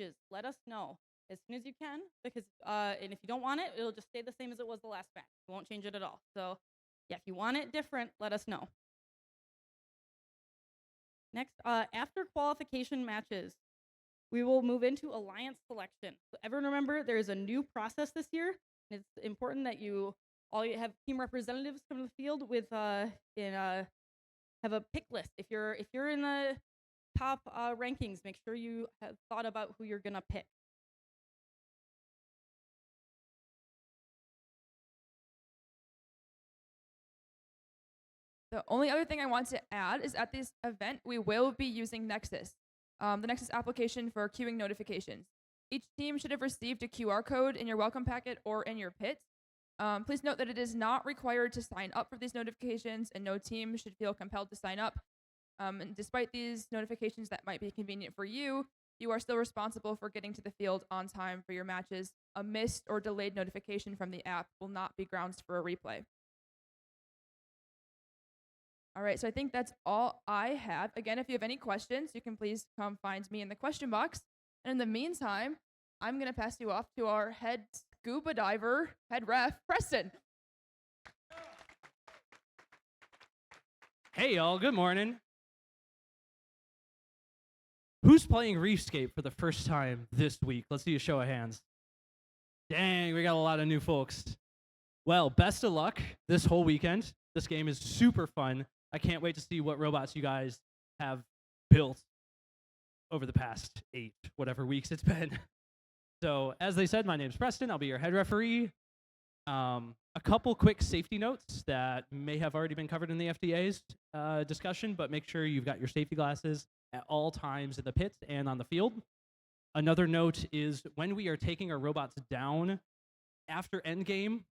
changes, let us know as soon as you can, because and if you don't want it, it'll just stay the same as it was the last match. We won't change it at all. So yeah, if you want it different, let us know. Next, after qualification matches, we will move into alliance selection. So everyone remember, there is a new process this year. And it's important that you have team representatives come to the field with have a pick list. If you're in the top rankings, make sure you have thought about who you're gonna pick. The only other thing I want to add is at this event, we will be using Nexus, the Nexus application for queuing notifications. Each team should have received a QR code in your welcome packet or in your pit. Please note that it is not required to sign up for these notifications, and no team should feel compelled to sign up. And despite these notifications that might be convenient for you, you are still responsible for getting to the field on time for your matches. A missed or delayed notification from the app will not be grounds for a replay. All right, so I think that's all I have. Again, if you have any questions, you can please come find me in the question box. And in the meantime, I'm going to pass you off to our head scuba diver, head ref, Preston. Hey, y'all. Good morning. Who's playing Reefscape for the first time this week? Let's see a show of hands. Dang, we got a lot of new folks. Well, best of luck this whole weekend. This game is super fun. I can't wait to see what robots you guys have built over the past 8 whatever weeks it's been. So, as they said, my name's Preston. I'll be your head referee. A couple quick safety notes that may have already been covered in the FDA's discussion, but make sure you've got your safety glasses at all times in the pits and on the field. Another note is when we are taking our robots down after endgame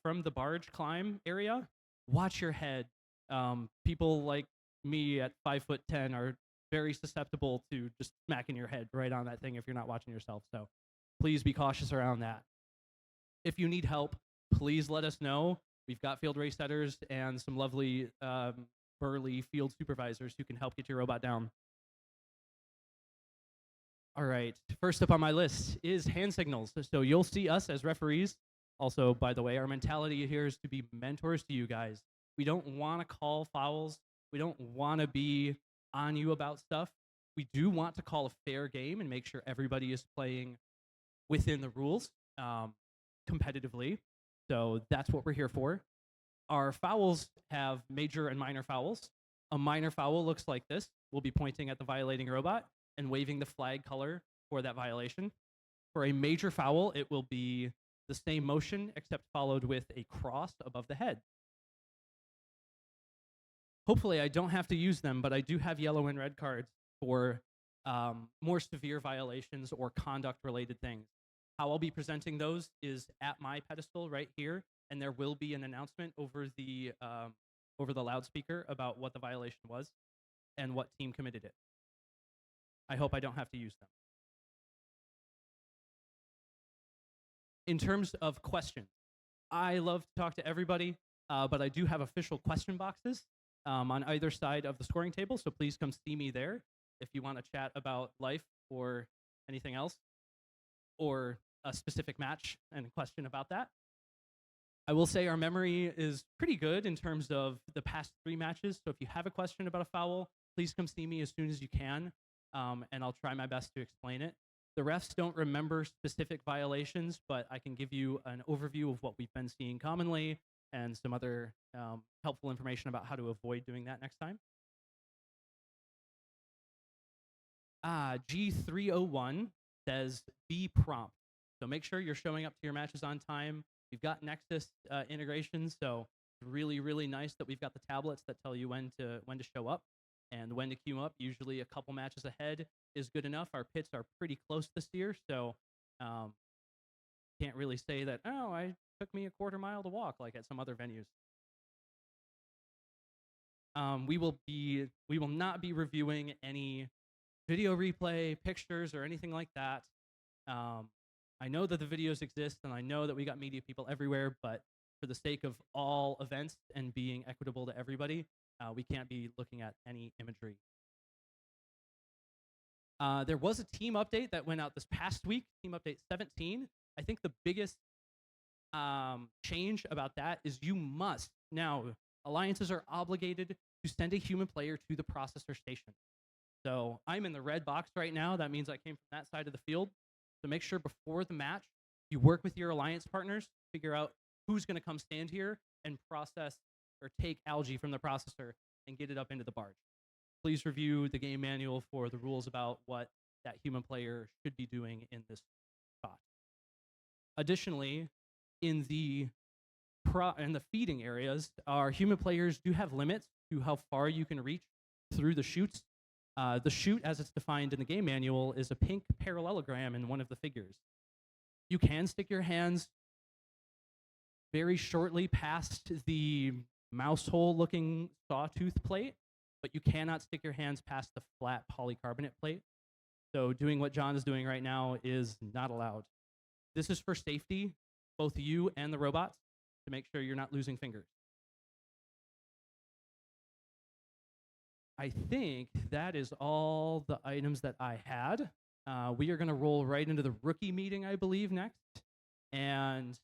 from the barge climb area, watch your head. People like me at 5'10" are very susceptible to just smacking your head right on that thing if you're not watching yourself. So please be cautious around that. If you need help, please let us know. We've got field race setters and some lovely burly field supervisors who can help get your robot down. All right, first up on my list is hand signals. So you'll see us as referees. Also, by the way, our mentality here is to be mentors to you guys. We don't want to call fouls. We don't want to be on you about stuff. We do want to call a fair game and make sure everybody is playing within the rules competitively. So that's what we're here for. Our fouls have major and minor fouls. A minor foul looks like this. We'll be pointing at the violating robot and waving the flag color for that violation. For a major foul, it will be the same motion except followed with a cross above the head. Hopefully I don't have to use them, but I do have yellow and red cards for more severe violations or conduct-related things. How I'll be presenting those is at my pedestal right here, and there will be an announcement over the loudspeaker about what the violation was and what team committed it. I hope I don't have to use them. In terms of questions, I love to talk to everybody, but I do have official question boxes on either side of the scoring table, so please come see me there if you want to chat about life or anything else, or a specific match and a question about that. I will say our memory is pretty good in terms of the past 3 matches, so if you have a question about a foul, please come see me as soon as you can, and I'll try my best to explain it. The refs don't remember specific violations, but I can give you an overview of what we've been seeing commonly and some other helpful information about how to avoid doing that next time. G301 says be prompt. So make sure you're showing up to your matches on time. We've got Nexus integration, so it's really, really nice that we've got the tablets that tell you when to show up and when to queue up. Usually a couple matches ahead is good enough. Our pits are pretty close this year, so can't really say that, oh, it took me a quarter mile to walk like at some other venues. We will not be reviewing any video replay, pictures, or anything like that. I know that the videos exist, and I know that we got media people everywhere, but for the sake of all events and being equitable to everybody, we can't be looking at any imagery. There was a team update that went out this past week, team update 17. I think the biggest change about that is you must now, alliances are obligated to send a human player to the processor station. So I'm in the red box right now. That means I came from that side of the field. So make sure before the match, you work with your alliance partners, figure out who's going to come stand here and process or take algae from the processor and get it up into the barge. Please review the game manual for the rules about what that human player should be doing in this spot. Additionally, in the feeding areas, our human players do have limits to how far you can reach through the chutes. The chute, as it's defined in the game manual, is a pink parallelogram in one of the figures. You can stick your hands very shortly past the mouse hole looking sawtooth plate, but you cannot stick your hands past the flat polycarbonate plate. So doing what John is doing right now is not allowed. This is for safety, both you and the robots, to make sure you're not losing fingers. I think that is all the items that I had. We are going to roll right into the rookie meeting, I believe, next. And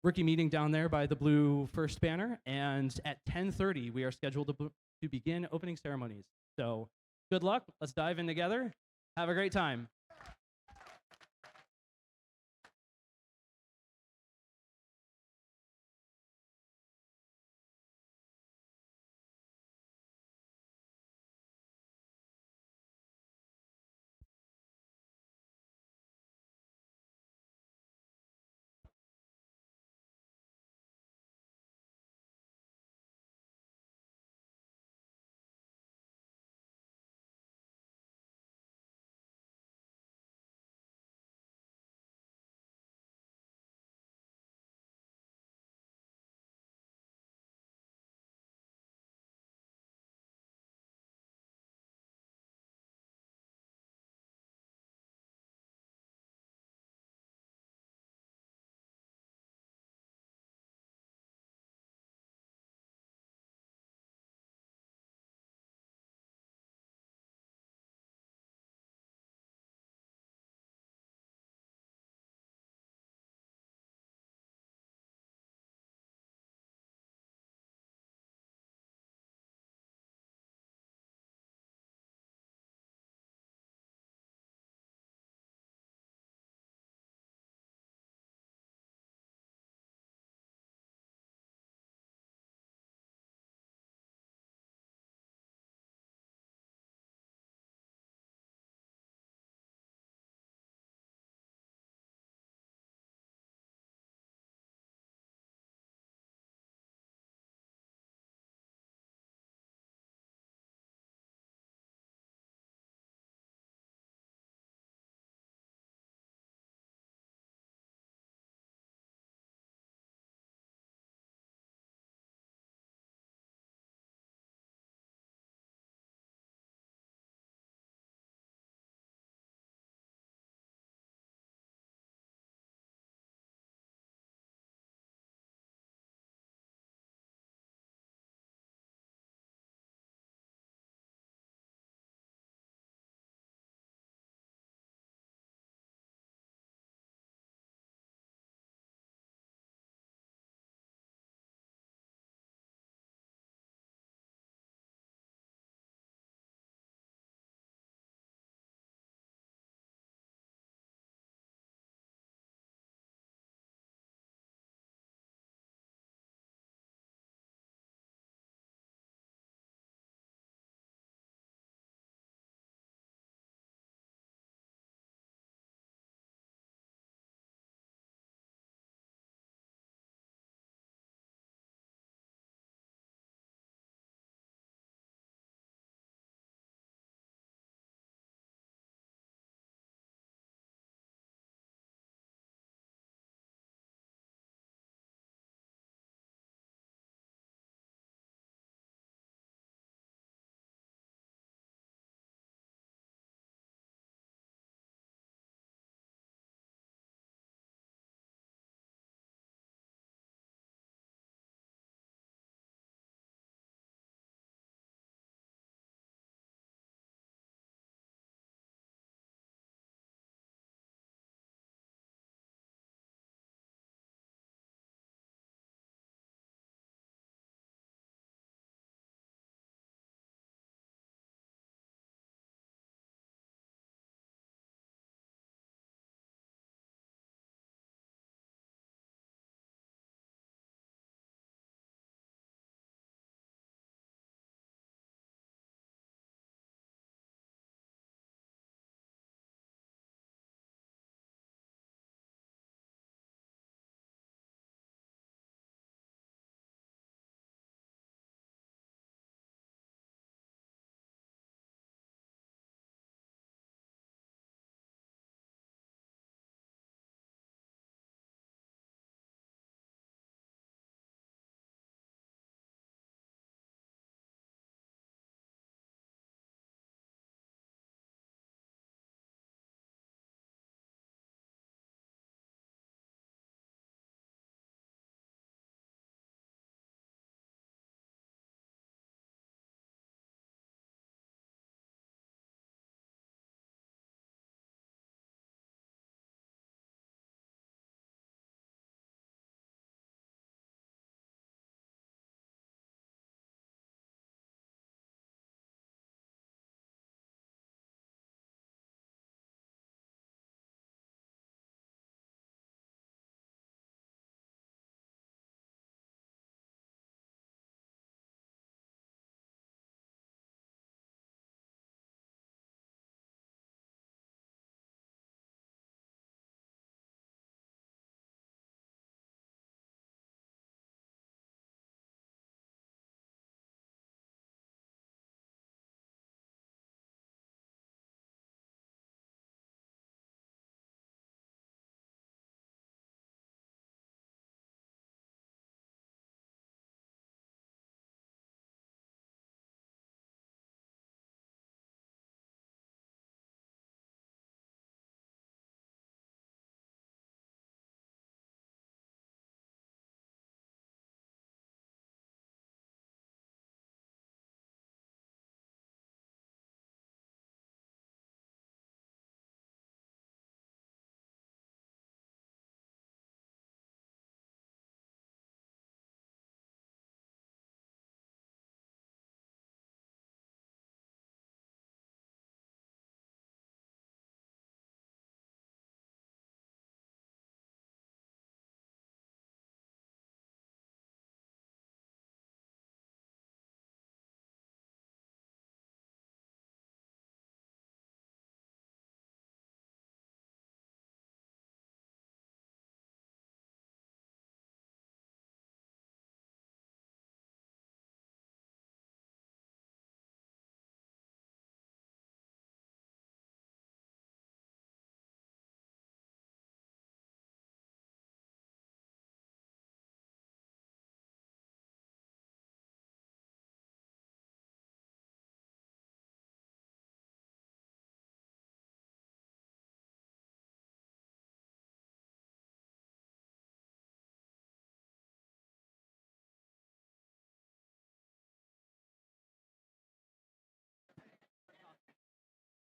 rookie meeting down there by the blue first banner. And at 10:30, we are scheduled to begin opening ceremonies. So good luck. Let's dive in together. Have a great time.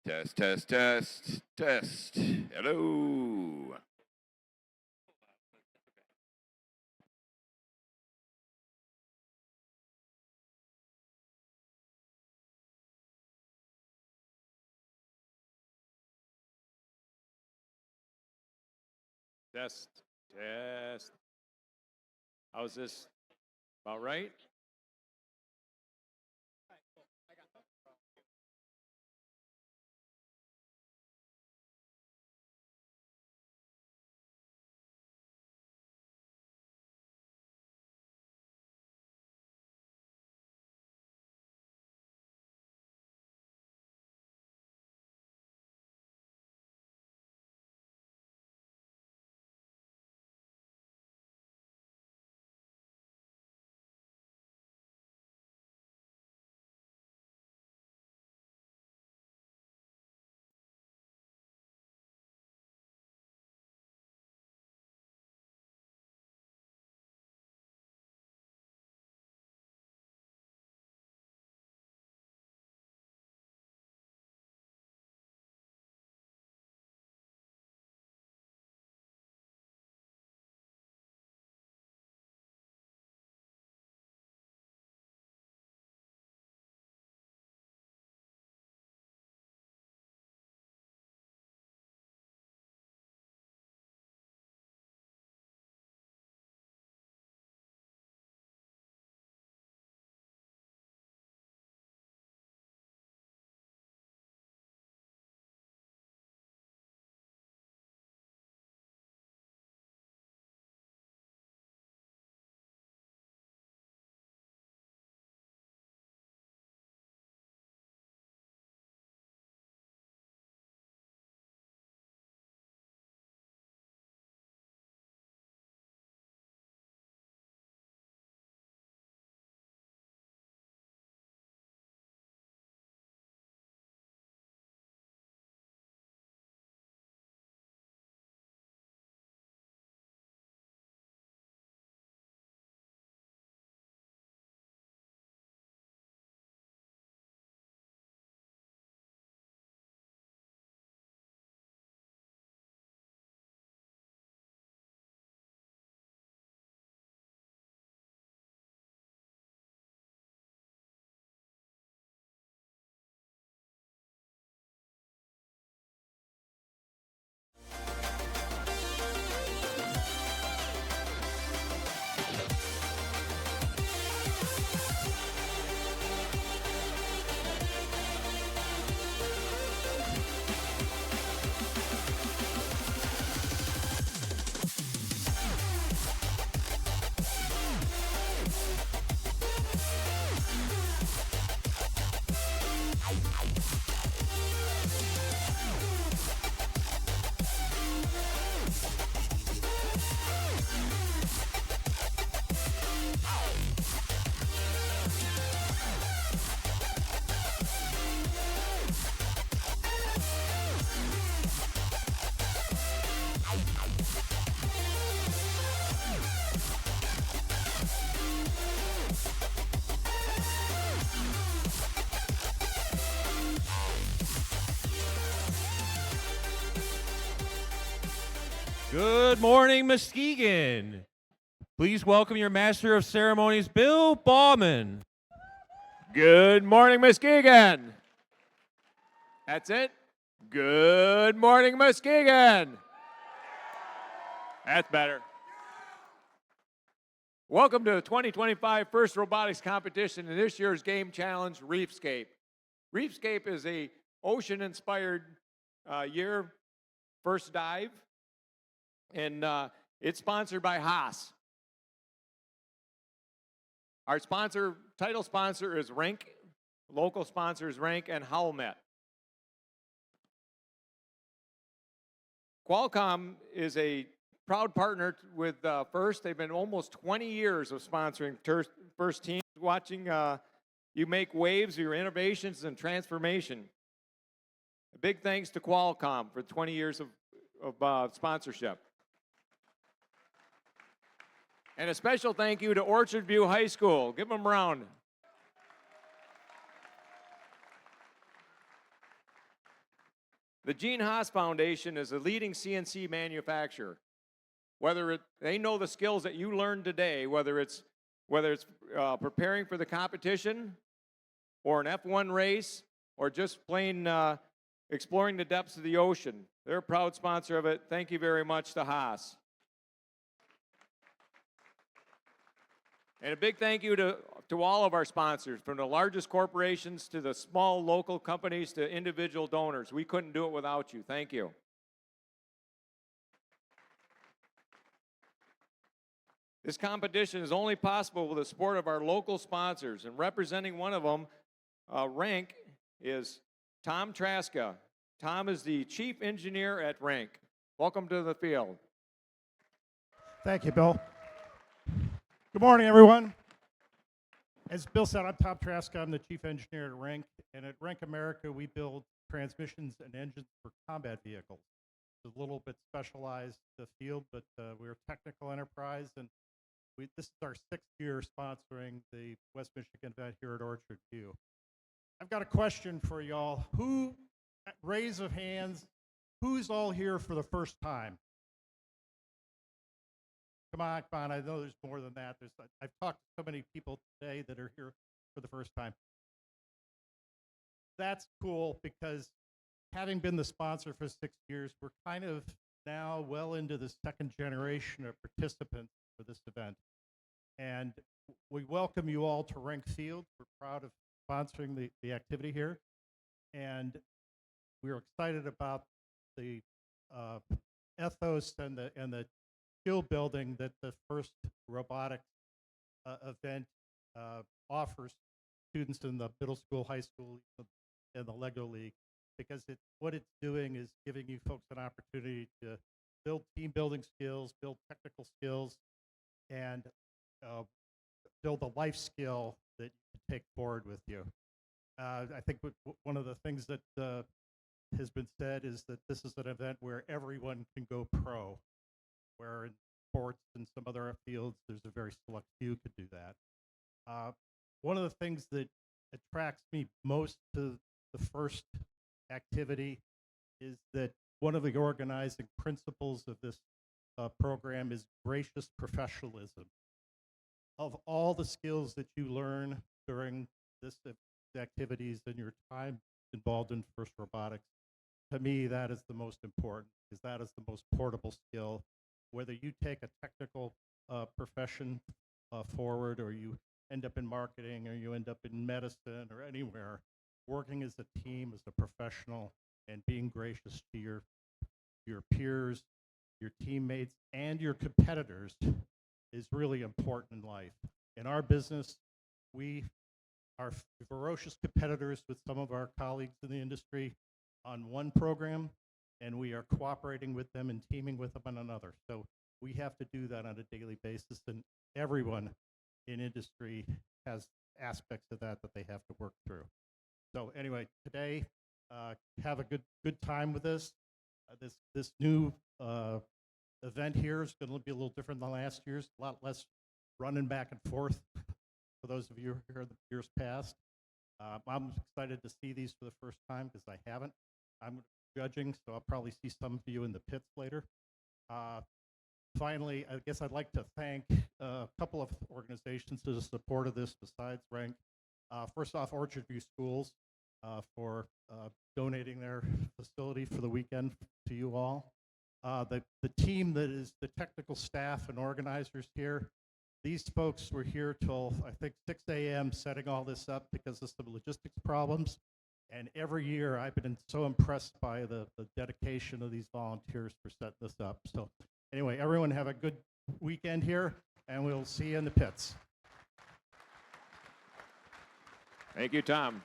Test, test, test, test. Hello. Test, test. How's this? About right? Good morning, Muskegon. Please welcome your Master of Ceremonies, Bill Bauman. Good morning, Muskegon. That's it. Good morning, Muskegon. That's better. Welcome to the 2025 First Robotics Competition and this year's game challenge, Reefscape. Reefscape is a ocean-inspired year first dive, and it's sponsored by Haas. Our title sponsor is Rank. Local sponsors Rank and Howlmet. Qualcomm is a proud partner with First. They've been almost 20 years of sponsoring First teams, watching you make waves of your innovations and transformation. A big thanks to Qualcomm for 20 years of sponsorship. And a special thank you to Orchard View High School. Give them a round. The Gene Haas Foundation is a leading CNC manufacturer. They know the skills that you learned today, whether it's preparing for the competition, or an F1 race, or just plain exploring the depths of the ocean. They're a proud sponsor of it. Thank you very much to Haas. And a big thank you to all of our sponsors, from the largest corporations to the small local companies to individual donors. We couldn't do it without you. Thank you. This competition is only possible with the support of our local sponsors, and representing one of them, Rank, is Tom Traska. Tom is the chief engineer at Rank. Welcome to the field. Thank you, Bill. Good morning, everyone. As Bill said, I'm Tom Traska. I'm the chief engineer at Rank. And at Rank America, we build transmissions and engines for combat vehicles. It's a little bit specialized field, but we're a technical enterprise. And this is our 6th year sponsoring the West Michigan event here at Orchard View. I've got a question for y'all. Raise of hands, who's all here for the first time? Come on, I know there's more than that. I've talked to so many people today that are here for the first time. That's cool, because having been the sponsor for 6 years, we're kind of now well into the 2nd generation of participants for this event. And we welcome you all to Rank Field. We're proud of sponsoring the activity here. And we're excited about the ethos and the skill building that the first robotics event offers students in the middle school, high school, and the Lego League, because what it's doing is giving you folks an opportunity to build team building skills, build technical skills, and build a life skill that you can take forward with you. I think one of the things that has been said is that this is an event where everyone can go pro, where in sports and some other fields, there's a very select few could do that. One of the things that attracts me most to the first activity is that one of the organizing principles of this program is gracious professionalism. Of all the skills that you learn during this activities and your time involved in FIRST Robotics, to me, that is the most important, because that is the most portable skill. Whether you take a technical profession forward, or you end up in marketing, or you end up in medicine, or anywhere, working as a team, as a professional, and being gracious to your peers, your teammates, and your competitors is really important in life. In our business, we are ferocious competitors with some of our colleagues in the industry on one program, and we are cooperating with them and teaming with them on another. So we have to do that on a daily basis, and everyone in industry has aspects of that they have to work through. So anyway, today, have a good time with this. This new event here is going to be a little different than last year's, a lot less running back and forth for those of you who are here the years past. I'm excited to see these for the first time, because I haven't. I'm judging, so I'll probably see some of you in the pits later. Finally, I guess I'd like to thank a couple of organizations to the support of this besides Rank. First off, Orchard View Schools for donating their facility for the weekend to you all. The team that is the technical staff and organizers here, these folks were here till, I think, 6 a.m. setting all this up because of some logistics problems. And every year I've been so impressed by the dedication of these volunteers for setting this up. So anyway, everyone have a good weekend here, and we'll see you in the pits. Thank you, Tom.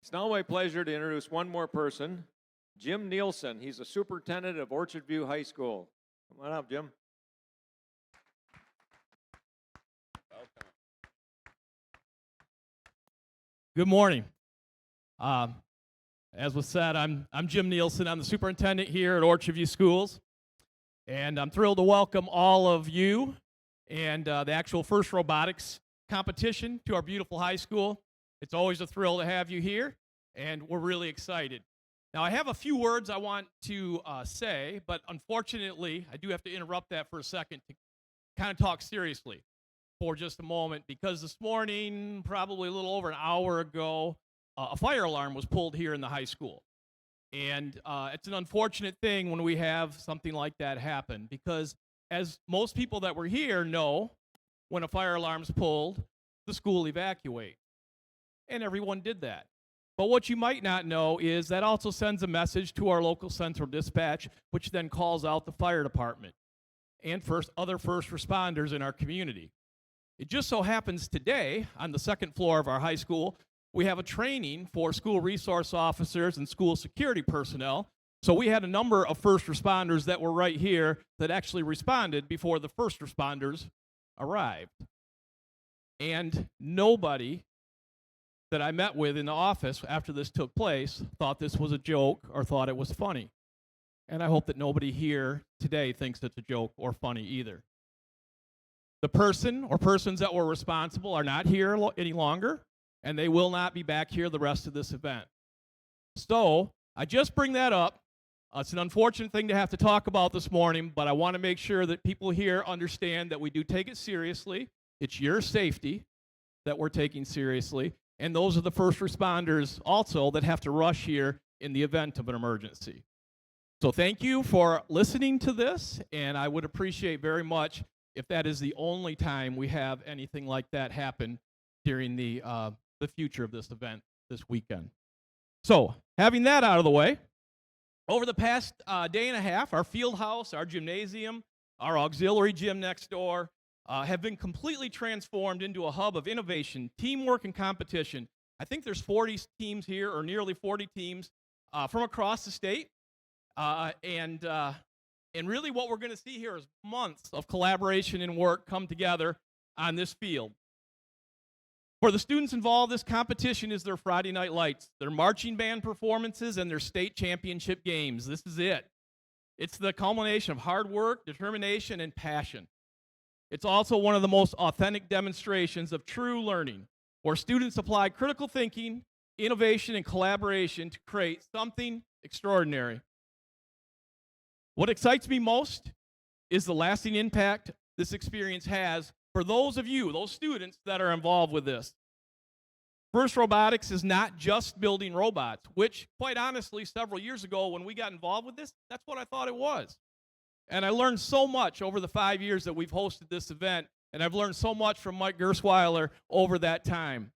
It's now my pleasure to introduce one more person, Jim Nielsen. He's the superintendent of Orchard View High School. Come on up, Jim. Good morning. As was said, I'm Jim Nielsen. I'm the superintendent here at Orchard View Schools, and I'm thrilled to welcome all of you and the actual FIRST Robotics competition to our beautiful high school. It's always a thrill to have you here, and we're really excited. Now, I have a few words I want to say, but unfortunately, I do have to interrupt that for a second to kind of talk seriously for just a moment, because this morning, probably a little over an hour ago, a fire alarm was pulled here in the high school. And it's an unfortunate thing when we have something like that happen, because as most people that were here know, when a fire alarm's pulled, the school evacuate. And everyone did that. But what you might not know is that also sends a message to our local central dispatch, which then calls out the fire department and other first responders in our community. It just so happens today, on the second floor of our high school, we have a training for school resource officers and school security personnel. So we had a number of first responders that were right here that actually responded before the first responders arrived. And nobody that I met with in the office after this took place thought this was a joke or thought it was funny. And I hope that nobody here today thinks it's a joke or funny either. The person or persons that were responsible are not here any longer, and they will not be back here the rest of this event. So I just bring that up. It's an unfortunate thing to have to talk about this morning, but I want to make sure that people here understand that we do take it seriously. It's your safety that we're taking seriously, and those are the first responders also that have to rush here in the event of an emergency. So thank you for listening to this, and I would appreciate very much if that is the only time we have anything like that happen during the future of this event this weekend. So, having that out of the way, over the past day and a half, our field house, our gymnasium, our auxiliary gym next door have been completely transformed into a hub of innovation, teamwork, and competition. I think there's 40 teams here, or nearly 40 teams from across the state. And really what we're going to see here is months of collaboration and work come together on this field. For the students involved, this competition is their Friday Night Lights, their marching band performances, and their state championship games. This is it. It's the culmination of hard work, determination, and passion. It's also one of the most authentic demonstrations of true learning, where students apply critical thinking, innovation, and collaboration to create something extraordinary. What excites me most is the lasting impact this experience has for those of you, those students that are involved with this. FIRST Robotics is not just building robots, which, quite honestly, several years ago when we got involved with this, that's what I thought it was. And I learned so much over the 5 years that we've hosted this event, and I've learned so much from Mike Gersweiler over that time.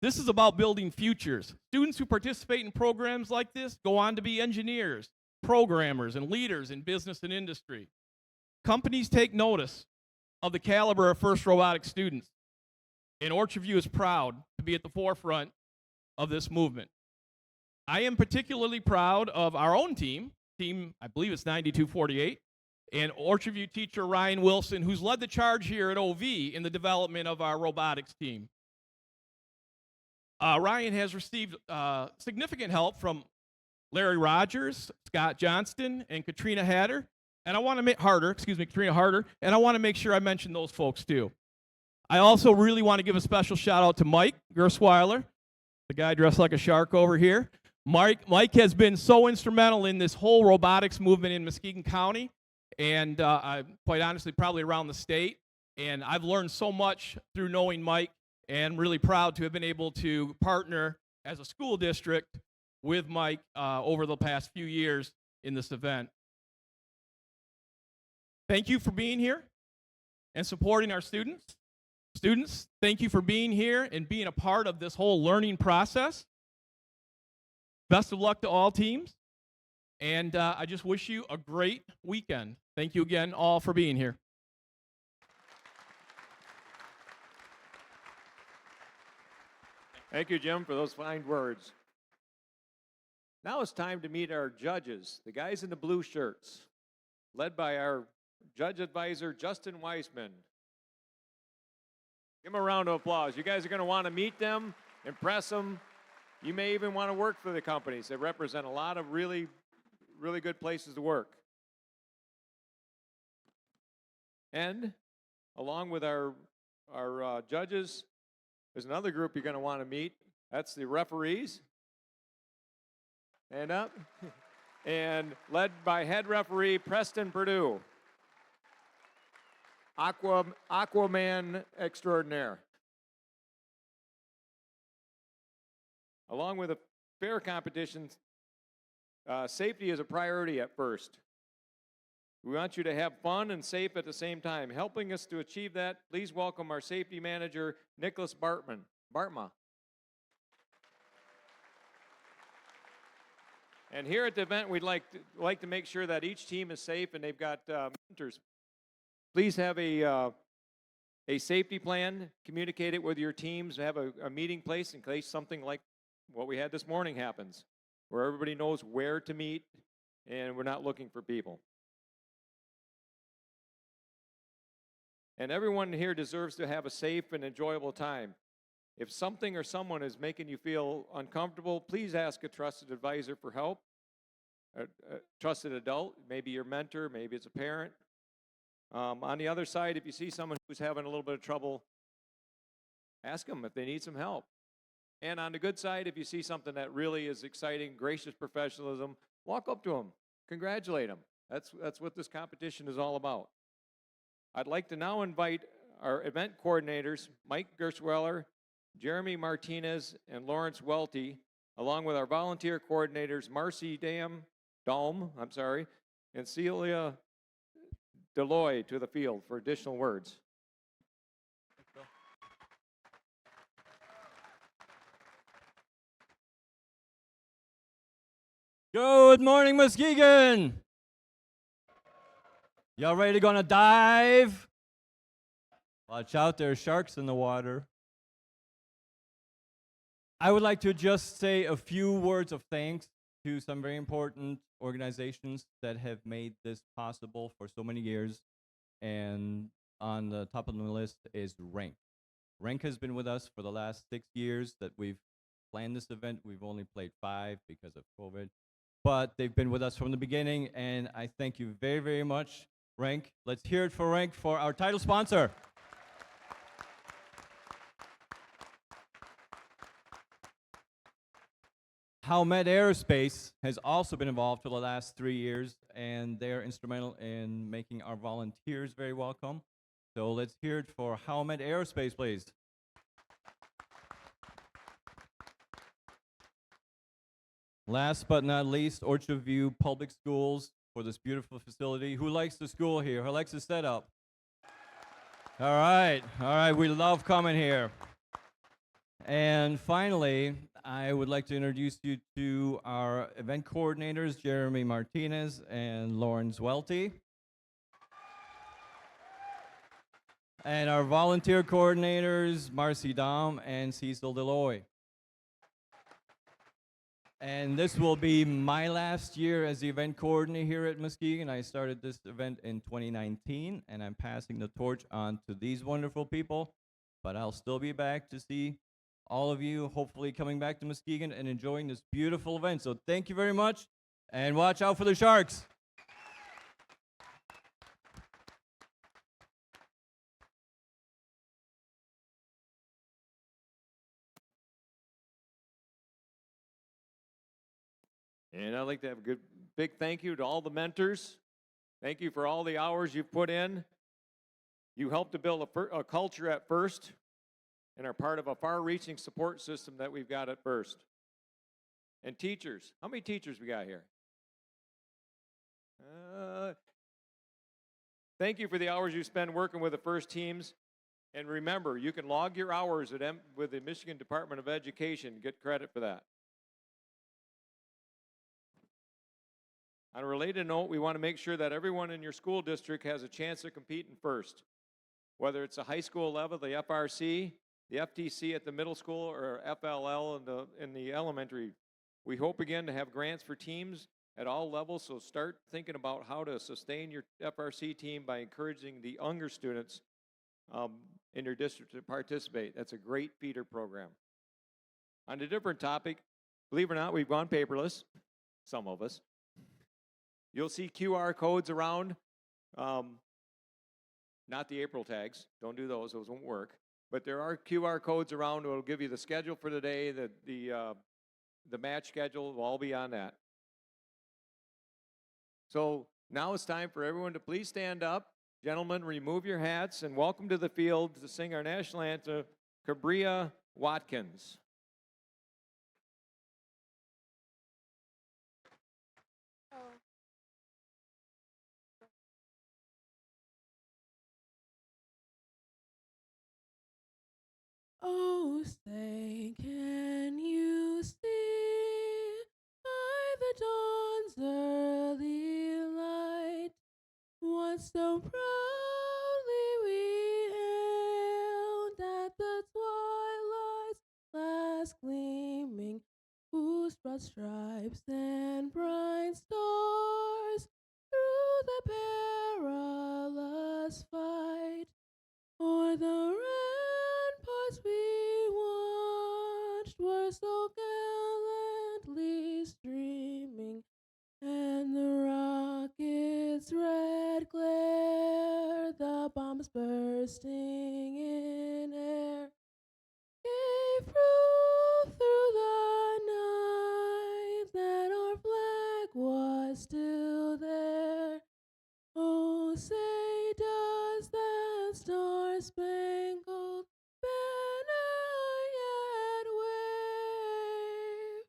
This is about building futures. Students who participate in programs like this go on to be engineers, programmers, and leaders in business and industry. Companies take notice of the caliber of FIRST Robotics students, and Orchard View is proud to be at the forefront of this movement. I am particularly proud of our own team, I believe it's 9248, and Orchard View teacher Ryan Wilson, who's led the charge here at OV in the development of our robotics team. Ryan has received significant help from Larry Rogers, Scott Johnston, and Katrina Harder, and I want to make Katrina Harder, and I want to make sure I mention those folks too. I also really want to give a special shout out to Mike Gersweiler, the guy dressed like a shark over here. Mike has been so instrumental in this whole robotics movement in Muskegon County, and quite honestly, probably around the state. And I've learned so much through knowing Mike, and really proud to have been able to partner as a school district with Mike over the past few years in this event. Thank you for being here and supporting our students. Students, thank you for being here and being a part of this whole learning process. Best of luck to all teams, and I just wish you a great weekend. Thank you again all for being here. Thank you, Jim, for those fine words. Now it's time to meet our judges, the guys in the blue shirts, led by our judge advisor, Justin Weisman. Give them a round of applause. You guys are going to want to meet them, impress them. You may even want to work for the companies. They represent a lot of really, really good places to work. And along with our judges, there's another group you're going to want to meet. That's the referees. Stand up. And led by head referee Preston Purdue. Aquaman extraordinaire. Along with a fair competition, safety is a priority at first. We want you to have fun and safe at the same time. Helping us to achieve that, please welcome our safety manager, Nicholas Bartma. And here at the event, we'd like to make sure that each team is safe and they've got mentors. Please have a safety plan. Communicate it with your teams. Have a meeting place in case something like what we had this morning happens, where everybody knows where to meet and we're not looking for people. And everyone here deserves to have a safe and enjoyable time. If something or someone is making you feel uncomfortable, please ask a trusted advisor for help. A trusted adult, maybe your mentor, maybe it's a parent. On the other side, if you see someone who's having a little bit of trouble, ask them if they need some help. And on the good side, if you see something that really is exciting, gracious professionalism, walk up to them, congratulate them. That's what this competition is all about. I'd like to now invite our event coordinators, Mike Gersweller, Jeremy Martinez, and Lawrence Welty, along with our volunteer coordinators, Marcy Daum, and Celia Deloy to the field for additional words. Good morning, Muskegon. Y'all ready to go on a dive? Watch out, there are sharks in the water. I would like to just say a few words of thanks to some very important organizations that have made this possible for so many years. And on the top of the list is RANK. RANK has been with us for the last 6 years that we've planned this event. We've only played 5 because of COVID. But they've been with us from the beginning, and I thank you very, very much, RANK. Let's hear it for RANK, for our title sponsor. Howmet Aerospace has also been involved for the last 3 years, and they're instrumental in making our volunteers very welcome. So let's hear it for Howmet Aerospace, please. Last but not least, Orchard View Public Schools for this beautiful facility. Who likes the school here? Who likes the setup? All right, we love coming here. And finally, I would like to introduce you to our event coordinators, Jeremy Martinez and Lawrence Welty. And our volunteer coordinators, Marcy Daum and Cecil Deloy. And this will be my last year as the event coordinator here at Muskegon. I started this event in 2019, and I'm passing the torch on to these wonderful people. But I'll still be back to see all of you, hopefully coming back to Muskegon and enjoying this beautiful event. So thank you very much, and watch out for the sharks. And I'd like to have a big thank you to all the mentors. Thank you for all the hours you've put in. You helped to build a culture at First and are part of a far-reaching support system that we've got at First. And teachers, how many teachers we got here? Thank you for the hours you spend working with the First teams. And remember, you can log your hours with the Michigan Department of Education, get credit for that. On a related note, we want to make sure that everyone in your school district has a chance to compete in First. Whether it's a high school level, the FRC, the FTC at the middle school, or FLL in the elementary. We hope again to have grants for teams at all levels, so start thinking about how to sustain your FRC team by encouraging the younger students in your district to participate. That's a great feeder program. On a different topic, believe it or not, we've gone paperless, some of us. You'll see QR codes around, not the April tags, don't do those won't work. But there are QR codes around that will give you the schedule for the day, the the match schedule will all be on that. So now it's time for everyone to please stand up. Gentlemen, remove your hats and welcome to the field to sing our national anthem, Cabria Watkins. Oh, say, can you see by the dawn's early light what so proudly we hailed at the twilight's last gleaming, whose broad stripes and bright stars through the perilous fight o'er the ramparts we watched were so gallantly streaming, and the rocket's red glare, the bombs bursting in air, gave proof through the night that our flag was still there. Oh, say does that star-spangled banner yet wave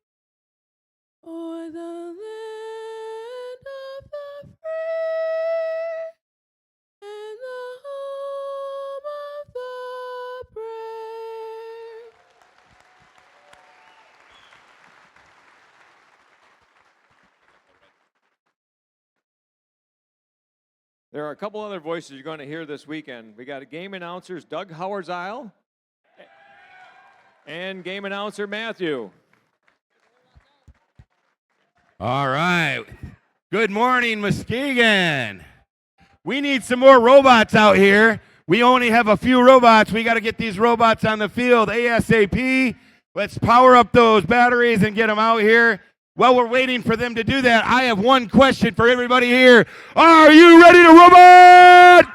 o'er the land of the free and the home of the brave? There are a couple other voices you're going to hear this weekend. We got game announcers Doug Howardsile and game announcer Matthew. All right. Good morning, Muskegon. We need some more robots out here. We only have a few robots. We got to get these robots on the field ASAP. Let's power up those batteries and get them out here. While we're waiting for them to do that, I have one question for everybody here. Are you ready to robot?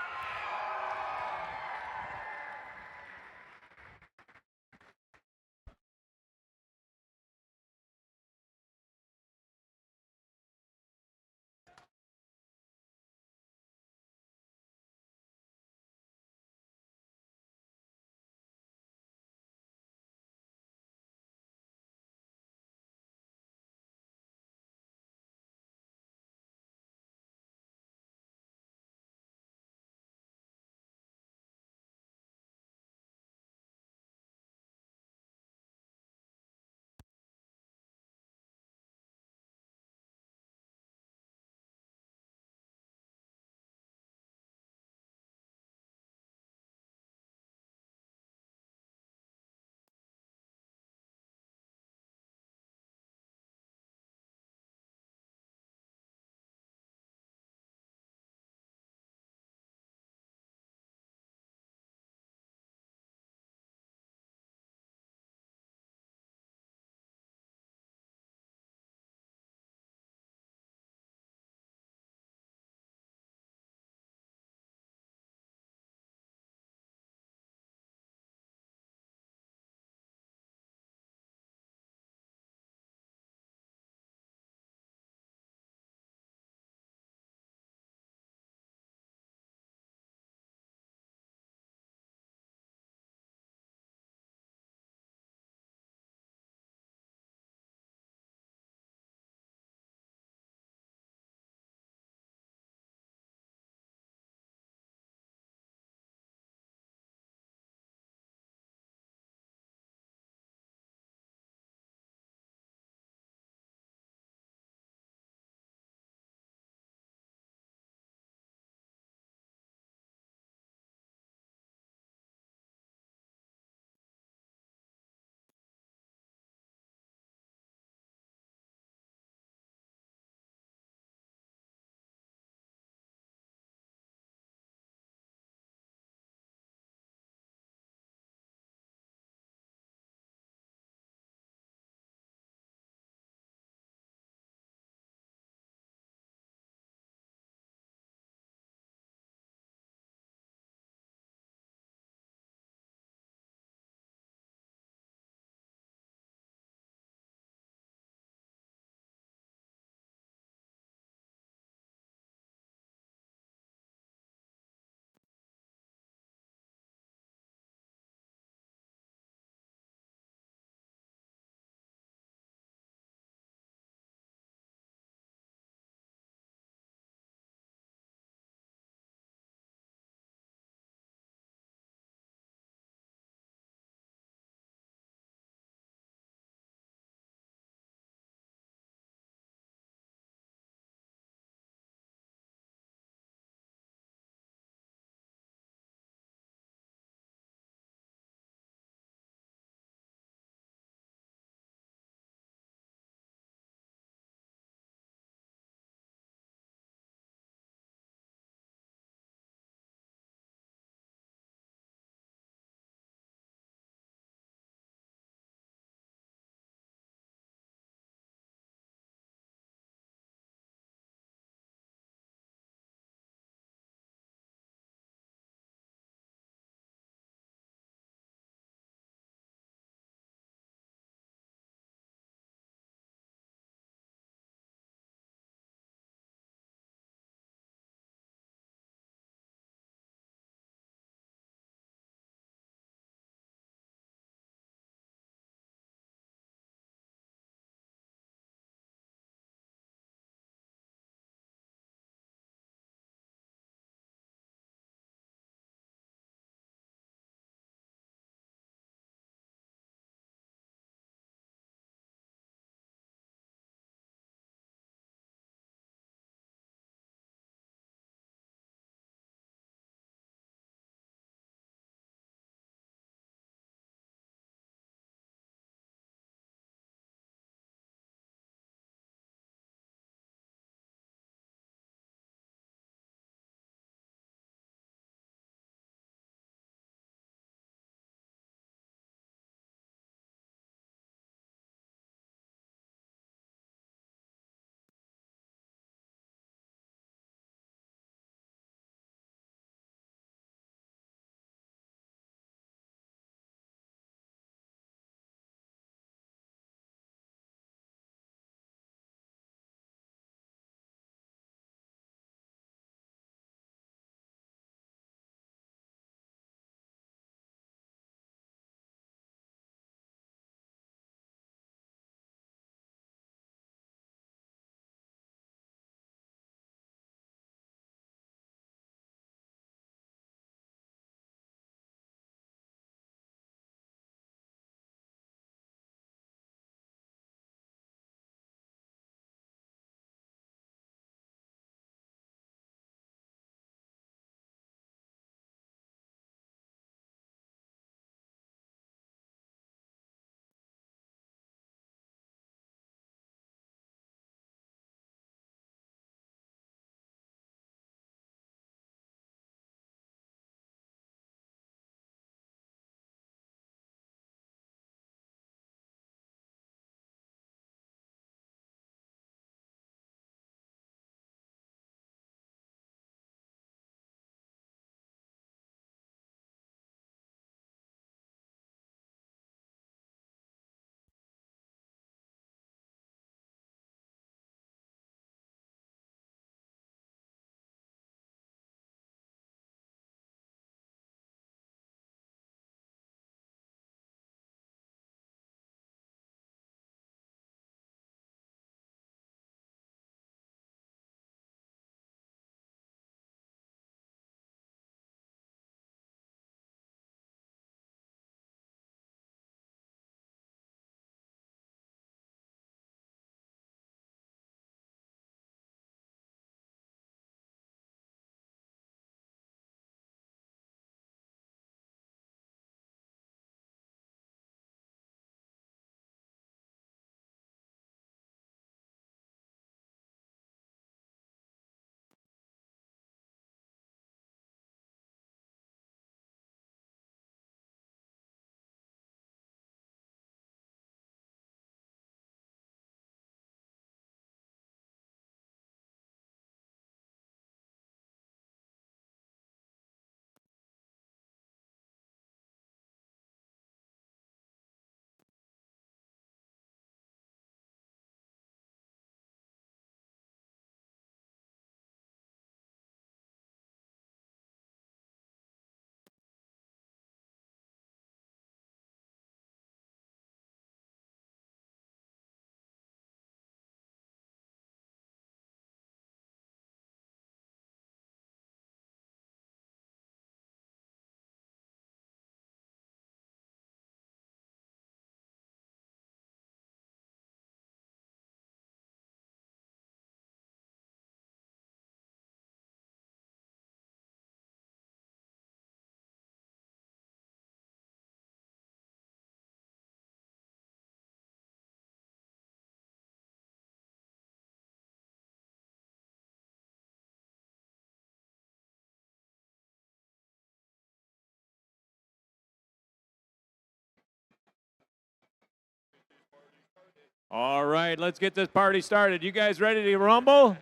All right, let's get this party started. You guys ready to rumble?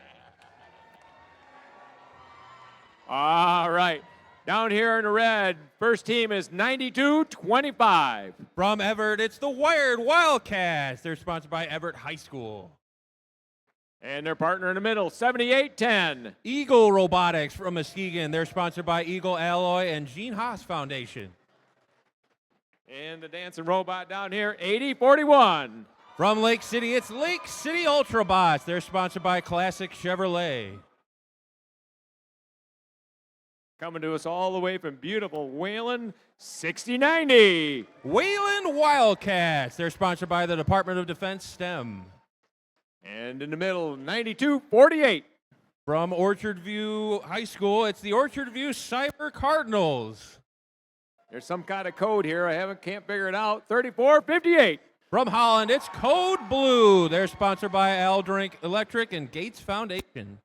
All right. Down here in the red, first team is 92-25. From Everett, it's the Wired Wildcats. They're sponsored by Everett High School. And their partner in the middle, 78-10. Eagle Robotics from Muskegon. They're sponsored by Eagle Alloy and Gene Haas Foundation. And the dancing robot down here, 80-41. From Lake City, it's Lake City Ultrabots. They're sponsored by Classic Chevrolet. Coming to us all the way from beautiful Wayland, 60-90. Wayland Wildcats. They're sponsored by the Department of Defense STEM. And in the middle, 92-48. From Orchard View High School, it's the Orchard View Cyber Cardinals. There's some kind of code here. Can't figure it out. 34-58. From Holland, it's Code Blue. They're sponsored by Aldrink Electric and Gates Foundation.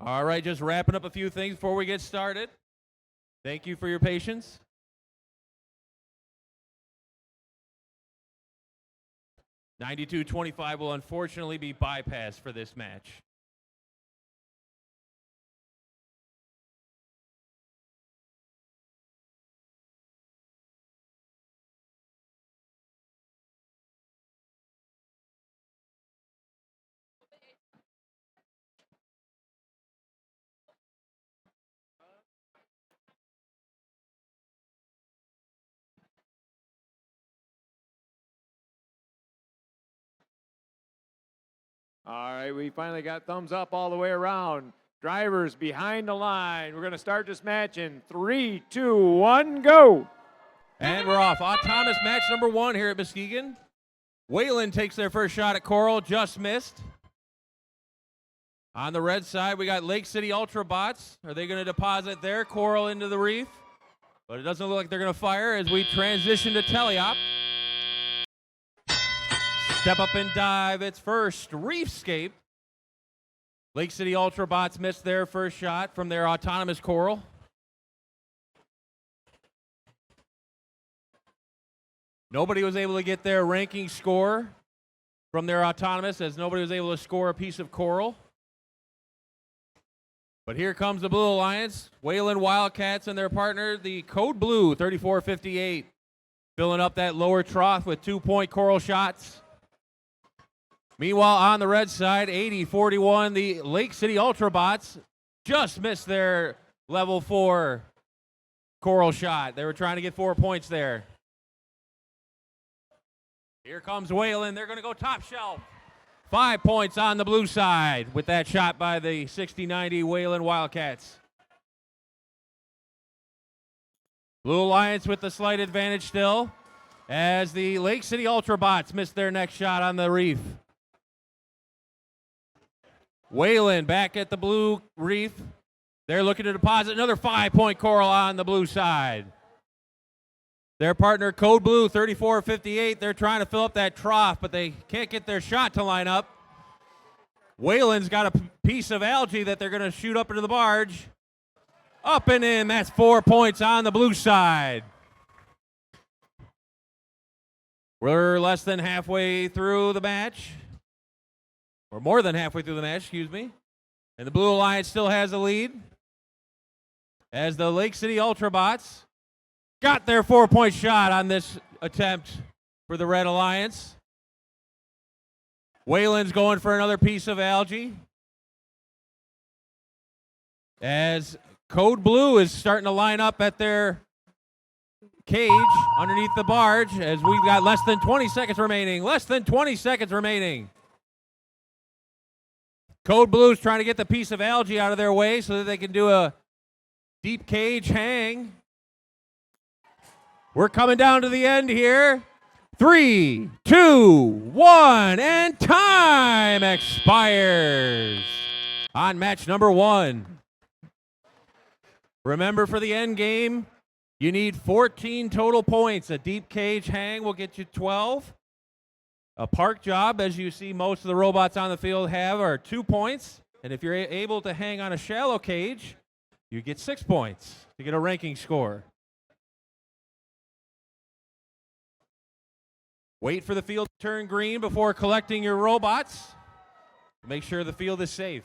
All right, just wrapping up a few things before we get started. Thank you for your patience. $92.25 will unfortunately be bypassed for this match. All right, we finally got thumbs up all the way around. Drivers behind the line. We're going to start this match in 3, 2, 1, go. And we're off. Autonomous match number 1 here at Muskegon. Wayland takes their first shot at Coral, just missed. On the red side, we got Lake City Ultrabots. Are they going to deposit their Coral into the reef? But it doesn't look like they're going to fire as we transition to Teleop. Step up and dive. It's first Reefscape. Lake City Ultrabots missed their first shot from their autonomous Coral. Nobody was able to get their ranking score from their autonomous, as nobody was able to score a piece of Coral. But here comes the Blue Alliance. Wayland Wildcats and their partner, the Code Blue 3458, filling up that lower trough with 2-point Coral shots. Meanwhile, on the red side, 80-41, the Lake City Ultrabots just missed their level 4 Coral shot. They were trying to get 4 points there. Here comes Wayland. They're going to go top shelf. 5 points on the blue side with that shot by the 60-90 Wayland Wildcats. Blue Alliance with the slight advantage still, as the Lake City Ultrabots missed their next shot on the reef. Wayland back at the blue reef. They're looking to deposit another 5-point Coral on the blue side. Their partner, Code Blue 3458, they're trying to fill up that trough, but they can't get their shot to line up. Wayland's got a piece of algae that they're going to shoot up into the barge. Up and in. That's 4 points on the blue side. We're less than halfway through the match. Or more than halfway through the match, excuse me. And the Blue Alliance still has the lead, as the Lake City Ultrabots got their 4-point shot on this attempt for the Red Alliance. Wayland's going for another piece of algae, as Code Blue is starting to line up at their cage underneath the barge, as we've got less than 20 seconds remaining. Less than 20 seconds remaining. Code Blue's trying to get the piece of algae out of their way so that they can do a deep cage hang. We're coming down to the end here. 3, 2, 1, and time expires on match number 1. Remember, for the end game, you need 14 total points. A deep cage hang will get you 12. A park job, as you see most of the robots on the field have, are 2 points. And if you're able to hang on a shallow cage, you get 6 points to get a ranking score. Wait for the field to turn green before collecting your robots. Make sure the field is safe.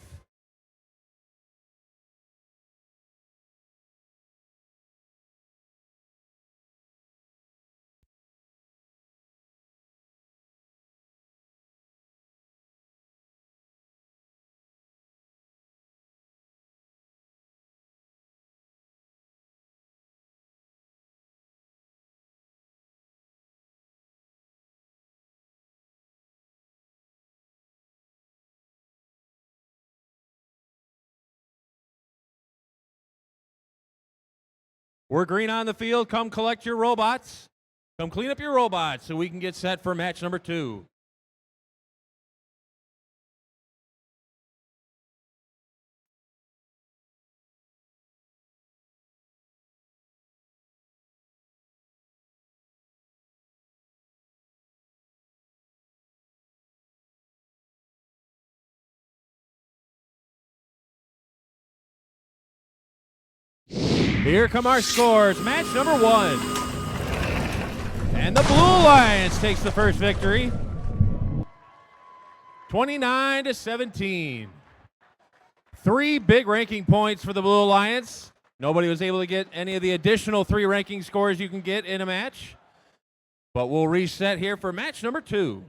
We're green on the field. Come collect your robots. Come clean up your robots so we can get set for match number 2. Here come our scores. Match number 1. And the Blue Alliance takes the first victory. 29-17. 3 big ranking points for the Blue Alliance. Nobody was able to get any of the additional 3 ranking scores you can get in a match. But we'll reset here for match number 2.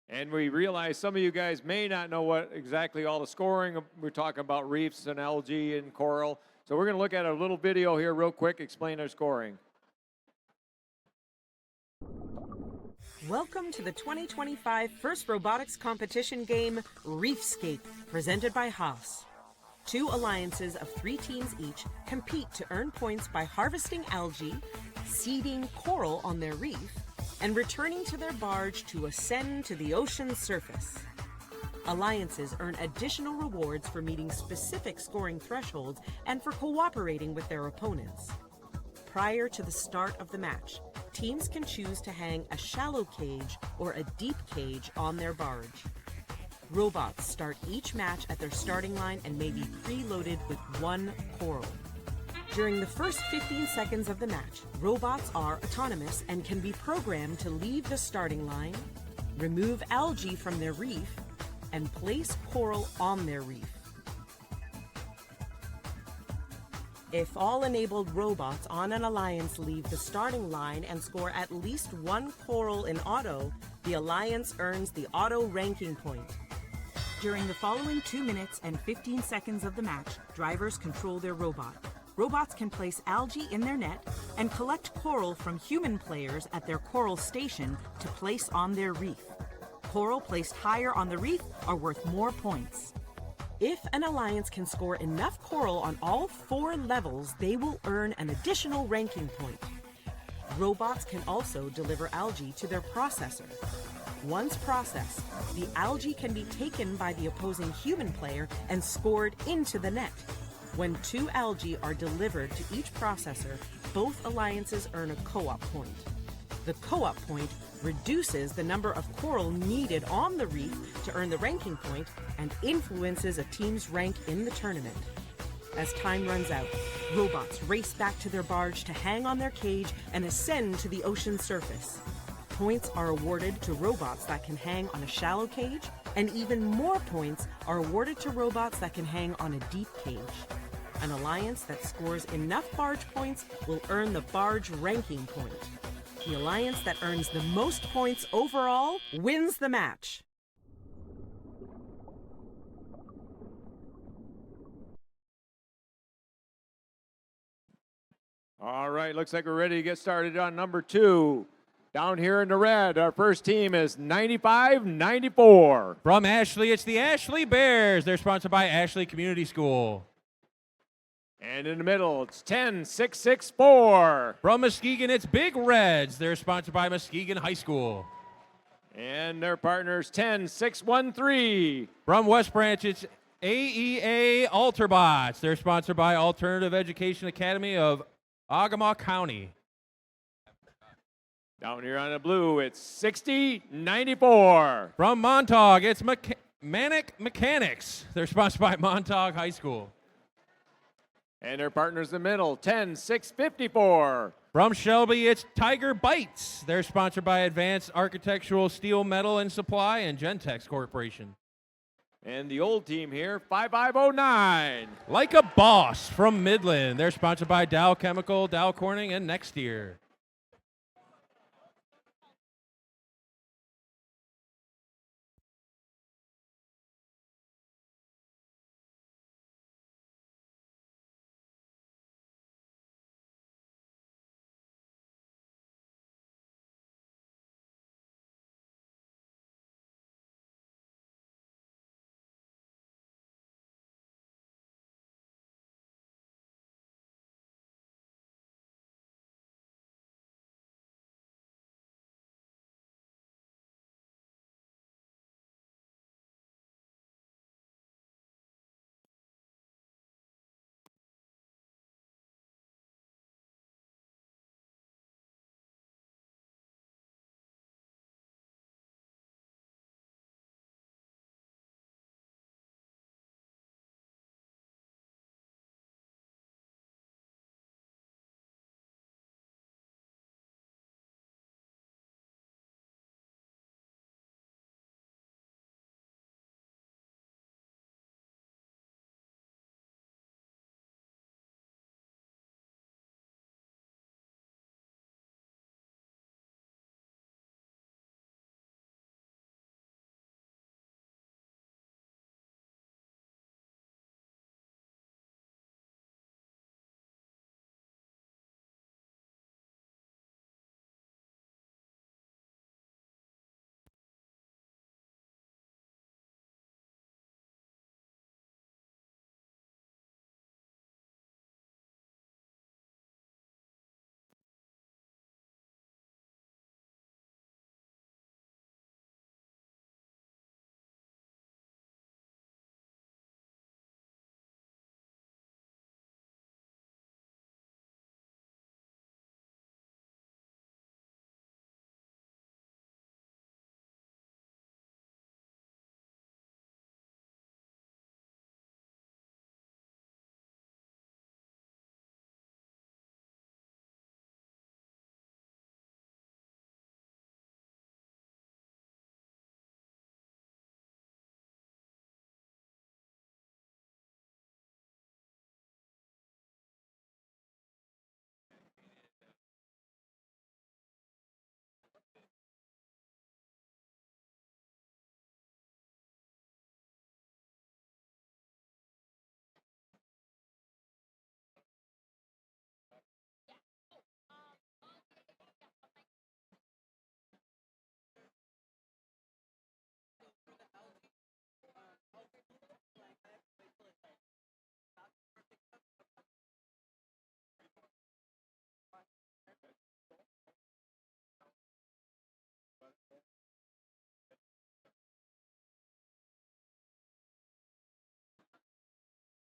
And we realize some of you guys may not know what exactly all the scoring. We're talking about reefs and algae and coral. So we're going to look at a little video here real quick, explain our scoring. Welcome to the 2025 First Robotics Competition game, Reefscape, presented by Haas. 2 alliances of 3 teams each compete to earn points by harvesting algae, seeding coral on their reef, and returning to their barge to ascend to the ocean's surface. Alliances earn additional rewards for meeting specific scoring thresholds and for cooperating with their opponents. Prior to the start of the match, teams can choose to hang a shallow cage or a deep cage on their barge. Robots start each match at their starting line and may be preloaded with 1 coral. During the first 15 seconds of the match, robots are autonomous and can be programmed to leave the starting line, remove algae from their reef, and place coral on their reef. If all enabled robots on an alliance leave the starting line and score at least 1 coral in auto, the alliance earns the auto ranking point. During the following 2 minutes and 15 seconds of the match, drivers control their robot. Robots can place algae in their net and collect coral from human players at their coral station to place on their reef. Coral placed higher on the reef are worth more points. If an alliance can score enough coral on all 4 levels, they will earn an additional ranking point. Robots can also deliver algae to their processor. Once processed, the algae can be taken by the opposing human player and scored into the net. When 2 algae are delivered to each processor, both alliances earn a co-op point. The co-op point reduces the number of coral needed on the reef to earn the ranking point and influences a team's rank in the tournament. As time runs out, robots race back to their barge to hang on their cage and ascend to the ocean surface. Points are awarded to robots that can hang on a shallow cage, and even more points are awarded to robots that can hang on a deep cage. An alliance that scores enough barge points will earn the barge ranking point. The alliance that earns the most points overall wins the match. All right, looks like we're ready to get started on number 2. Down here in the red, our first team is 95-94. From Ashley, it's the Ashley Bears. They're sponsored by Ashley Community School. And in the middle, it's 10-6-6-4. From Muskegon, it's Big Reds. They're sponsored by Muskegon High School. And their partners, 10-6-1-3. From West Branch, it's AEA Alterbots. They're sponsored by Alternative Education Academy of Ogama County. Down here on the blue, it's 60-94. From Montauk, it's Manic Mechanics. They're sponsored by Montauk High School. And their partners in the middle, 10-6-54. From Shelby, it's Tiger Bites. They're sponsored by Advanced Architectural Steel Metal and Supply and Gentex Corporation. And the old team here, 5509. Like a Boss from Midland. They're sponsored by Dow Chemical, Dow Corning, and Next Year.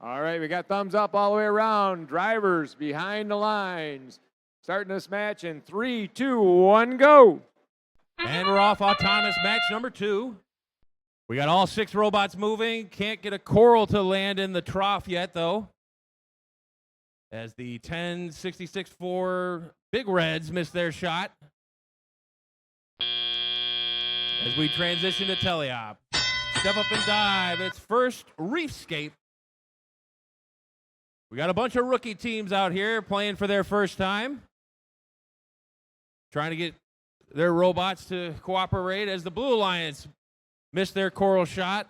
All right, we got thumbs up all the way around. Drivers behind the lines. Starting this match in 3, 2, 1, go. And we're off autonomous match number 2. We got all 6 robots moving. Can't get a coral to land in the trough yet, though. As the 10-66-4 Big Reds miss their shot. As we transition to teleop. Step up and dive. It's first Reefscape. We got a bunch of rookie teams out here playing for their first time. Trying to get their robots to cooperate as the Blue Alliance missed their coral shot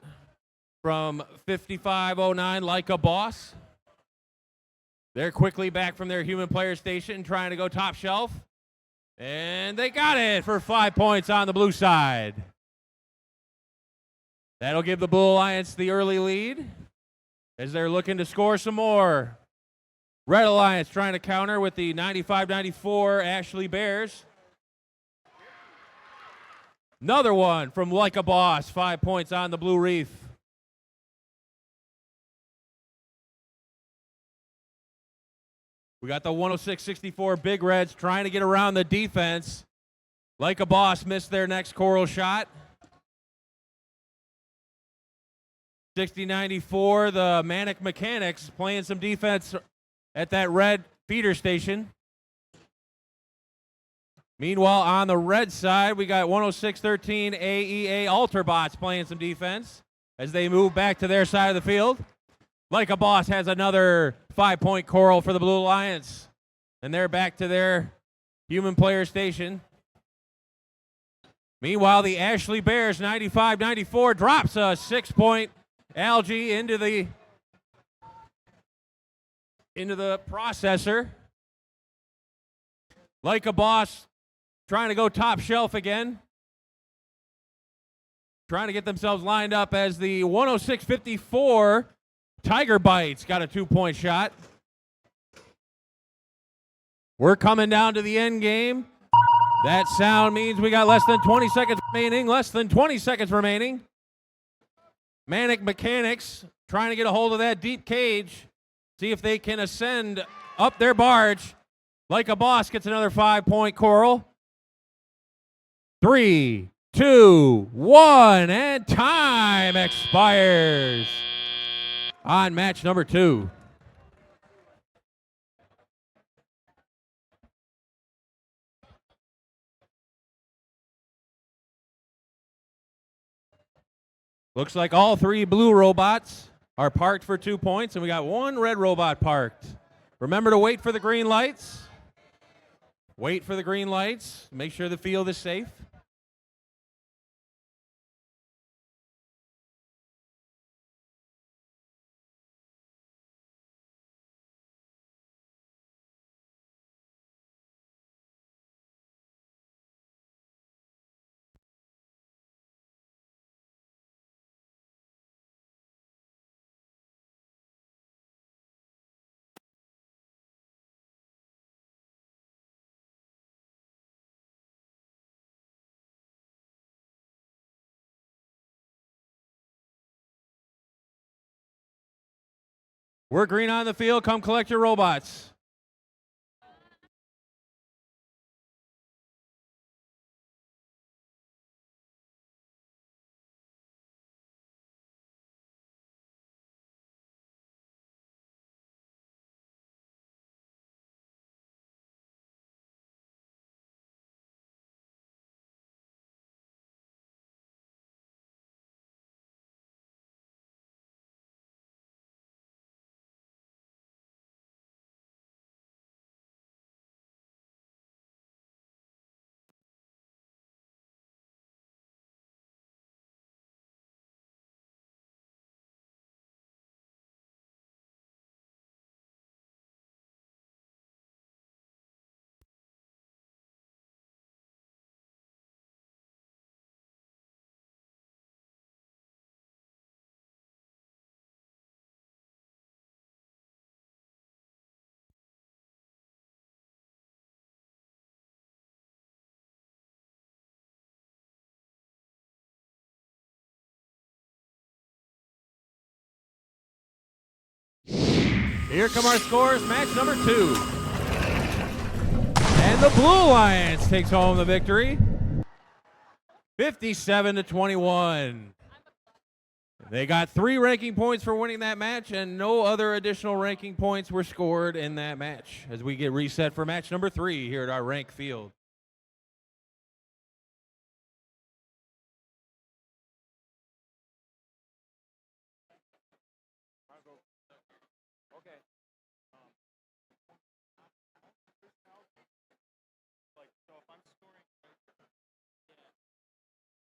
from 5509 like a boss. They're quickly back from their human player station trying to go top shelf. And they got it for 5 points on the blue side. That'll give the Blue Alliance the early lead as they're looking to score some more. Red Alliance trying to counter with the 95-94 Ashley Bears. Another one from Like a Boss, 5 points on the Blue Reef. We got the 106-64 Big Reds trying to get around the defense. Like a Boss missed their next coral shot. 60-94, the Manic Mechanics playing some defense at that red feeder station. Meanwhile, on the red side, we got 106-13 AEA Alterbots playing some defense as they move back to their side of the field. Like a Boss has another 5-point coral for the Blue Alliance, and they're back to their human player station. Meanwhile, the Ashley Bears 95-94 drops a 6-point algae into the processor. Like a Boss trying to go top shelf again. Trying to get themselves lined up as the 106-54 Tiger Bites got a 2-point shot. We're coming down to the end game. That sound means we got less than 20 seconds remaining. Less than 20 seconds remaining. Manic Mechanics trying to get a hold of that deep cage. See if they can ascend up their barge. Like a Boss gets another 5-point coral. 3, 2, 1, and time expires on match number 2. Looks like all 3 blue robots are parked for 2 points, and we got 1 red robot parked. Remember to wait for the green lights. Wait for the green lights. Make sure the field is safe. We're green on the field. Come collect your robots. Here come our scores, match number 2. And the Blue Alliance takes home the victory, 57-21. They got 3 ranking points for winning that match, and no other additional ranking points were scored in that match as we get reset for match number 3 here at our rank field.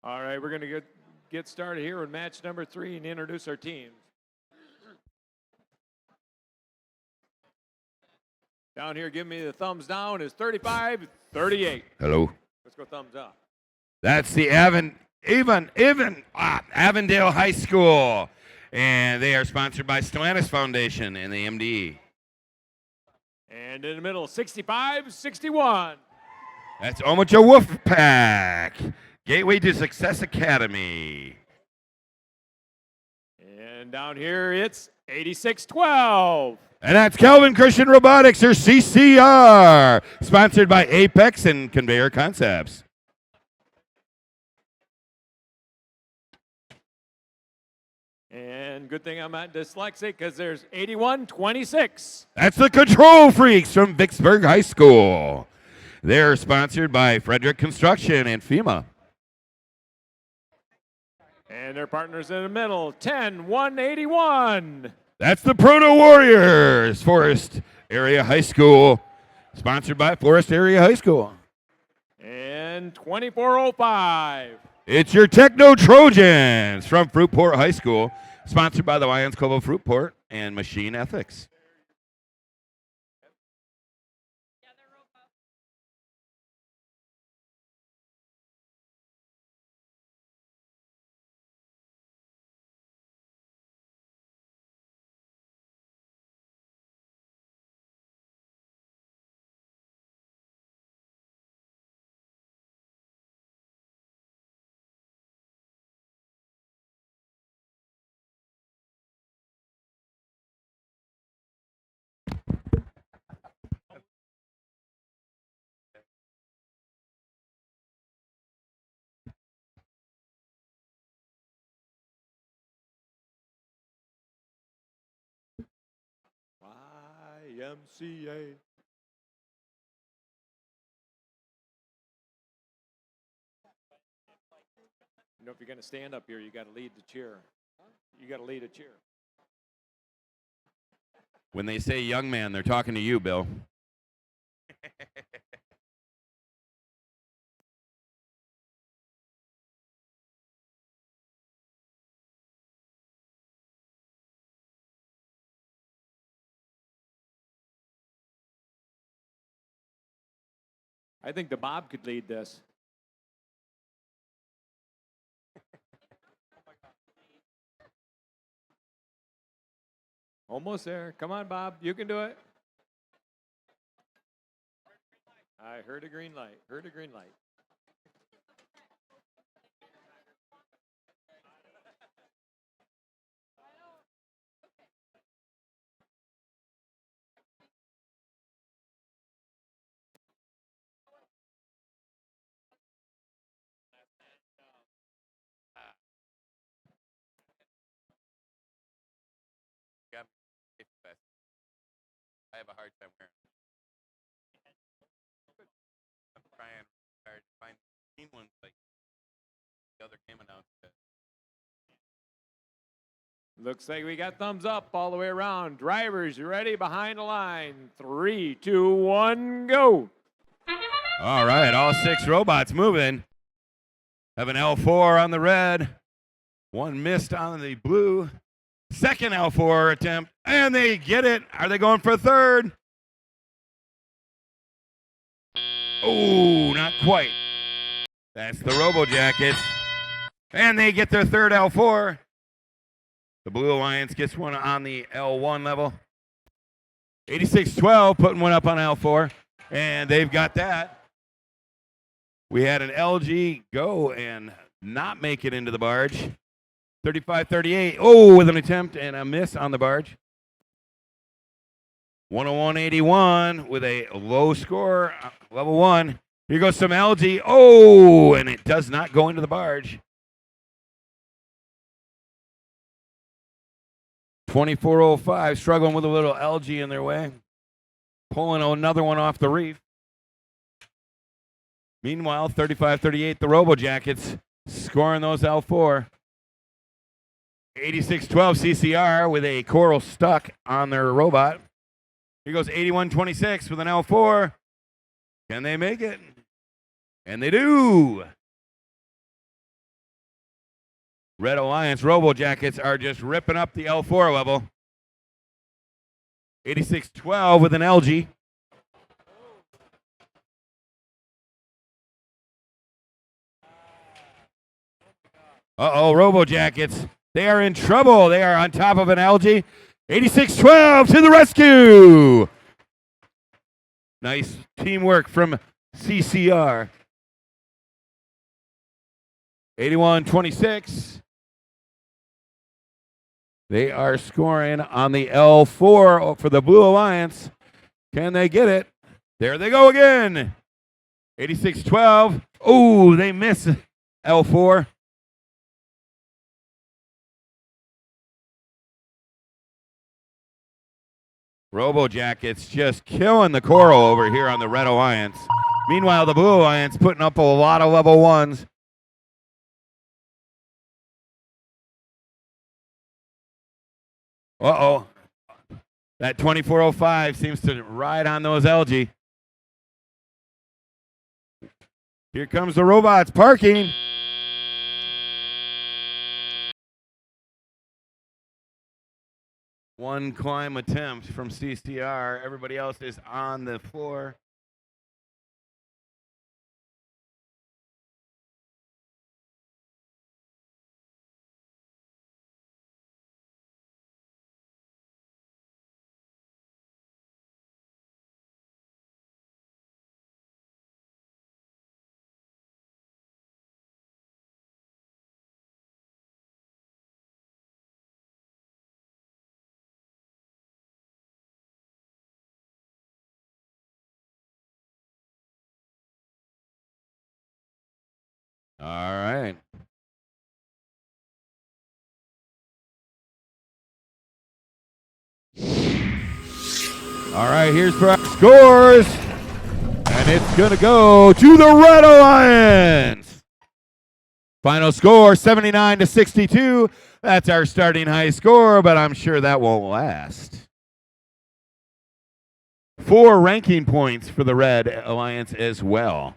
All right, we're going to get started here with match number 3 and introduce our teams. Down here, give me the thumbs down is 35-38. Hello. Let's go thumbs up. That's the Avondale High School, and they are sponsored by Stellantis Foundation and the MDE. And in the middle, 65-61. That's Omaha Wolfpack, Gateway to Success Academy. And down here, it's 86-12. And that's Calvin Christian Robotics, or CCR, sponsored by Apex and Conveyor Concepts. And good thing I'm not dyslexic because there's 81-26. That's the Control Freaks from Vicksburg High School. They're sponsored by Frederick Construction and FIMA. And their partners in the middle, 10-181. That's the Proto Warriors, Forest Area High School, sponsored by Forest Area High School. And 24-05. It's your Techno Trojans from Fruitport High School, sponsored by the Lions Club of Fruitport and Machine Ethics. YMCA. You know, if you're going to stand up here, you got to lead the cheer. You got to lead a cheer. When they say young man, they're talking to you, Bill. I think the Bob could lead this. Almost there. Come on, Bob. You can do it. I heard a green light. Heard a green light. I have a hard time wearing it. I'm trying hard to find clean ones like the other game announcement. Looks like we got thumbs up all the way around. Drivers, you ready? Behind the line. 3, 2, 1, go. All right, all 6 robots moving. Have an L4 on the red. One missed on the blue. Second L4 attempt, and they get it. Are they going for a third? Oh, not quite. That's the Robo Jackets. And they get their third L4. The Blue Alliance gets one on the L1 level. 86-12, putting one up on L4, and they've got that. We had an LG go and not make it into the barge. 35-38. Oh, with an attempt and a miss on the barge. 101.81 with a low score, level 1. Here goes some algae. Oh, and it does not go into the barge. 24.05, struggling with a little algae in their way. Pulling another one off the reef. Meanwhile, 35-38, the Robo Jackets scoring those L4. 86-12 CCR with a coral stuck on their robot. Here goes 81-26 with an L4. Can they make it? And they do. Red Alliance Robo Jackets are just ripping up the L4 level. 86-12 with an algae. Uh-oh, Robo Jackets. They are in trouble. They are on top of an algae. 86-12 to the rescue. Nice teamwork from CCR. 81-26. They are scoring on the L4 for the Blue Alliance. Can they get it? There they go again. 86-12. Oh, they miss L4. Robo Jackets just killing the coral over here on the Red Alliance. Meanwhile, the Blue Alliance putting up a lot of level 1s. Uh-oh. That 24.05 seems to ride on those algae. Here comes the robots parking. One climb attempt from CCR. Everybody else is on the floor. All right. All right, here's for our scores. And it's going to go to the Red Alliance. Final score, 79-62. That's our starting high score, but I'm sure that won't last. 4 ranking points for the Red Alliance as well.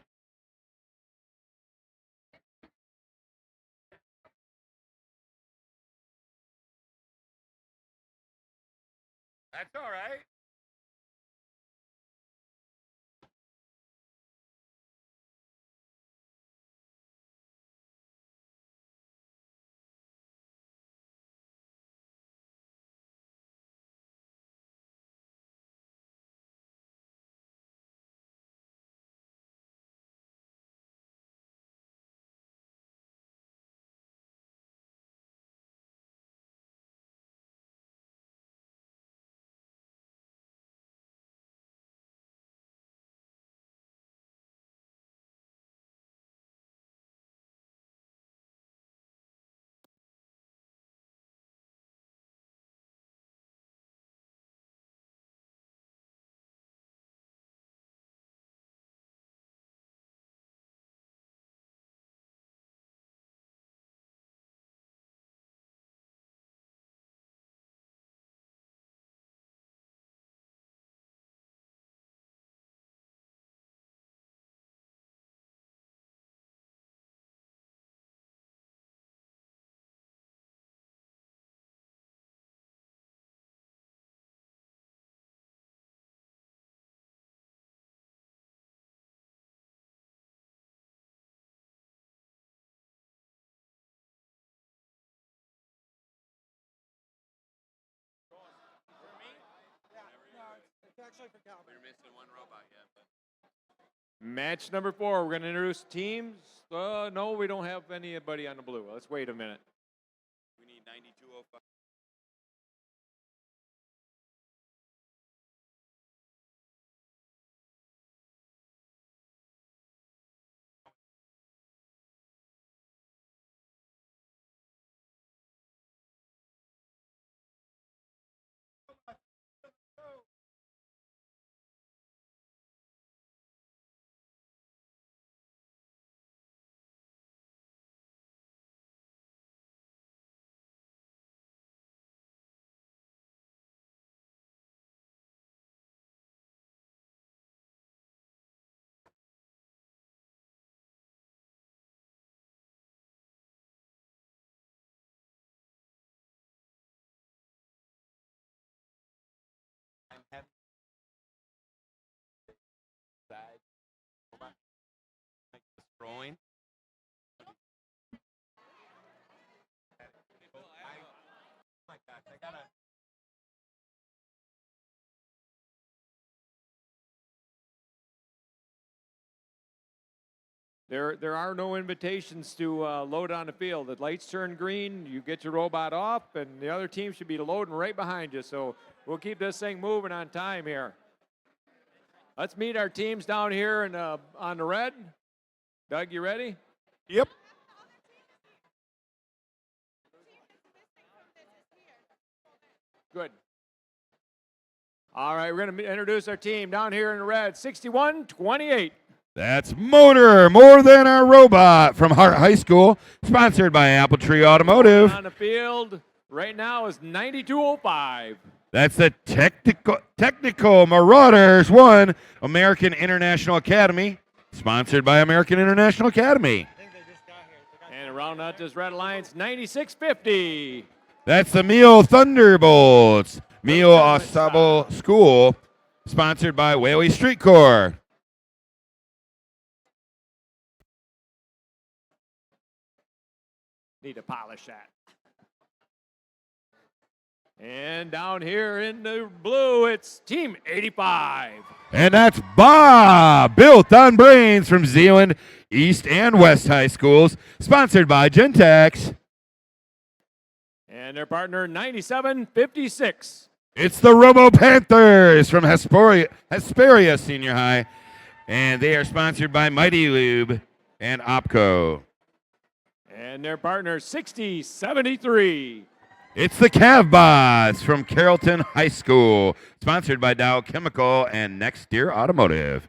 That's all right. Match number 4. We're going to introduce teams. No, we don't have anybody on the blue. Let's wait a minute. We need 92.05. Throwing. There are no invitations to load on the field. The lights turn green, you get your robot off, and the other team should be loading right behind you. So we'll keep this thing moving on time here. Let's meet our teams down here in, on the red. Doug, you ready? Yep. Good. All right, we're going to introduce our team down here in the red, 61-28. That's Motor, more than a robot from Hart High School, sponsored by Apple Tree Automotive. On the field right now is 92.05. That's the Technical Marauders 1, American International Academy, sponsored by American International Academy. And around out this red alliance, 96.50. That's the Mio Thunderbolts, Mio Osable School, sponsored by Whaley Street Corps. Need to polish that. And down here in the blue, it's Team 85. And that's Bob, built on brains from Zeeland East and West High Schools, sponsored by Gentex. And their partner, 97.56. It's the Robo Panthers from Hesperia Senior High, and they are sponsored by Mighty Lube and Opco. And their partner, 60.73. It's the Cavbots from Carrollton High School, sponsored by Dow Chemical and Next Steer Automotive.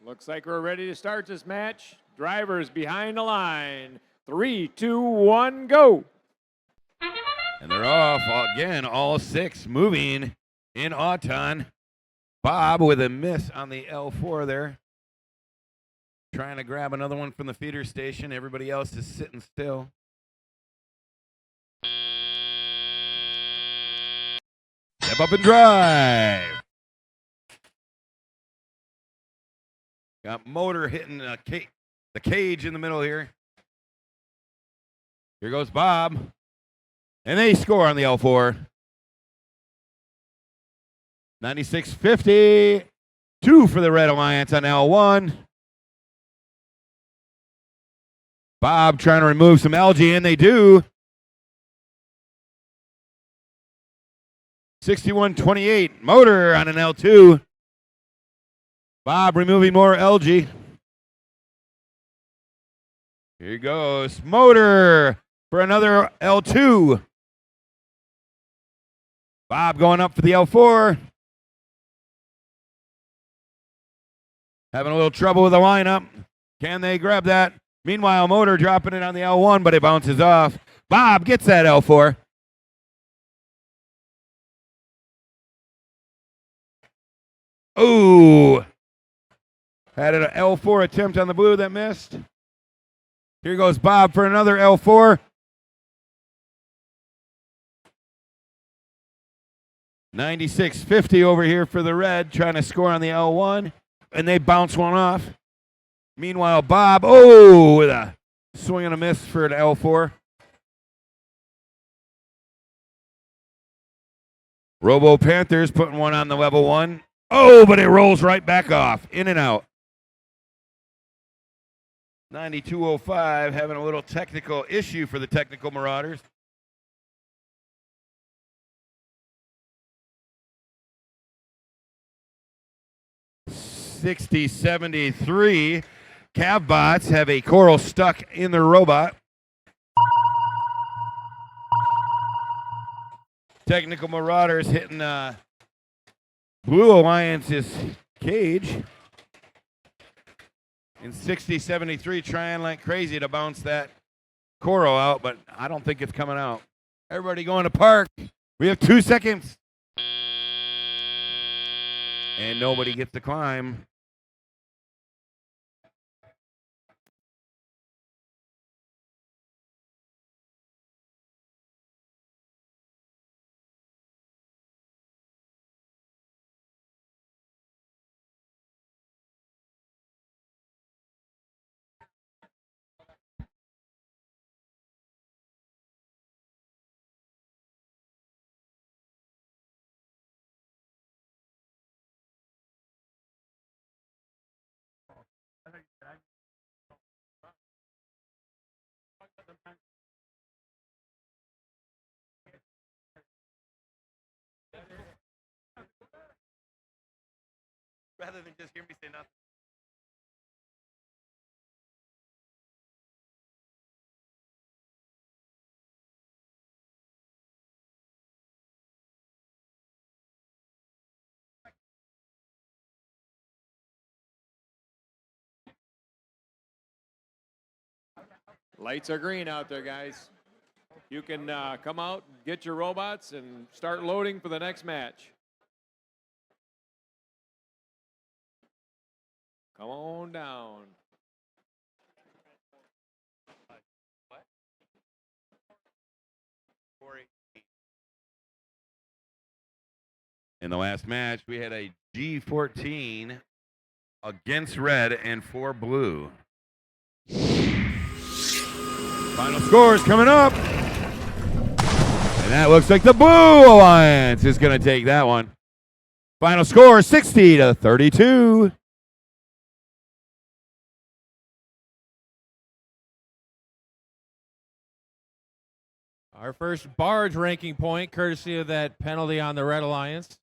Looks like we're ready to start this match. Drivers behind the line. 3, 2, 1, go. And they're off again, all 6 moving in Auton. Bob with a miss on the L4 there. Trying to grab another one from the feeder station. Everybody else is sitting still. Step up and drive. Got motor hitting the cage in the middle here. Here goes Bob. And they score on the L4. 96-50. 2 for the Red Alliance on L1. Bob trying to remove some algae, and they do. 61-28. Motor on an L2. Bob removing more algae. Here goes motor for another L2. Bob going up for the L4. Having a little trouble with the lineup. Can they grab that? Meanwhile, motor dropping it on the L1, but it bounces off. Bob gets that L4. Ooh. Had an L4 attempt on the blue that missed. Here goes Bob for another L4. 96-50 over here for the red, trying to score on the L1, and they bounce one off. Meanwhile, Bob, with a swing and a miss for an L4. Robo Panthers putting one on the level 1. But it rolls right back off, in and out. 92.05, having a little technical issue for the Technical Marauders. $60.73. Cavbots have a coral stuck in their robot. Technical Marauders hitting Blue Alliance's cage. In 60-73, trying like crazy to bounce that coral out, but I don't think it's coming out. Everybody going to park. We have 2 seconds. And nobody gets to climb. Rather than just hear me say nothing. Lights are green out there, guys. You can come out, get your robots, and start loading for the next match. Come on down. In the last match, we had a G14 against red and for blue. Final scores coming up. And that looks like the Blue Alliance is going to take that one. Final score 60-32. Our first barge ranking point, courtesy of that penalty on the Red Alliance.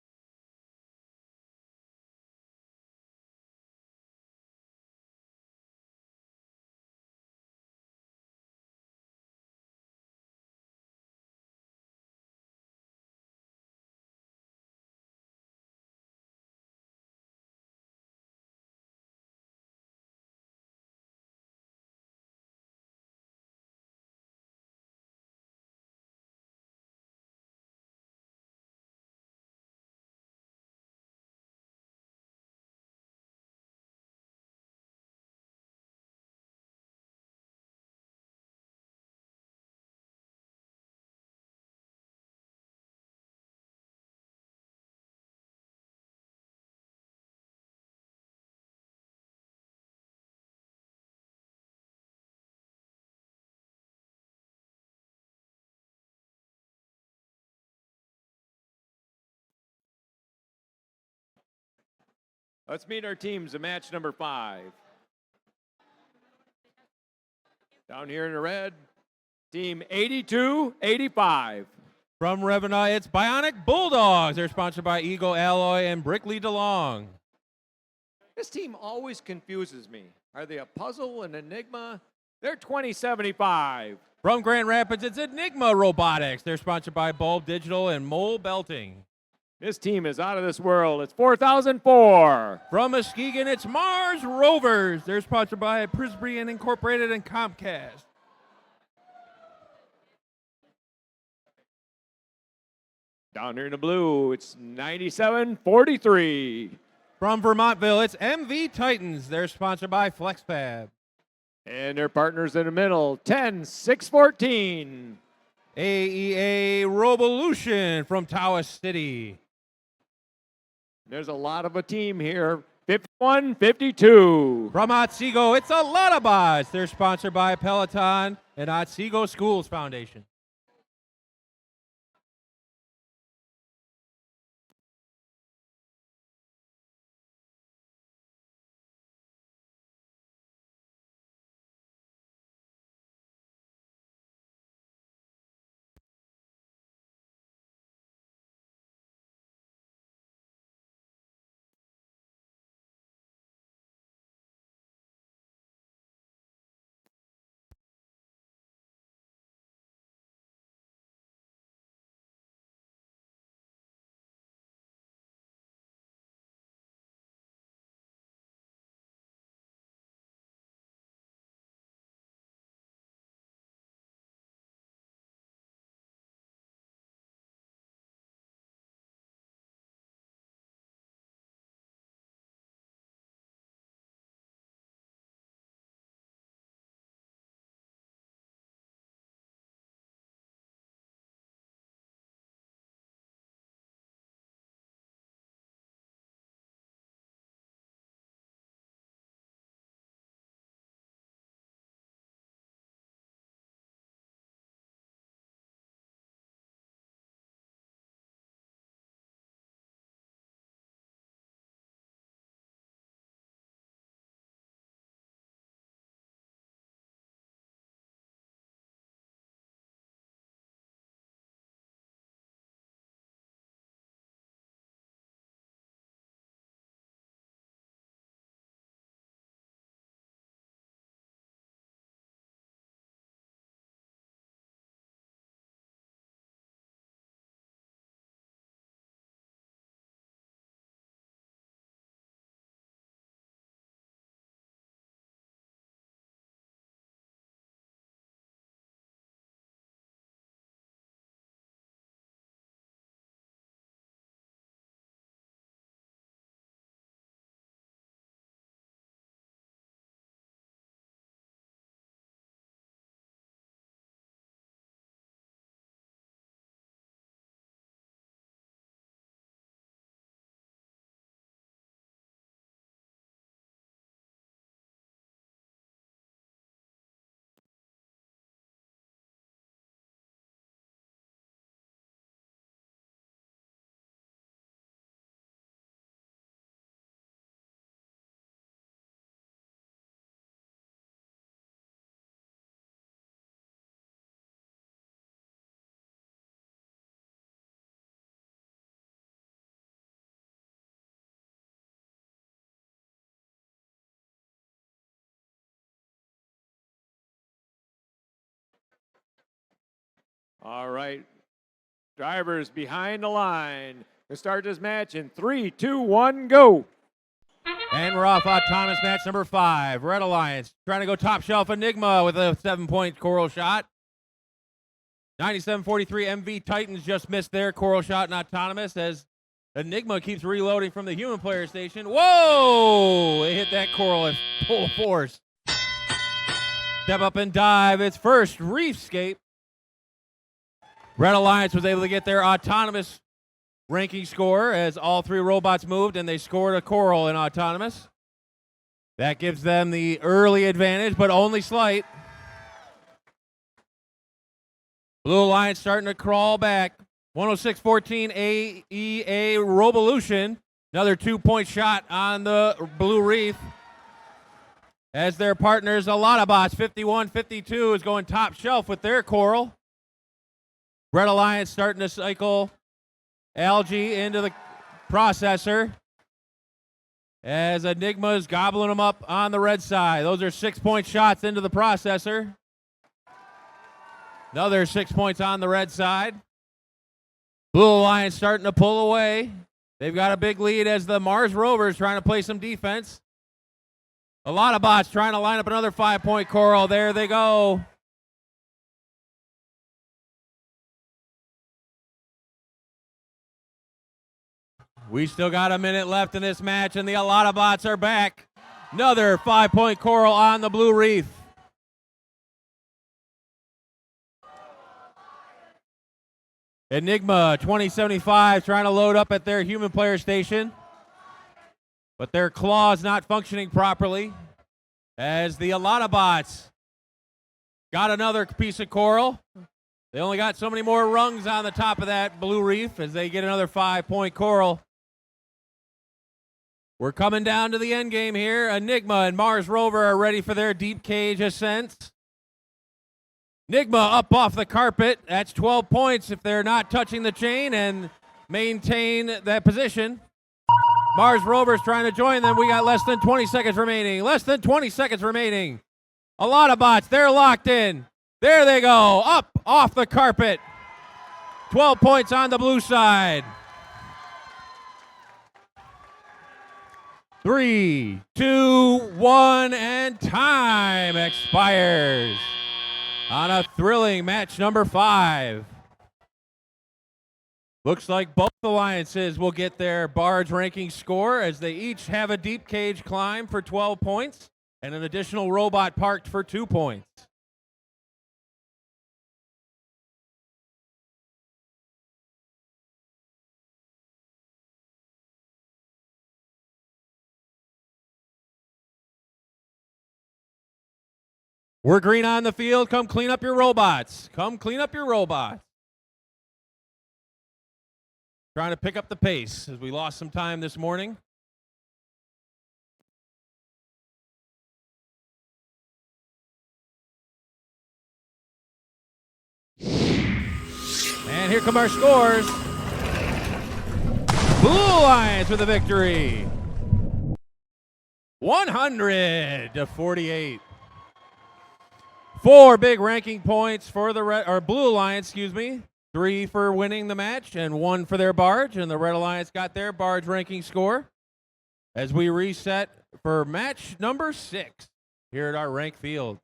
Let's meet our teams in match number 5. Down here in the red, team 82-85. From Revenant, it's Bionic Bulldogs. They're sponsored by Eagle Alloy and Brickley DeLong. This team always confuses me. Are they a puzzle, an enigma? They're 20-75. From Grand Rapids, it's Enigma Robotics. They're sponsored by Bulb Digital and Mole Belting. This team is out of this world. It's 4004. From Muskegon, it's Mars Rovers. They're sponsored by Prisbrian Incorporated and Comcast. Down here in the blue, it's 97-43. From Vermontville, it's MV Titans. They're sponsored by FlexFab. And their partners in the middle, 10-6-14. AEA Robolution from Tawas City. There's a lot of a team here, 51-52. From Otsego, it's a lot of bots. They're sponsored by Peloton and Otsego Schools Foundation. All right. Drivers behind the line. We'll start this match in 3, 2, 1, go. And we're off autonomous match number 5. Red Alliance trying to go top shelf Enigma with a 7-point coral shot. 97-43 MV Titans just missed their coral shot in autonomous as Enigma keeps reloading from the human player station. Whoa! They hit that coral at full force. Step up and dive. It's first Reefscape. Red Alliance was able to get their autonomous ranking score as all 3 robots moved and they scored a coral in autonomous. That gives them the early advantage, but only slight. Blue Alliance starting to crawl back. 106-14 AEA Robolution. Another 2-point shot on the Blue Reef. As their partners, Alotabots, 51-52, is going top shelf with their coral. Red Alliance starting to cycle algae into the processor. As Enigma is gobbling them up on the red side. Those are 6-point shots into the processor. Another 6 points on the red side. Blue Alliance starting to pull away. They've got a big lead as the Mars Rovers trying to play some defense. A lot of bots trying to line up another 5-point coral. There they go. We still got a minute left in this match, and the Alotabots are back. Another 5-point coral on the Blue Reef. Enigma 2075 trying to load up at their human player station, but their claw's not functioning properly as the Alotabots got another piece of coral. They only got so many more rungs on the top of that Blue Reef as they get another 5-point coral. We're coming down to the end game here. Enigma and Mars Rover are ready for their deep cage ascents. Enigma up off the carpet. That's 12 points if they're not touching the chain and maintain that position. Mars Rover's trying to join them. We got less than 20 seconds remaining. Less than 20 seconds remaining. A lot of bots. They're locked in. There they go. Up off the carpet. 12 points on the blue side. 3, 2, 1, and time expires on a thrilling match number 5. Looks like both alliances will get their barge ranking score as they each have a deep cage climb for 12 points and an additional robot parked for 2 points. We're green on the field. Come clean up your robots. Come clean up your robots. Trying to pick up the pace as we lost some time this morning. And here come our scores. Blue Alliance with the victory. 100-48. 4 big ranking points for the Blue Alliance, 3 for winning the match and 1 for their barge, and the Red Alliance got their barge ranking score as we reset for match number 6 here at our rank field.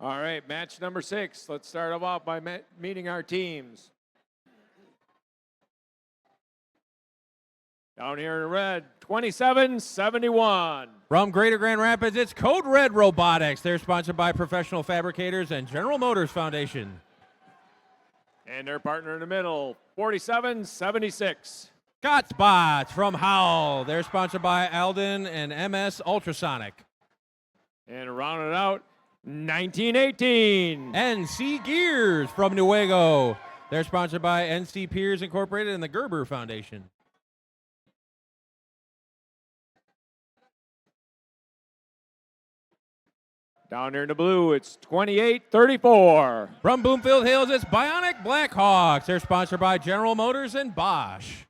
All right, match number 6. Let's start off by meeting our teams. Down here in red, 27-71. From Greater Grand Rapids, it's Code Red Robotics. They're sponsored by Professional Fabricators and General Motors Foundation. And their partner in the middle, 47-76. Scott Spots from Howell. They're sponsored by Alden and MS Ultrasonic. And rounded out, 1918. NC Gears from Newego. They're sponsored by NC Piers Incorporated and the Gerber Foundation. Down there in the blue, it's 28-34. From Bloomfield Hills, it's Bionic Blackhawks. They're sponsored by General Motors and Bosch.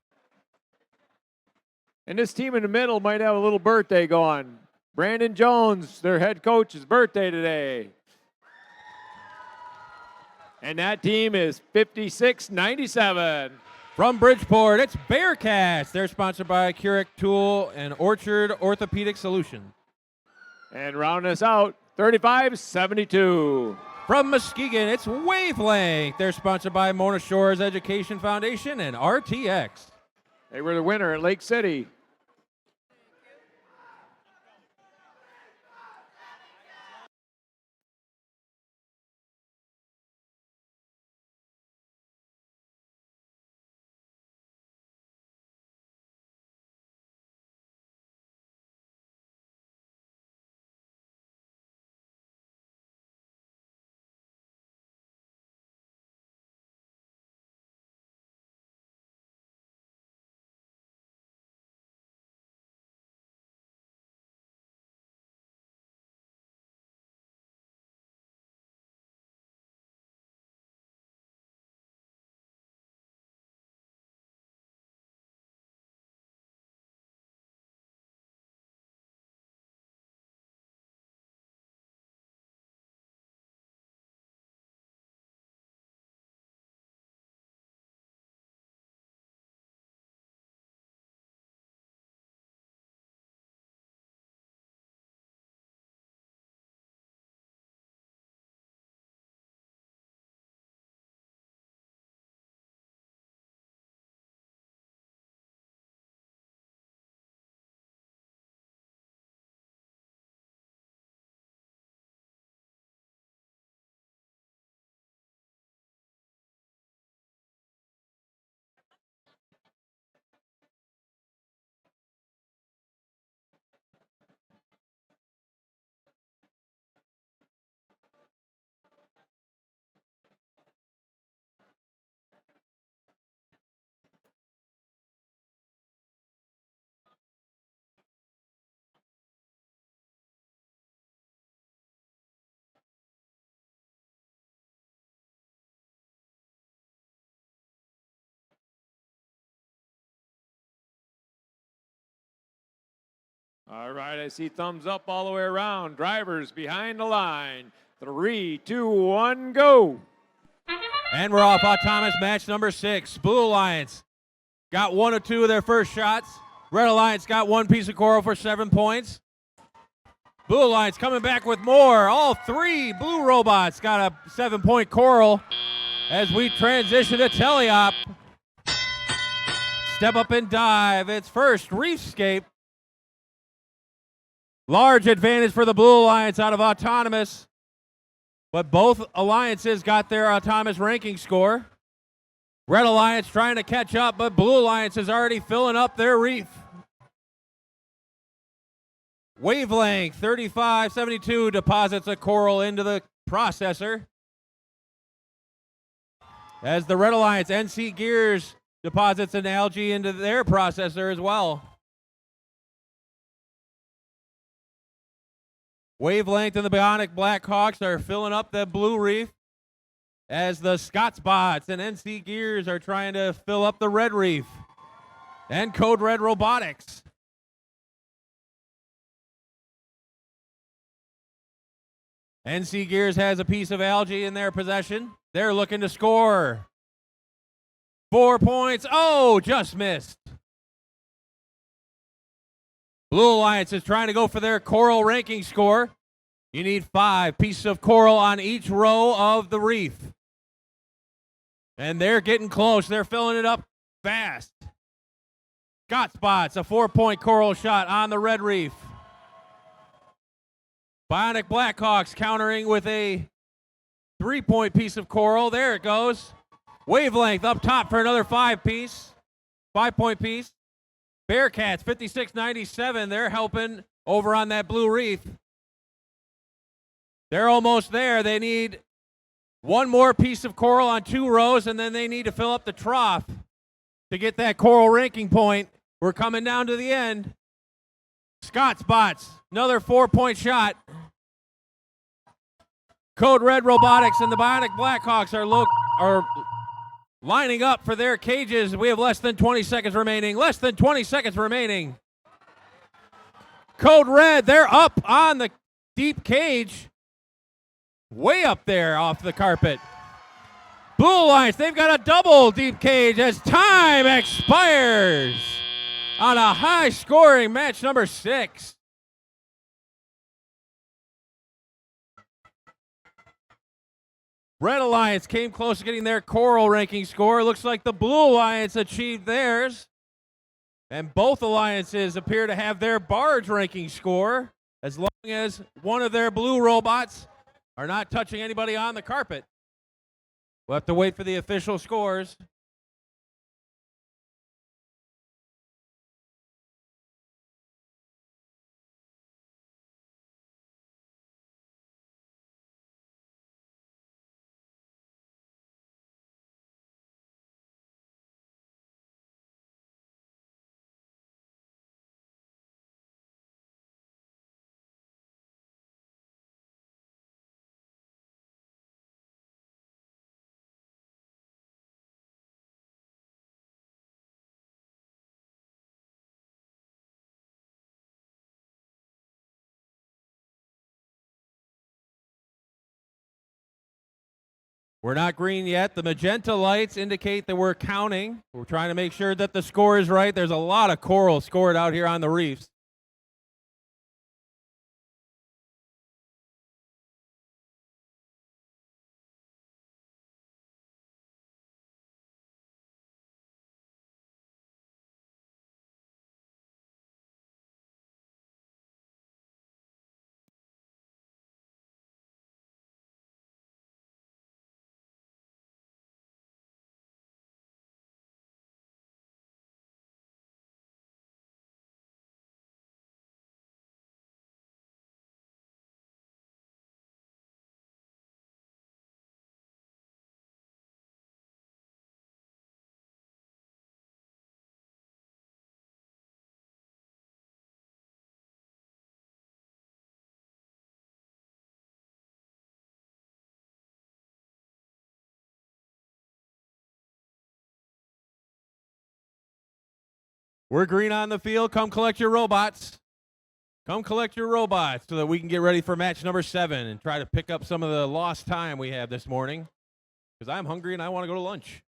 And this team in the middle might have a little birthday going. Brandon Jones, their head coach's birthday today. And that team is 56-97. From Bridgeport, it's Bearcats. They're sponsored by Keurig Tool and Orchard Orthopedic Solution. And rounding us out, 35-72. From Muskegon, it's Wavelength. They're sponsored by Mona Shores Education Foundation and RTX. They were the winner at Lake City. All right, I see thumbs up all the way around. Drivers behind the line. 3, 2, 1, go. And we're off. Autonomous match number 6. Blue Alliance got 1 or 2 of their first shots. Red Alliance got 1 piece of coral for 7 points. Blue Alliance coming back with more. All 3 blue robots got a 7-point coral as we transition to teleop. Step up and dive. It's first Reefscape. Large advantage for the Blue Alliance out of Autonomous. But both alliances got their Autonomous ranking score. Red Alliance trying to catch up, but Blue Alliance is already filling up their reef. Wavelength 3572 deposits a coral into the processor. As the Red Alliance NC Gears deposits an algae into their processor as well. Wavelength and the Bionic Blackhawks are filling up the blue reef as the Scotsbots and NC Gears are trying to fill up the red reef. And Code Red Robotics. NC Gears has a piece of algae in their possession. They're looking to score. 4 points. Oh, just missed. Blue Alliance is trying to go for their coral ranking score. You need 5 pieces of coral on each row of the reef. And they're getting close. They're filling it up fast. Scott spots a 4-point coral shot on the red reef. Bionic Blackhawks countering with a 3-point piece of coral. There it goes. Wavelength up top for another 5-point piece. Bearcats 56-97. They're helping over on that blue reef. They're almost there. They need one more piece of coral on 2 rows, and then they need to fill up the trough to get that coral ranking point. We're coming down to the end. Scott spots another 4-point shot. Code Red Robotics and the Bionic Blackhawks are lining up for their cages. We have less than 20 seconds remaining. Less than 20 seconds remaining. Code Red, they're up on the deep cage. Way up there off the carpet. Blue Alliance, they've got a double deep cage as time expires on a high-scoring match number 6. Red Alliance came close to getting their coral ranking score. Looks like the Blue Alliance achieved theirs. And both alliances appear to have their barge ranking score, as long as one of their blue robots are not touching anybody on the carpet. We'll have to wait for the official scores. We're not green yet. The magenta lights indicate that we're counting. We're trying to make sure that the score is right. There's a lot of coral scored out here on the reefs. We're green on the field. Come collect your robots. Come collect your robots so that we can get ready for match number 7 and try to pick up some of the lost time we have this morning, because I'm hungry and I want to go to lunch.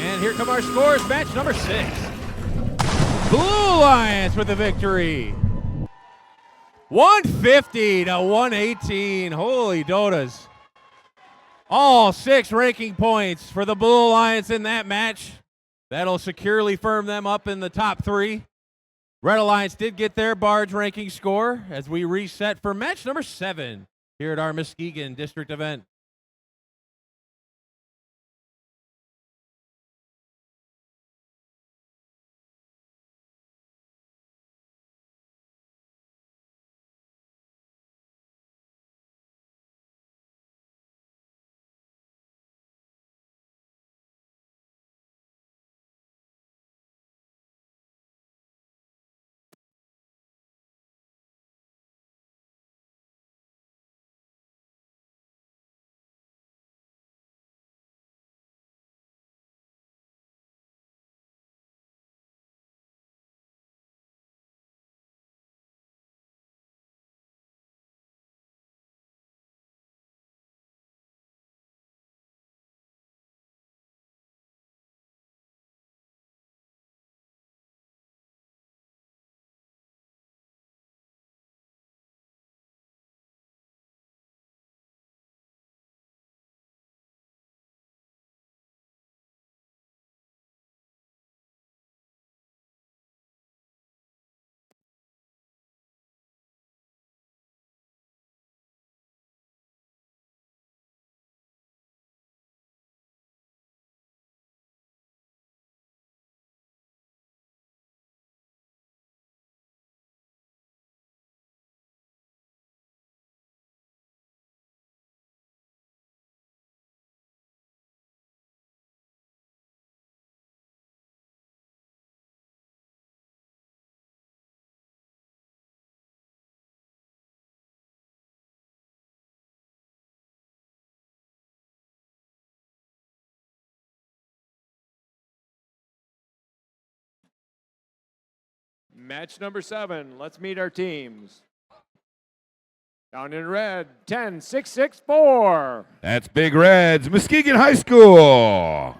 And here come our scores. Match number 6. Blue Alliance with the victory. 150 to 118. Holy dodas. All 6 ranking points for the Blue Alliance in that match. That'll securely firm them up in the top 3. Red Alliance did get their barge ranking score as we reset for match number 7 here at our Muskegon district event. match number 7. Let's meet our teams. Down in red, 10-6-6-4. That's Big Reds, Muskegon High School.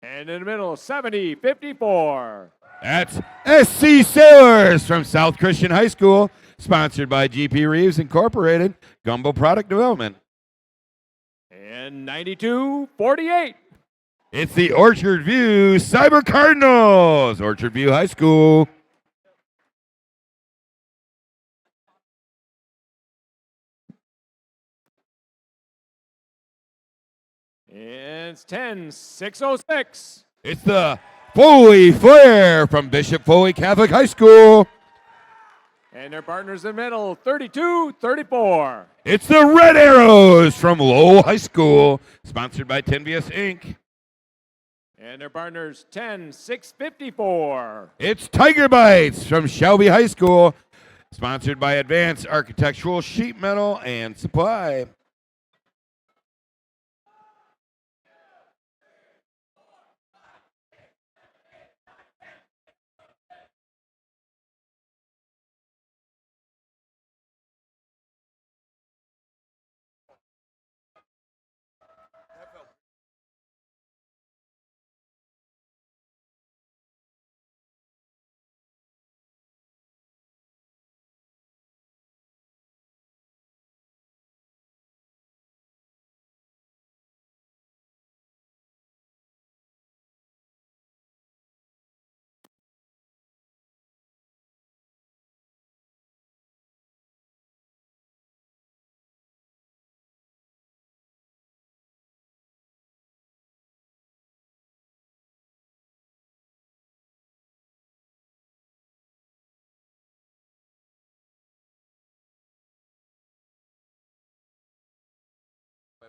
And in the middle, 70-54. That's SC Sailors from South Christian High School, sponsored by GP Reeves Incorporated, Gumbo Product Development. And 92-48. It's the Orchard View Cyber Cardinals, Orchard View High School. And it's 10-6-06. It's the Foley Flair from Bishop Foley Catholic High School. And their partners in the middle, 32-34. It's the Red Arrows from Lowell High School, sponsored by Tenvius Inc. And their partners, 10-6-54. It's Tiger Bites from Shelby High School, sponsored by Advanced Architectural Sheet Metal and Supply.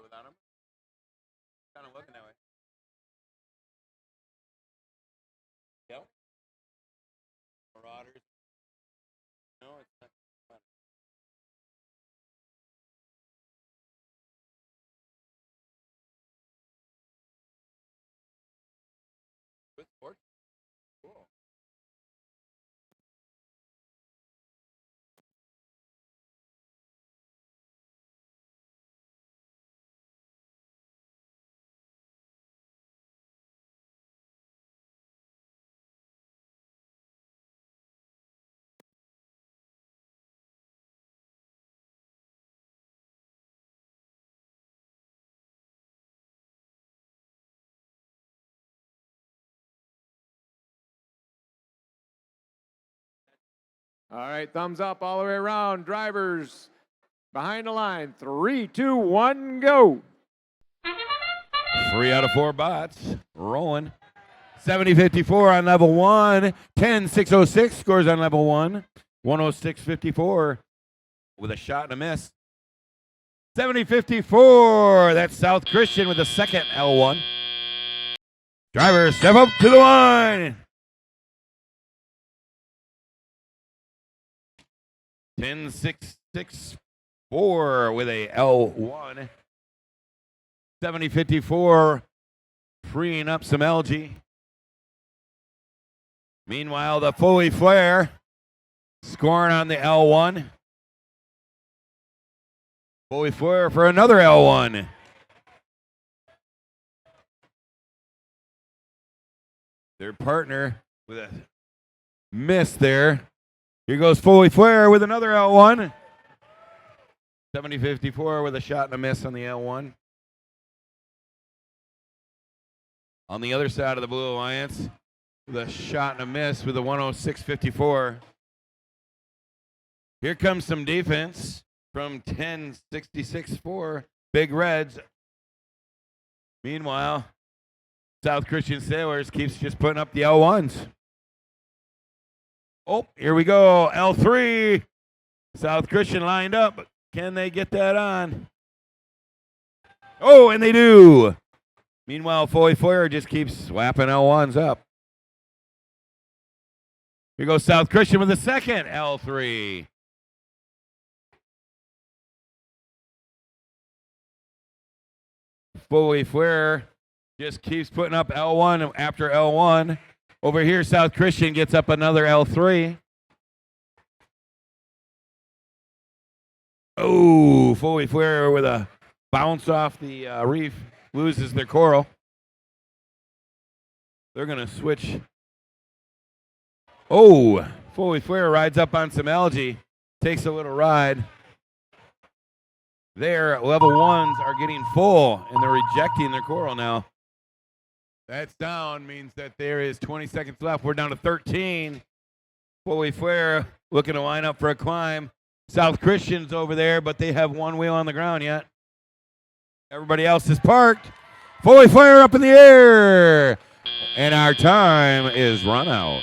Without him? Kind of looking that way. Yep. Marauders. No, it's not. With sport? Cool. All right, thumbs up all the way around. Drivers behind the line. 3, 2, 1, go. 3 out of 4 bots rolling. 70-54 on level 1. 10-6-06 scores on level 1. 106-54 with a shot and a miss. 70-54. That's South Christian with the second L1. Drivers step up to the line. 10-6-6-4 with a L1. 70-54, freeing up some LG. Meanwhile, the Foley Flair scoring on the L1. Foley Flair for another L1. Their partner with a miss there. Here goes Foley Flair with another L1. 70-54 with a shot and a miss on the L1. On the other side of the Blue Alliance, with a shot and a miss with a 106-54. Here comes some defense from 10-66-4. Big Reds. Meanwhile, South Christian Sailors keeps just putting up the L1s. Oh, here we go. L3. South Christian lined up. Can they get that on? Oh, and they do. Meanwhile, Foley Flair just keeps swapping L1s up. Here goes South Christian with the second L3. Foley Flair just keeps putting up L1 after L1. Over here, South Christian gets up another L3. Oh, Foley Flare with a bounce off the reef. Loses their coral. They're going to switch. Oh, Foley Flare rides up on some algae. Takes a little ride. Their level 1s are getting full, and they're rejecting their coral now. That's down, means that there is 20 seconds left. We're down to 13. Foley Flare looking to line up for a climb. South Christian's over there, but they have one wheel on the ground yet. Everybody else is parked. Foley Flare up in the air. And our time is run out.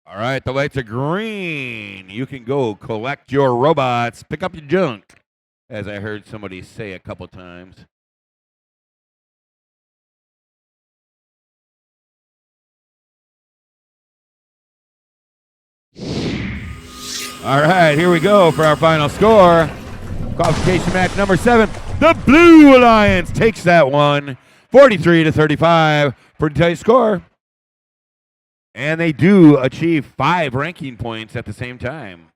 All right, the lights are green. You can go collect your robots, pick up your junk, as I heard somebody say a couple times. All right, here we go for our final score. Qualification match number 7. The Blue Alliance takes that one, 43-35. Pretty tight score. And they do achieve 5 ranking points at the same time.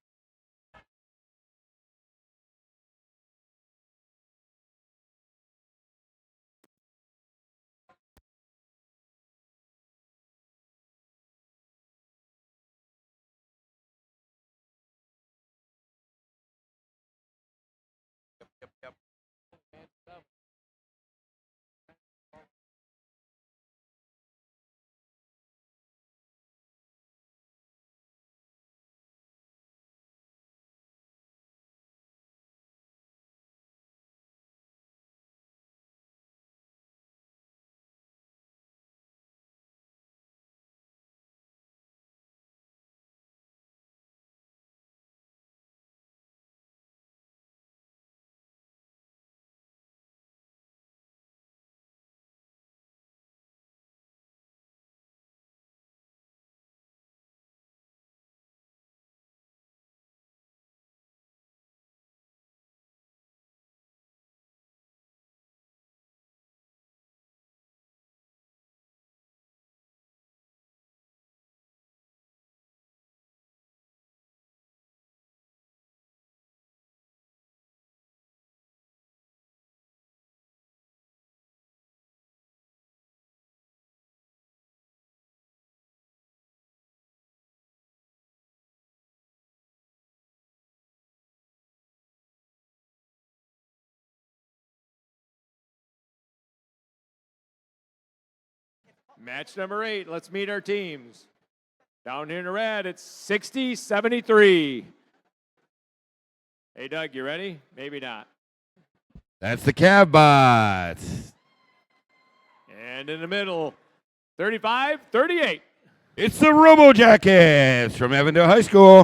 Match number 8. Let's meet our teams. Down here in the red, it's 60-73. Hey, Doug, you ready? Maybe not. That's the Cavbots. And in the middle, 35-38. It's the Robojackets from Avondale High School.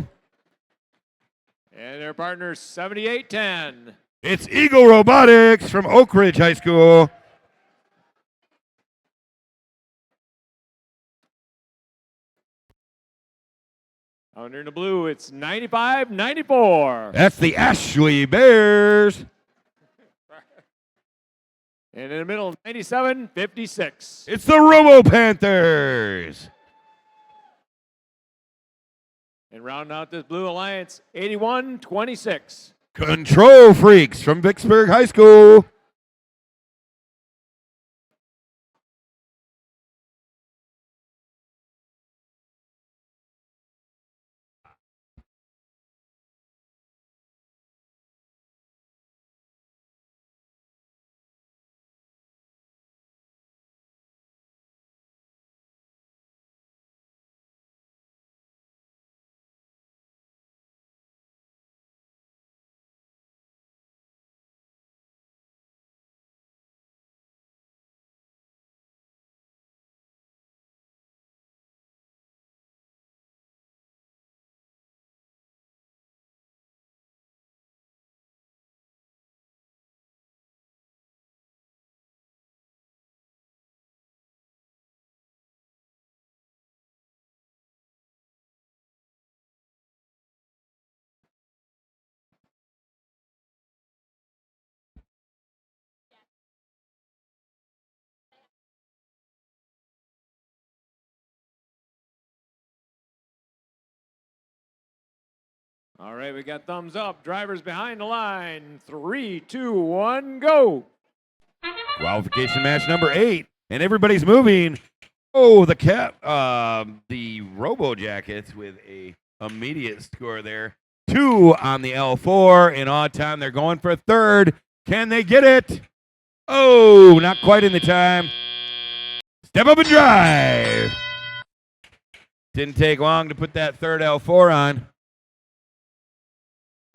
And their partners, 78-10. It's Eagle Robotics from Oak Ridge High School. Under in the blue, it's 95-94. That's the Ashley Bears. And in the middle, 97-56. It's the Robo Panthers. And rounding out this Blue Alliance, 81-26. Control Freaks from Vicksburg High School. All right, we got thumbs up. Drivers behind the line. 3, 2, 1, go. Qualification match number 8, and everybody's moving. Oh, the Robo Jackets with a immediate score there. 2 on the L4 in odd time. They're going for a third. Can they get it? Oh, not quite in the time. Step up and drive. Didn't take long to put that third L4 on.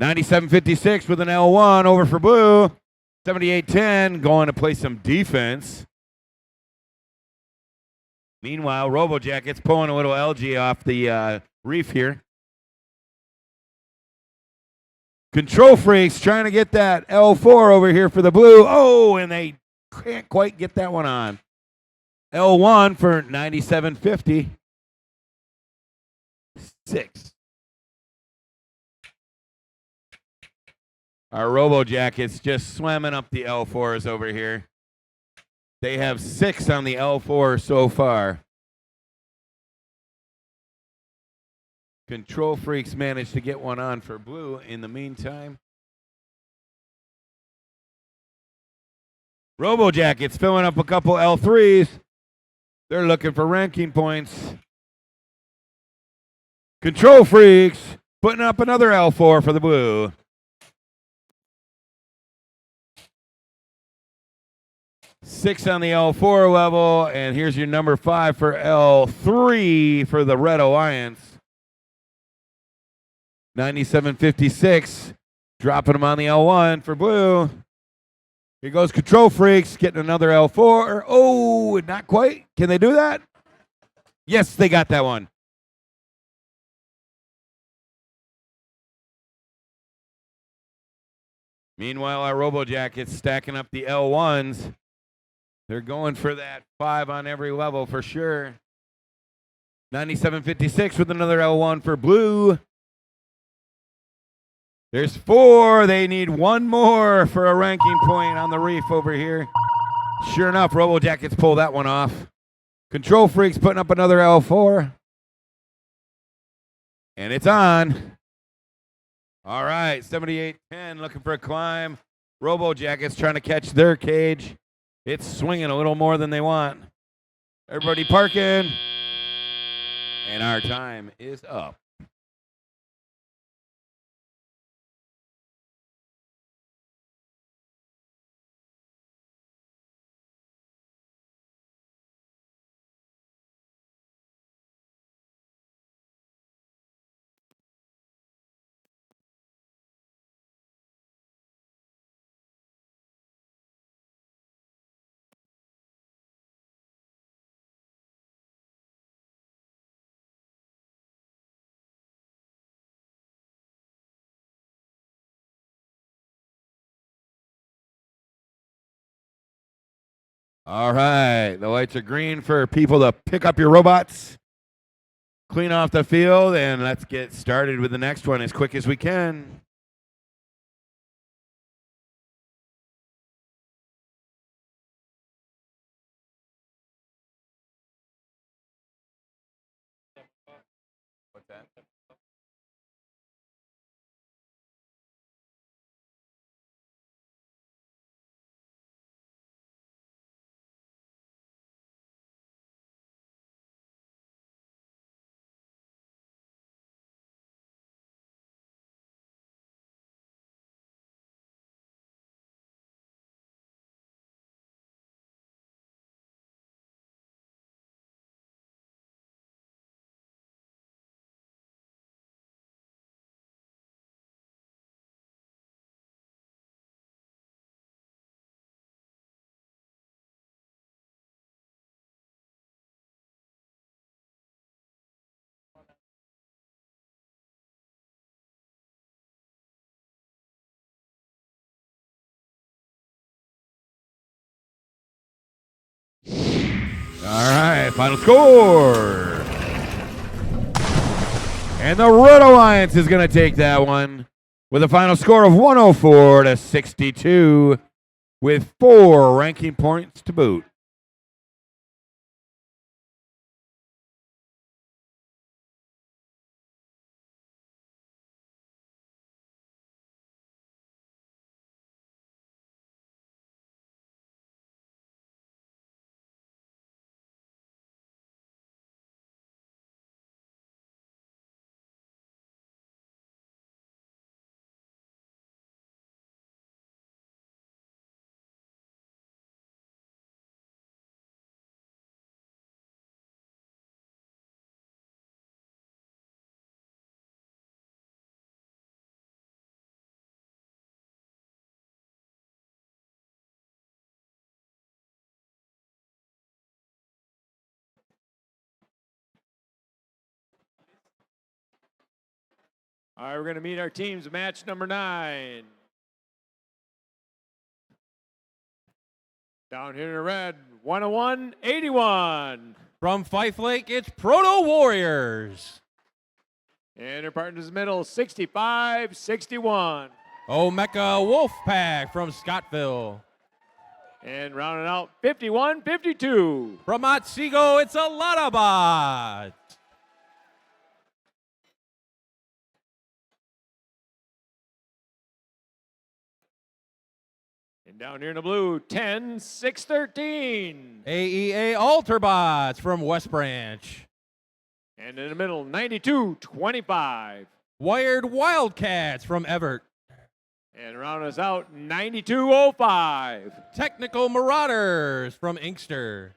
97.56 with an L1 over for blue. 78.10 going to play some defense. Meanwhile, Robo Jackets pulling a little LG off the reef here. Control Freaks trying to get that L4 over here for the blue. Oh, and they can't quite get that one on. L1 for 97.50. 6. Our Robo Jackets just slamming up the L4s over here. They have 6 on the L4 so far. Control Freaks managed to get one on for blue in the meantime. Robo Jackets filling up a couple L3s. They're looking for ranking points. Control Freaks putting up another L4 for the blue. Six on the L4 level, and here's your number 5 for L3 for the Red Alliance. 97.56, dropping them on the L1 for blue. Here goes Control Freaks, getting another L4. Oh, not quite. Can they do that? Yes, they got that one. Meanwhile, our Robo Jackets stacking up the L1s. They're going for that 5 on every level for sure. 97.56 with another L1 for blue. There's 4. They need one more for a ranking point on the reef over here. Sure enough, Robo Jackets pull that one off. Control Freaks putting up another L4. And it's on. All right, 78.10 looking for a climb. Robo Jackets trying to catch their cage. It's swinging a little more than they want. Everybody parking. And our time is up. All right, the lights are green for people to pick up your robots, clean off the field, and let's get started with the next one as quick as we can. What's that? All right, final score. And the Red Alliance is going to take that one with a final score of 104-62 with 4 ranking points to boot. All right, we're going to meet our teams. Match number 9. Down here in red, 101-81. From Fife Lake, it's Proto Warriors. And their partners in the middle, 65-61. Omeka Wolfpack from Scottville. And rounding out, 51-52. From Otsego, it's a Lotabot. And down here in the blue, 10-6-13. AEA Alterbots from West Branch. And in the middle, 92-25. Wired Wildcats from Everett. And round us out, 92-05. Technical Marauders from Inkster.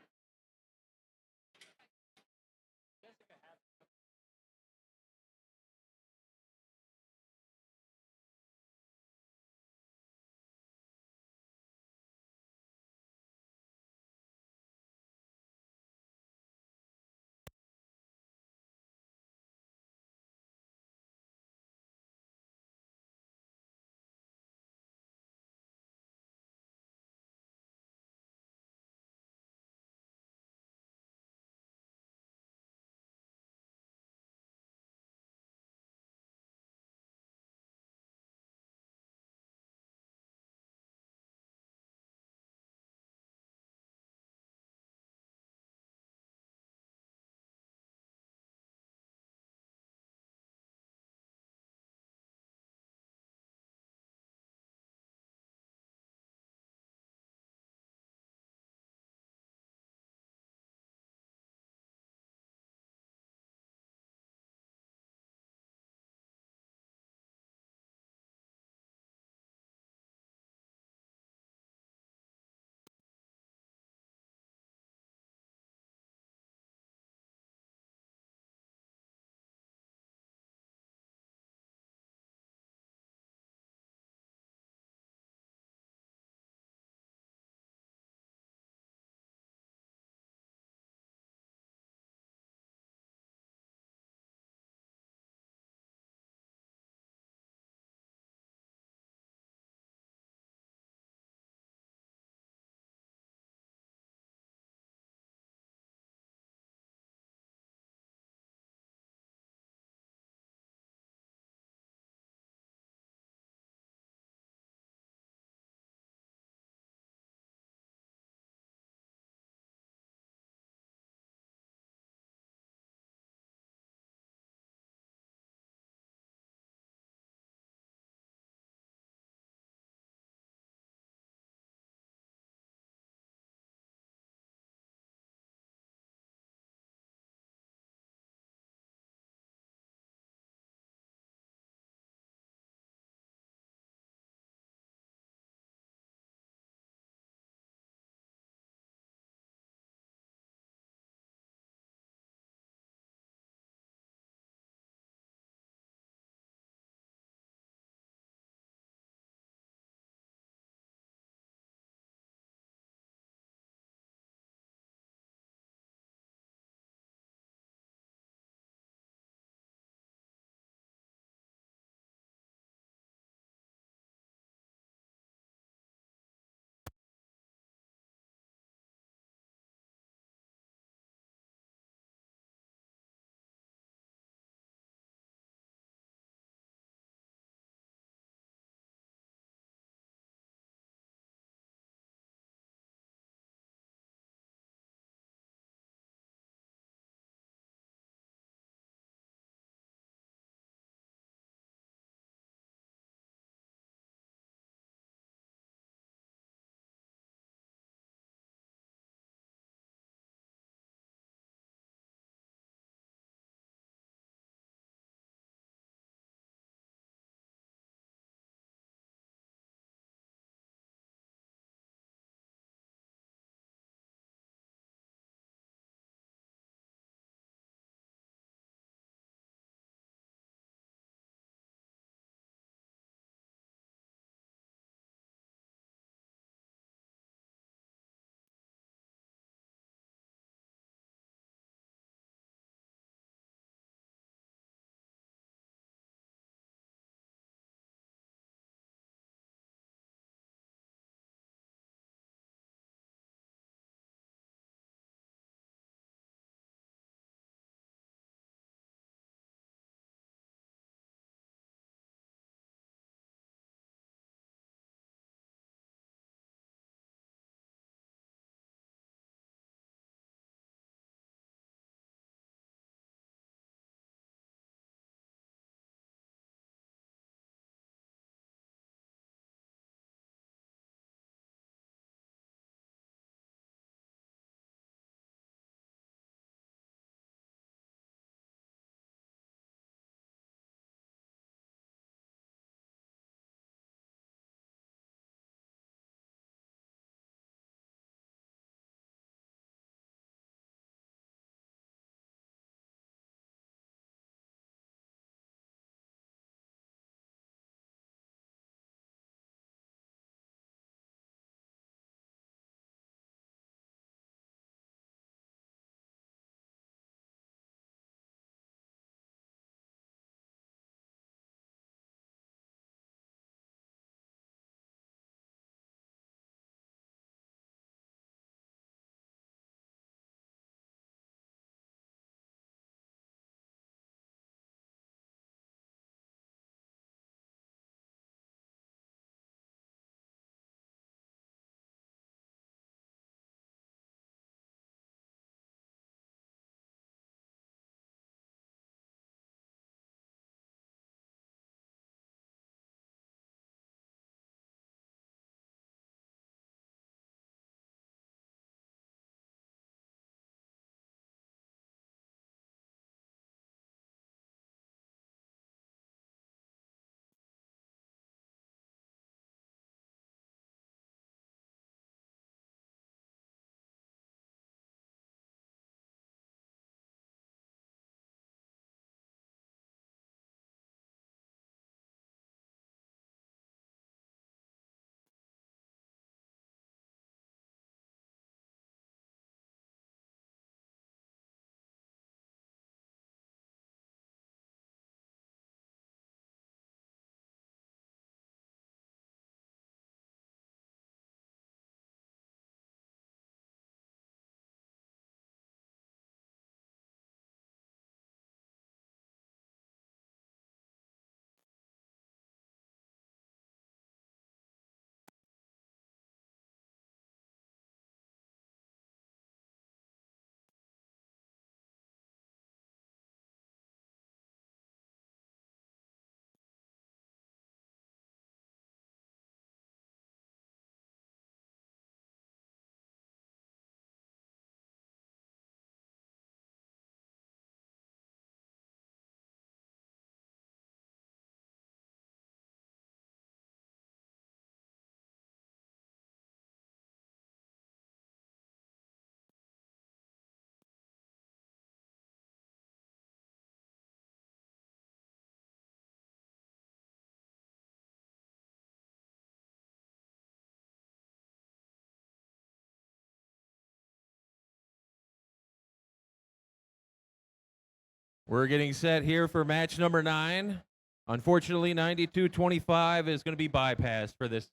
We're getting set here for match number 9. Unfortunately, 92-25 is going to be bypassed for this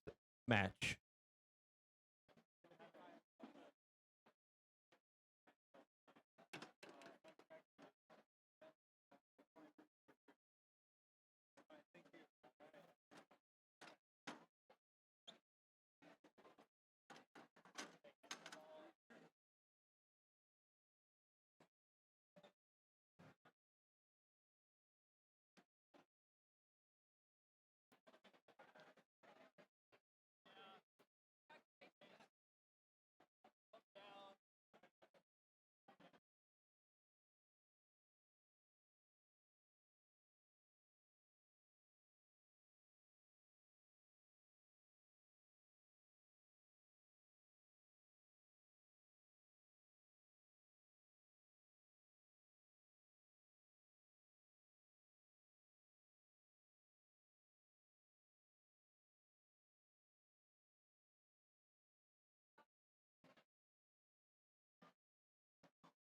match.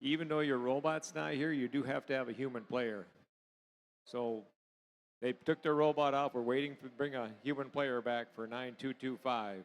Even though your robot's not here, you do have to have a human player. So they took their robot off. We're waiting to bring a human player back for 9225.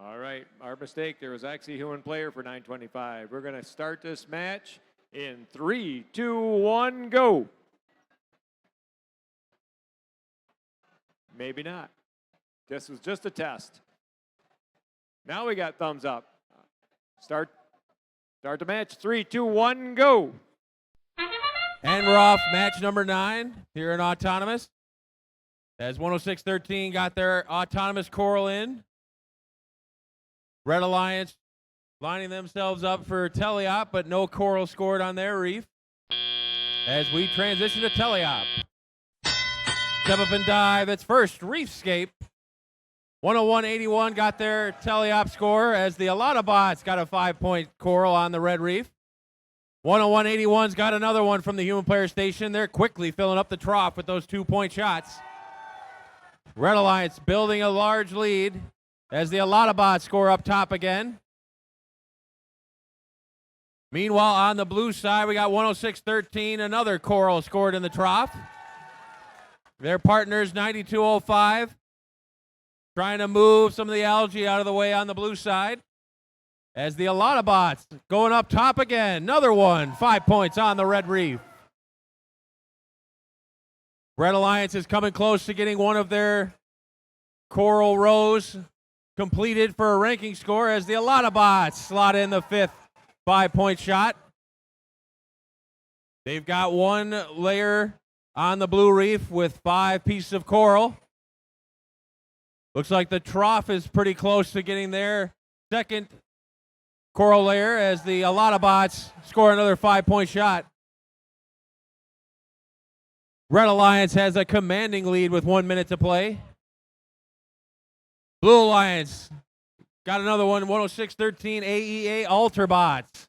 All right, our mistake. There was actually a human player for 925. We're going to start this match in 3, 2, 1, go. Maybe not. This was just a test. Now we got thumbs up. Start the match. 3, 2, 1, go. And we're off match number 9 here in Autonomous. As 106-13 got their Autonomous Coral in. Red Alliance lining themselves up for Teleop, but no coral scored on their reef. As we transition to Teleop. Step up and dive. It's first Reefscape. 101-81 got their Teleop score as the Alatabots got a 5-point coral on the red reef. 101-81's got another one from the human player station. They're quickly filling up the trough with those 2-point shots. Red Alliance building a large lead as the Alatabots score up top again. Meanwhile, on the blue side, we got 106-13, another coral scored in the trough. Their partners, 92-05, trying to move some of the algae out of the way on the blue side. As the Alatabots going up top again, another one, 5 points on the red reef. Red Alliance is coming close to getting one of their coral rows completed for a ranking score as the Alatabots slot in the 5th 5-point shot. They've got one layer on the blue reef with 5 pieces of coral. Looks like the trough is pretty close to getting their 2nd coral layer as the Alatabots score another 5-point shot. Red Alliance has a commanding lead with 1 minute to play. Blue Alliance got another one, 106-13, AEA Alterbots.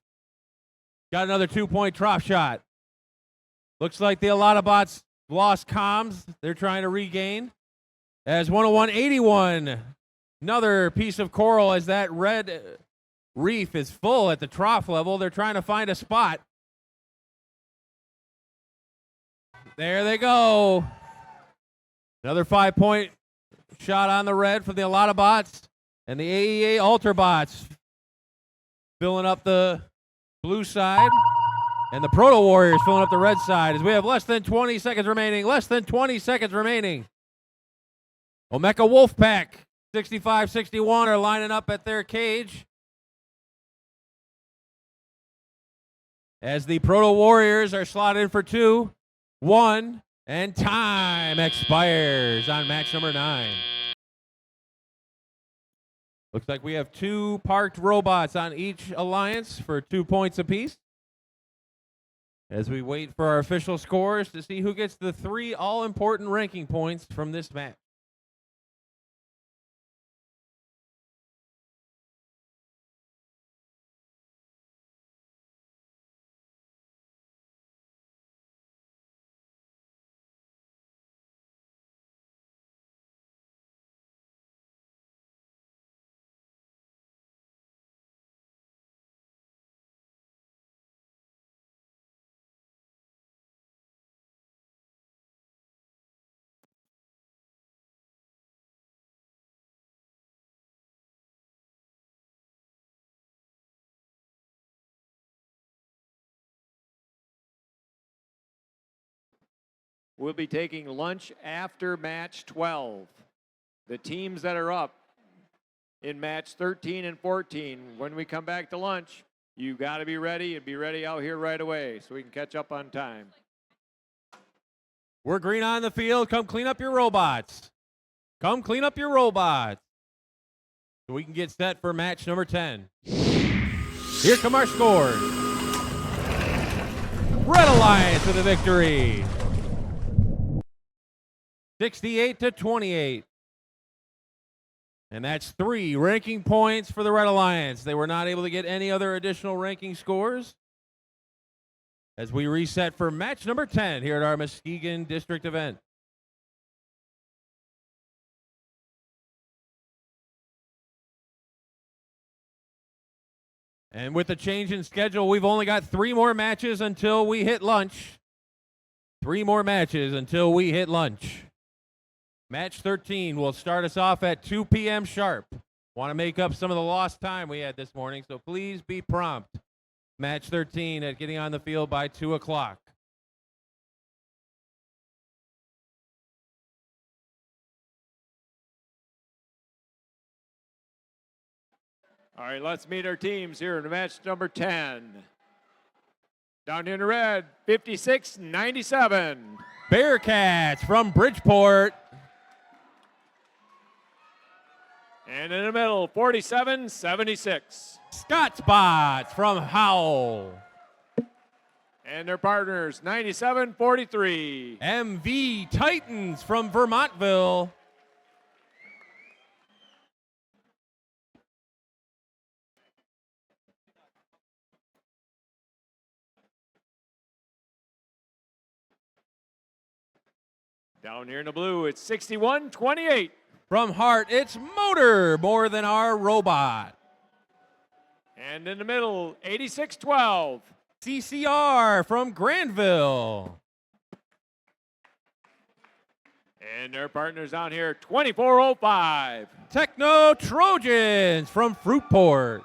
Got another 2-point trough shot. Looks like the Alatabots lost comms. They're trying to regain. As 101-81, another piece of coral as that red reef is full at the trough level. They're trying to find a spot. There they go. Another 5-point shot on the red from the Alatabots and the AEA Alterbots filling up the blue side. And the Proto Warriors filling up the red side as we have less than 20 seconds remaining. Less than 20 seconds remaining. Omeka Wolfpack, 65-61, are lining up at their cage. As the Proto Warriors are slotted in for 2, 1, and time expires on match number 9. Looks like we have 2 parked robots on each alliance for 2 points apiece. As we wait for our official scores to see who gets the 3 all-important ranking points from this match. We'll be taking lunch after match 12. The teams that are up in match 13 and 14, when we come back to lunch, you got to be ready and be ready out here right away so we can catch up on time. We're green on the field. Come clean up your robots. Come clean up your robots. So we can get set for match number 10. Here come our scores. Red Alliance with a victory. 68-28. And that's 3 ranking points for the Red Alliance. They were not able to get any other additional ranking scores. As we reset for match number 10 here at our Muskegon District event. And with the change in schedule, we've only got 3 more matches until we hit lunch. 3 more matches until we hit lunch. Match 13 will start us off at 2 p.m. sharp. Want to make up some of the lost time we had this morning, so please be prompt. Match 13 at getting on the field by 2 o'clock. All right, let's meet our teams here in match number 10. Down here in the red, 56-97. Bearcats from Bridgeport. And in the middle, 47-76. Scott Spots from Howell. And their partners, 97-43. MV Titans from Vermontville. Down here in the blue, it's 61-28. From Hart, it's Motor More Than Our Robot. And in the middle, 86-12. CCR from Granville. And their partners down here, 24-05. Techno Trojans from Fruitport.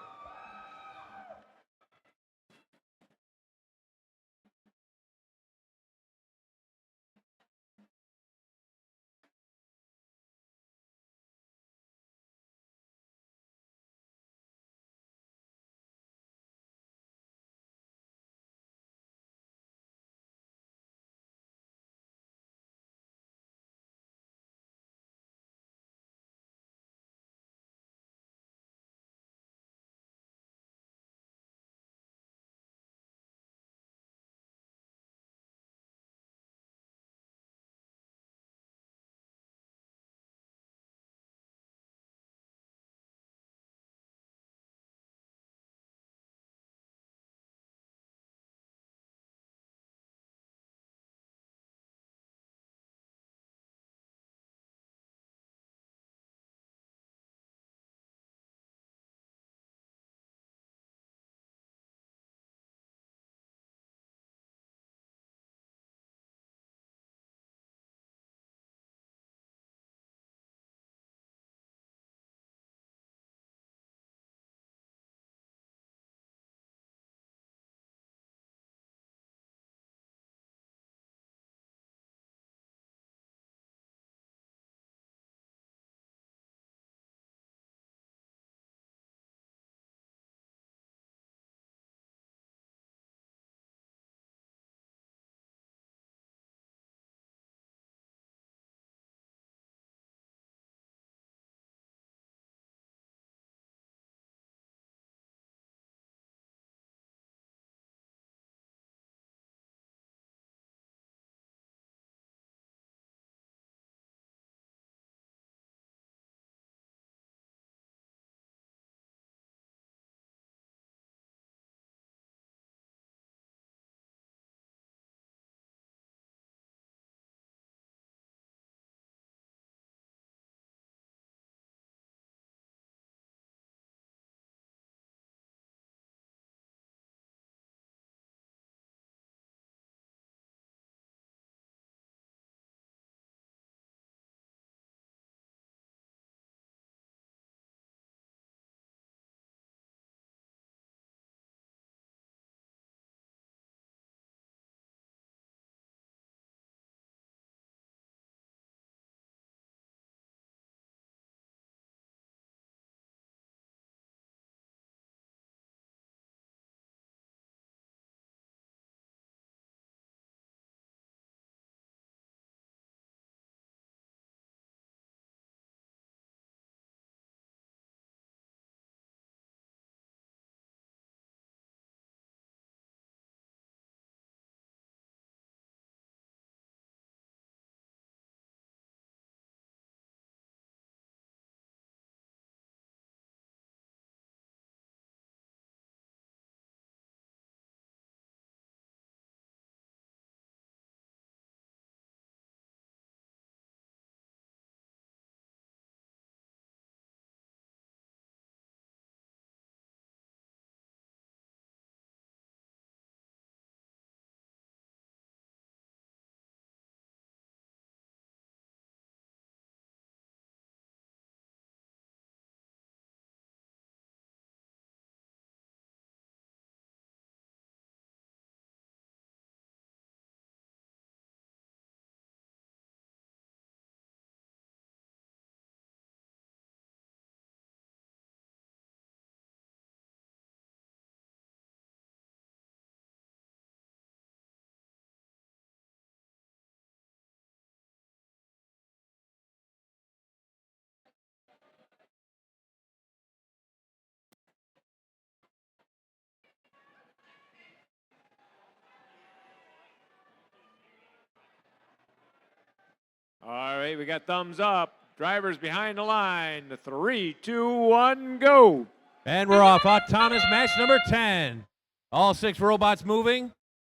right, we got thumbs up. Drivers behind the line. 3, 2, 1, go. And we're off. Autonomous match number 10. All 6 robots moving.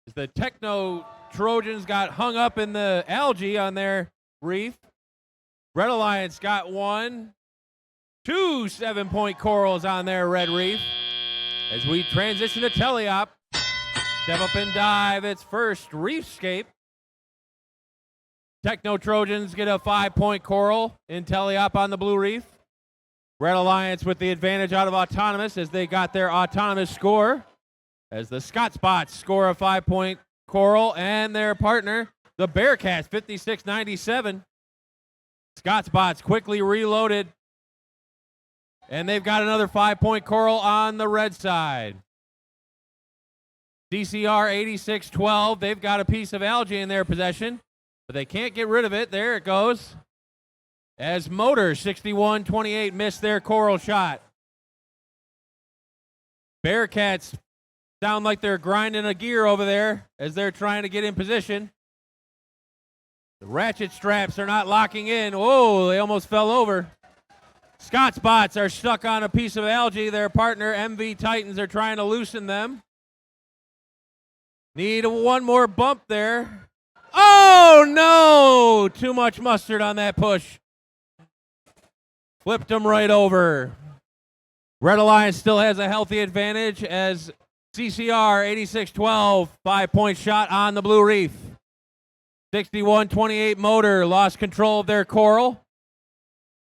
As the Techno Trojans got hung up in the algae on their reef. Red Alliance got 1, 2 7-point corals on their red reef. As we transition to teleop. Step up and dive its first reefscape. Techno Trojans get a 5-point coral in teleop on the blue reef. Red Alliance with the advantage out of Autonomous as they got their Autonomous score. As the Scott Spots score a 5-point coral and their partner, the Bearcats, 56-97. Scott Spots quickly reloaded. And they've got another 5-point coral on the red side. DCR 86-12, they've got a piece of algae in their possession, but they can't get rid of it. There it goes. As Motor 61-28 missed their coral shot. Bearcats sound like they're grinding a gear over there as they're trying to get in position. The ratchet straps are not locking in. Whoa, they almost fell over. Scott Spots are stuck on a piece of algae. Their partner, MV Titans, are trying to loosen them. Need one more bump there. Oh, no! Too much mustard on that push. Flipped them right over. Red Alliance still has a healthy advantage as CCR 86-12, 5-point shot on the blue reef. 61-28 Motor lost control of their coral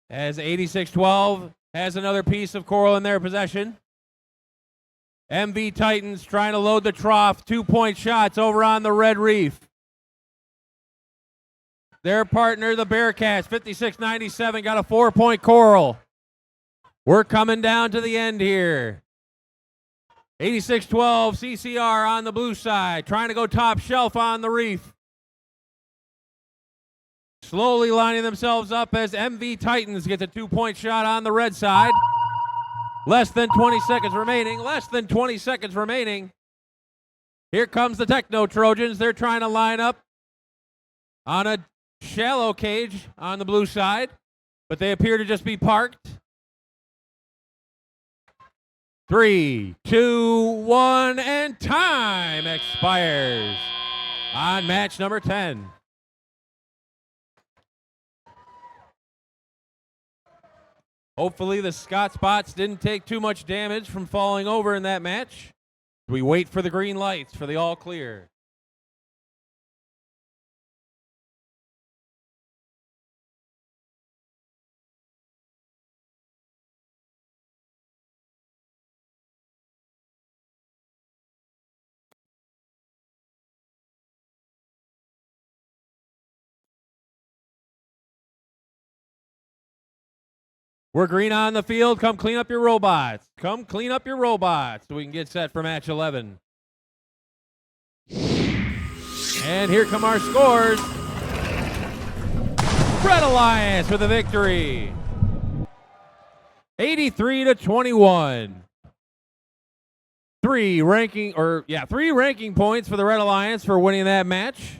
as 86-12 has another piece of coral in their possession. MV Titans trying to load the trough, 2-point shots over on the red reef. Their partner, the Bearcats, 56-97, got a 4-point coral. We're coming down to the end here. 86-12 CCR on the blue side, trying to go top shelf on the reef. Slowly lining themselves up as MV Titans gets a 2-point shot on the red side. Less than 20 seconds remaining. Less than 20 seconds remaining. Here comes the Techno Trojans. They're trying to line up on a shallow cage on the blue side, but they appear to just be parked. 3, 2, 1, and time expires on match number 10. Hopefully the Scott Spots didn't take too much damage from falling over in that match. We wait for the green lights for the all clear. We're green on the field. Come clean up your robots. Come clean up your robots so we can get set for match 11. And here come our scores. Red Alliance with a victory. 83-21. Three ranking points for the Red Alliance for winning that match.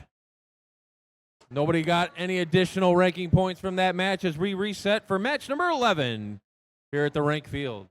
Nobody got any additional ranking points from that match as we reset for match number 11 here at the rank field.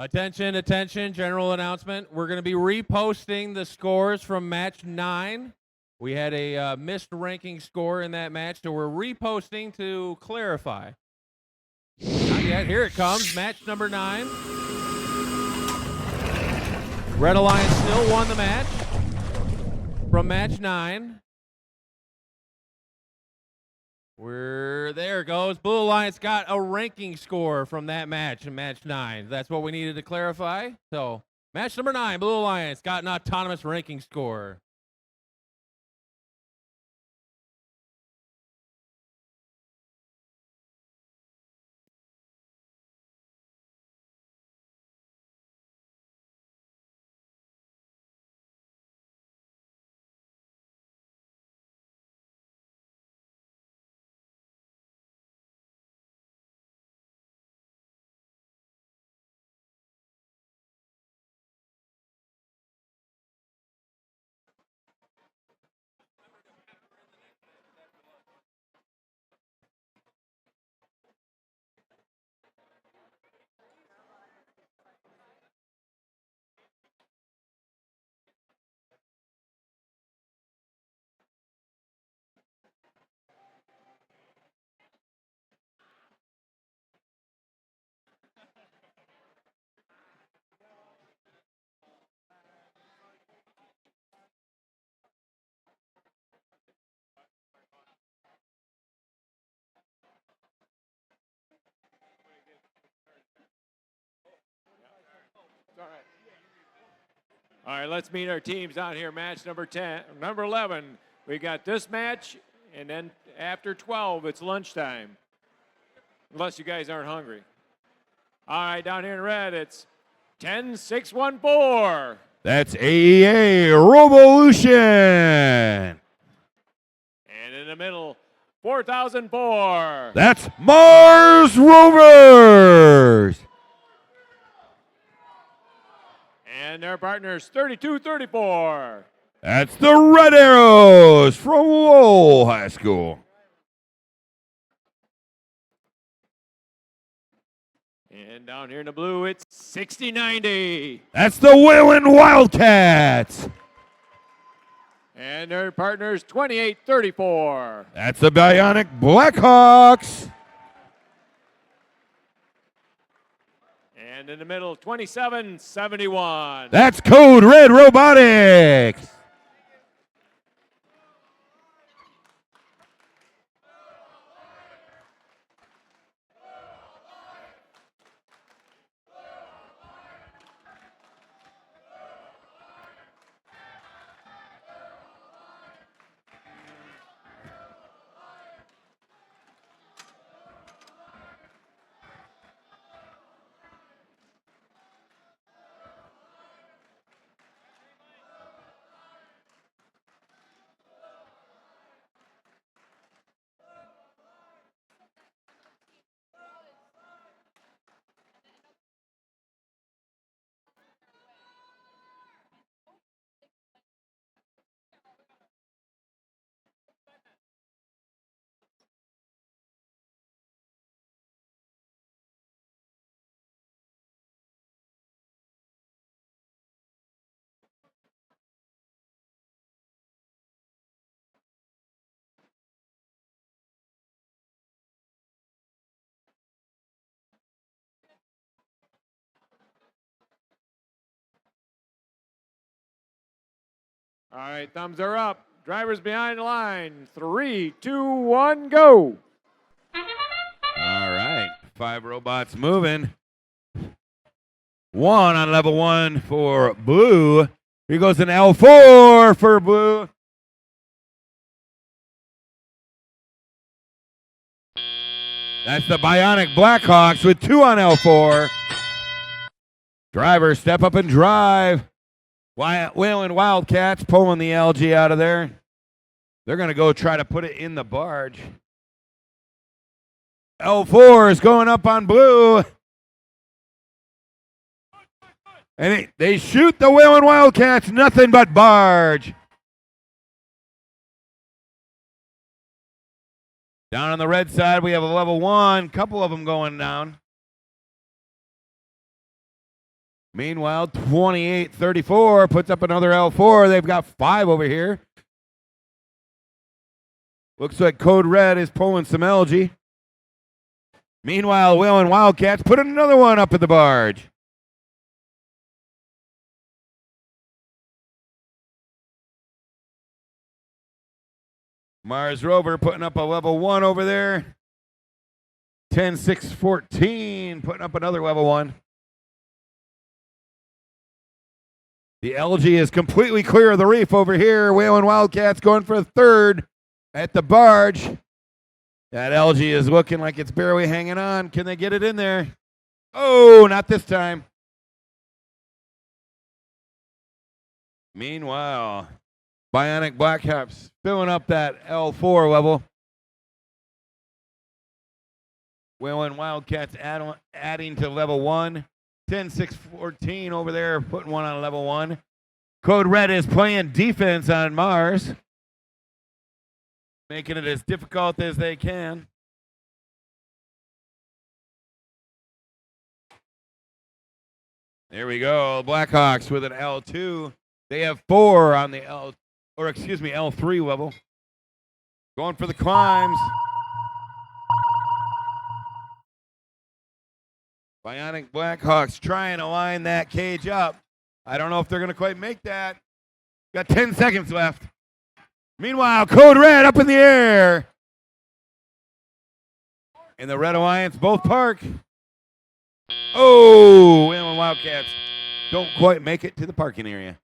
Attention, attention, general announcement. We're going to be reposting the scores from match 9. We had a missed ranking score in that match, so we're reposting to clarify. Not yet. Here it comes, match number 9. Red Alliance still won the match from match 9. There goes. Blue Alliance got a ranking score from that match in match 9. That's what we needed to clarify. So, match number 9, Blue Alliance got an autonomous ranking score. All right, let's meet our teams out here. Match number 10, number 11. We got this match, and then after 12, it's lunchtime. Unless you guys aren't hungry. All right, down here in red, it's 10-6-1-4. That's AEA Revolution. And in the middle, 4004. That's Mars Rovers. And their partners, 32-34. That's the Red Arrows from Lowell High School. And down here in the blue, it's 60-90. That's the Wayland Wildcats. And their partners, 28-34. That's the Bionic Blackhawks. And in the middle, 27-71. That's Code Red Robotics. All right, thumbs are up. Drivers behind the line. 3, 2, 1, go. All right, 5 robots moving. 1 on level 1 for blue. Here goes an L4 for blue. That's the Bionic Blackhawks with 2 on L4. Drivers step up and drive. Wayland Wildcats pulling the LG out of there. They're going to go try to put it in the barge. L4 is going up on blue. And they shoot the Wayland Wildcats, nothing but barge. Down on the red side, we have a level 1, couple of them going down. Meanwhile, 28-34 puts up another L4. They've got 5 over here. Looks like Code Red is pulling some LG. Meanwhile, Wayland Wildcats put another one up in the barge. Mars Rover putting up a level 1 over there. 10-6-14 putting up another level 1. The LG is completely clear of the reef over here. Wayland Wildcats going for a third at the barge. That LG is looking like it's barely hanging on. Can they get it in there? Oh, not this time. Meanwhile, Bionic Blackhawks filling up that L4 level. Wayland Wildcats adding to level 1. 10-6-14 over there, putting one on level 1. Code Red is playing defense on Mars, making it as difficult as they can. There we go, Blackhawks with an L2. They have 4 on the L3 level. Going for the climbs. Bionic Blackhawks trying to line that cage up. I don't know if they're going to quite make that. Got 10 seconds left. Meanwhile, Code Red up in the air. And the Red Alliance both park. Oh, Wayland Wildcats don't quite make it to the parking area.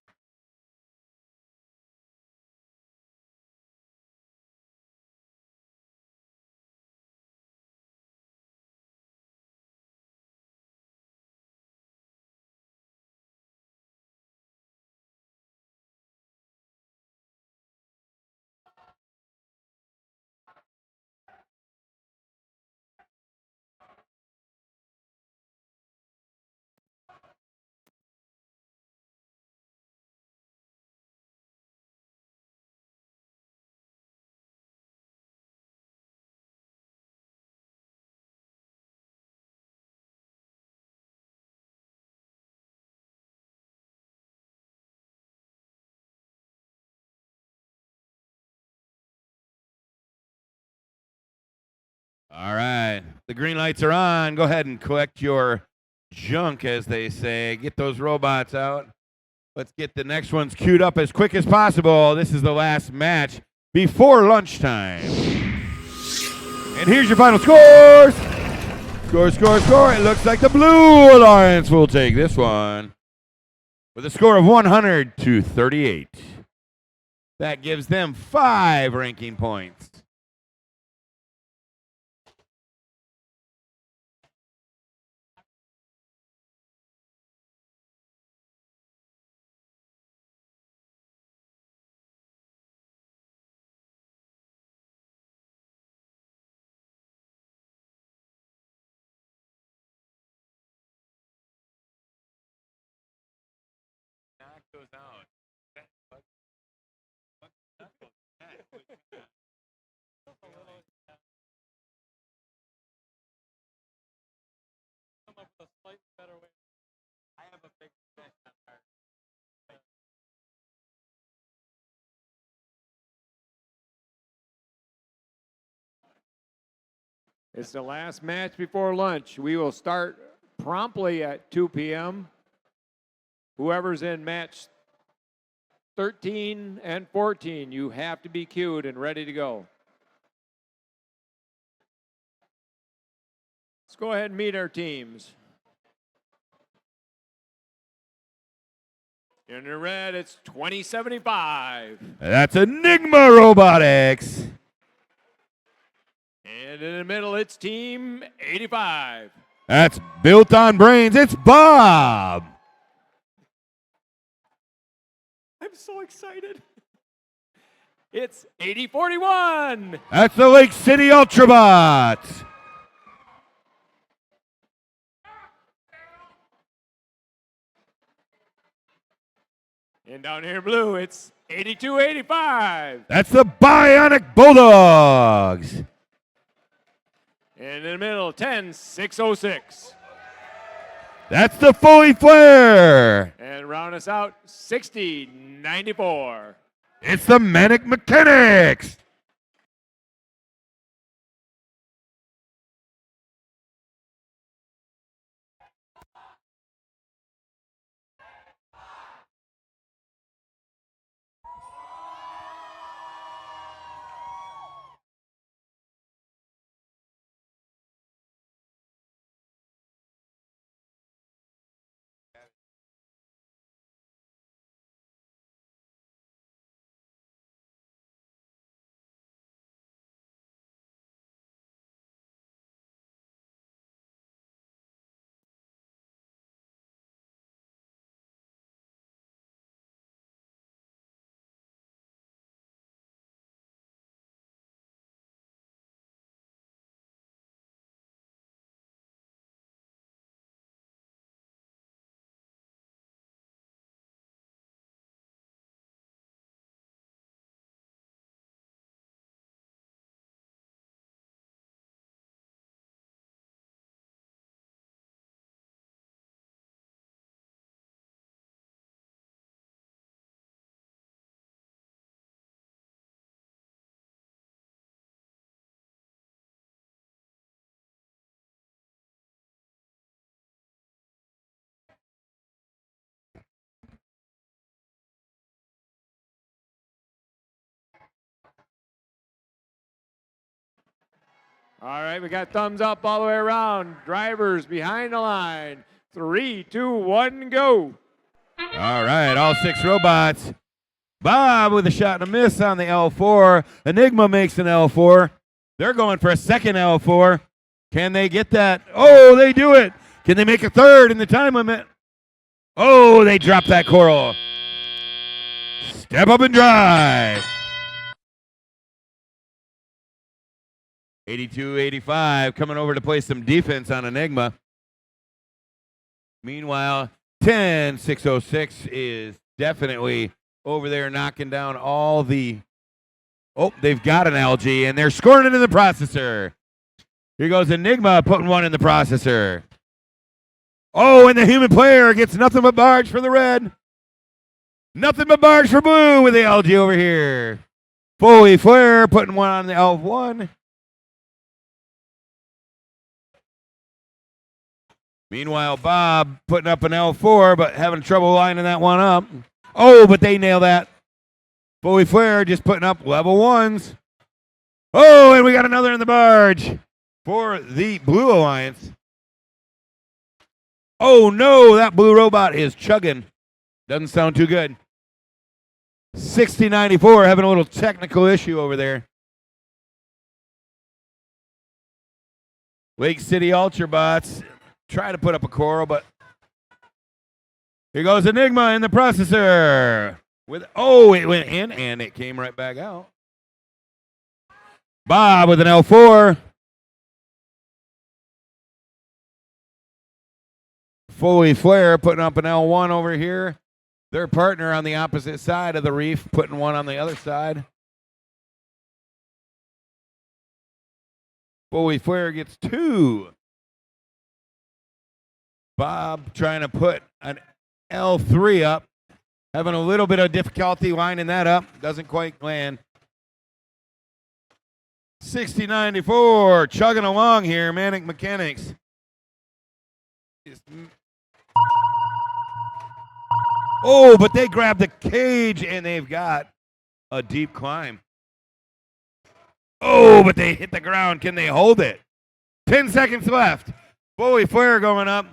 The green lights are on. Go ahead and collect your junk, as they say. Get those robots out. Let's get the next ones queued up as quick as possible. This is the last match before lunchtime. And here's your final scores. Score. It looks like the Blue Alliance will take this one with a score of 100-38. That gives them 5 ranking points. It's the last match before lunch. We will start promptly at 2 p.m. Whoever's in match 13 and 14, you have to be queued and ready to go. Let's go ahead and meet our teams. In the red, it's 2075. That's Enigma Robotics. And in the middle, it's Team 85. That's Built on Brains. It's Bob. I'm so excited. It's 8041. That's the Lake City Ultrabots. And down here in blue, it's 8285. That's the Bionic Bulldogs. And in the middle, 10606. That's the Fully Flare. And round us out, 6094. It's the Manic Mechanics. All right, we got thumbs up all the way around. Drivers behind the line. 3, 2, 1, go. All right, all 6 robots. Bob with a shot and a miss on the L4. Enigma makes an L4. They're going for a second L4. Can they get that? Oh, they do it. Can they make a third in the time limit? Oh, they drop that coral. Step up and drive. 82-85 coming over to play some defense on Enigma. Meanwhile, 10606 is definitely over there knocking down all the... Oh, they've got an LG, and they're scoring it in the processor. Here goes Enigma putting one in the processor. Oh, and the human player gets nothing but barge for the red. Nothing but barge for blue with the LG over here. Fully Flare putting one on the L1. Meanwhile, Bob putting up an L4, but having trouble lining that one up. Oh, but they nail that. Fully Flare just putting up level ones. Oh, and we got another in the barge for the Blue Alliance. Oh, no, that blue robot is chugging. Doesn't sound too good. 6094, having a little technical issue over there. Lake City Ultrabots try to put up a coral, but here goes Enigma in the processor. It went in and it came right back out. Bob with an L4. Fully Flare putting up an L1 over here. Their partner on the opposite side of the reef putting one on the other side. Fully Flare gets 2. Bob trying to put an L3 up. Having a little bit of difficulty lining that up. Doesn't quite land. 6094 chugging along here. Manic Mechanics. Oh, but they grabbed the cage and they've got a deep climb. Oh, but they hit the ground. Can they hold it? 10 seconds left. Fully Flare going up.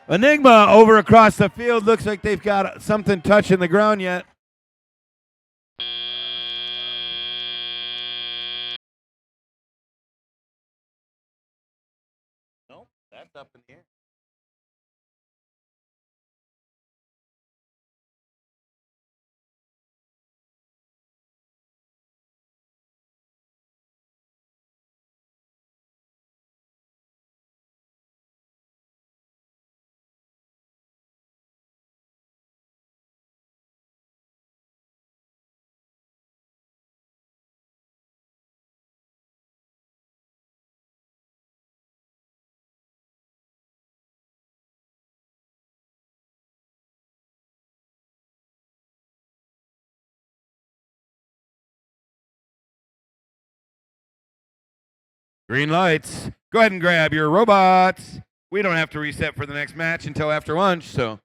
Enigma over across the field. Looks like they've got something touching the ground yet. Nope, that's up in the air. Green lights. Go ahead and grab your robots. We don't have to reset for the next match until after lunch, so.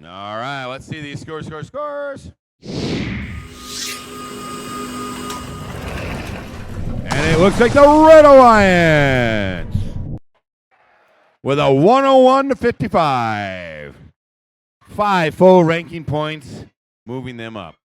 All right, let's see these scores. And it looks like the Red Alliance with a 101 to 55. 5 full ranking points, moving them up.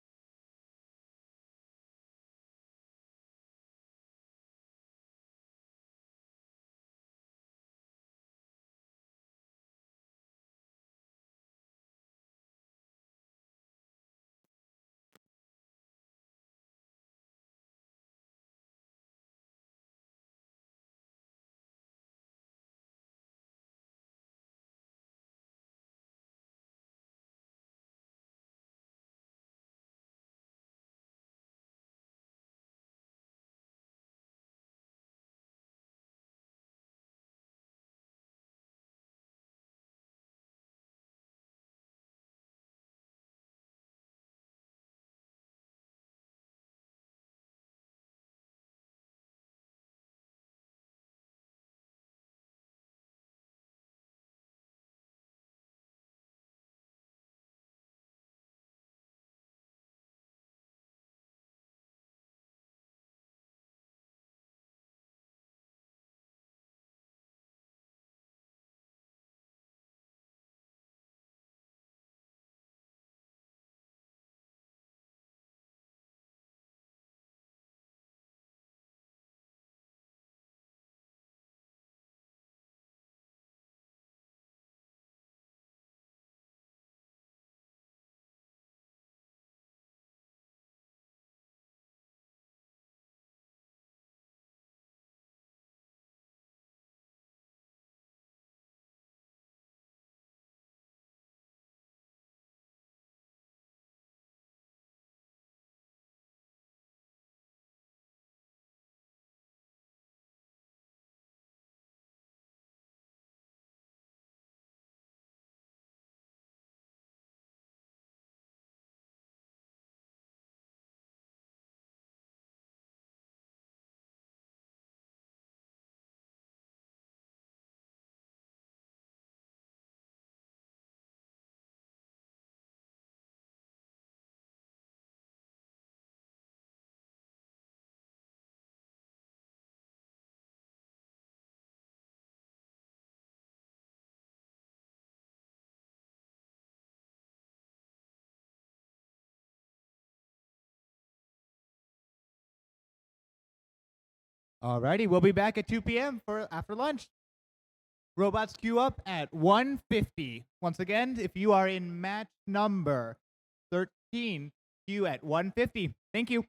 Alrighty, we'll be back at 2 p.m. for after lunch. Robots queue up at 1:50. Once again, if you are in match number 13, queue at 1:50. Thank you.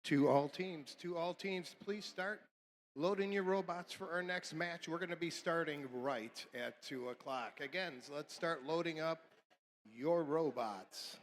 To all teams, please start loading your robots for our next match. We're going to be starting right at 2 o'clock. Again, so let's start loading up your robots.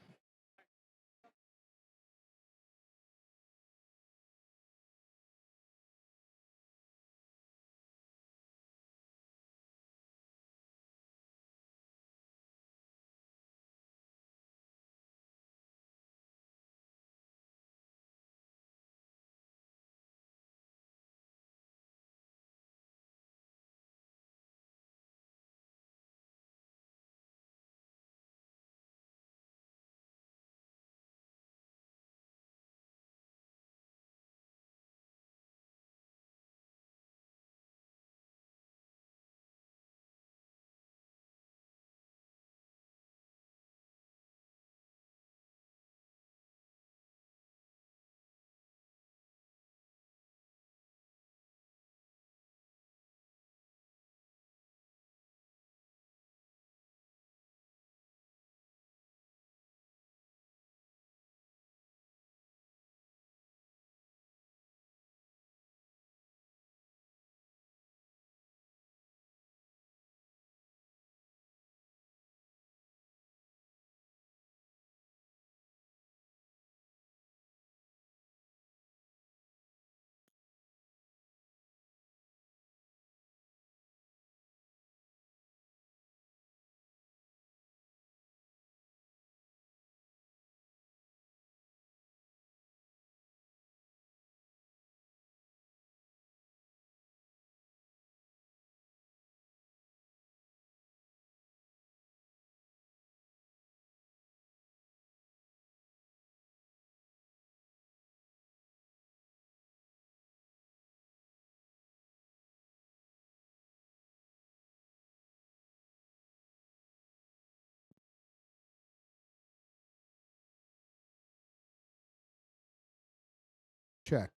Check,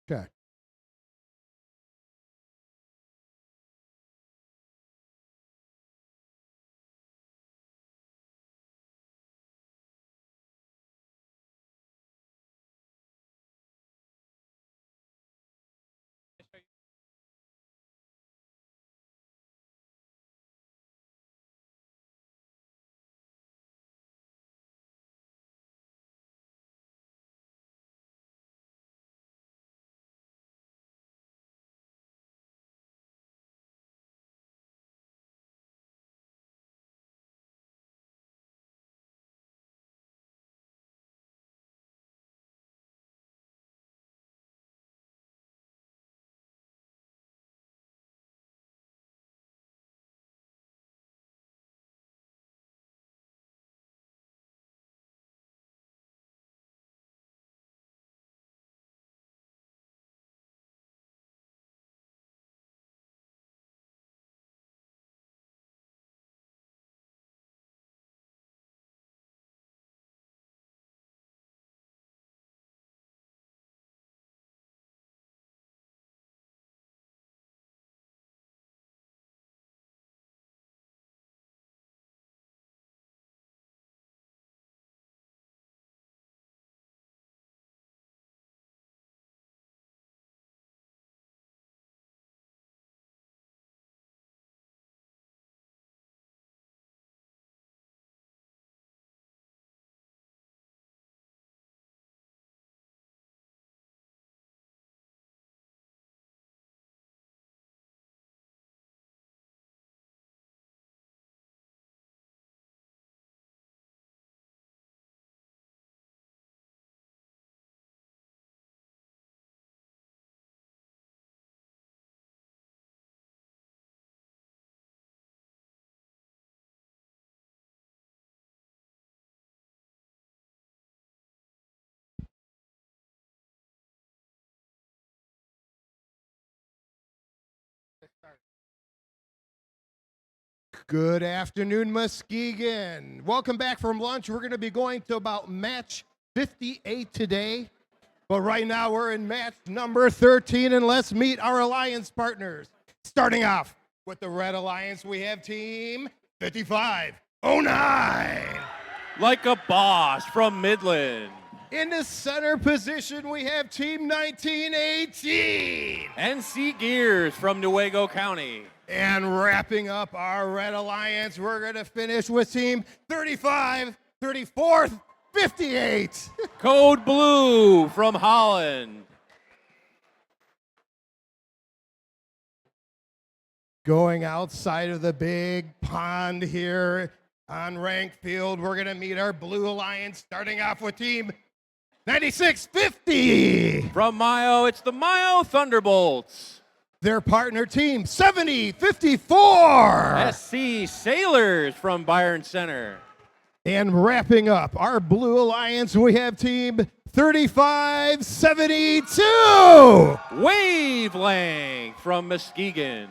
check. Good afternoon, Muskegon. Welcome back from lunch. We're going to be going to about match 58 today. But right now we're in match number 13, and let's meet our alliance partners. Starting off with the Red Alliance, we have Team 5509. Like a boss from Midland. In the center position, we have Team 1918. NC Gears from Newaygo County. And wrapping up our Red Alliance, we're going to finish with Team 35, 34th, 58. Code Blue from Holland. Going outside of the big pond here on ranked field, we're going to meet our Blue Alliance, starting off with Team 9650. From Mayo, it's the Mayo Thunderbolts. Their partner team, 7054. SC Sailors from Byron Center. And wrapping up our Blue Alliance, we have Team 3572. Wavelength from Muskegon.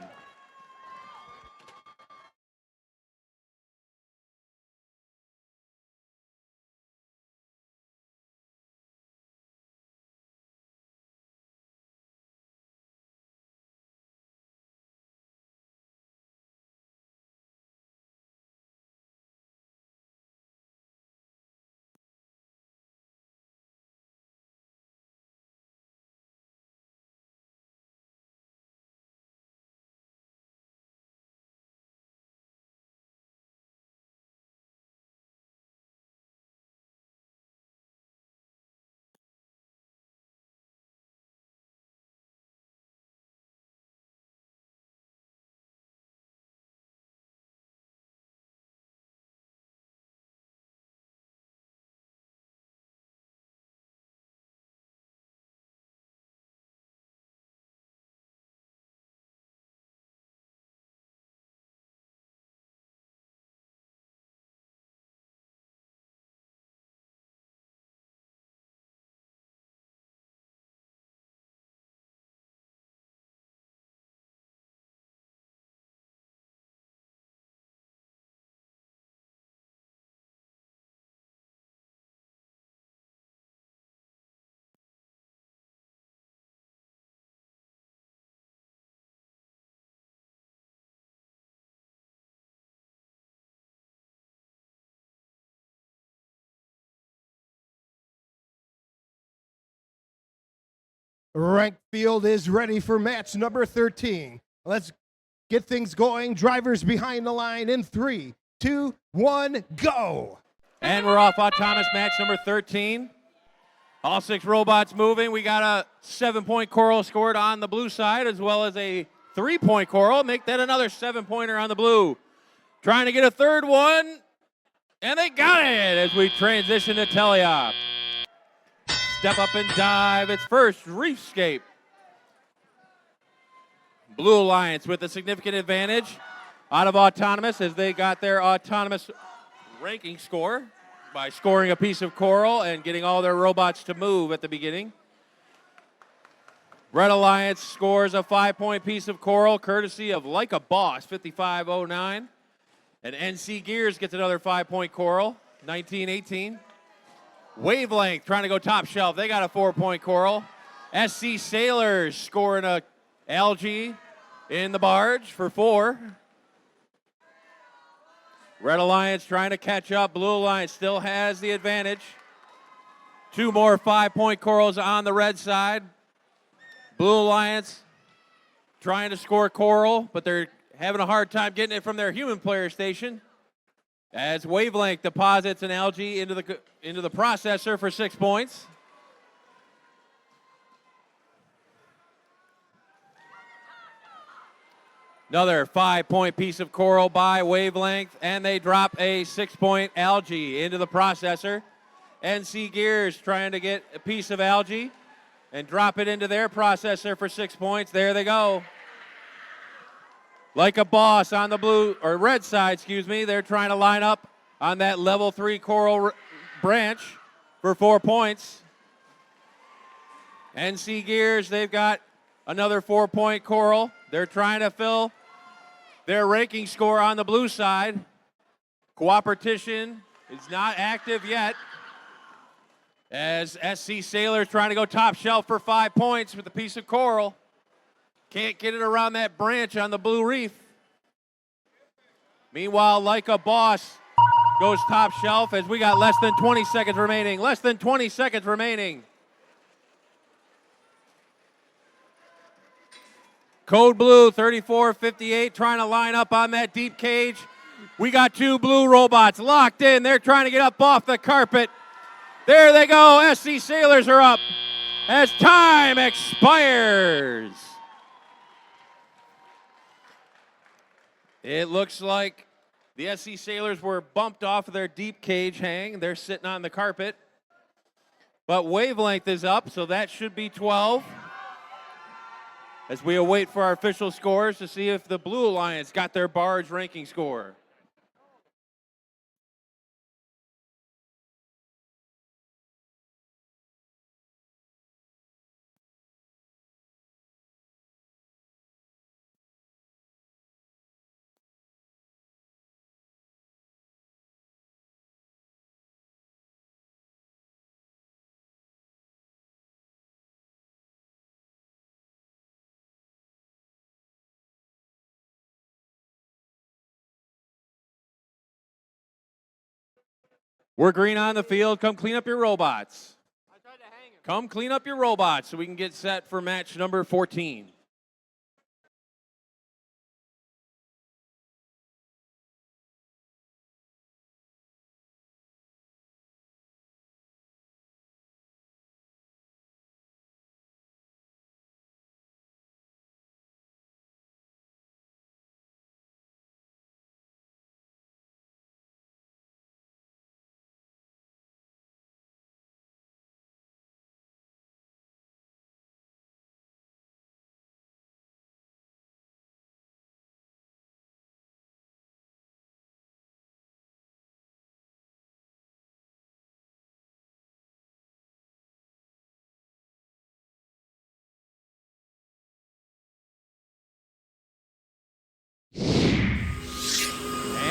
Ranked field is ready for match number 13. Let's get things going. Drivers behind the line in 3, 2, 1, go. And we're off autonomous match number 13. All 6 robots moving. We got a 7-point coral scored on the blue side, as well as a 3-point coral. Make that another 7-pointer on the blue. Trying to get a third one, and they got it as we transition to teleop. Step up and dive. It's first Reefscape. Blue Alliance with a significant advantage out of autonomous, as they got their autonomous ranking score by scoring a piece of coral and getting all their robots to move at the beginning. Red Alliance scores a 5-point piece of coral courtesy of Like a Boss, 5509. And NC Gears gets another 5-point coral, 1918. Wavelength trying to go top shelf. They got a 4-point coral. SC Sailors scoring a algae in the barge for 4. Red Alliance trying to catch up. Blue Alliance still has the advantage. 2 more 5-point corals on the red side. Blue Alliance trying to score coral, but they're having a hard time getting it from their human player station, as Wavelength deposits an algae into the processor for 6 points. Another 5-point piece of coral by Wavelength, and they drop a 6-point algae into the processor. NC Gears trying to get a piece of algae and drop it into their processor for 6 points. There they go. Like a Boss on the blue or red side, excuse me. They're trying to line up on that level 3 coral branch for 4 points. NC Gears, they've got another 4-point coral. They're trying to fill their ranking score on the blue side. Cooperation is not active yet, as SC Sailors trying to go top shelf for 5 points with a piece of coral. Can't get it around that branch on the blue reef. Meanwhile, Like a Boss goes top shelf as we got less than 20 seconds remaining. Less than 20 seconds remaining. Code Blue 3458 trying to line up on that deep cage. We got two blue robots locked in. They're trying to get up off the carpet. There they go. SC Sailors are up as time expires. It looks like the SC Sailors were bumped off of their deep cage hang. They're sitting on the carpet. But wavelength is up, so that should be 12. As we await for our official scores to see if the Blue Alliance got their barge ranking score. We're green on the field. Come clean up your robots. Come clean up your robots so we can get set for match number 14.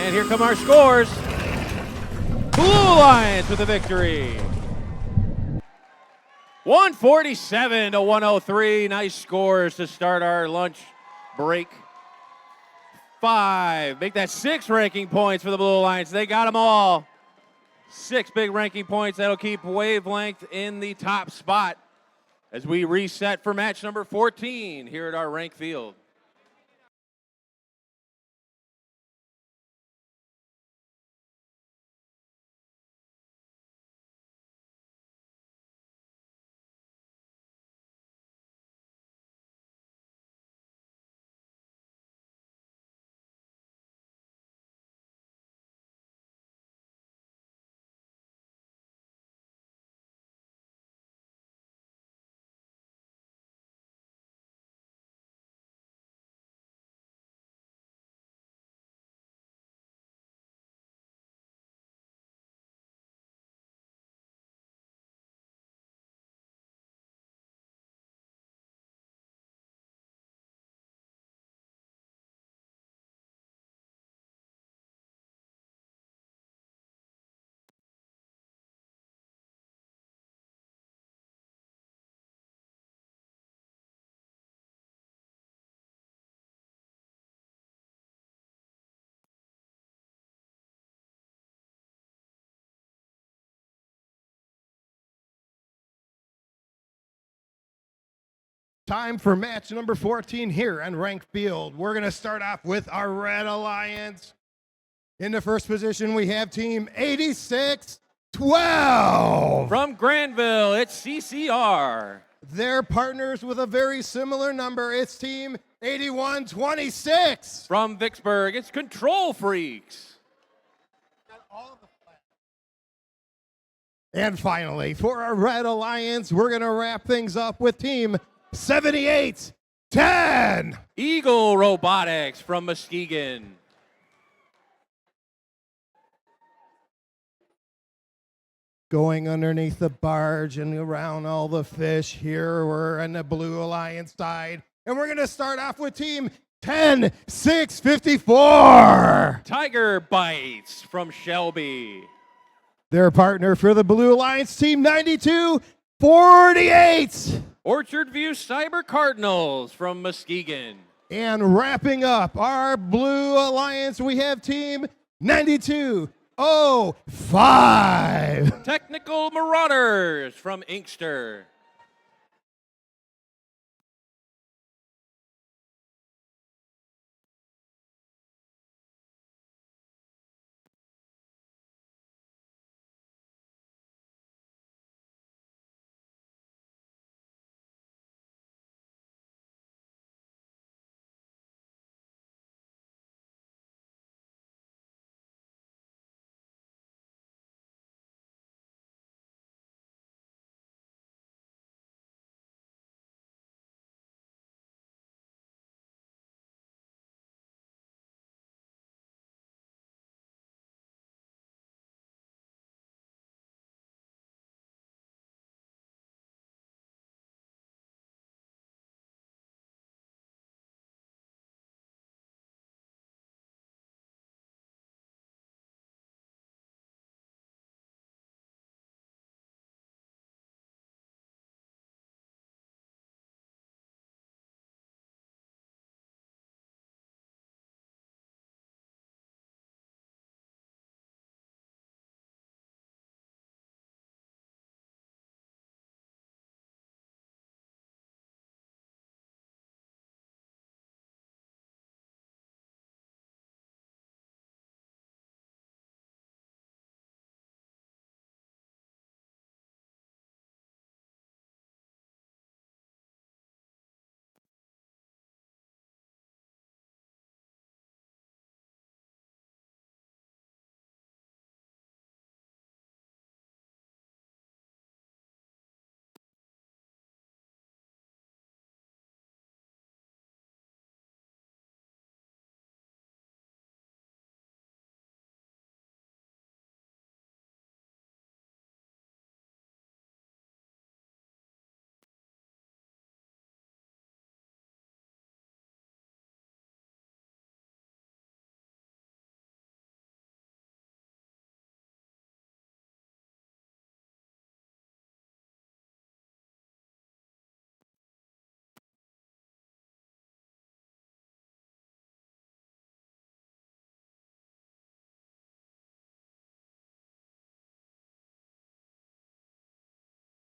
And here come our scores. Blue Alliance with a victory. 147 to 103. Nice scores to start our lunch break. 5. Make that 6 ranking points for the Blue Alliance. They got them all. 6 big ranking points. That'll keep Wavelength in the top spot as we reset for match number 14 here at our rank field. Time for match number 14 here on Rank Field. We're going to start off with our Red Alliance. In the first position, we have team 8612. From Granville, it's CCR. Their partners with a very similar number, it's team 8126. From Vicksburg, it's Control Freaks. And finally, for our Red Alliance, we're going to wrap things up with team 7810. Eagle Robotics from Muskegon. Going underneath the barge and around all the fish here, we're on the Blue Alliance side. And we're going to start off with team 10654. Tiger Bites from Shelby. Their partner for the Blue Alliance, team 9248. Orchard View Cyber Cardinals from Muskegon. And wrapping up our Blue Alliance, we have team 92 305. Technical Marauders from Inkster.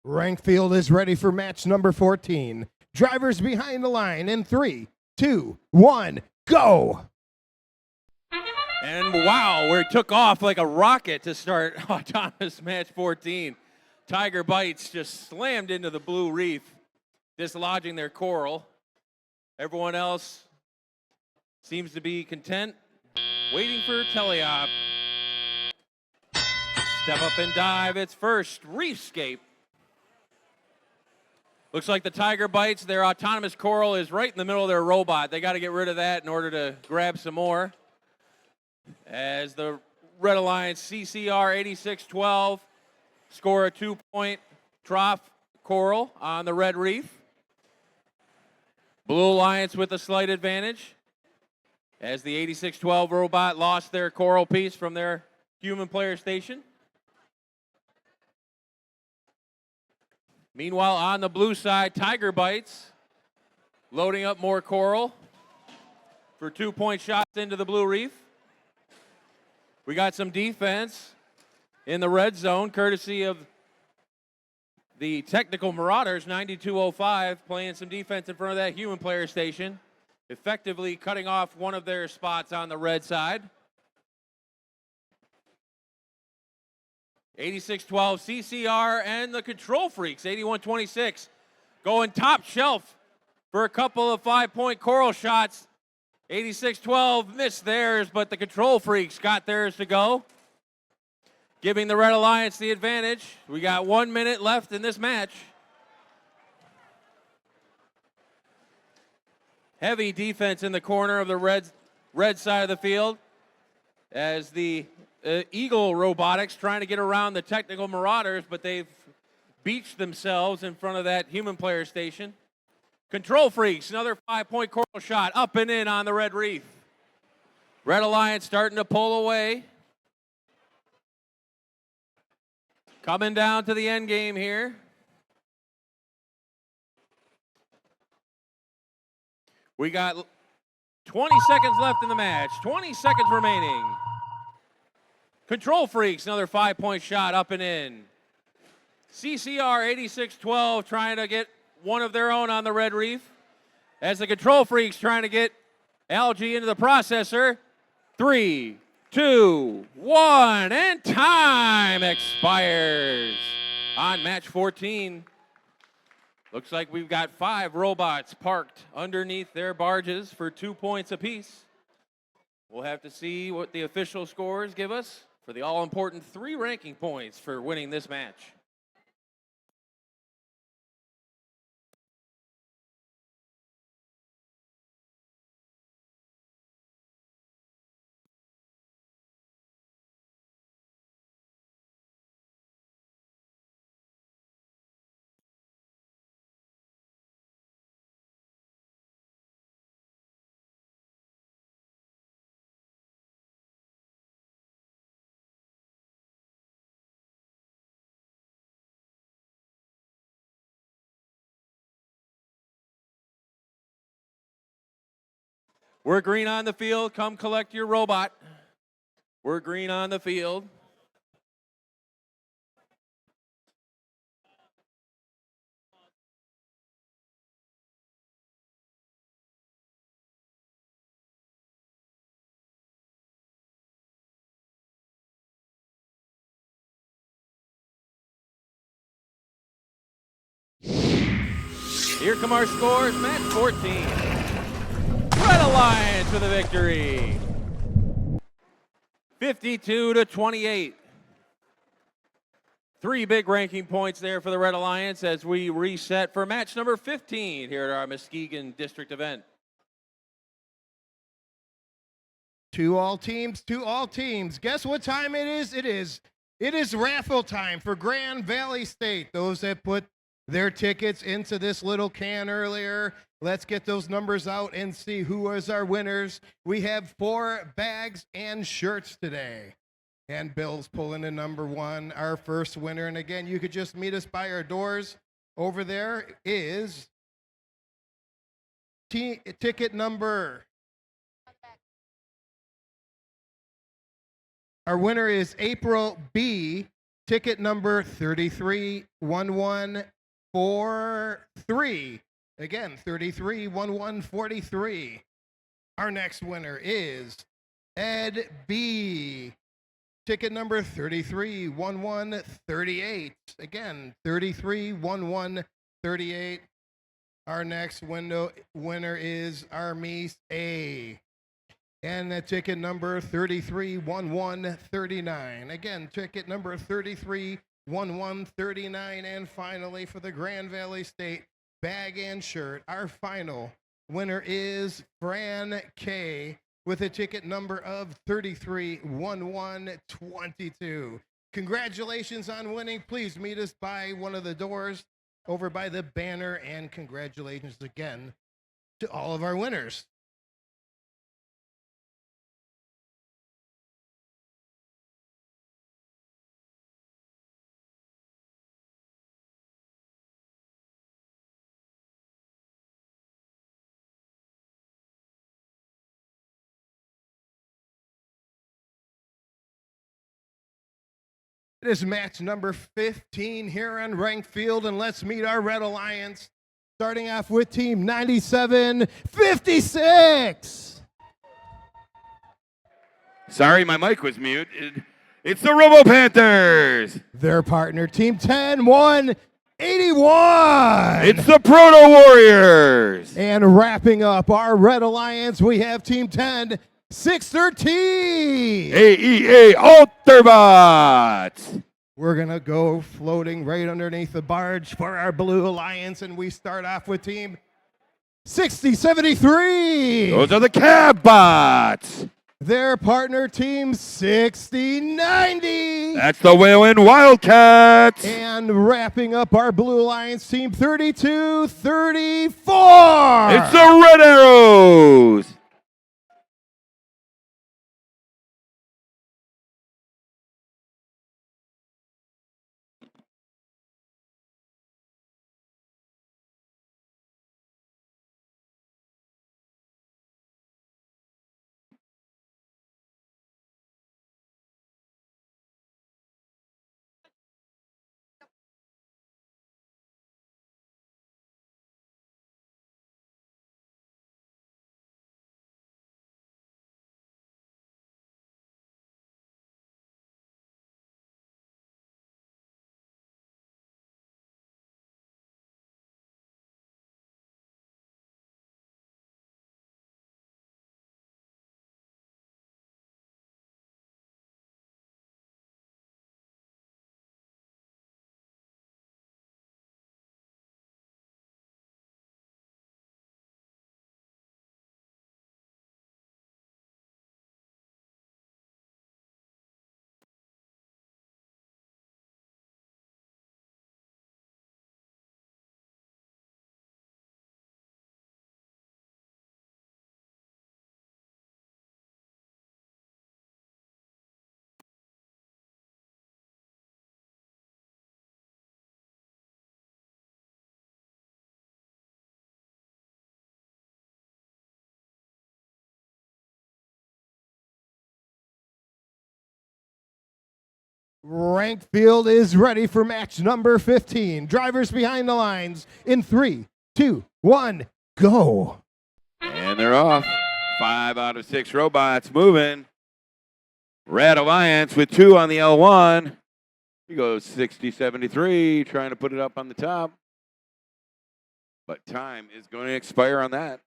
Rank field is ready for match number 14. Drivers behind the line in 3, 2, 1, go! And wow, we took off like a rocket to start autonomous match 14. Tiger Bites just slammed into the blue reef, dislodging their coral. Everyone else seems to be content, waiting for teleop. Step up and dive, it's first, Reefscape. Looks like the Tiger Bites, their autonomous coral is right in the middle of their robot. They got to get rid of that in order to grab some more. As the Red Alliance CCR 8612 score a 2-point trough coral on the red reef. Blue Alliance with a slight advantage as the 8612 robot lost their coral piece from their human player station. Meanwhile, on the blue side, Tiger Bites loading up more coral for 2-point shots into the blue reef. We got some defense in the red zone, courtesy of the Technical Marauders, 9205, playing some defense in front of that human player station, effectively cutting off one of their spots on the red side. 8612 CCR and the Control Freaks, 8126, going top shelf for a couple of 5-point coral shots. 8612 missed theirs, but the Control Freaks got theirs to go, giving the Red Alliance the advantage. We got 1 minute left in this match. Heavy defense in the corner of the red side of the field as the Eagle Robotics trying to get around the Technical Marauders, but they've beached themselves in front of that human player station. Control Freaks, another 5-point coral shot, up and in on the red reef. Red Alliance starting to pull away. Coming down to the end game here. We got 20 seconds left in the match, 20 seconds remaining. Control Freaks, another 5-point shot up and in. CCR 8612 trying to get one of their own on the red reef. As the Control Freaks trying to get Algae into the processor. 3, 2, 1, and time expires on match 14. Looks like we've got 5 robots parked underneath their barges for 2 points apiece. We'll have to see what the official scores give us for the all-important 3 ranking points for winning this match. We're green on the field. Come collect your robot. We're green on the field. Here come our scores. Match 14. Red Alliance with a victory. 52-28. 3 big ranking points there for the Red Alliance as we reset for match number 15 here at our Muskegon district event. To all teams, to all teams. Guess what time it is? It is raffle time for Grand Valley State. Those that put their tickets into this little can earlier. Let's get those numbers out and see who is our winners. We have 4 bags and shirts today. And Bill's pulling in number 1, our first winner. And again, you could just meet us by our doors. Over there is ticket number. Our winner is April B, ticket number 331143. Again, 331143. Our next winner is Ed B, ticket number 331138. Again, 331138. Our next winner is Armis A. And the ticket number 331139. Again, ticket number 331139. And finally, for the Grand Valley State bag and shirt, our final winner is Fran K with a ticket number of 331122. Congratulations on winning. Please meet us by one of the doors over by the banner. And congratulations again to all of our winners. It is match number 15 here on Ranked Field, and let's meet our Red Alliance, starting off with team 9756. Sorry, my mic was muted. It's the Robo Panthers. Their partner, team 10181. It's the Proto Warriors. And wrapping up our Red Alliance, we have team 10613. AEA Alterbots. We're going to go floating right underneath the barge for our Blue Alliance, and we start off with team 6073. Those are the Cabbots. Their partner, team 6090. That's the Whalen Wildcats. And wrapping up our Blue Alliance, team 3234. It's the Red Arrows. Rank field is ready for match number 15. Drivers behind the lines in 3, 2, 1, go. And they're off. 5 out of 6 robots moving. Red Alliance with 2 on the L1. He goes 60-73, trying to put it up on the top. But time is going to expire on that.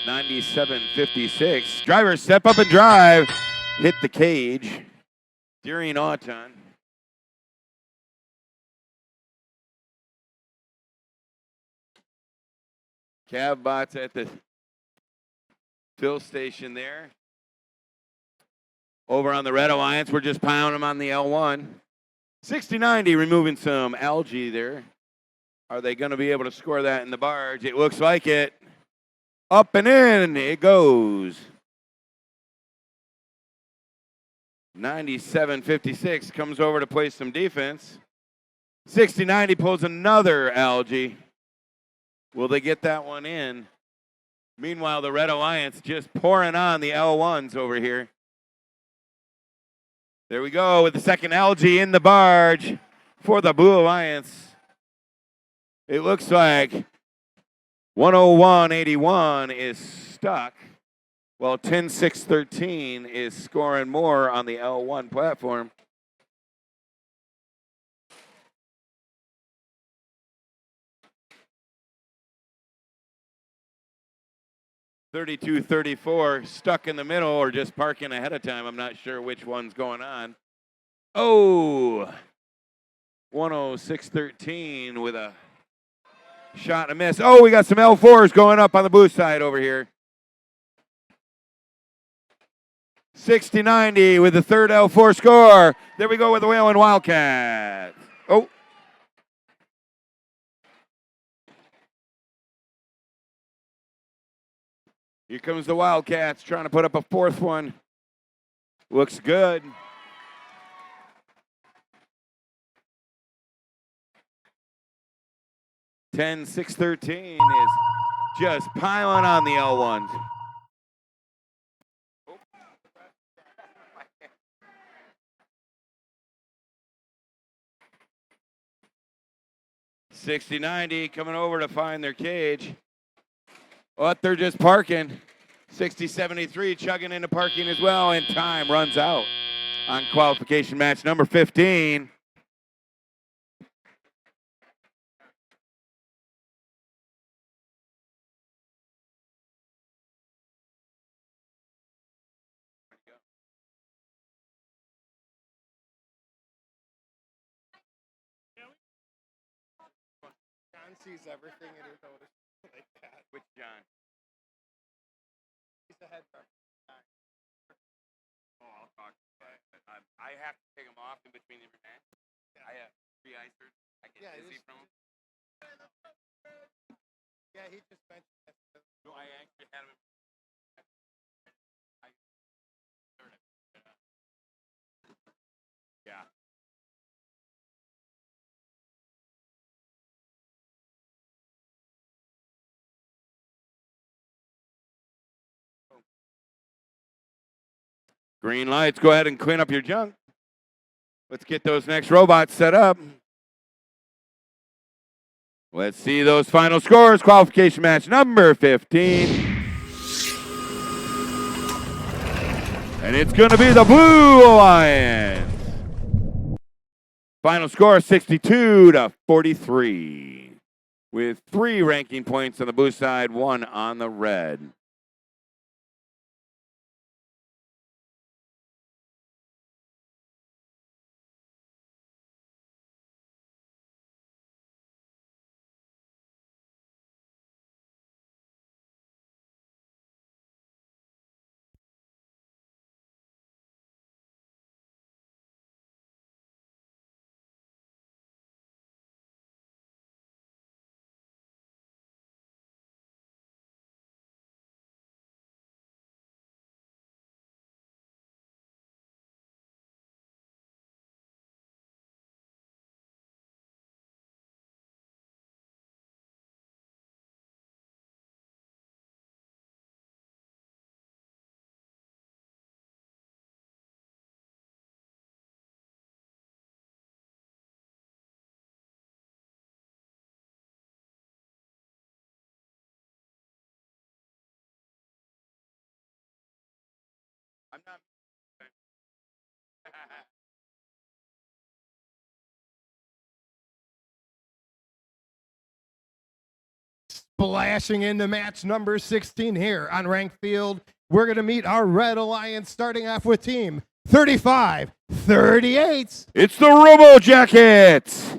97-56. Drivers step up and drive. Hit the cage. During Auton. Cab bots at the fill station there. Over on the Red Alliance, we're just pounding them on the L1. 60-90, removing some algae there. Are they going to be able to score that in the barge? It looks like it. Up and in, it goes. 97-56 comes over to play some defense. 60-90 pulls another algae. Will they get that one in? Meanwhile, the Red Alliance just pouring on the L1s over here. There we go with the second algae in the barge for the Blue Alliance. It looks like 101.81 is stuck, while 10.613 is scoring more on the L1 platform. $32.34 stuck in the middle or just parking ahead of time. I'm not sure which one's going on. Oh, 106.13 with a shot and a miss. Oh, we got some L4s going up on the blue side over here. 60-90 with the third L4 score. There we go with the Whalen Wildcats. Oh. Here comes the Wildcats trying to put up a fourth one. Looks good. $10.613 is just piling on the L1s. $60.90 coming over to find their cage. But they're just parking. 60-73 chugging into parking as well, and time runs out on qualification match number 15. John sees everything in his notice like that. Which John? He's the head coach. Oh, I'll talk. I have to take them off in between every match. I have 3 icers. I get dizzy from them. Yeah, he just mentioned that. No, I actually had him. Yeah. Green lights, go ahead and clean up your junk. Let's get those next robots set up. Let's see those final scores. Qualification match number 15. And it's going to be the Blue Alliance. Final score 62-43. With 3 ranking points on the blue side, 1 on the red. Splashing into match number 16 here on Ranked Field. We're going to meet our Red Alliance starting off with team 35-38. It's the Robo Jackets.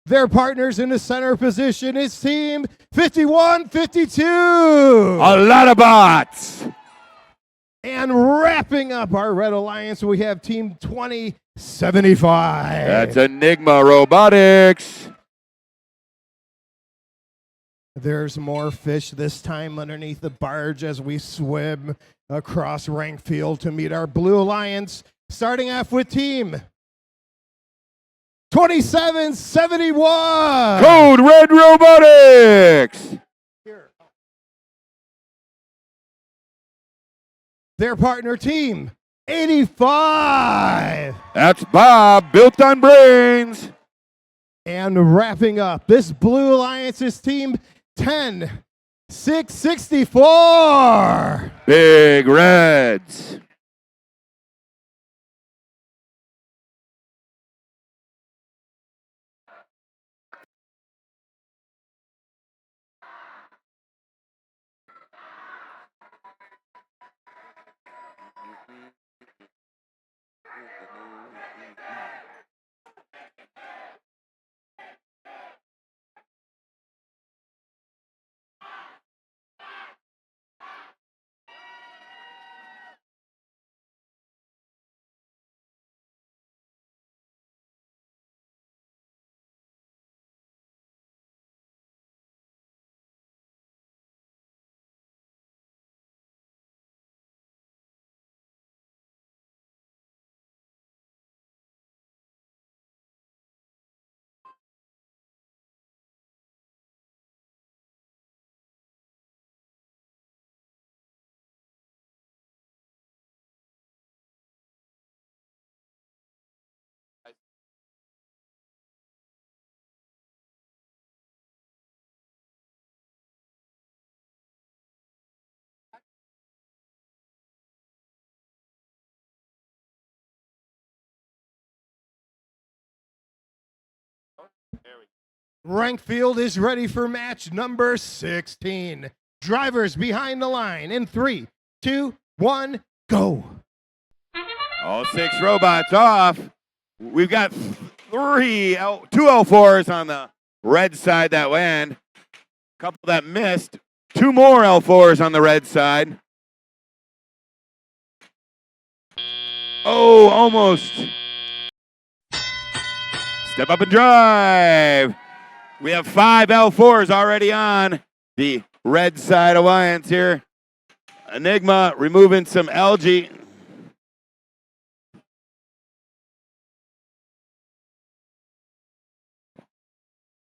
Their partners in the center position is team 51-52. A lot of bots. And wrapping up our Red Alliance, we have team 2075. That's Enigma Robotics. There's more fish this time underneath the barge as we swim across Ranked Field to meet our Blue Alliance, starting off with team 2771. Code Red Robotics. Their partner team 85. That's Bob, built on brains. And wrapping up this Blue Alliance's team 10-664. Big Reds. Ranked Field is ready for match number 16. Drivers behind the line in 3, 2, 1, go. All 6 robots off. We've got 2 L4s on the red side that land. A couple that missed. 2 more L4s on the red side. Oh, almost. Step up and drive. We have 5 L4s already on the red side alliance here. Enigma removing some algae.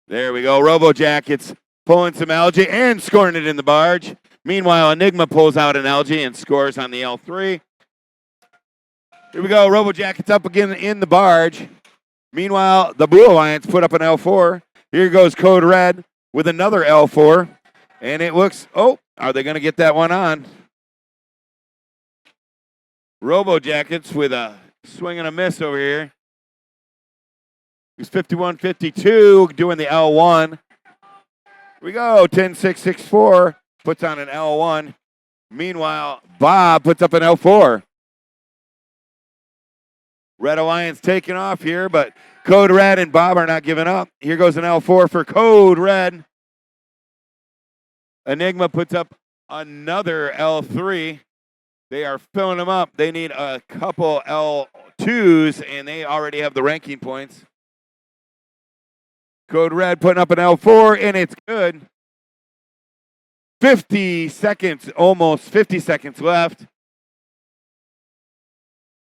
There we go. Robo Jackets pulling some algae and scoring it in the barge. Meanwhile, Enigma pulls out an algae and scores on the L3. Here we go. Robo Jackets up again in the barge. Meanwhile, the Blue Alliance put up an L4. Here goes Code Red with another L4. And it looks, oh, are they going to get that one on? Robo Jackets with a swing and a miss over here. He's 51-52 doing the L1. Here we go, 10-6-6-4, puts on an L1. Meanwhile, Bob puts up an L4. Red Alliance taking off here, but Code Red and Bob are not giving up. Here goes an L4 for Code Red. Enigma puts up another L3. They are filling them up. They need a couple L2s, and they already have the ranking points. Code Red putting up an L4, and it's good. 50 seconds, almost 50 seconds left.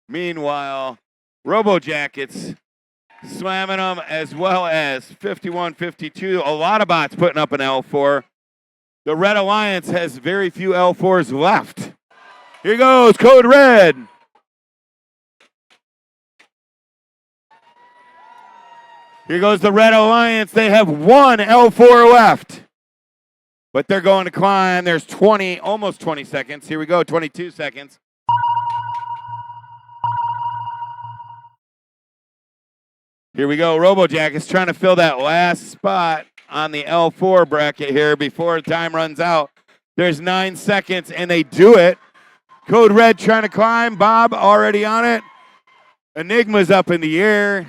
Meanwhile, Robo Jackets slamming them as well as 51-52. A lot of bots putting up an L4. The Red Alliance has very few L4s left. Here goes Code Red. Here goes the Red Alliance. They have 1 L4 left. But they're going to climb. There's 20, almost 20 seconds. Here we go, 22 seconds. Here we go. RoboJack is trying to fill that last spot on the L4 bracket here before time runs out. There's 9 seconds, and they do it. Code Red trying to climb. Bob already on it. Enigma's up in the air.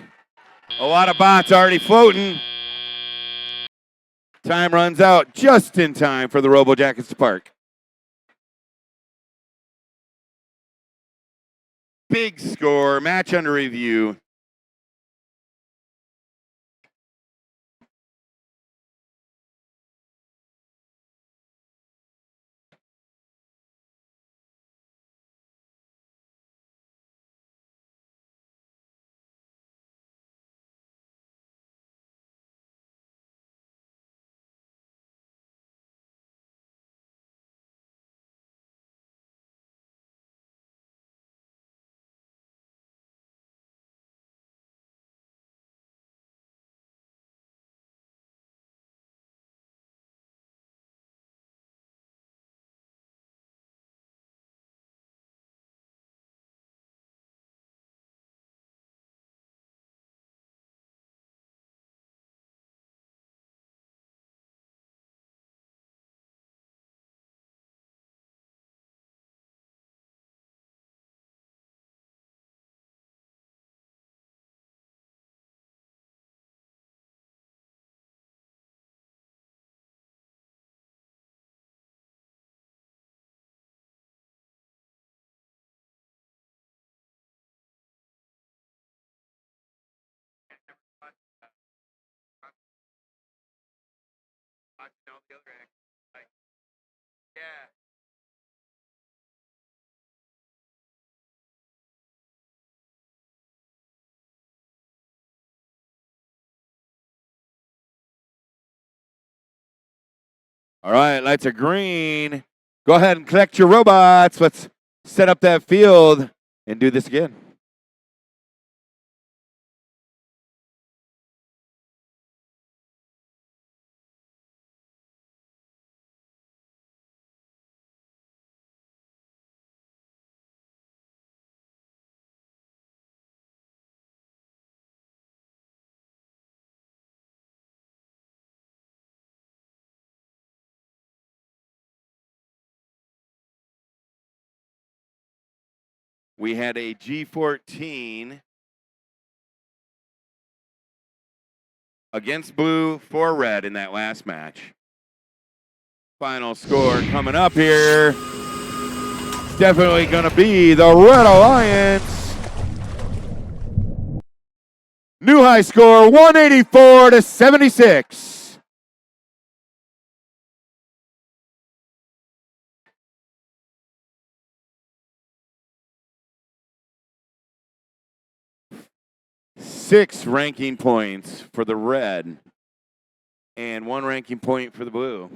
A lot of bots already floating. Time runs out just in time for the RoboJackets to park. Big score, match under review. All right, lights are green. Go ahead and collect your robots. Let's set up that field and do this again. We had a G14 against blue for red in that last match. Final score coming up here. It's definitely going to be the Red Alliance. New high score, 184-76. Six ranking points for the red and 1 ranking point for the blue.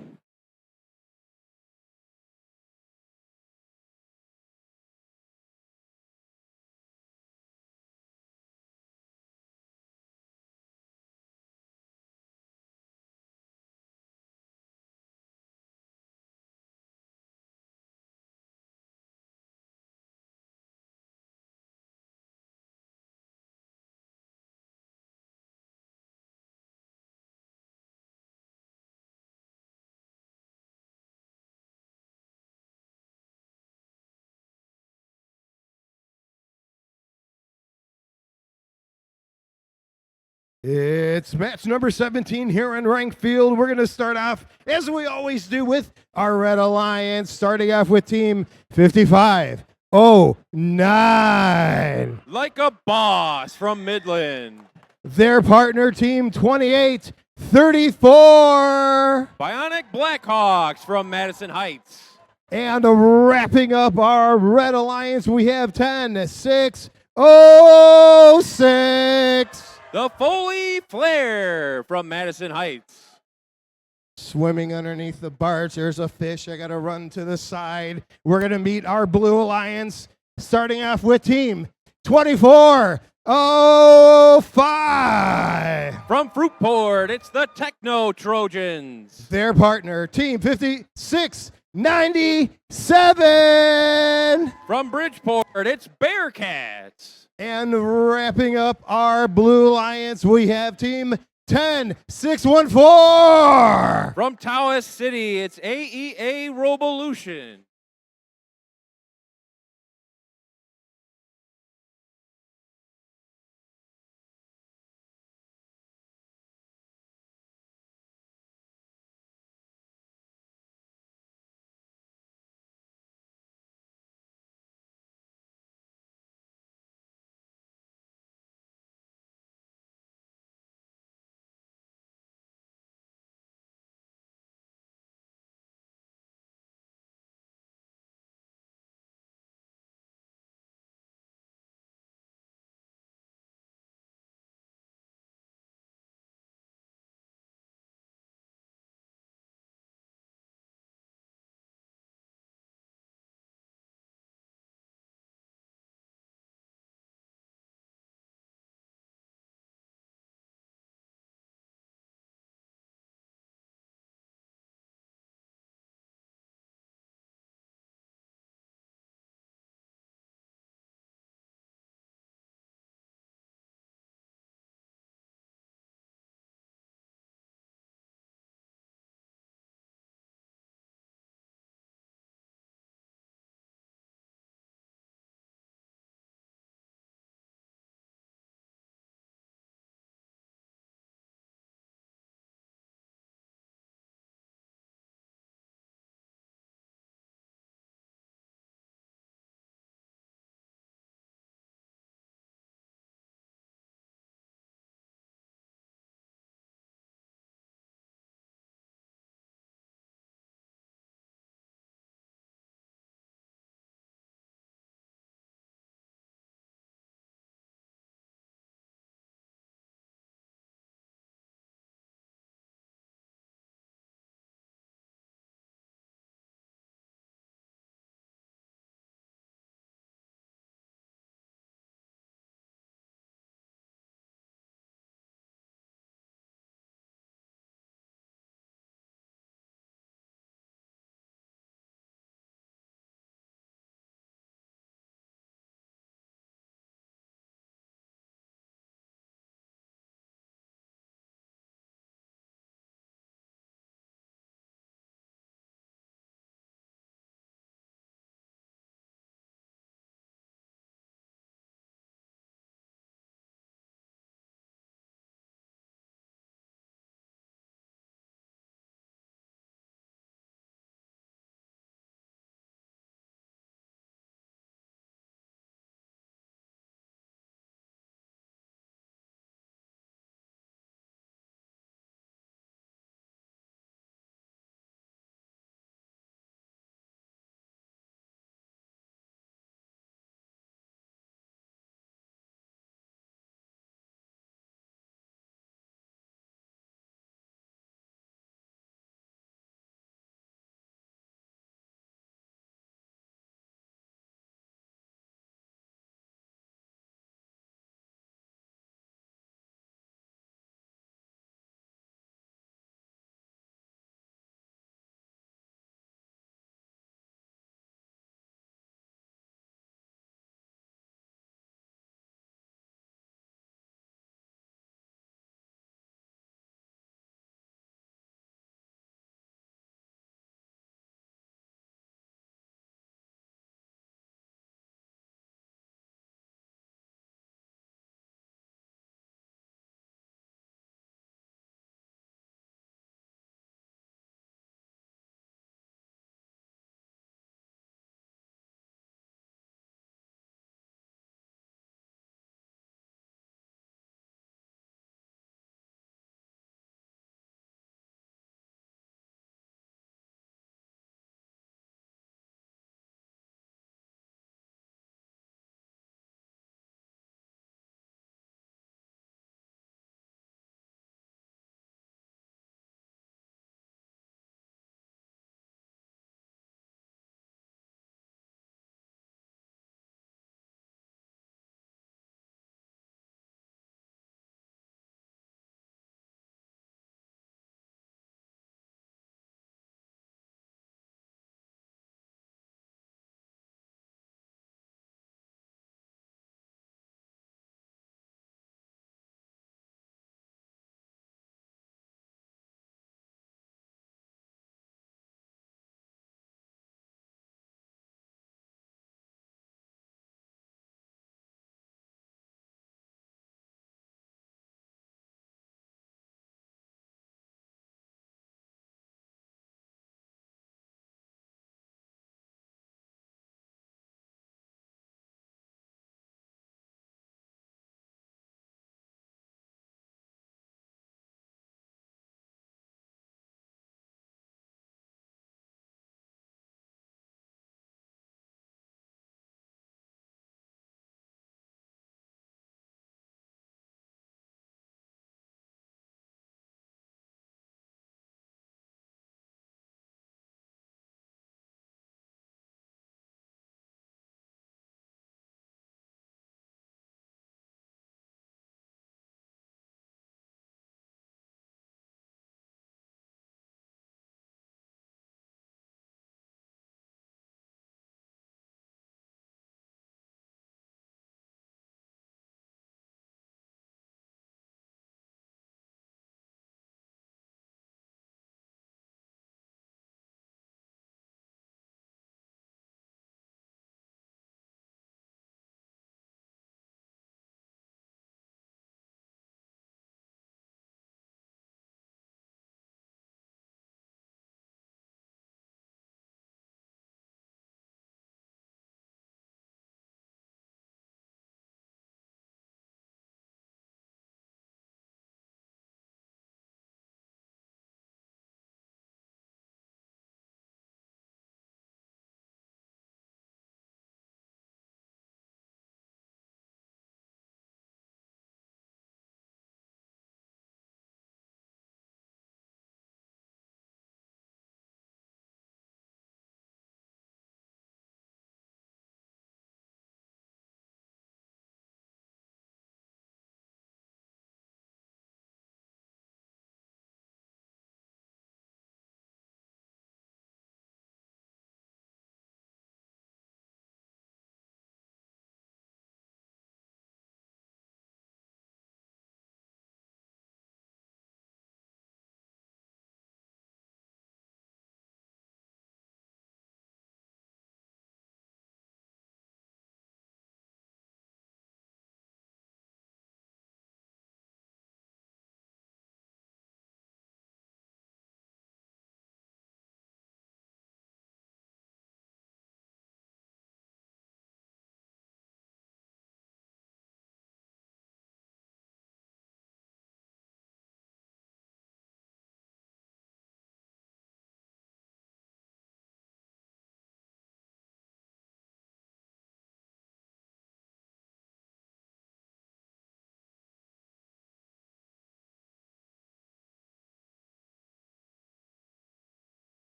It's match number 17 here in Rank Field. We're going to start off, as we always do, with our Red Alliance, starting off with Team 5509. Like a boss from Midland. Their partner, Team 2834. Bionic Blackhawks from Madison Heights. And wrapping up our Red Alliance, we have 10606. The Foley Flare from Madison Heights. Swimming underneath the barge, there's a fish. I got to run to the side. We're going to meet our Blue Alliance, starting off with Team 2405. From Fruitport, it's the Techno Trojans. Their partner, Team 5697. From Bridgeport, it's Bearcats. And wrapping up our Blue Alliance, we have Team 10614. From Taos City, it's AEA Robolution.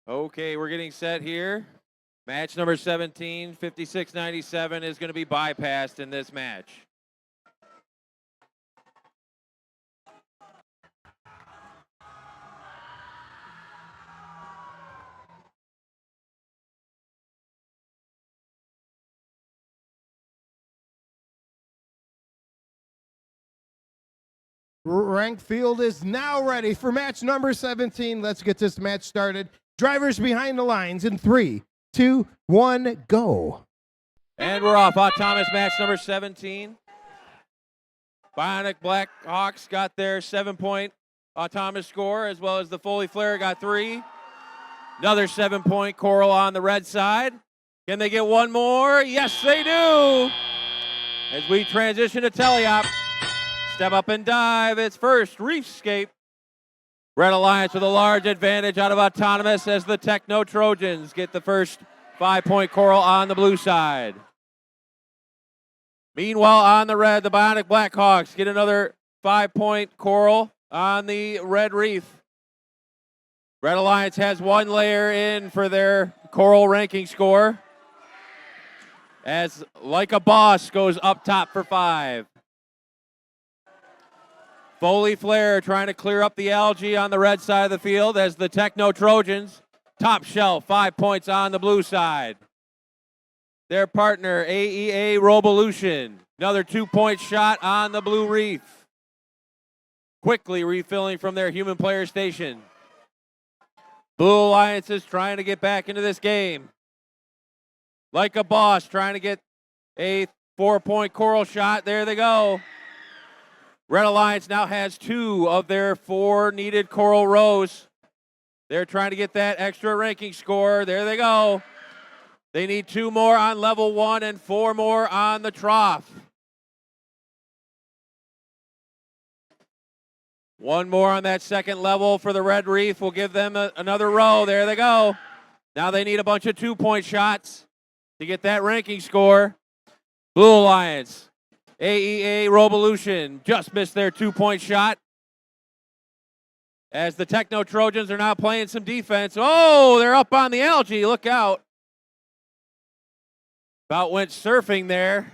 Okay, we're getting set here. Match number 17, 56-97 is going to be bypassed in this match. Rank field is now ready for match number 17. Let's get this match started. Drivers behind the lines in 3, 2, 1, go. And we're off. Thomas, match number 17. Bionic Blackhawks got their 7-point Thomas score, as well as the Foley Flare got 3. Another 7-point Coral on the red side. Can they get one more? Yes, they do. As we transition to Teleop. Step up and dive. It's first Reefscape. Red Alliance with a large advantage out of Autonomous as the Techno Trojans get the first 5-point Coral on the blue side. Meanwhile, on the red, the Bionic Blackhawks get another 5-point Coral on the red reef. Red Alliance has 1 layer in for their Coral ranking score. As Like a Boss goes up top for 5. Foley Flare trying to clear up the algae on the red side of the field as the Techno Trojans, top shelf, 5 points on the blue side. Their partner, AEA Robolution, another 2-point shot on the blue reef. Quickly refilling from their human player station. Blue Alliance is trying to get back into this game. Like a Boss trying to get a 4-point Coral shot. There they go. Red Alliance now has 2 of their 4 needed Coral rows. They're trying to get that extra ranking score. There they go. They need 2 more on level 1 and 4 more on the trough. 1 more on that second level for the Red Reef will give them another row. There they go. Now they need a bunch of 2-point shots to get that ranking score. Blue Alliance. AEA Robolution just missed their 2-point shot. As the Techno Trojans are now playing some defense. Oh, they're up on the algae. Look out. About went surfing there.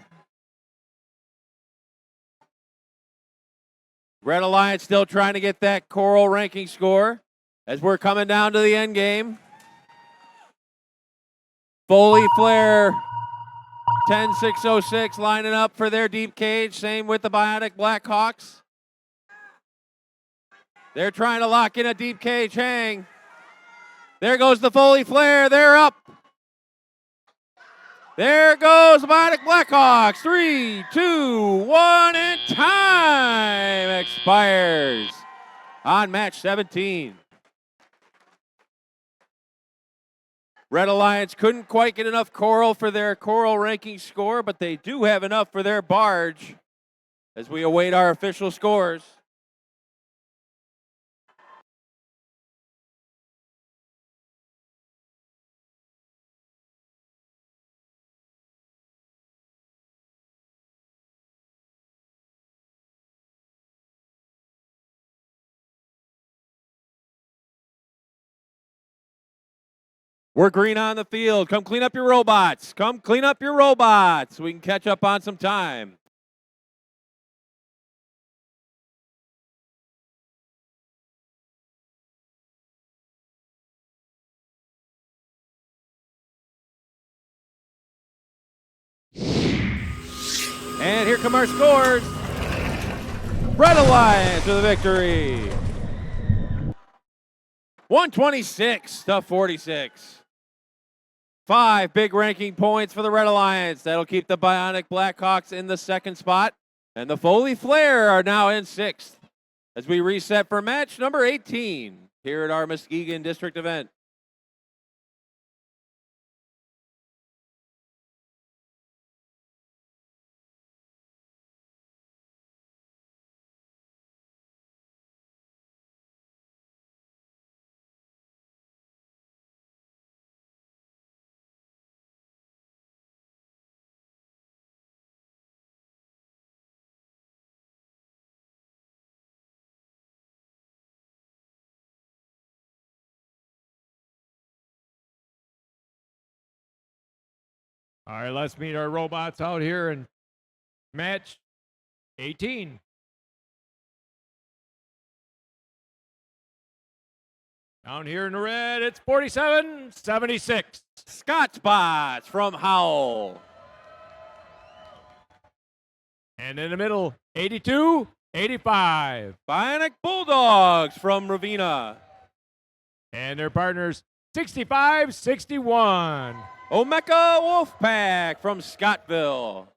Red Alliance still trying to get that Coral ranking score as we're coming down to the end game. Foley Flare 10-6-06 lining up for their deep cage. Same with the Bionic Blackhawks. They're trying to lock in a deep cage hang. There goes the Foley Flare. They're up. There goes the Bionic Blackhawks. 3, 2, 1, and time expires on match 17. Red Alliance couldn't quite get enough Coral for their Coral ranking score, but they do have enough for their barge as we await our official scores. We're green on the field. Come clean up your robots. Come clean up your robots. We can catch up on some time. And here come our scores. Red Alliance with a victory. 126-46. 5 big ranking points for the Red Alliance. That'll keep the Bionic Blackhawks in the second spot. And the Foley Flare are now in 6th as we reset for match number 18 here at our Muskegon District event. All right, let's meet our robots out here in match 18. Down here in the red, it's 47-76. Scott Spots from Howell. And in the middle, 82-85. Bionic Bulldogs from Ravenna. And their partners, 65-61. Omeka Wolfpack from Scottville.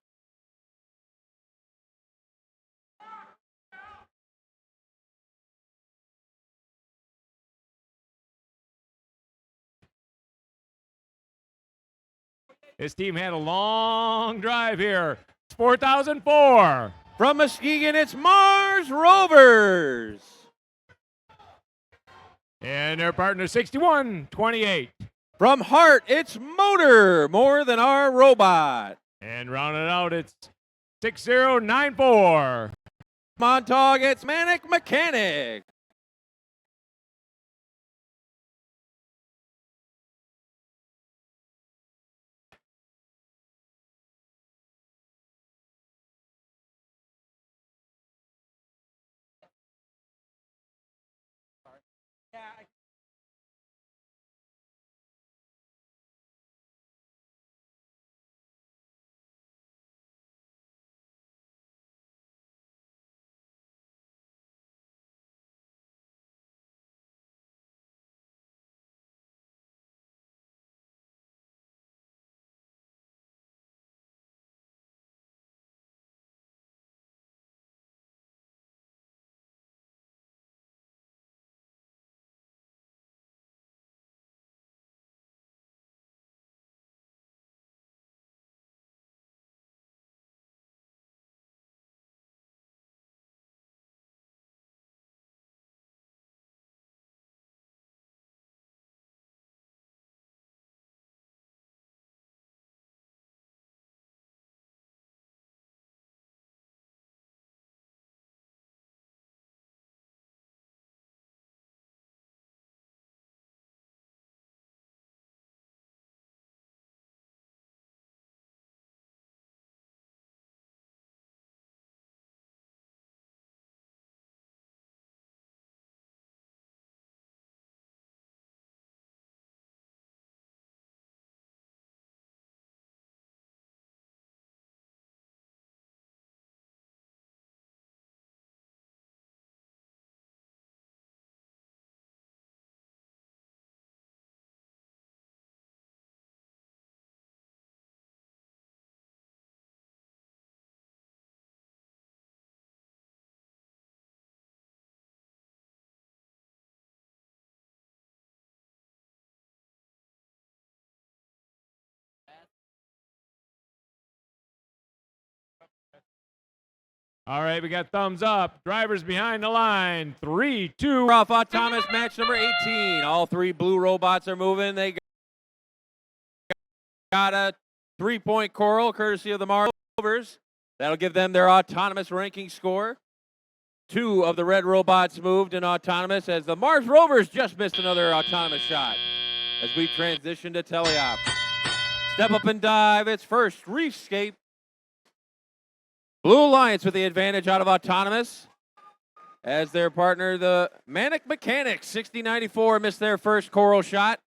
This team had a long drive here. It's 4,004. From Muskegon, it's Mars Rovers. And their partner, 61-28. From Hart, it's Motor, more than our robot. And rounding out, it's 6094. Montauk, it's Manic Mechanic. All right, we got thumbs up. Drivers behind the line. 3-2. Off autonomous match number 18. All three blue robots are moving. They got a 3-point coral courtesy of the Mars Rovers. That'll give them their autonomous ranking score. Two of the red robots moved in autonomous as the Mars Rovers just missed another autonomous shot as we transition to teleop. Step up and dive. It's first Reefscape. Blue Alliance with the advantage out of autonomous as their partner, the Manic Mechanics, 6094, missed their first coral shot.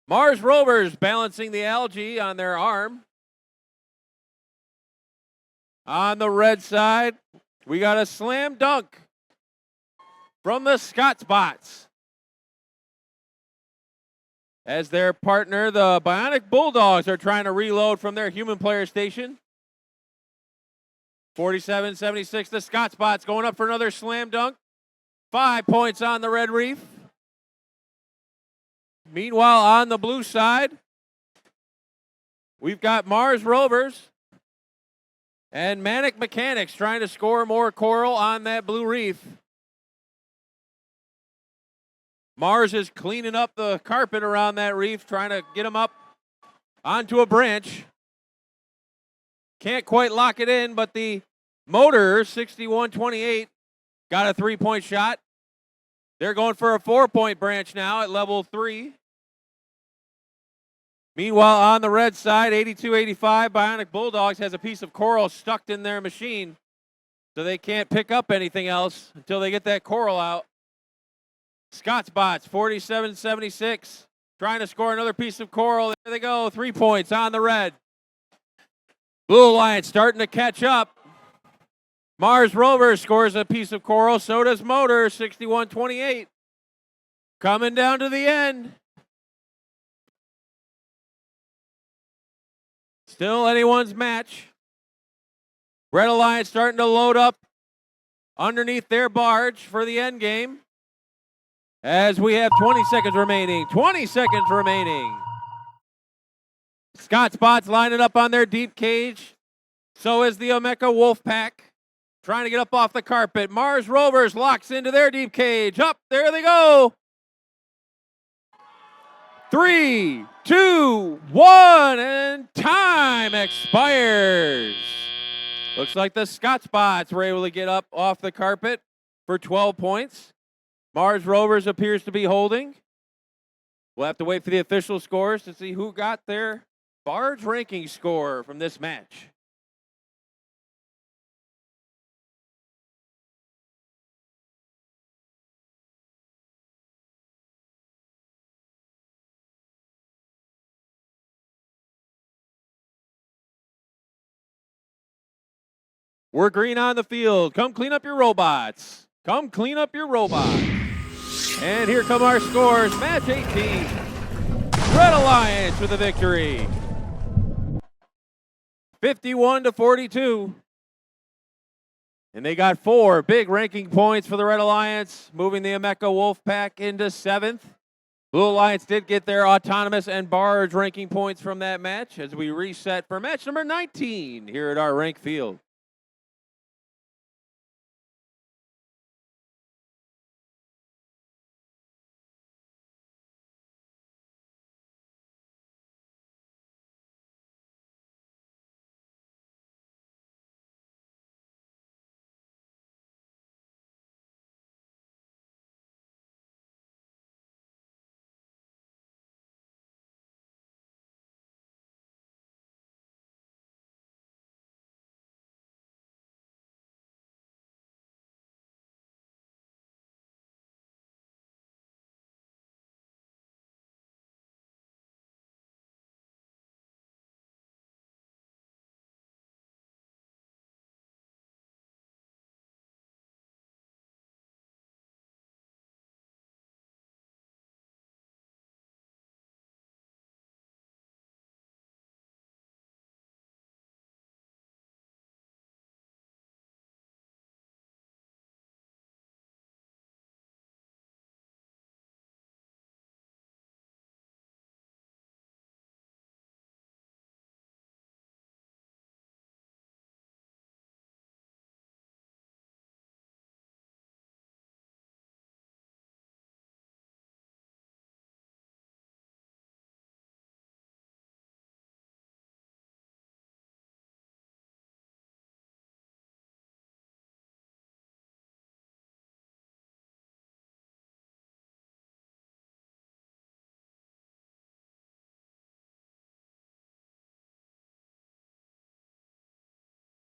Mars Rovers balancing the algae on their arm. On the red side, we got a slam dunk from the Scott Spots as their partner, the Bionic Bulldogs, are trying to reload from their human player station. 47-76, the Scott Spots going up for another slam dunk. 5 points on the Red Reef. Meanwhile, on the blue side, we've got Mars Rovers and Manic Mechanics trying to score more coral on that blue reef. Mars is cleaning up the carpet around that reef, trying to get them up onto a branch. Can't quite lock it in, but the Motor, 6128, got a 3-point shot. They're going for a 4-point branch now at level 3. Meanwhile, on the red side, 82-85, Bionic Bulldogs has a piece of coral stuck in their machine, so they can't pick up anything else until they get that coral out. Scottsbots, 47-76, trying to score another piece of coral. There they go, 3 points on the red. Blue Alliance starting to catch up. Mars Rovers scores a piece of coral, so does Motor, 61-28. Coming down to the end. Still anyone's match. Red Alliance starting to load up underneath their barge for the end game. As we have 20 seconds remaining. 20 seconds remaining. Scottsbots lining up on their deep cage. So is the Omeka Wolfpack. Trying to get up off the carpet. Mars Rovers locks into their deep cage. Up, there they go. 3, 2, 1, and time expires. Looks like the Scottsbots were able to get up off the carpet for 12 points. Mars Rovers appears to be holding. We'll have to wait for the official scores to see who got their barge ranking score from this match. We're green on the field. Come clean up your robots. Come clean up your robots. And here come our scores. Match 18. Red Alliance with a victory. 51-42. And they got 4 big ranking points for the Red Alliance, moving the Omeka Wolfpack into 7th. Blue Alliance did get their autonomous and barge ranking points from that match as we reset for match number 19 here at our rank field.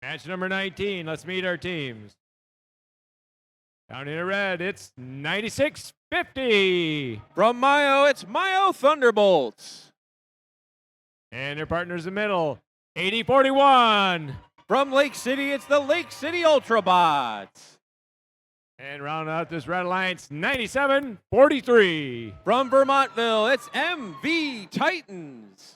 Match number 19. Let's meet our teams. Down in the red, it's 96-50. From Mayo, it's Mayo Thunderbolts. And their partners in the middle, 80-41. From Lake City, it's the Lake City Ultrabots. And rounding out this Red Alliance, 97-43. From Vermontville, it's MV Titans.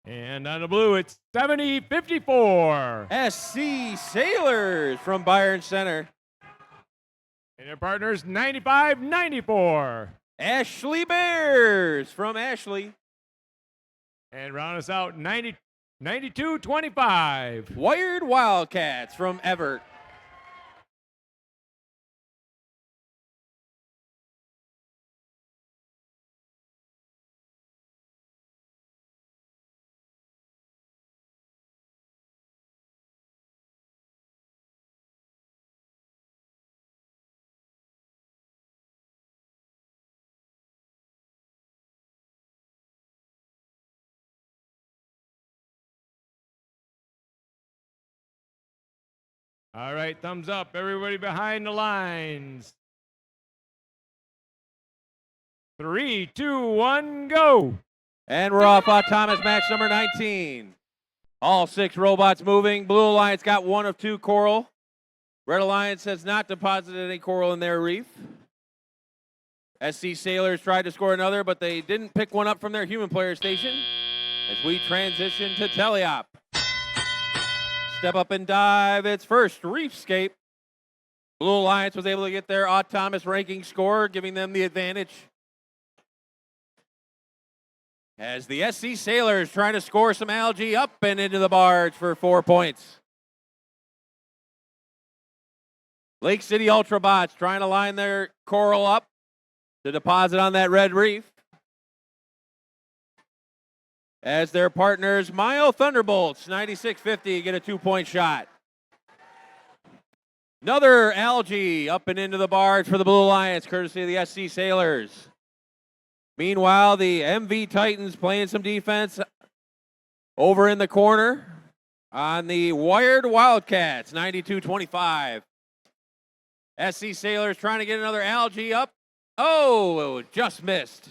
And on the blue, it's 70-54. SC Sailors from Byron Center. And their partners, 95-94. Ashley Bears from Ashley. And round us out, 92-25. Wired Wildcats from Everett. All right, thumbs up. Everybody behind the lines. 3, 2, 1, go. And we're off Thomas match number 19. All 6 robots moving. Blue Alliance got 1 of 2 coral. Red Alliance has not deposited any coral in their reef. SC Sailors tried to score another, but they didn't pick one up from their human player station. As we transition to teleop. Step up and dive its first reefscape. Blue Alliance was able to get their Thomas ranking score, giving them the advantage. As the SC Sailors trying to score some algae up and into the barge for 4 points. Lake City Ultrabots trying to line their coral up to deposit on that red reef. As their partners, Mayo Thunderbolts, 9650, get a 2-point shot. Another algae up and into the barge for the Blue Alliance, courtesy of the SC Sailors. Meanwhile, the MV Titans playing some defense over in the corner on the Wired Wildcats, 92-25. SC Sailors trying to get another algae up. Oh, just missed.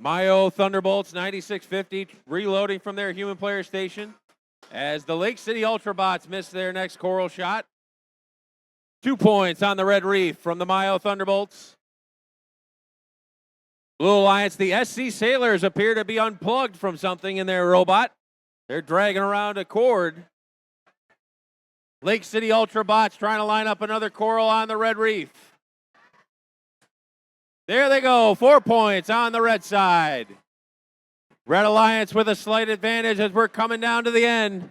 Mayo Thunderbolts, 9650, reloading from their human player station as the Lake City Ultrabots miss their next coral shot. 2 points on the red reef from the Mayo Thunderbolts. Blue Alliance, the SC Sailors appear to be unplugged from something in their robot. They're dragging around a cord. Lake City Ultrabots trying to line up another coral on the red reef. There they go, 4 points on the red side. Red Alliance with a slight advantage as we're coming down to the end.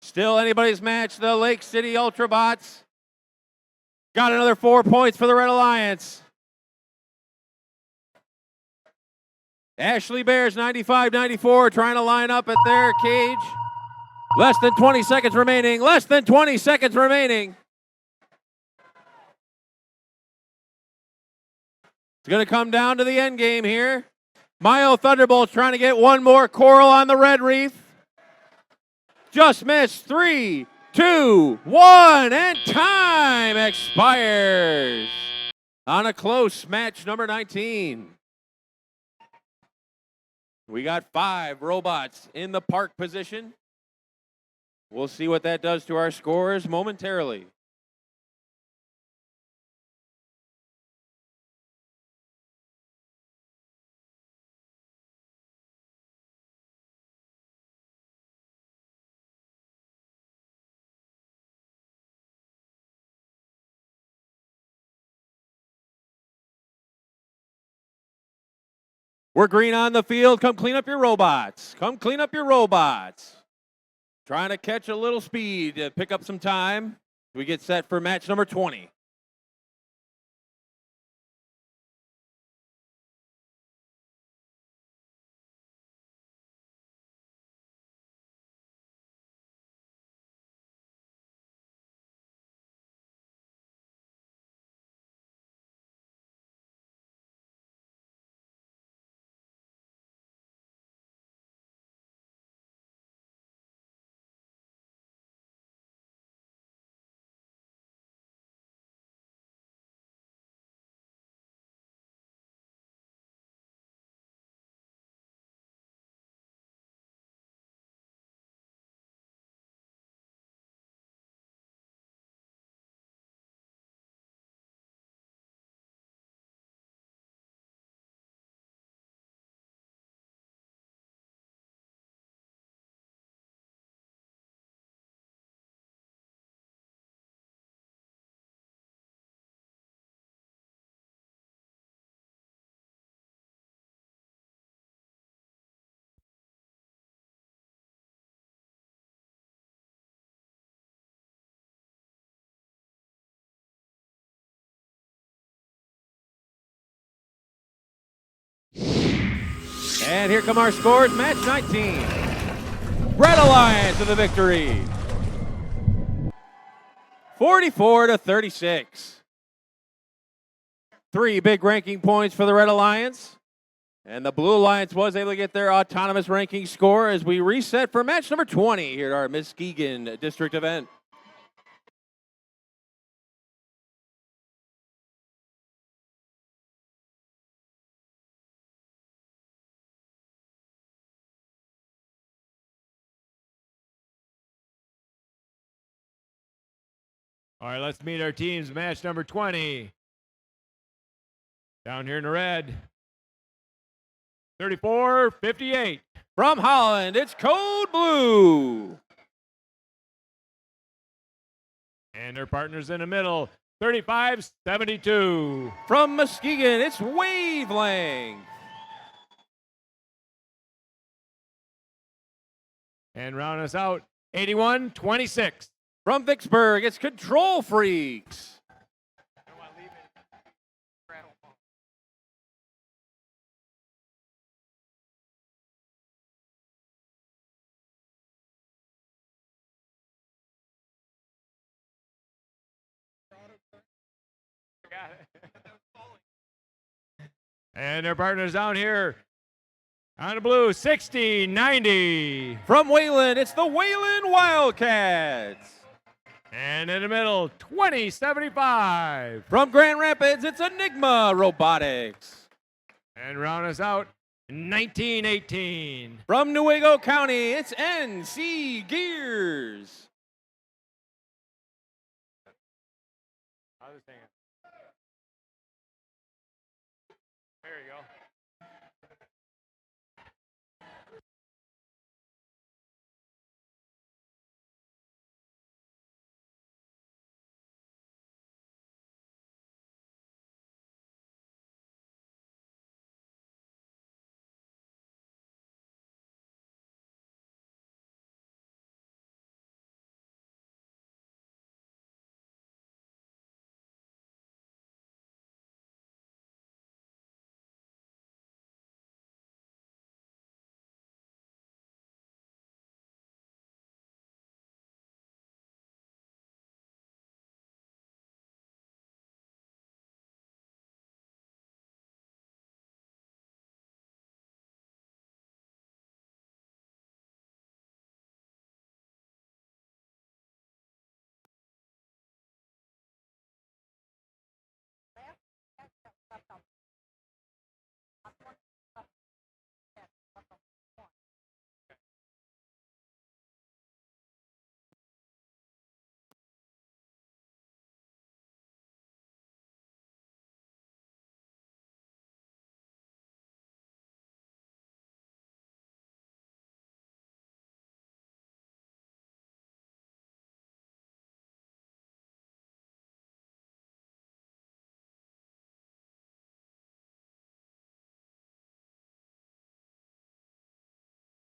Still anybody's match, the Lake City Ultrabots. Got another 4 points for the Red Alliance. Ashley Bears, 95-94, trying to line up at their cage. Less than 20 seconds remaining. Less than 20 seconds remaining. It's going to come down to the end game here. Mayo Thunderbolts trying to get one more coral on the red reef. Just missed. 3, 2, 1, and time expires on a close match number 19. We got 5 robots in the park position. We'll see what that does to our scores momentarily. We're green on the field. Come clean up your robots. Come clean up your robots. Trying to catch a little speed to pick up some time. We get set for match number 20. And here come our scores. Match 19. Red Alliance with the victory. 44-36. 3 big ranking points for the Red Alliance. And the Blue Alliance was able to get their autonomous ranking score as we reset for match number 20 here at our Muskegon district event. All right, let's meet our teams. Match number 20. Down here in the red. 34-58. From Holland, it's Code Blue. And their partners in the middle. 35-72. From Muskegon, it's Wavelength. And round us out, 81-26. From Vicksburg, it's Control Freaks. And their partners down here on the blue, 60-90. From Wayland, it's the Wayland Wildcats. And in the middle, 20-75. From Grand Rapids, it's Enigma Robotics. And round us out, 19-18. From Newaygo County, it's NC Gears. There you go.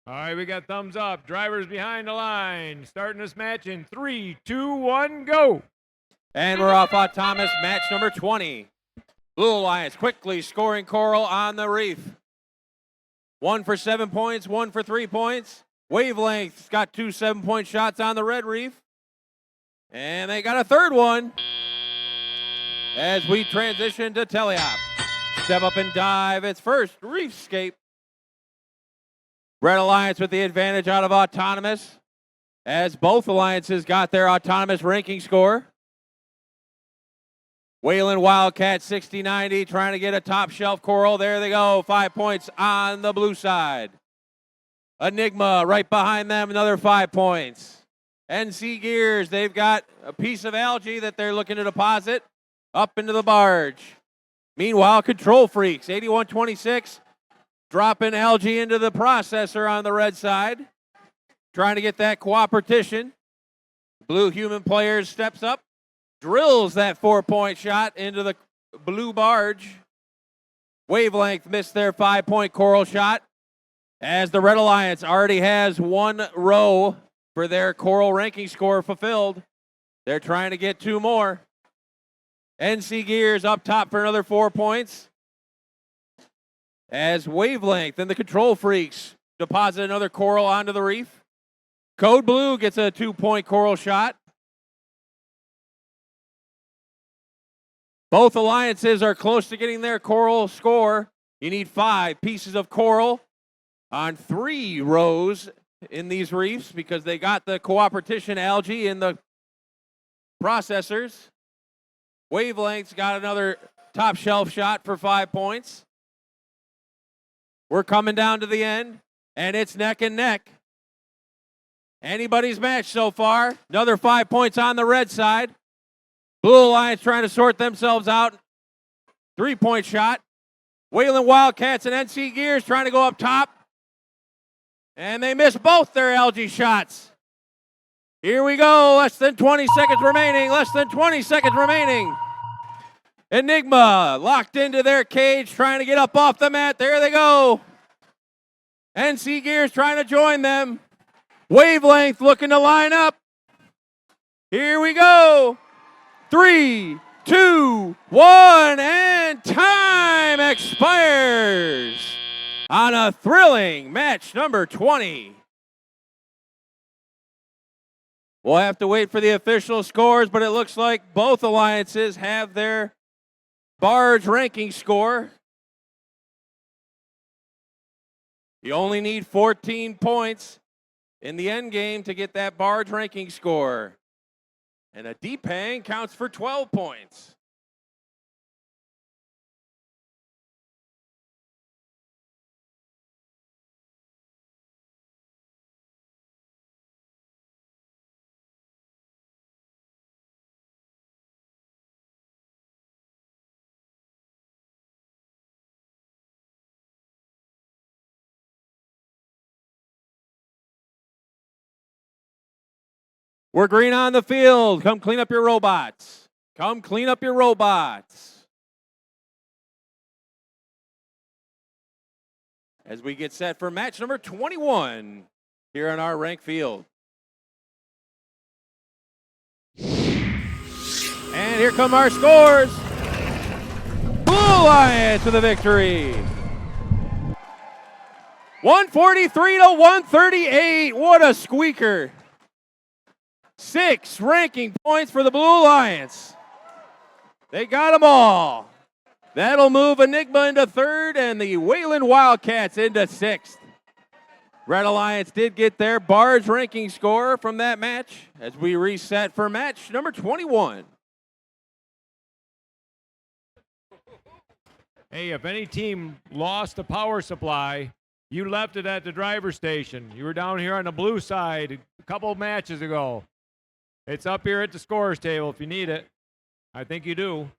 All right, we got thumbs up. Drivers behind the line. Starting this match in 3, 2, 1, go. And we're off autonomous match number 20. Blue Alliance quickly scoring coral on the reef. 1 for 7 points, 1 for 3 points. Wavelength's got 2 7-point shots on the red reef. And they got a third one as we transition to teleop. Step up and dive. It's first reefscape. Red Alliance with the advantage out of autonomous as both alliances got their autonomous ranking score. Wayland Wildcat 60-90 trying to get a top shelf coral. There they go, 5 points on the blue side. Enigma right behind them, another 5 points. NC Gears, they've got a piece of algae that they're looking to deposit up into the barge. Meanwhile, Control Freaks, 81-26, dropping algae into the processor on the red side, trying to get that cooperation. Blue human players steps up, drills that 4-point shot into the blue barge. Wavelength missed their 5-point coral shot as the Red Alliance already has 1 row for their coral ranking score fulfilled. They're trying to get 2 more. NC Gears up top for another 4 points as Wavelength and the Control Freaks deposit another coral onto the reef. Code Blue gets a 2-point coral shot. Both alliances are close to getting their coral score. You need 5 pieces of coral on 3 rows in these reefs because they got the cooperation algae in the processors. Wavelength's got another top shelf shot for 5 points. We're coming down to the end, and it's neck and neck. Anybody's match so far. Another 5 points on the red side. Blue Alliance trying to sort themselves out. 3-point shot. Wayland Wildcats and NC Gears trying to go up top. And they miss both their algae shots. Here we go. Less than 20 seconds remaining. Less than 20 seconds remaining. Enigma locked into their cage, trying to get up off the mat. There they go. NC Gears trying to join them. Wavelength looking to line up. Here we go. 3, 2, 1, and time expires on a thrilling match number 20. We'll have to wait for the official scores, but it looks like both alliances have their barge ranking score. You only need 14 points in the end game to get that barge ranking score. And a deep hang counts for 12 points. We're green on the field. Come clean up your robots. Come clean up your robots. As we get set for match number 21 here on our ranked field. And here come our scores. Blue Alliance with a victory. 143 to 138. What a squeaker. 6 ranking points for the Blue Alliance. They got them all. That'll move Enigma into 3rd and the Wayland Wildcats into 6th. Red Alliance did get their barge ranking score from that match as we reset for match number 21. Hey, if any team lost a power supply, you left it at the driver's station. You were down here on the blue side a couple matches ago. It's up here at the scorer's table if you need it. I think you do.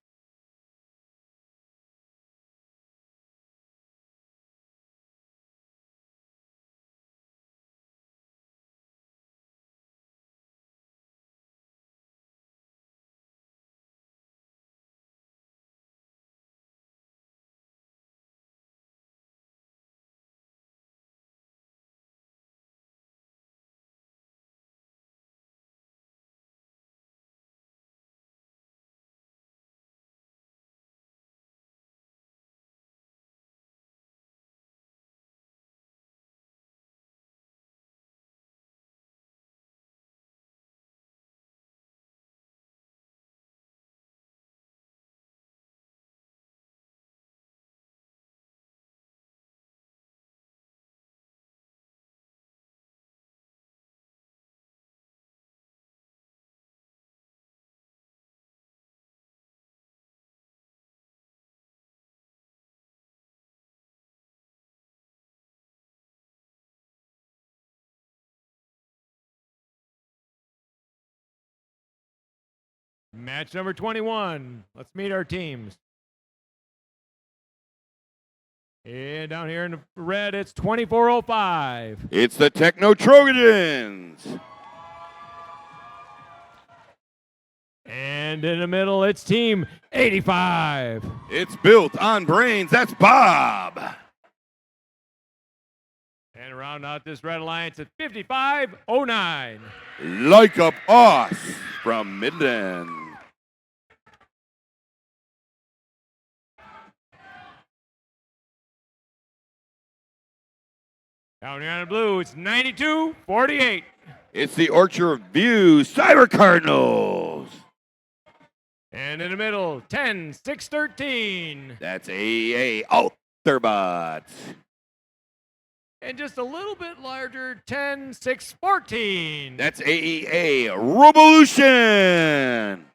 Match number 21. Let's meet our teams. And down here in the red, it's 2405. It's the Techno Trojans. And in the middle, it's Team 85. It's built on brains. That's Bob. And round out this Red Alliance at 5509. Like up us from Midland. Down here on the blue, it's 9248. It's the Orchard View Cyber Cardinals. And in the middle, 10, 6, 13. That's AEA Alterbots. And just a little bit larger, 10, 6, 14. That's AEA Revolution.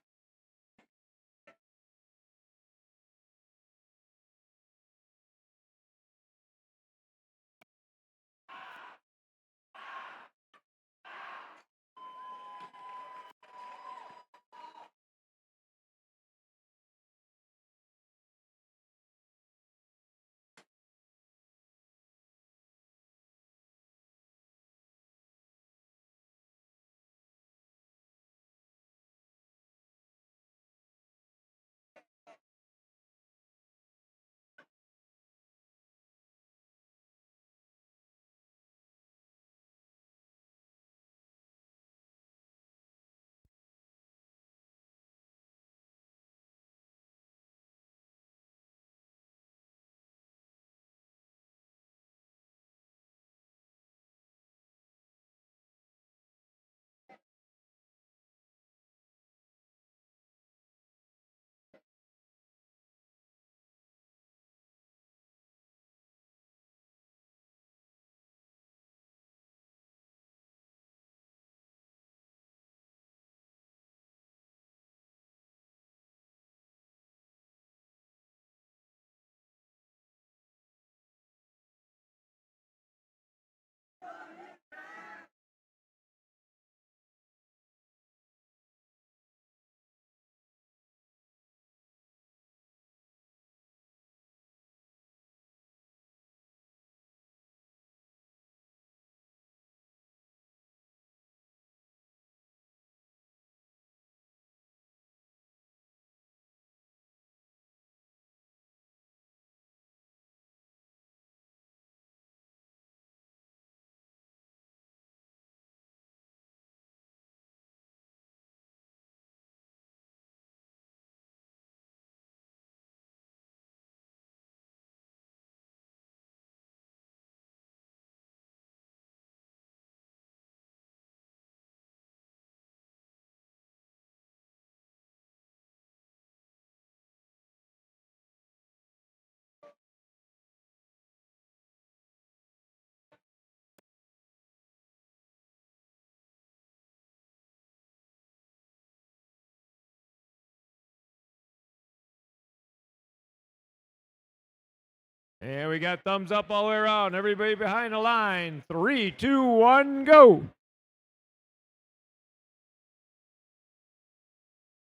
And we got thumbs up all the way around. Everybody behind the line. 3, 2, 1, go.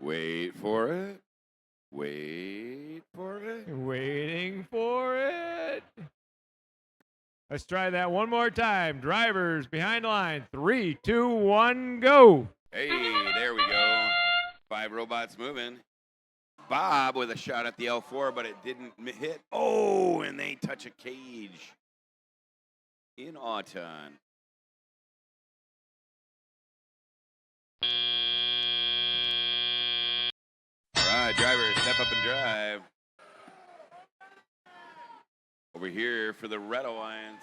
Wait for it. Wait for it. Waiting for it. Let's try that one more time. Drivers behind the line. 3, 2, 1, go. Hey, there we go. 5 robots moving. Bob with a shot at the L4, but it didn't hit. Oh, and they touch a cage in Auton. All right, drivers, step up and drive. Over here for the Red Alliance,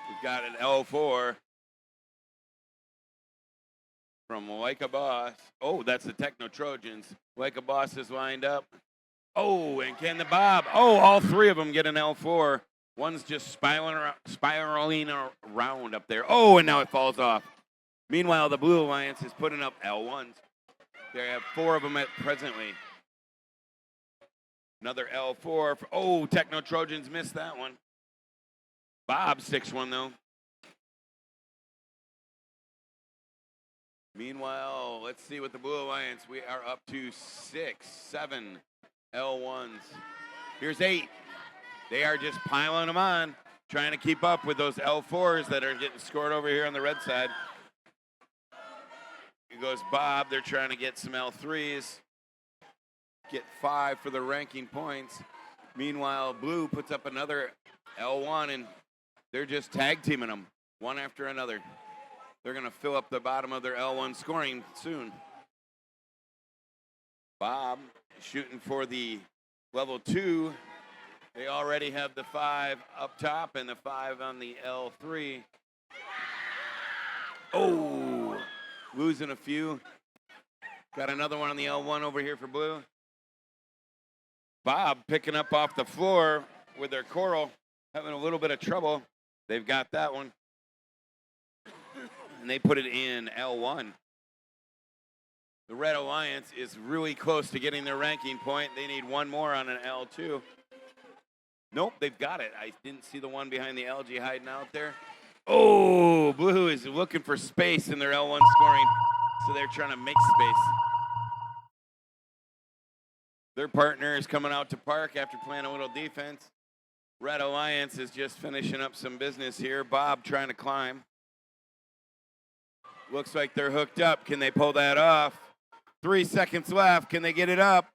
we've got an L4 from Like a Boss. Oh, that's the Techno Trojans. Like a Boss is lined up. Oh, and can the Bob? Oh, all 3 of them get an L4. One's just spiraling around up there. Oh, and now it falls off. Meanwhile, the Blue Alliance is putting up L1s. They have 4 of them at presently. Another L4. Oh, Techno Trojans missed that one. Bob sticks one, though. Meanwhile, let's see what the Blue Alliance. We are up to 6, 7 L1s. Here's 8. They are just piling them on, trying to keep up with those L4s that are getting scored over here on the red side. Here goes Bob. They're trying to get some L3s. Get 5 for the ranking points. Meanwhile, Blue puts up another L1, and they're just tag teaming them one after another. They're going to fill up the bottom of their L1 scoring soon. Bob shooting for the level 2. They already have the 5 up top and the 5 on the L3. Oh, losing a few. Got another one on the L1 over here for blue. Bob picking up off the floor with their coral, having a little bit of trouble. They've got that one. And they put it in L1. The Red Alliance is really close to getting their ranking point. They need one more on an L2. Nope, they've got it. I didn't see the one behind the LG hiding out there. Oh, blue is looking for space in their L1 scoring, so they're trying to make space. Their partner is coming out to park after playing a little defense. Red Alliance is just finishing up some business here. Bob trying to climb. Looks like they're hooked up. Can they pull that off? 3 seconds left. Can they get it up?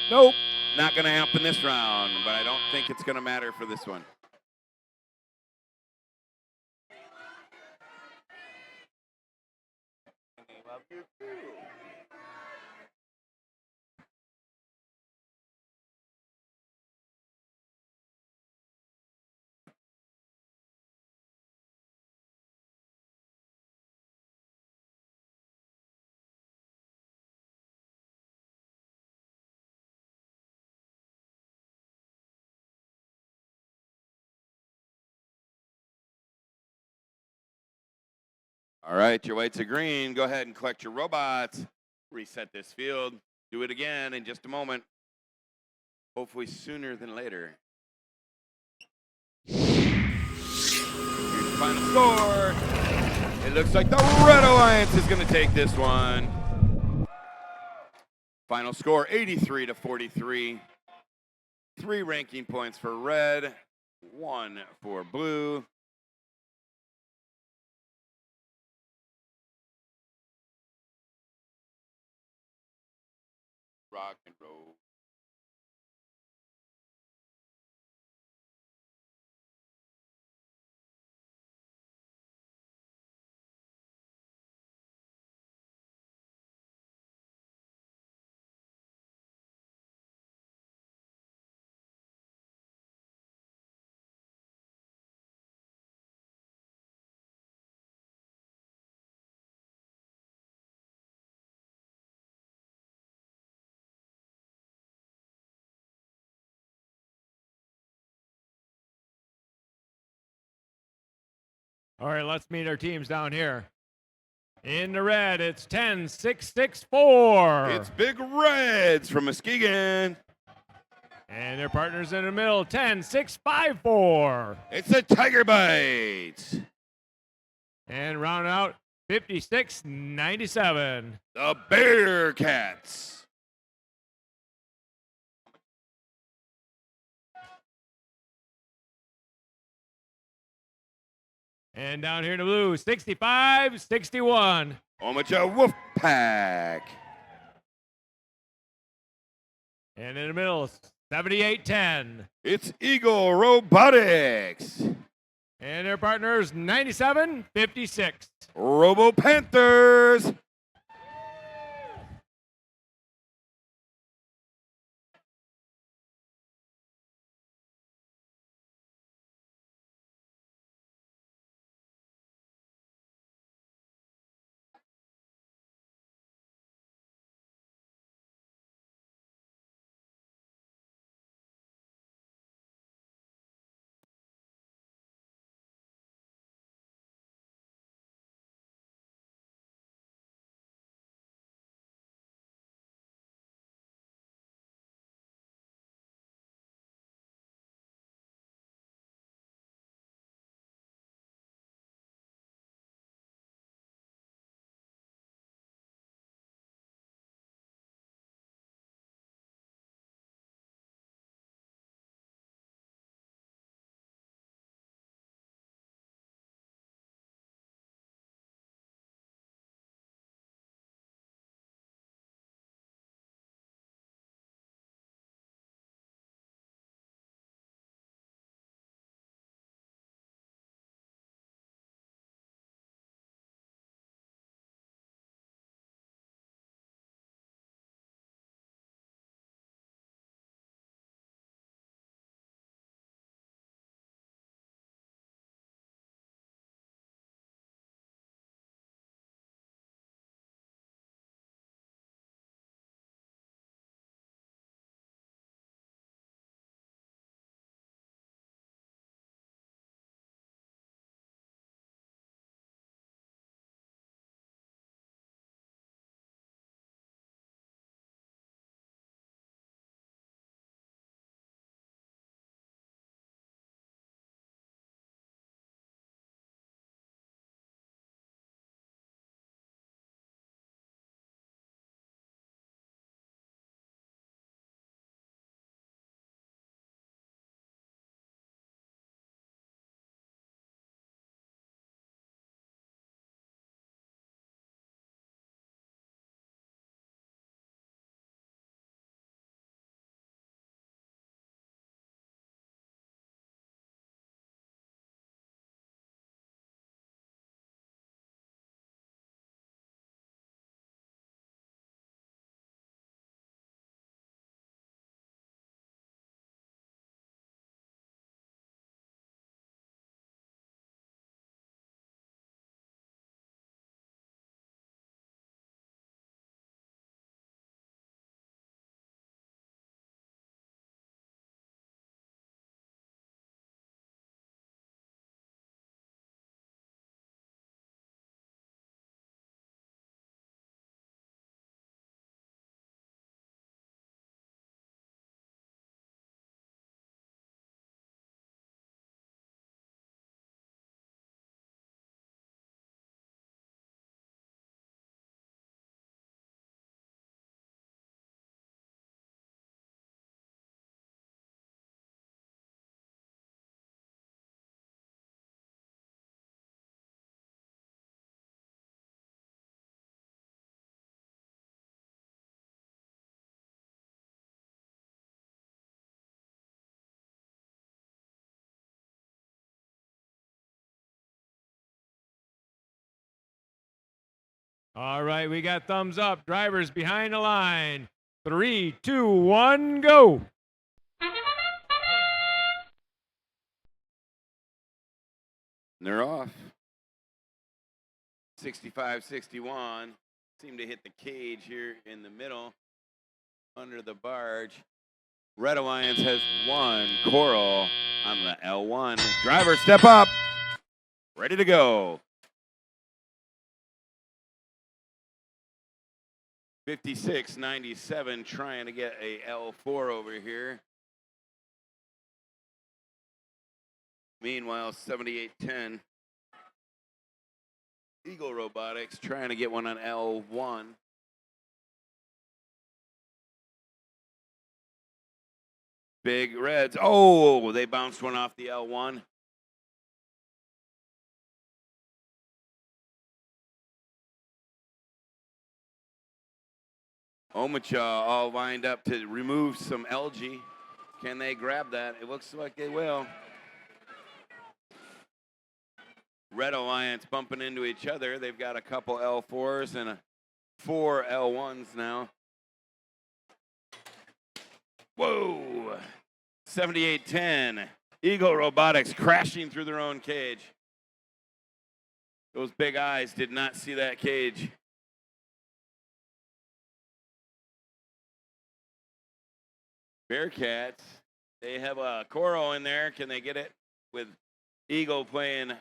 Nope. Not going to happen this round, but I don't think it's going to matter for this one. All right, your whites are green. Go ahead and collect your robots. Reset this field. Do it again in just a moment. Hopefully sooner than later. Here's the final score. It looks like the Red Alliance is going to take this one. Final score, 83-43. 3 ranking points for red, 1 for blue. Rock and roll. All right, let's meet our teams down here. In the red, it's 10-6-6-4. It's Big Reds from Muskegon. And their partners in the middle, 10-6-5-4. It's the Tiger Bites. And round out, 56-97. The Bearcats. And down here in the blue, 65-61. Omaha Wolf Pack. And in the middle, 78-10. It's Eagle Robotics. And their partners, 97-56. Robo Panthers. All right, we got thumbs up. Drivers behind the line. 3, 2, 1, go. They're off. 65-61. Seem to hit the cage here in the middle under the barge. Red Alliance has one. Coral on the L1. Driver, step up. Ready to go. 56-97, trying to get a L4 over here. Meanwhile, 78-10. Eagle Robotics trying to get one on L1. Big Reds. Oh, they bounced one off the L1. Omacha all lined up to remove some algae. Can they grab that? It looks like they will. Red Alliance bumping into each other. They've got a couple L4s and 4 L1s now. Whoa! 78-10. Eagle Robotics crashing through their own cage. Those big eyes did not see that cage. Bearcats, they have a Coral in there. Can they get it with Eagle playing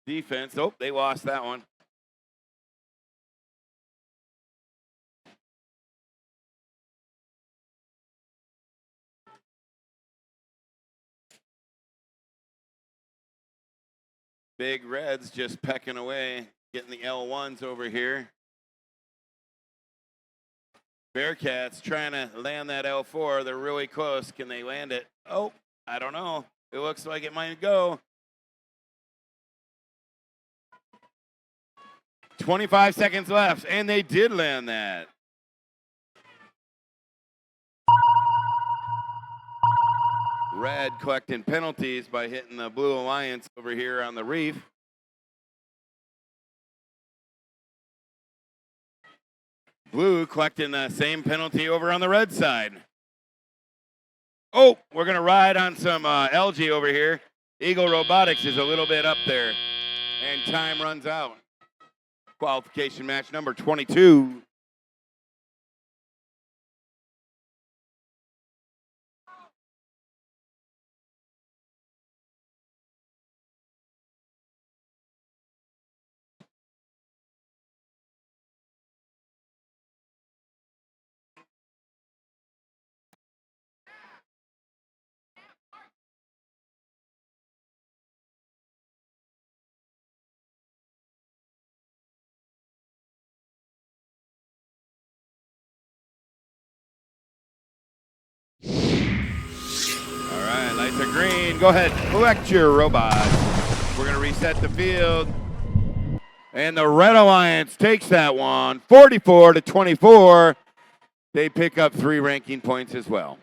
defense? Oh, they lost that one. Big Reds just pecking away, getting the L1s over here. Bearcats trying to land that L4. They're really close. Can they land it? Oh, I don't know. It looks like it might go. 25 seconds left, and they did land that. Red collecting penalties by hitting the Blue Alliance over here on the reef. Blue collecting the same penalty over on the red side. Oh, we're going to ride on some algae over here. Eagle Robotics is a little bit up there, and time runs out. Qualification match number 22. All right, lights are green. Go ahead, collect your robots. We're going to reset the field. And the Red Alliance takes that one, 44-24. They pick up 3 ranking points as well.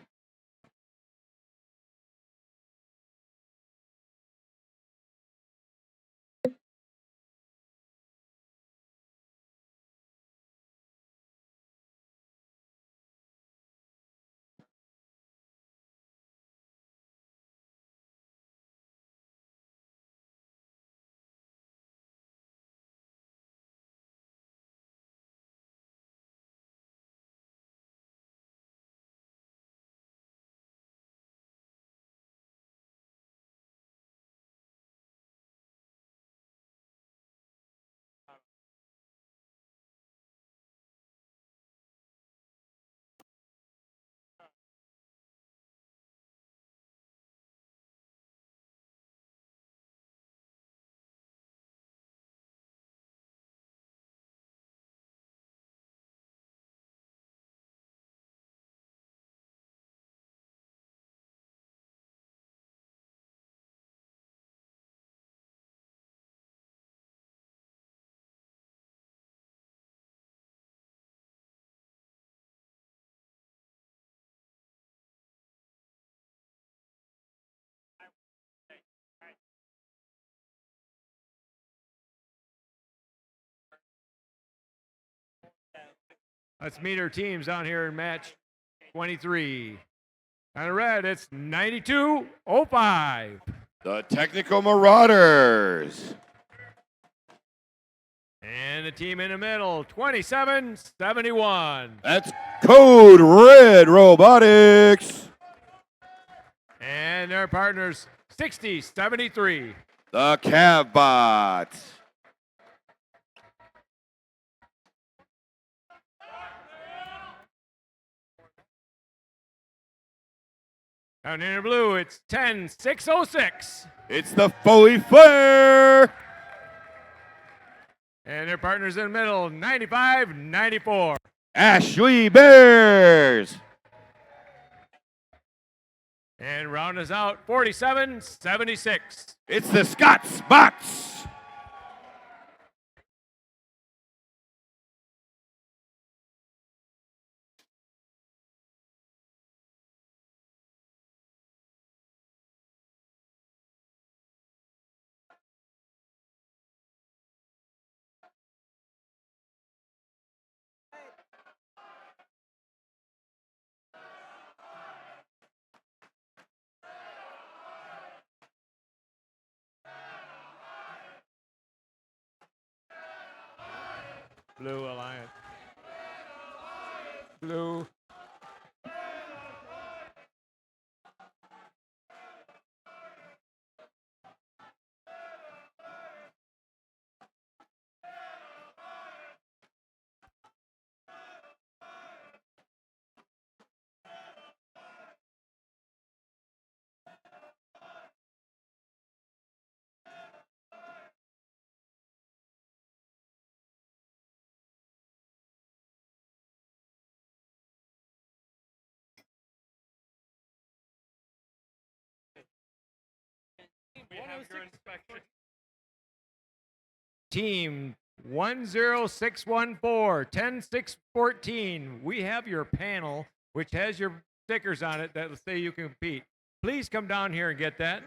Let's meet our teams down here in match 23. On the red, it's 92-05. The Technical Marauders. And the team in the middle, 27-71. That's Code Red Robotics. And their partners, 60-73. The Cavbots. Down in the blue, it's 10-606. It's the Foley Flare. And their partners in the middle, 95-94. Ashley Bears. And round us out, 47-76. It's the Scots Bots. Blue Alliance. Blue. Team 10614, 10614. We have your panel, which has your stickers on it that will say you can compete. Please come down here and get that.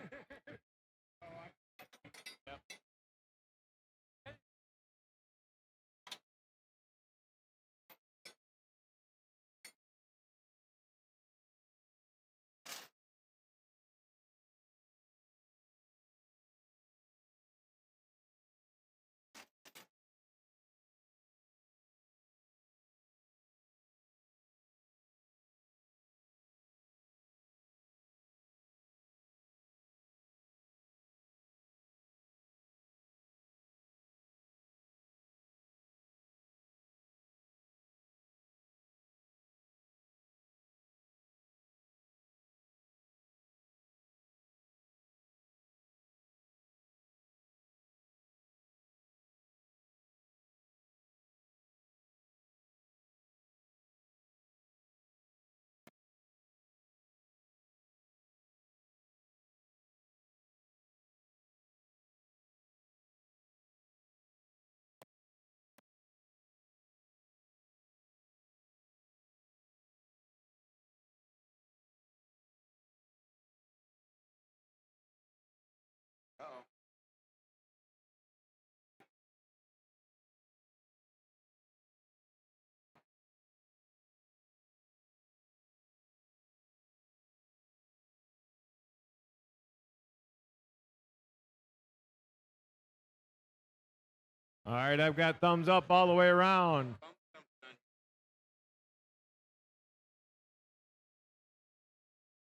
All right, I've got thumbs up all the way around.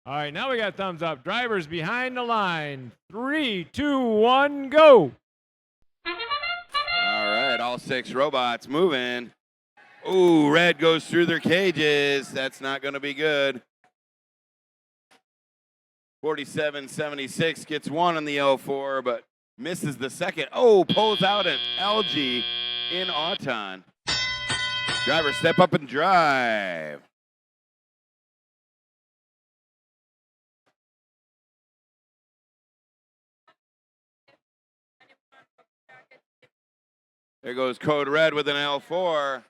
All right, now we got thumbs up. Drivers behind the line. 3, 2, 1, go. All right, all 6 robots moving. Ooh, red goes through their cages. That's not going to be good. 47-76 gets one on the L4, but misses the second. Oh, pulls out an LG in Auton. Driver step up and drive. There goes Code Red with an L4.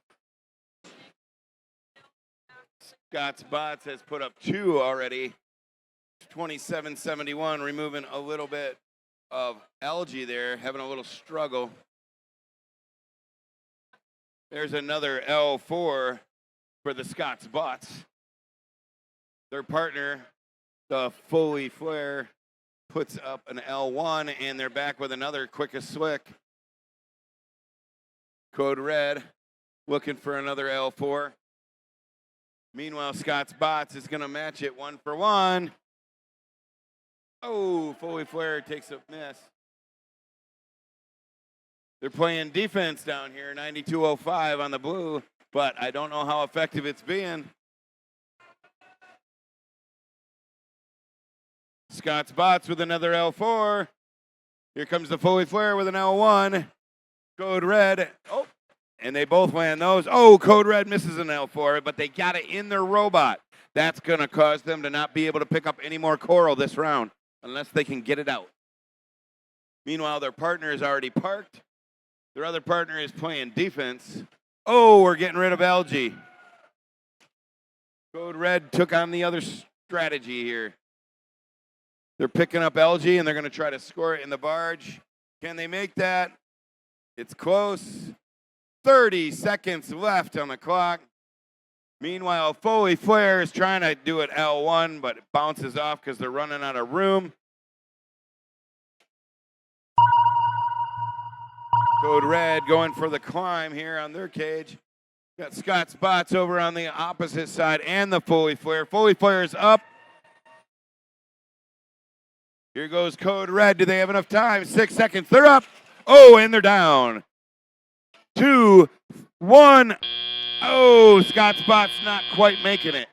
Scott's Bots has put up 2 already. 27-71, removing a little bit of LG there, having a little struggle. There's another L4. for the Scots Bots. Their partner, the Foley Flare, puts up an L1, and they're back with another quickest swick. Code Red looking for another L4. Meanwhile, Scott's Bots is going to match it 1 for 1. Oh, Foley Flare takes a miss. They're playing defense down here, 92.05 on the blue, but I don't know how effective it's being. Scott's Bots with another L4. Here comes the Foley Flare with an L1. Code Red. Oh, and they both land those. Oh, Code Red misses an L4, but they got it in their robot. That's going to cause them to not be able to pick up any more coral this round unless they can get it out. Meanwhile, their partner is already parked. Their other partner is playing defense. Oh, we're getting rid of algae. Code Red took on the other strategy here. They're picking up algae, and they're going to try to score it in the barge. Can they make that? It's close. 30 seconds left on the clock. Meanwhile, Foley Flare is trying to do it L1, but it bounces off because they're running out of room. Code Red going for the climb here on their cage. Got Scott's Bots over on the opposite side and the Foley Flare. Foley Flare is up. Here goes Code Red. Do they have enough time? 6 seconds. They're up. Oh, and they're down. 2, 1. Oh, Scott's Bots not quite making it.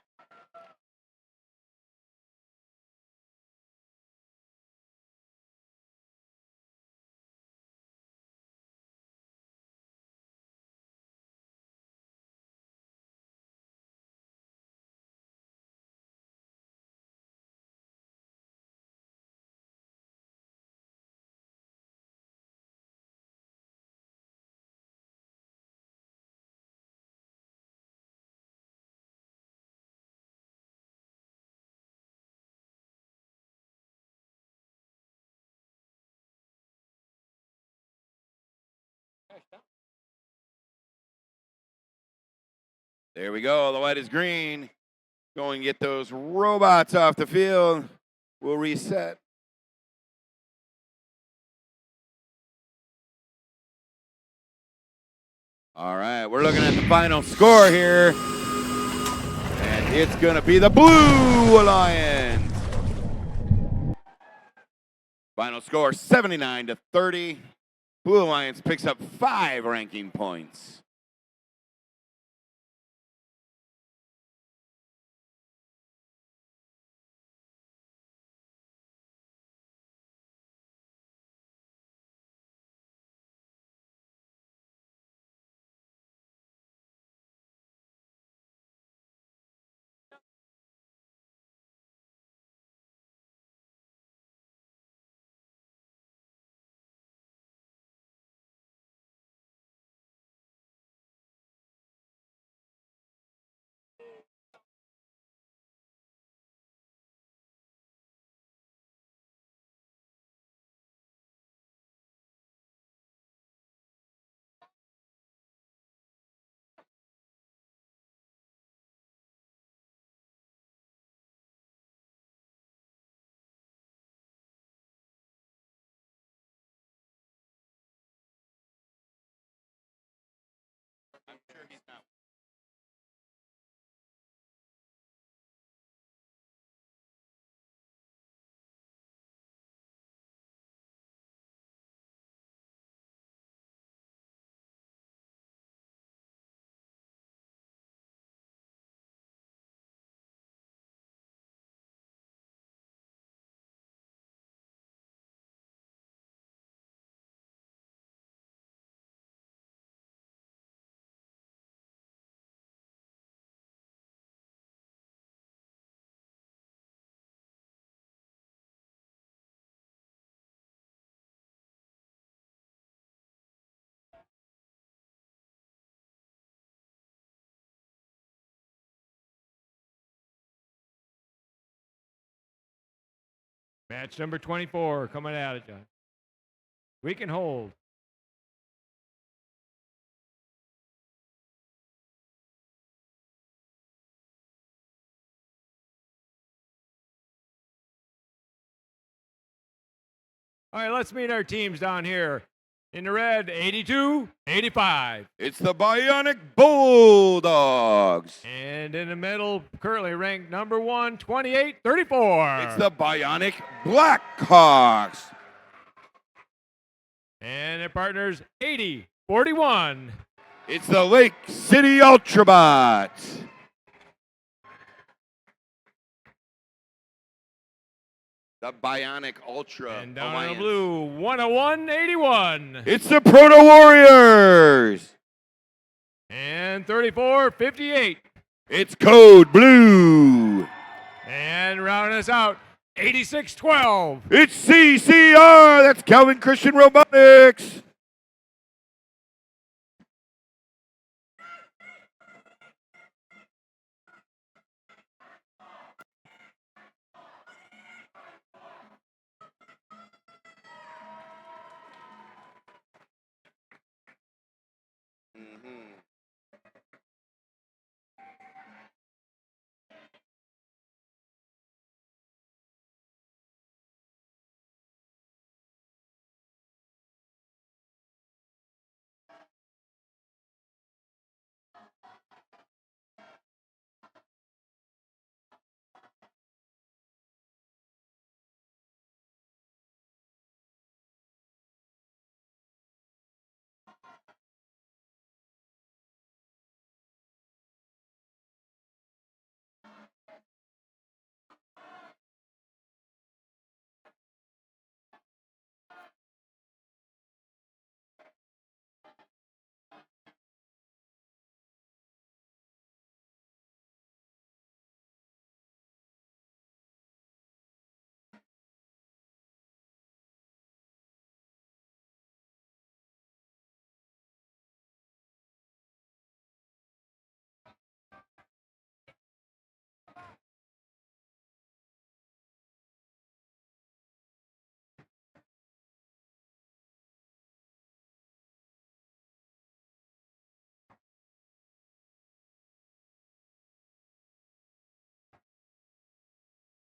There we go. The light is green. Go and get those robots off the field. We'll reset. All right, we're looking at the final score here. And it's going to be the Blue Alliance. Final score 79-30. Blue Alliance picks up 5 ranking points. I'm sure he's not. Match number 24 coming at it, John. We can hold. All right, let's meet our teams down here. In the red, 82-85. It's the Bionic Bulldogs. And in the middle, currently ranked number 1, 28-34. It's the Bionic Blackhawks. And their partners, 80-41. It's the Lake City Ultrabots. The Bionic Ultra And down Alliance. in the blue, 101-81. It's the Proto Warriors. And 34-58. It's Code Blue. And rounding us out, 86-12. It's CCR. That's Calvin Christian Robotics.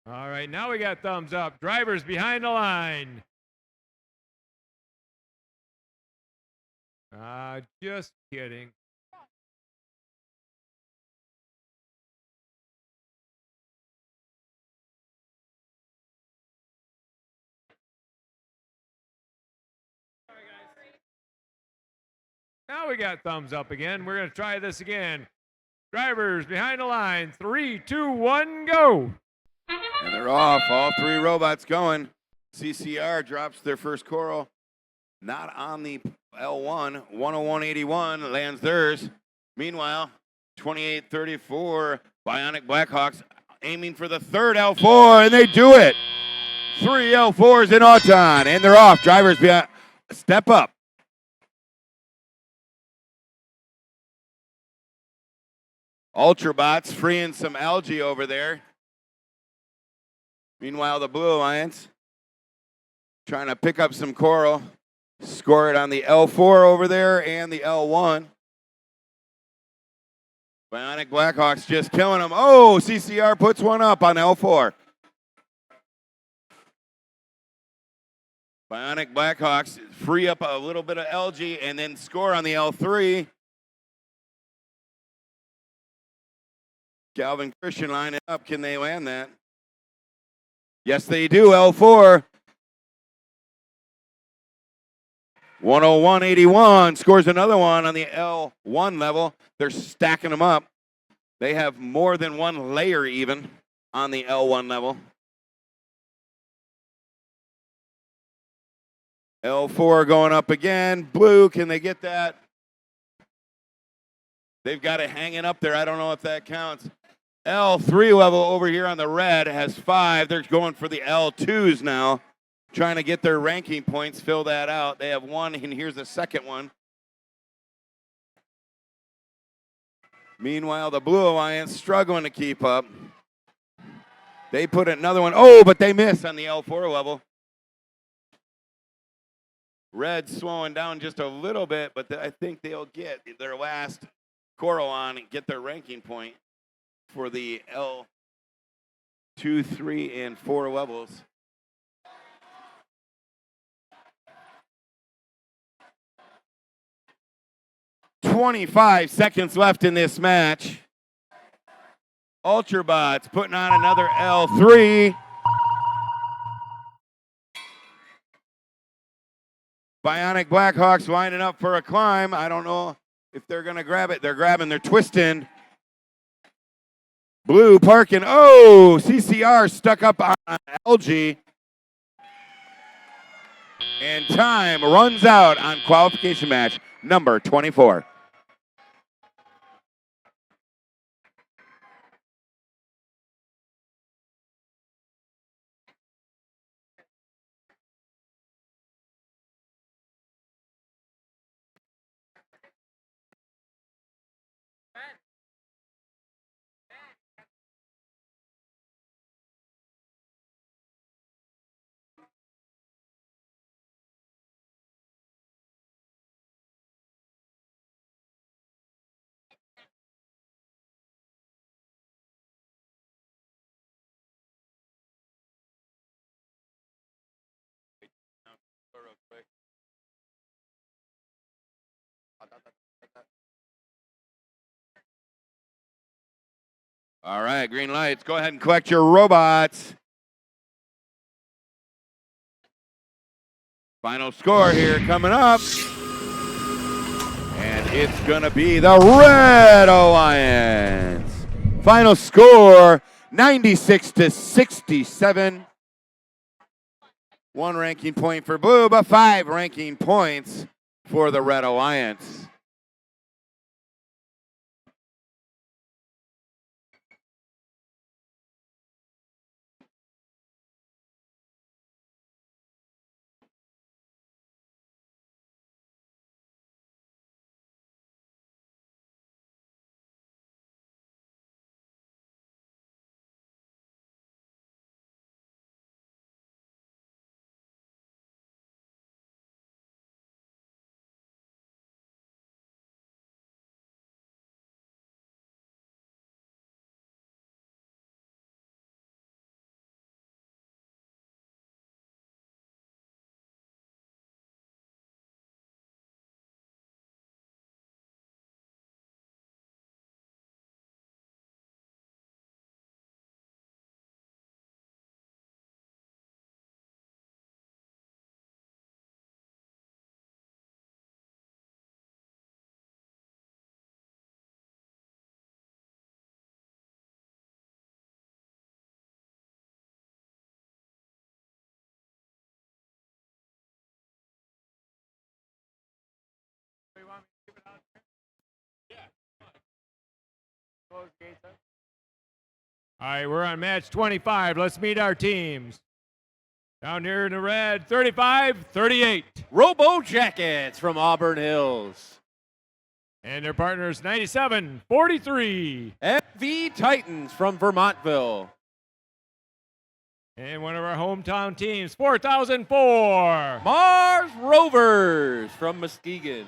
All right, now we got thumbs up. Drivers behind the line. Just kidding. Now we got thumbs up again. We're going to try this again. Drivers behind the line. 3, 2, 1, go. And they're off. All three robots going. CCR drops their first coral. Not on the L1. 101.81 lands theirs. Meanwhile, 28.34 Bionic Blackhawks aiming for the third L4, and they do it. 3 L4s in Auton, and they're off. Drivers behind. Step up. Ultrabots freeing some algae over there. Meanwhile, the Blue Alliance trying to pick up some coral. Score it on the L4 over there and the L1. Bionic Blackhawks just killing them. Oh, CCR puts one up on L4. Bionic Blackhawks free up a little bit of algae and then score on the L3. Calvin Christian line it up. Can they land that? Yes, they do. L4. 101.81 scores another one on the L1 level. They're stacking them up. They have more than one layer even on the L1 level. L4 going up again. Blue, can they get that? They've got it hanging up there. I don't know if that counts. L3 level over here on the red has 5. They're going for the L2s now. Trying to get their ranking points, fill that out. They have 1, and here's the second one. Meanwhile, the Blue Alliance struggling to keep up. They put another one. Oh, but they miss on the L4 level. Red slowing down just a little bit, but I think they'll get their last coral on and get their ranking point for the L2, 3, and 4 levels. 25 seconds left in this match. Ultrabots putting on another L3. Bionic Blackhawks lining up for a climb. I don't know if they're going to grab it. They're grabbing, they're twisting. Blue parking. Oh, CCR stuck up on LG. And time runs out on qualification match number 24. All right, green lights. Go ahead and collect your robots. Final score here coming up. And it's going to be the Red Alliance. Final score 96-67. 1 ranking point for Blue, but 5 ranking points for the Red Alliance. All right, we're on match 25. Let's meet our teams. Down here in the red, 35-38. Robo Jackets from Auburn Hills. And their partners, 97-43. FV Titans from Vermontville. And one of our hometown teams, 4004. Mars Rovers from Muskegon.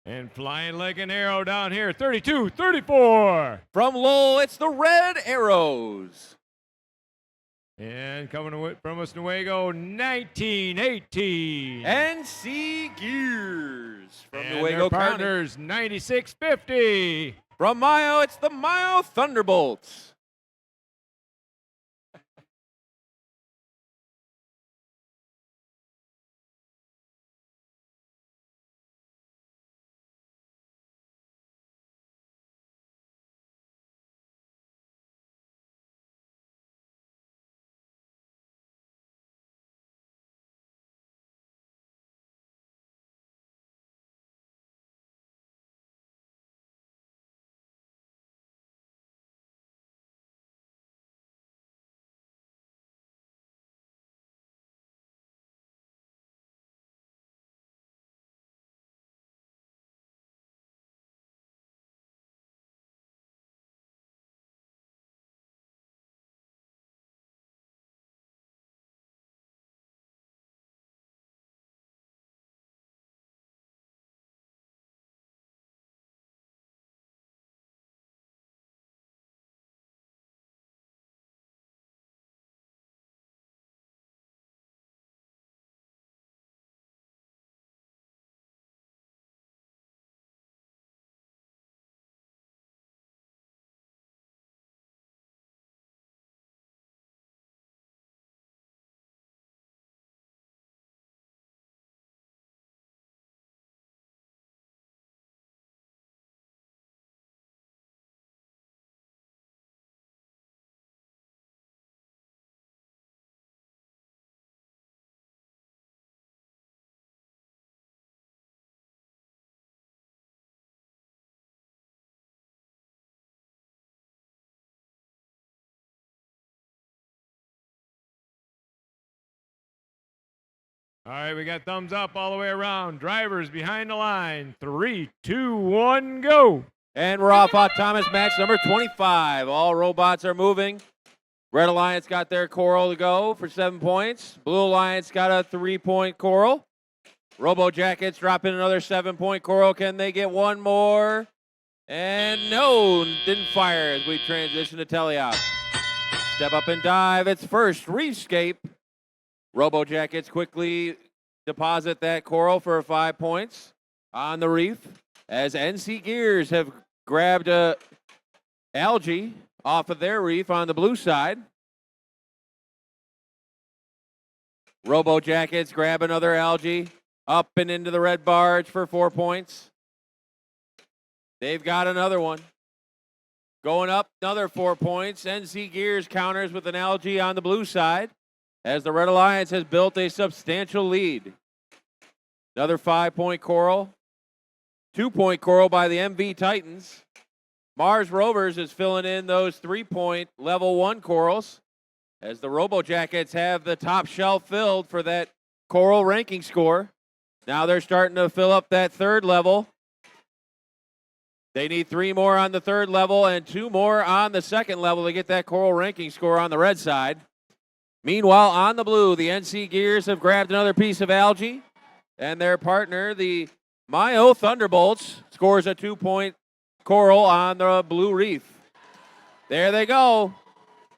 And flying like an arrow down here, 32-34. From Lowell, it's the Red Arrows. And coming from Oswego, 19-18. NC Gears from And Nuevo their County. partners, 96-50. From Mayo, it's the Mayo Thunderbolts. All right, we got thumbs up all the way around. Drivers behind the line. 3, 2, 1, go. And we're off on Thomas, match number 25. All robots are moving. Red Alliance got their coral to go for 7 points. Blue Alliance got a 3-point coral. Robo Jackets dropping another 7-point coral. Can they get one more? And no, didn't fire as we transition to teleop. Step up and dive. It's first Reefscape. Robo Jackets quickly deposit that coral for 5 points on the reef as NC Gears have grabbed a algae off of their reef on the blue side. Robo Jackets grab another algae up and into the red barge for 4 points. They've got another one. Going up, another 4 points. NC Gears counters with an algae on the blue side as the Red Alliance has built a substantial lead. Another 5-point coral. 2-point coral by the MV Titans. Mars Rovers is filling in those 3-point level 1 corals as the Robo Jackets have the top shelf filled for that coral ranking score. Now they're starting to fill up that 3rd level. They need 3 more on the 3rd level and 2 more on the 2nd level to get that coral ranking score on the red side. Meanwhile, on the blue, the NC Gears have grabbed another piece of algae, and their partner, the Mayo Thunderbolts, scores a 2-point coral on the blue reef. There they go.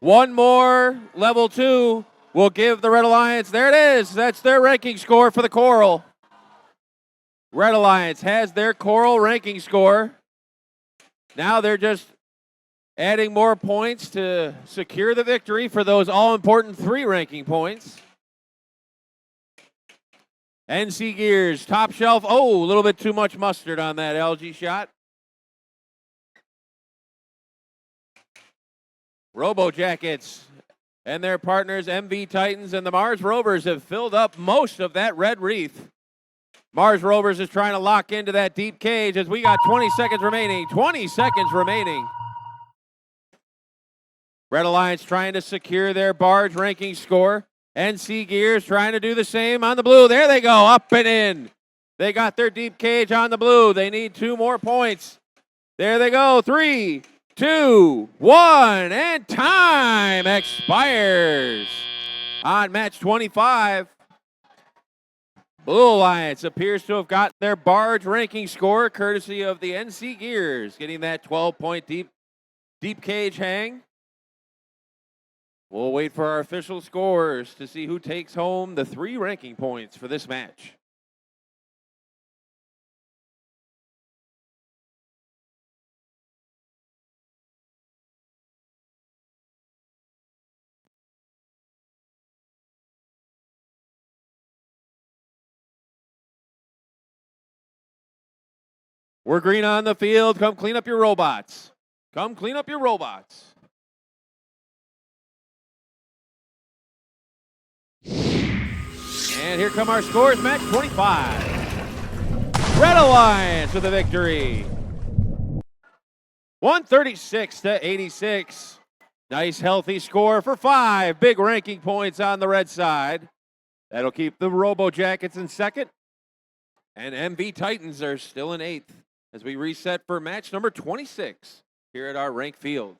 One more level 2 will give the Red Alliance. There it is. That's their ranking score for the coral. Red Alliance has their coral ranking score. Now they're just adding more points to secure the victory for those all-important 3 ranking points. NC Gears, top shelf. Oh, a little bit too much mustard on that algae shot. Robo Jackets and their partners, MV Titans and the Mars Rovers, have filled up most of that red reef. Mars Rovers is trying to lock into that deep cage as we got 20 seconds remaining. 20 seconds remaining. Red Alliance trying to secure their barge ranking score. NC Gears trying to do the same on the blue. There they go, up and in. They got their deep cage on the blue. They need 2 more points. There they go, 3, 2, 1, and time expires on match 25. Blue Alliance appears to have got their barge ranking score courtesy of the NC Gears, getting that 12-point deep cage hang. We'll wait for our official scores to see who takes home the 3 ranking points for this match. We're green on the field. Come clean up your robots. Come clean up your robots. And here come our scores, match 25. Red Alliance with a victory. 136-86. Nice healthy score for 5 big ranking points on the red side. That'll keep the Robo Jackets in 2nd. And MV Titans are still in 8th as we reset for match number 26 here at our rank field.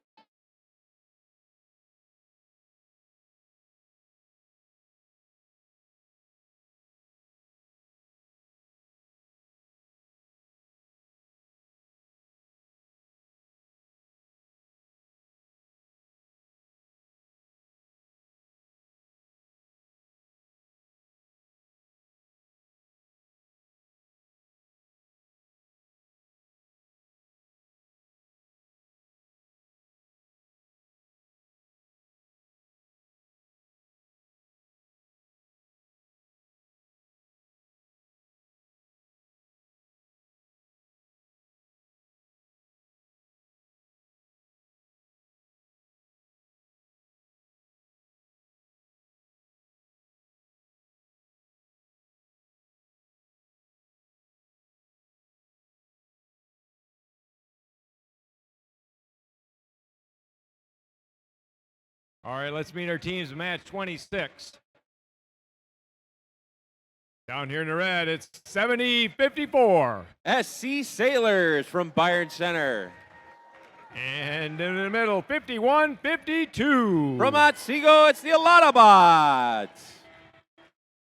All right, let's meet our teams. Match 26. Down here in the red, it's 70-54. SC Sailors from Byron Center. And in the middle, 51-52. From Otsego, it's the Autobots.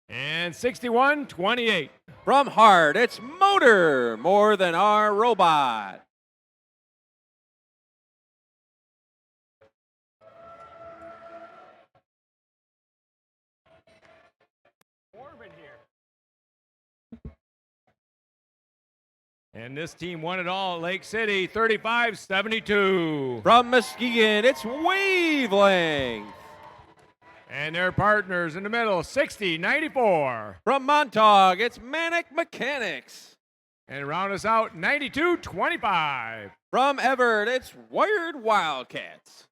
And 61-28. From Hart, it's Motor, more than our robot. And this team won it all at Lake City, 35-72. From Muskegon, it's Wavelength. And their partners in the middle, 60-94. From Montauk, it's Manic Mechanics. And round us out, 92-25. From Everett, it's Wired Wildcats.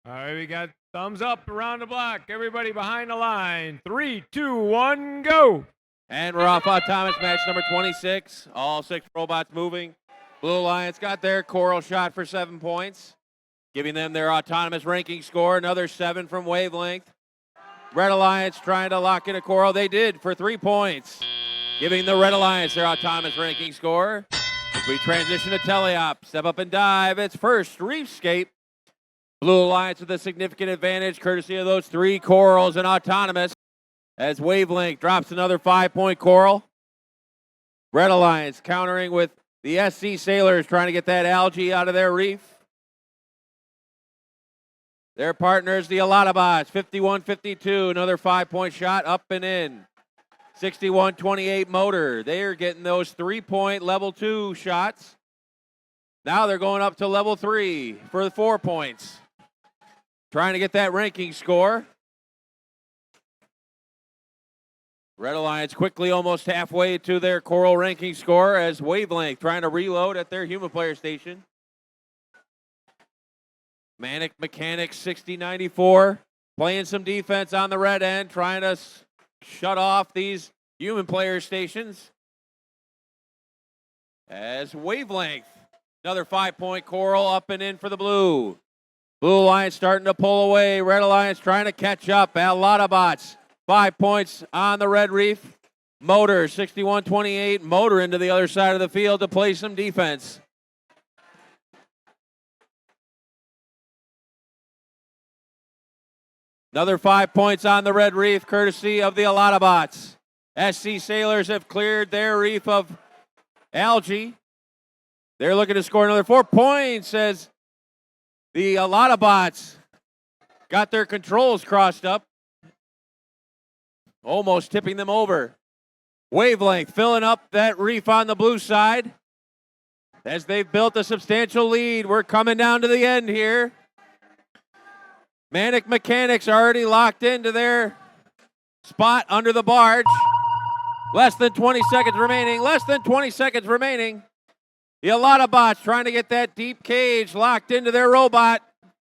All right, we got thumbs up around the block. Everybody behind the line. 3, 2, 1, go. And we're off Thomas match number 26. All 6 robots moving. Blue Alliance got their coral shot for 7 points, giving them their autonomous ranking score. Another 7 from Wavelength. Red Alliance trying to lock in a coral. They did for 3 points, giving the Red Alliance their autonomous ranking score. As we transition to teleop, step up and dive. It's first Reefscape. Blue Alliance with a significant advantage, courtesy of those 3 corals and autonomous. As Wavelength drops another 5-point coral. Red Alliance countering with the SC Sailors trying to get that algae out of their reef. Their partners, the Alatabots, 51-52. Another 5-point shot up and in. 61-28 Motor. They are getting those 3-point level 2 shots. Now they're going up to level 3 for the 4 points. Trying to get that ranking score. Red Alliance quickly almost halfway to their Coral ranking score as Wavelength trying to reload at their human player station. Manic Mechanics 60-94 playing some defense on the red end, trying to shut off these human player stations. As Wavelength, another 5-point Coral up and in for the blue. Blue Alliance starting to pull away. Red Alliance trying to catch up. Alatabots, 5 points on the Red Reef. Motor, 61-28. Motor into the other side of the field to play some defense. Another 5 points on the Red Reef, courtesy of the Alatabots. SC Sailors have cleared their reef of algae. They're looking to score another 4 points as the Alatabots got their controls crossed up, almost tipping them over. Wavelength filling up that reef on the blue side as they've built a substantial lead. We're coming down to the end here. Manic Mechanics already locked into their spot under the barge. Less than 20 seconds remaining. Less than 20 seconds remaining. The Alatabots trying to get that deep cage locked into their robot.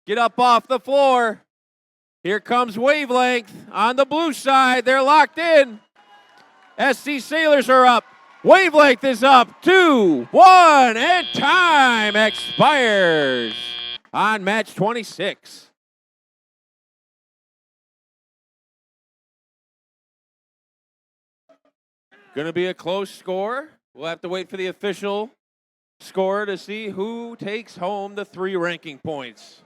Get up off the floor. Here comes Wavelength on the blue side. They're locked in. SC Sailors are up. Wavelength is up. 2, 1, and time expires on match 26. Going to be a close score. We'll have to wait for the official score to see who takes home the 3 ranking points.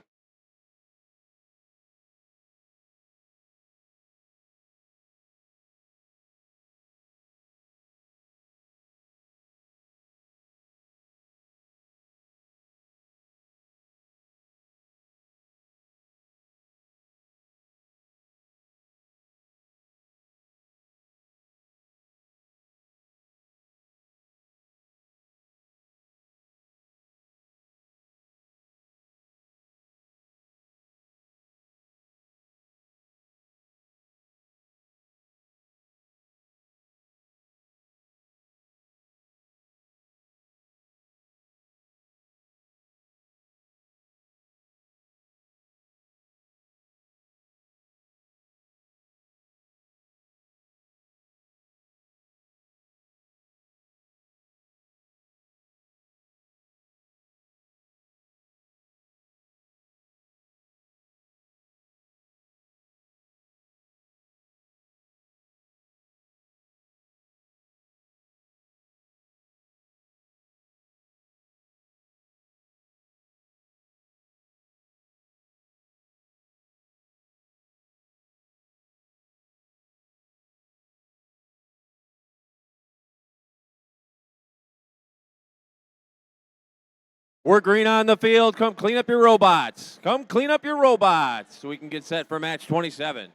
We're green on the field. Come clean up your robots. Come clean up your robots so we can get set for match 27.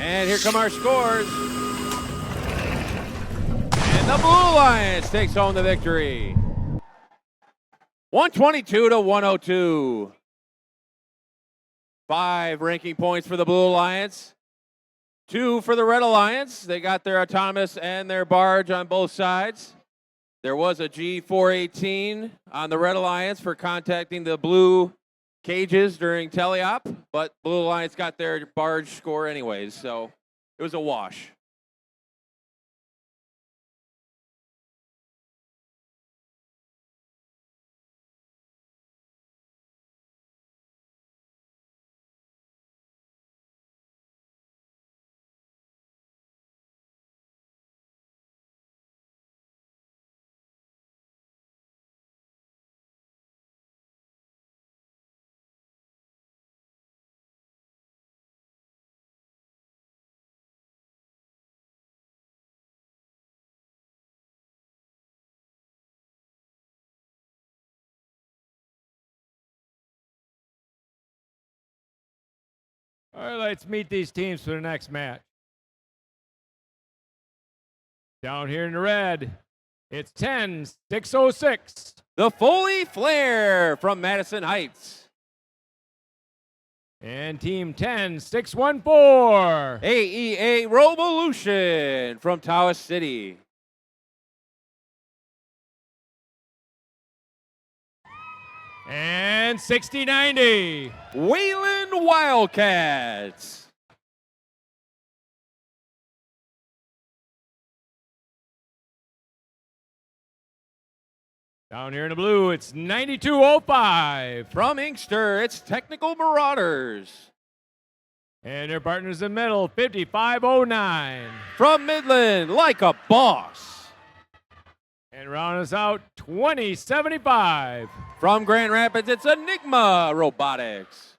And here come our scores. And the Blue Alliance takes home the victory. 122 to 102. 5 ranking points for the Blue Alliance. 2 for the Red Alliance. They got their autonomous and their barge on both sides. There was a G418 on the Red Alliance for contacting the blue cages during teleop, but Blue Alliance got their barge score anyways, so it was a wash. All right, let's meet these teams for the next match. Down here in the red, it's 10-606. The Foley Flare from Madison Heights. And team 10-614. AEA Revolution from Tawas City. And 60-90. Wayland Wildcats. Down here in the blue, it's 9205. From Inkster, it's Technical Marauders. And their partners in the middle, 5509. From Midland, Like a Boss. And round us out, 2075. From Grand Rapids, it's Enigma Robotics.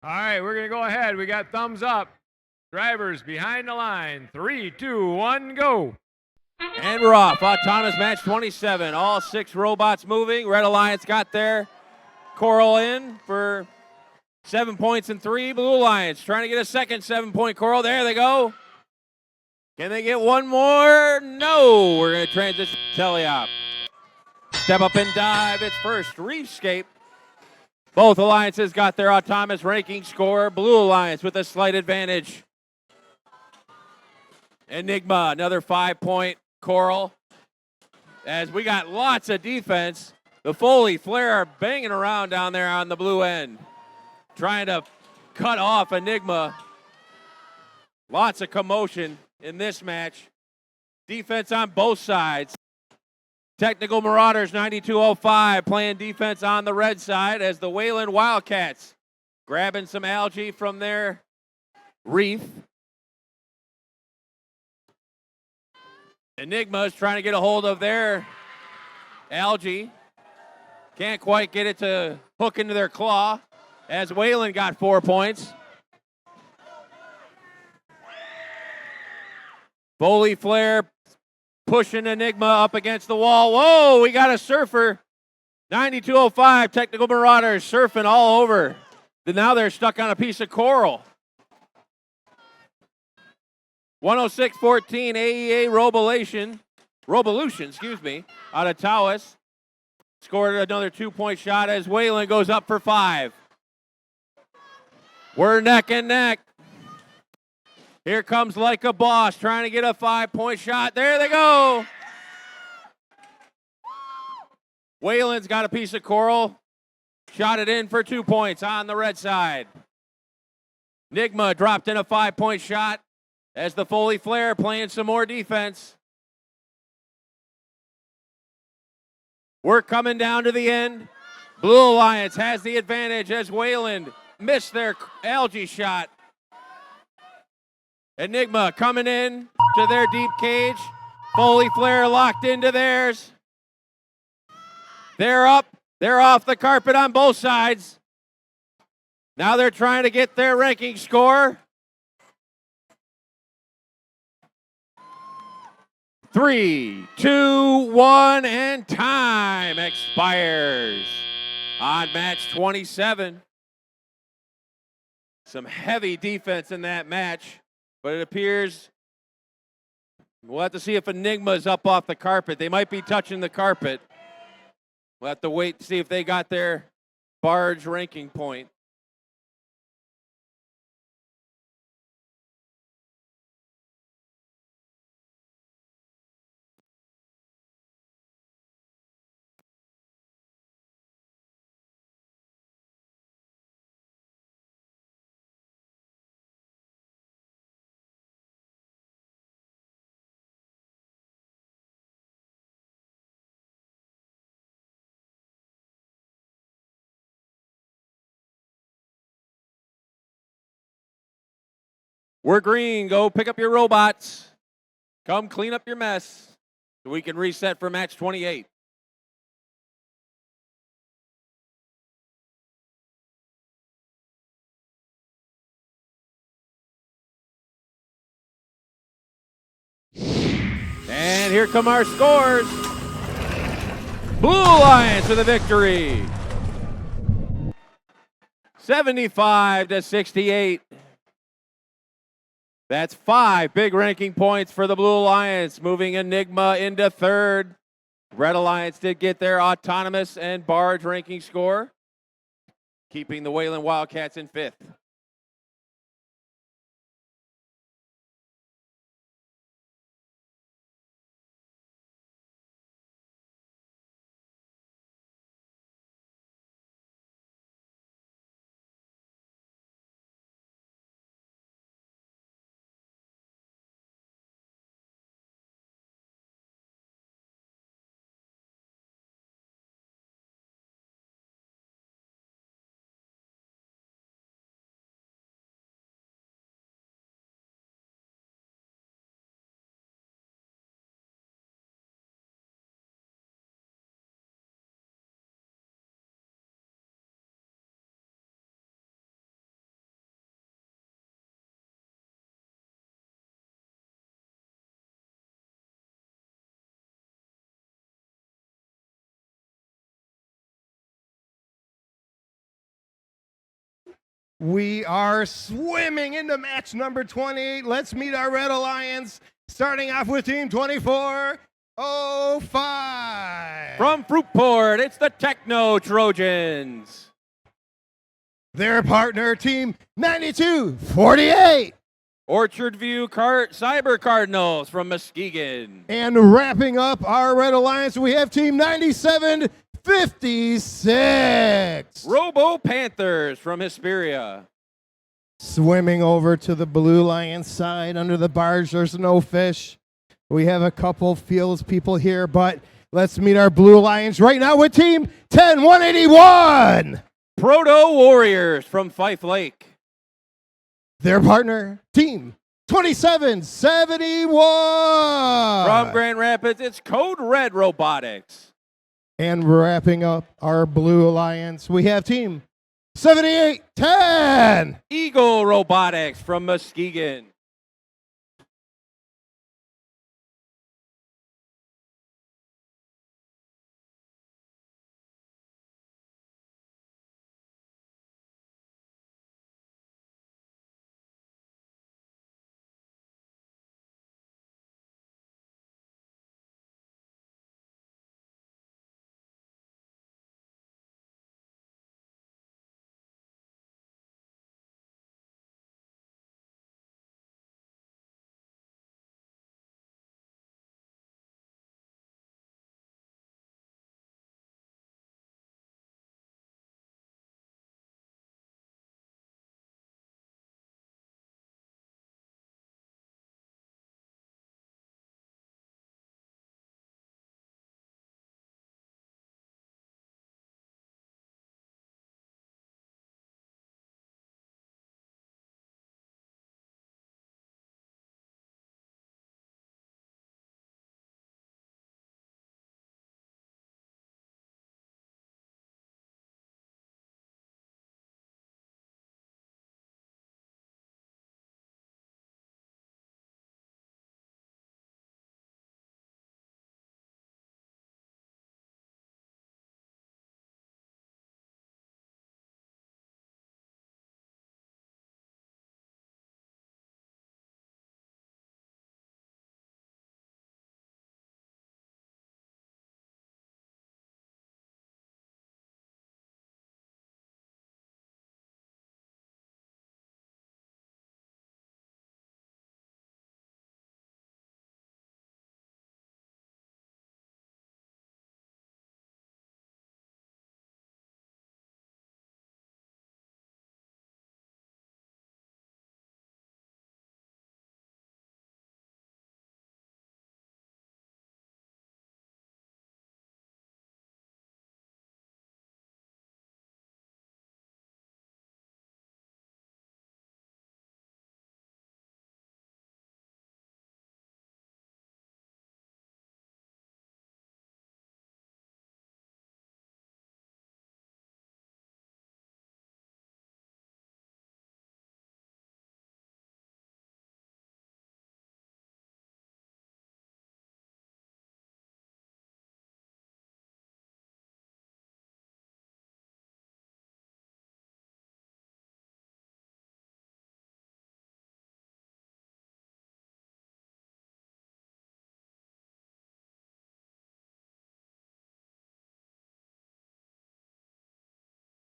All right, we're going to go ahead. We got thumbs up. Drivers behind the line. 3, 2, 1, go. And we're off. Autonomous match 27. All 6 robots moving. Red Alliance got there. Coral in for 7 points and 3. Blue Alliance trying to get a second 7-point Coral. There they go. Can they get one more? No. We're going to transition to teleop. Step up and dive. It's first Reefscape. Both alliances got their autonomous ranking score. Blue Alliance with a slight advantage. Enigma, another 5-point coral. As we got lots of defense. The Foley Flare are banging around down there on the blue end. Trying to cut off Enigma. Lots of commotion in this match. Defense on both sides. Technical Marauders 9205 playing defense on the red side as the Wayland Wildcats grabbing some algae from their reef. Enigma is trying to get a hold of their algae. Can't quite get it to hook into their claw as Wayland got 4 points. Foley Flare pushing Enigma up against the wall. Whoa, we got a surfer. 9205 Technical Marauders surfing all over. Now they're stuck on a piece of coral. 106-14 AEA Robolution, out of Tawas. Scored another 2-point shot as Wayland goes up for 5. We're neck and neck. Here comes Like a Boss trying to get a 5-point shot. There they go. Wayland's got a piece of coral. Shot it in for 2 points on the red side. Enigma dropped in a 5-point shot as the Foley Flare playing some more defense. We're coming down to the end. Blue Alliance has the advantage as Wayland missed their algae shot. Enigma coming in to their deep cage. Foley Flare locked into theirs. They're up. They're off the carpet on both sides. Now they're trying to get their ranking score. 3, 2, 1, and time expires on match 27. Some heavy defense in that match. But it appears we'll have to see if Enigma's up off the carpet. They might be touching the carpet. We'll have to wait to see if they got their barge ranking point. We're green. Go pick up your robots. Come clean up your mess so we can reset for match 28. And here come our scores. Blue Alliance with a victory. 75-68. That's 5 big ranking points for the Blue Alliance, moving Enigma into 3rd. Red Alliance did get their autonomous and barge ranking score, keeping the Wayland Wildcats in 5th. We are swimming into match number 28. Let's meet our Red Alliance, starting off with Team 2405. From Fruitport, it's the Techno Trojans. Their partner, Team 9248. Orchard View Cyber Cardinals from Muskegon. And wrapping up our Red Alliance, we have Team 9756. Robo Panthers from Hesperia. Swimming over to the Blue Lions side under the barge, there's no fish. We have a couple fields people here, but let's meet our Blue Lions right now with Team 10181. Proto Warriors from Fife Lake. Their partner, Team 2771. From Grand Rapids, it's Code Red Robotics. And wrapping up our Blue Alliance, we have Team 7810. Eagle Robotics from Muskegon.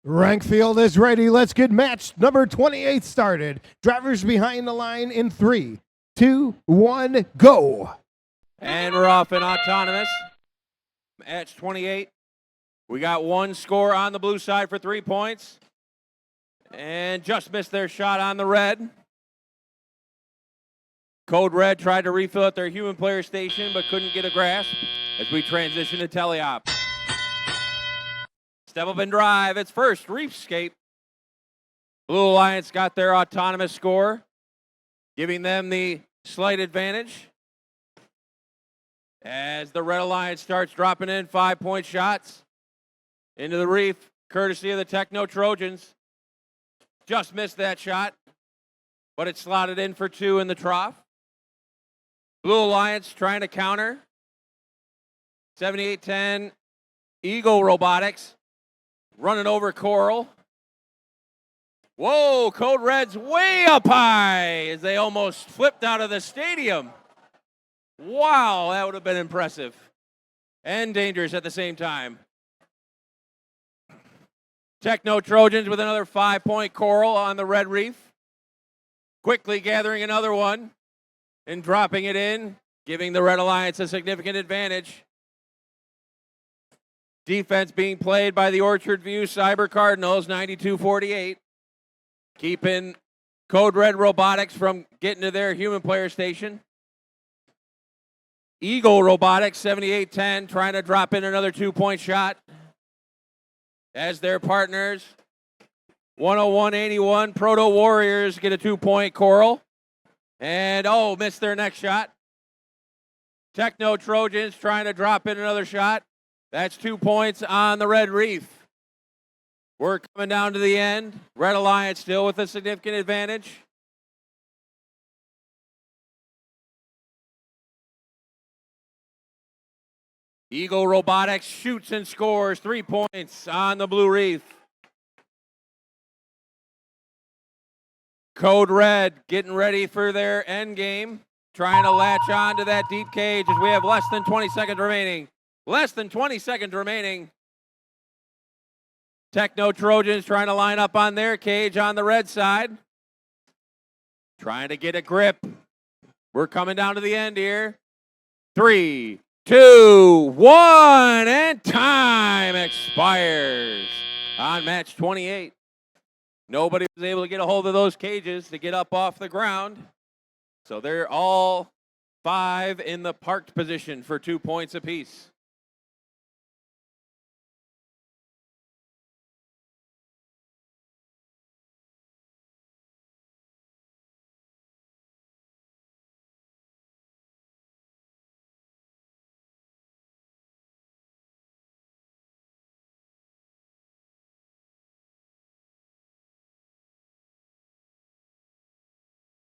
Rank field is ready. Let's get match number 28 started. Drivers behind the line in 3, 2, 1, go. And we're off in autonomous. Match 28. We got one score on the blue side for 3 points. And just missed their shot on the red. Code Red tried to refill at their human player station, but couldn't get a grasp as we transition to teleop. Step up and drive. It's first, Reefscape. Blue Alliance got their autonomous score, giving them the slight advantage. As the Red Alliance starts dropping in 5-point shots into the reef, courtesy of the Techno Trojans. Just missed that shot, but it slotted in for 2 in the trough. Blue Alliance trying to counter. 78-10, Eagle Robotics running over Coral. Whoa, Code Red's way up high as they almost flipped out of the stadium. Wow, that would have been impressive and dangerous at the same time. Techno Trojans with another 5-point coral on the red reef. Quickly gathering another one and dropping it in, giving the Red Alliance a significant advantage. Defense being played by the Orchard View Cyber Cardinals, 92-48. Keeping Code Red Robotics from getting to their human player station. Eagle Robotics, 78-10, trying to drop in another 2-point shot. As their partners, 101-81, Proto Warriors get a 2-point coral. And, missed their next shot. Techno Trojans trying to drop in another shot. That's 2 points on the red reef. We're coming down to the end. Red Alliance still with a significant advantage. Eagle Robotics shoots and scores 3 points on the blue reef. Code Red getting ready for their end game. Trying to latch on to that deep cage as we have less than 20 seconds remaining. Less than 20 seconds remaining. Techno Trojans trying to line up on their cage on the red side. Trying to get a grip. We're coming down to the end here. 3, 2, 1, and time expires on match 28. Nobody was able to get a hold of those cages to get up off the ground. So they're all 5 in the parked position for 2 points apiece.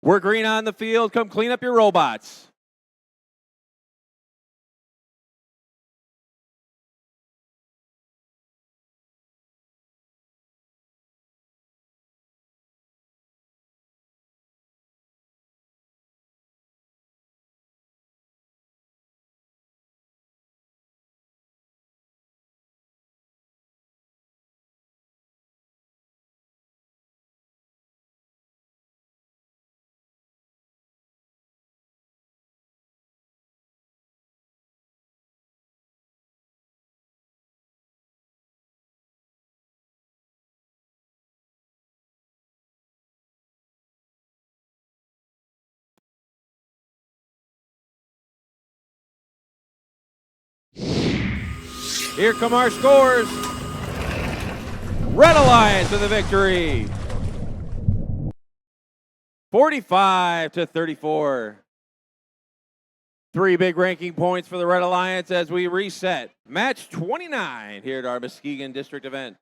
We're green on the field. Come clean up your robots. Here come our scores. Red Alliance with the victory. 45-34. 3 big ranking points for the Red Alliance as we reset match 29 here at our Muskegon District event.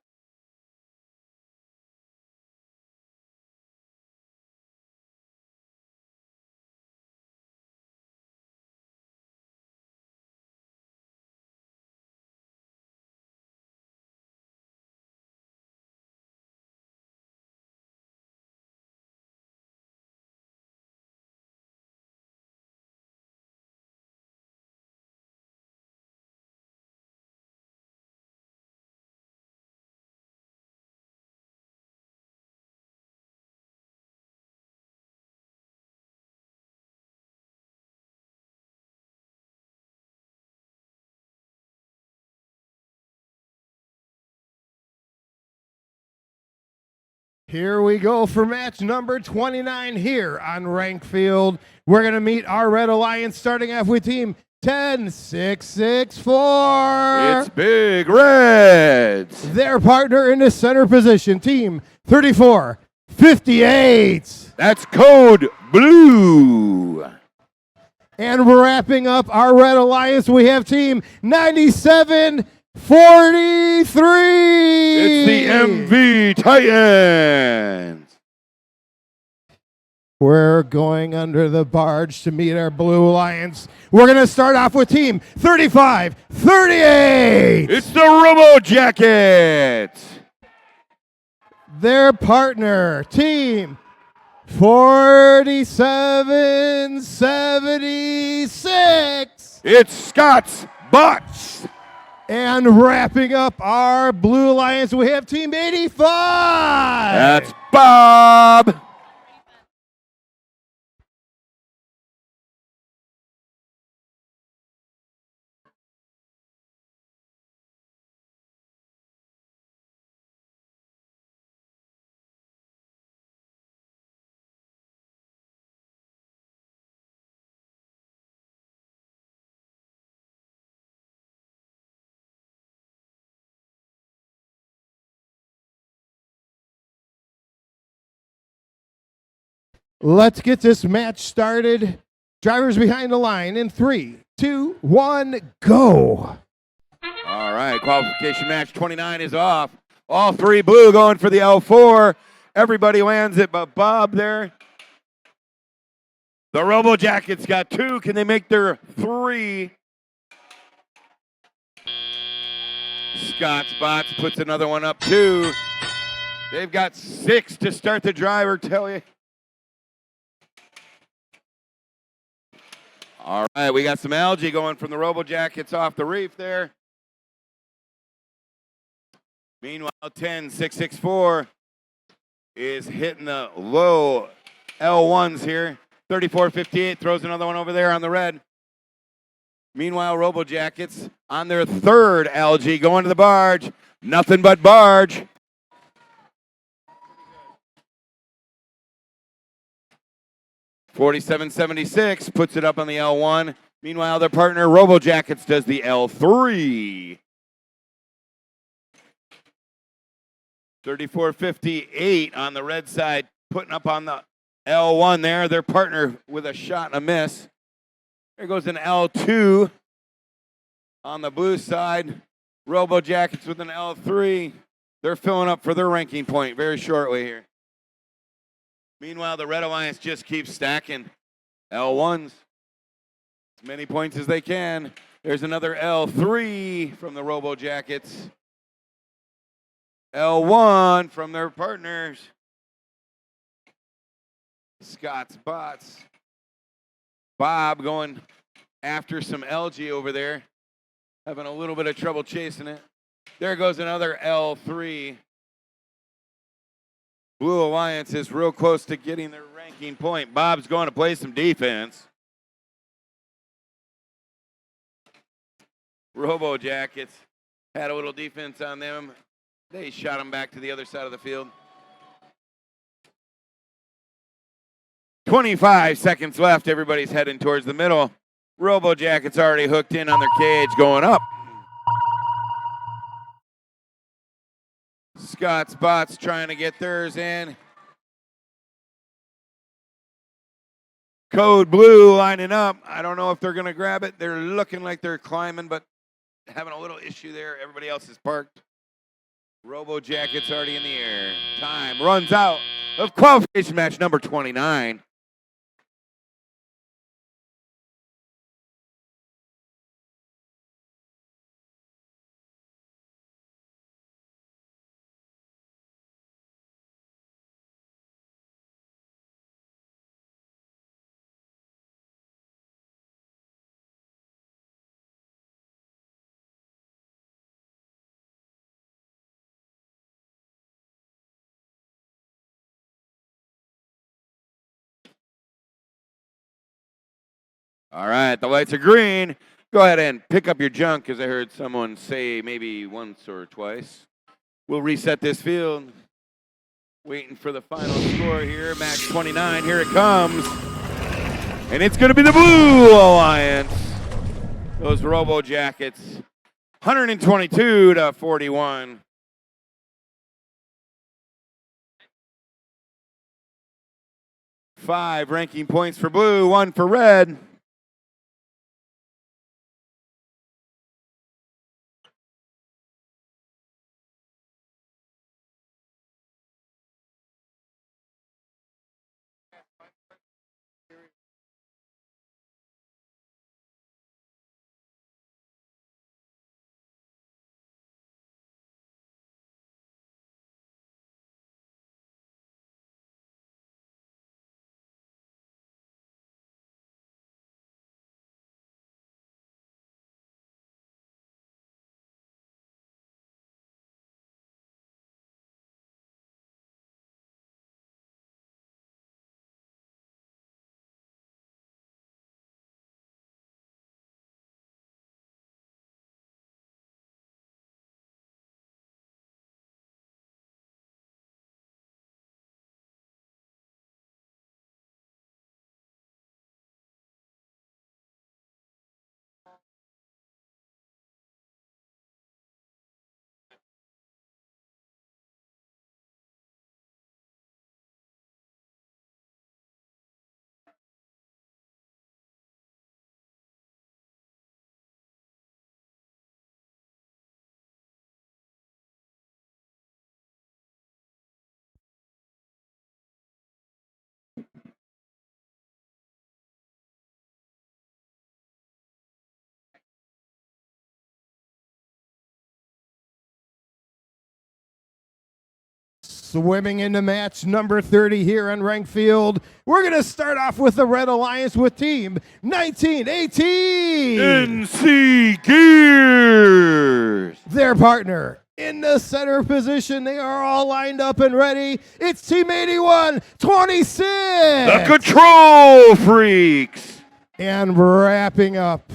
Here we go for match number 29 here on Rank Field. We're going to meet our Red Alliance starting off with team 10-6-6-4. It's Big Reds. Their partner in the center position, team 34-58. That's Code Blue. And wrapping up our Red Alliance, we have team 97-43. It's the MV Titans. We're going under the barge to meet our Blue Alliance. We're going to start off with team 35-38. It's the Robo Jackets. their partner, team 4776. It's Scott's Butts. And wrapping up our Blue Alliance, we have Team 85. That's Bob. Let's get this match started. Drivers behind the line in 3, 2, 1, go. All right, qualification match 29 is off. All three blue going for the L4. Everybody lands it, but Bob there. The Robo Jackets got 2. Can they make their 3? Scott's Bots puts another one up, 2. They've got 6 to start the driver, tell you. All right, we got some algae going from the Robo Jackets off the reef there. Meanwhile, 10664 is hitting the low L1s here. 3458 throws another one over there on the red. Meanwhile, Robo Jackets on their 3rd algae going to the barge. Nothing but barge. $47.76 puts it up on the L1. Meanwhile, their partner Robo Jackets does the L3. $34.58 on the red side, putting up on the L1 there. Their partner with a shot and a miss. There goes an L2 on the blue side. Robo Jackets with an L3. They're filling up for their ranking point very shortly here. Meanwhile, the Red Alliance just keeps stacking L1s. As many points as they can. There's another L3 from the Robo Jackets. L1 from their partners. Scott's Bots. Bob going after some algae over there. Having a little bit of trouble chasing it. There goes another L3. Blue Alliance is real close to getting their ranking point. Bob's going to play some defense. Robo Jackets had a little defense on them. They shot them back to the other side of the field. 25 seconds left. Everybody's heading towards the middle. Robo Jackets already hooked in on their cage going up. Scott's Bots trying to get theirs in. Code Blue lining up. I don't know if they're going to grab it. They're looking like they're climbing, but having a little issue there. Everybody else is parked. Robo Jackets already in the air. Time runs out of qualification match number 29. All right, the lights are green. Go ahead and pick up your junk, as I heard someone say maybe once or twice. We'll reset this field. Waiting for the final score here. Match 29, here it comes. And it's going to be the Blue Alliance. Those Robo Jackets, 122 to 41. Five ranking points for blue, 1 for red. Swimming into match number 30 here on Rank Field. We're going to start off with the Red Alliance with team 1918. NC Gears. Their partner in the center position. They are all lined up and ready. It's team 8126. The Control Freaks. And wrapping up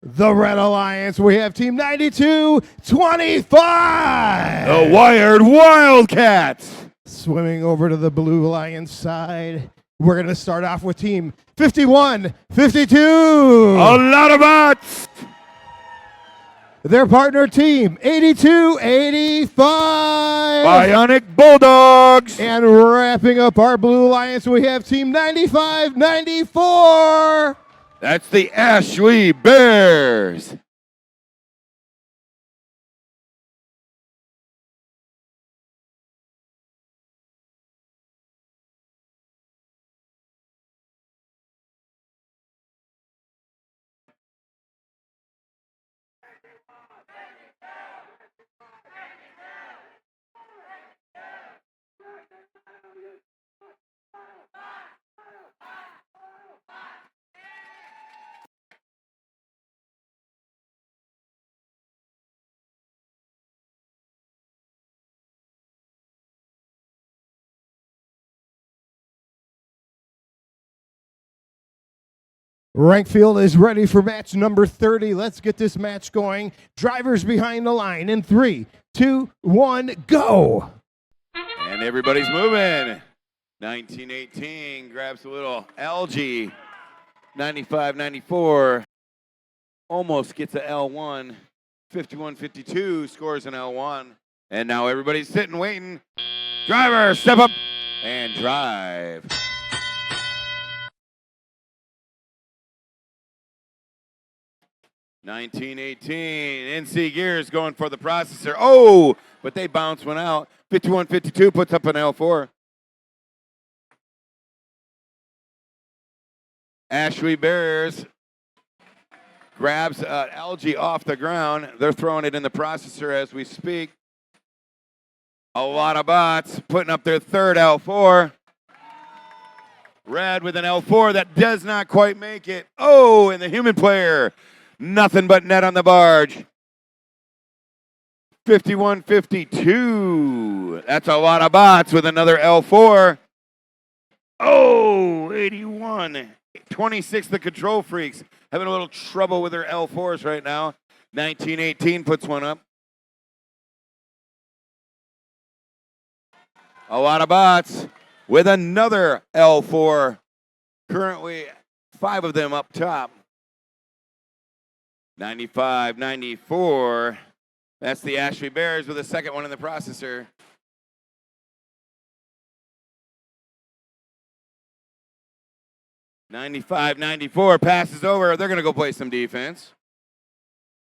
the Red Alliance, we have team 9225. The Wired Wildcats. Swimming over to the Blue Alliance side, we're going to start off with team 5152. A lot of bots. Their partner team 8285. Bionic Bulldogs. And wrapping up our Blue Alliance, we have team 9594. That's the Ashley Bears. Rank Field is ready for match number 30. Let's get this match going. Drivers behind the line in 3, 2, 1, go. And everybody's moving. 1918 grabs a little algae. 95-94 almost gets a L1. 51-52 scores an L1. And now everybody's sitting waiting. Driver, step up and drive. NC Gears going for the processor. Oh, but they bounce one out. 51-52 puts up an L4. Ashley Bears grabs algae off the ground. They're throwing it in the processor as we speak. A lot of bots putting up their third L4. Red with an L4 that does not quite make it. Oh, and the human player. Nothing but net on the barge. 51-52. That's a lot of bots with another L4. Oh, 81. 26, the Control Freaks. Having a little trouble with their L4s right now. 1918 puts one up. A lot of bots with another L4. Currently, 5 of them up top. 95-94. That's the Ashley Bears with a second one in the processor. (95-94) passes over. They're going to go play some defense.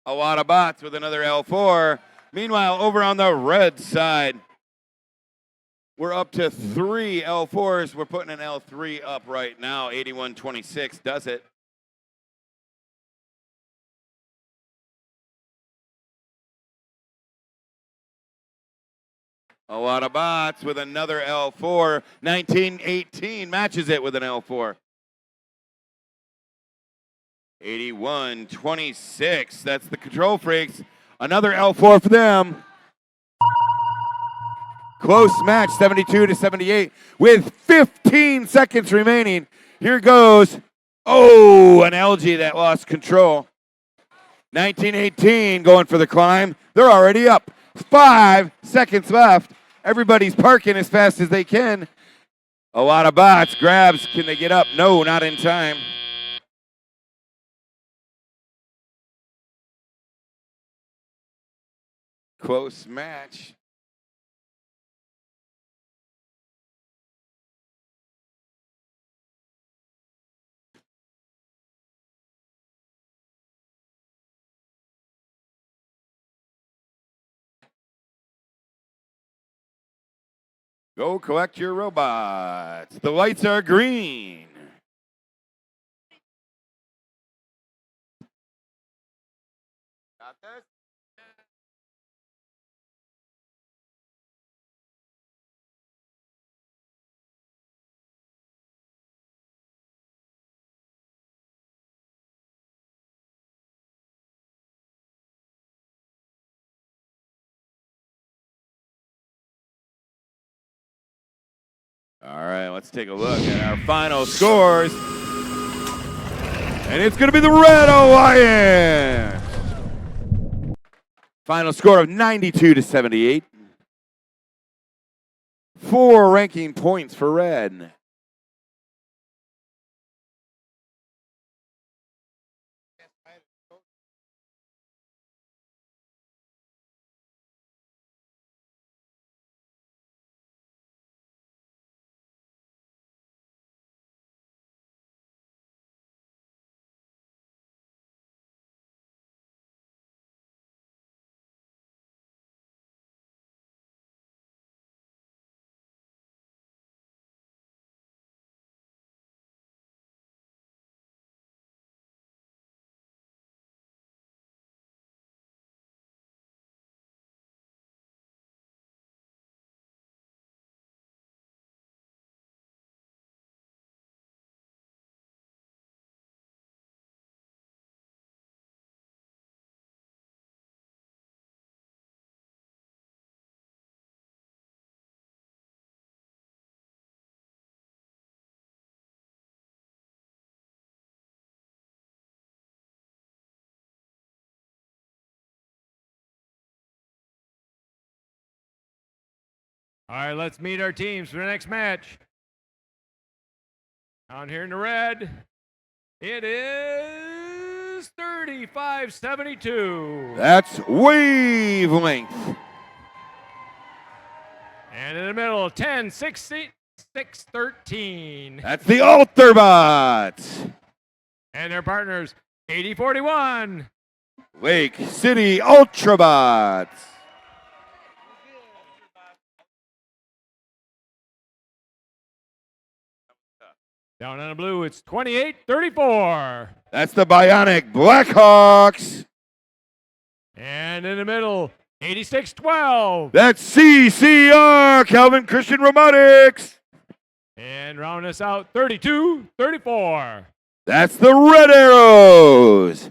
A lot of bots with another L4. Meanwhile, over on the red side, we're up to 3 L4s. We're putting an L3 up right now. 81-26 does it. A lot of bots with another L4. 1918 matches it with an L4. 81-26. That's the Control Freaks. Another L4 for them. Close match, 72-78, with 15 seconds remaining. Here goes. Oh, an algae that lost control. 1918 going for the climb. They're already up. 5 seconds left. Everybody's parking as fast as they can. A lot of bots. Grabs. Can they get up? No, not in time. Close match. Go collect your robots. The lights are green. Got this? right, let's take a look at our final scores. And it's going to be the Red Alliance. Final score of 92-78. 4 ranking points for Red. All right, let's meet our teams for the next match. Down here in the red, it is 35-72. That's wavelength. And in the middle, 10-16, 6-13. That's the Alterbots. And their partners, 80-41. Lake City Ultrabots. Down on the blue, it's 28-34. That's the Bionic Blackhawks. And in the middle, 86-12. That's CCR, Calvin Christian Robotics. And round us out, 32-34. That's the Red Arrows.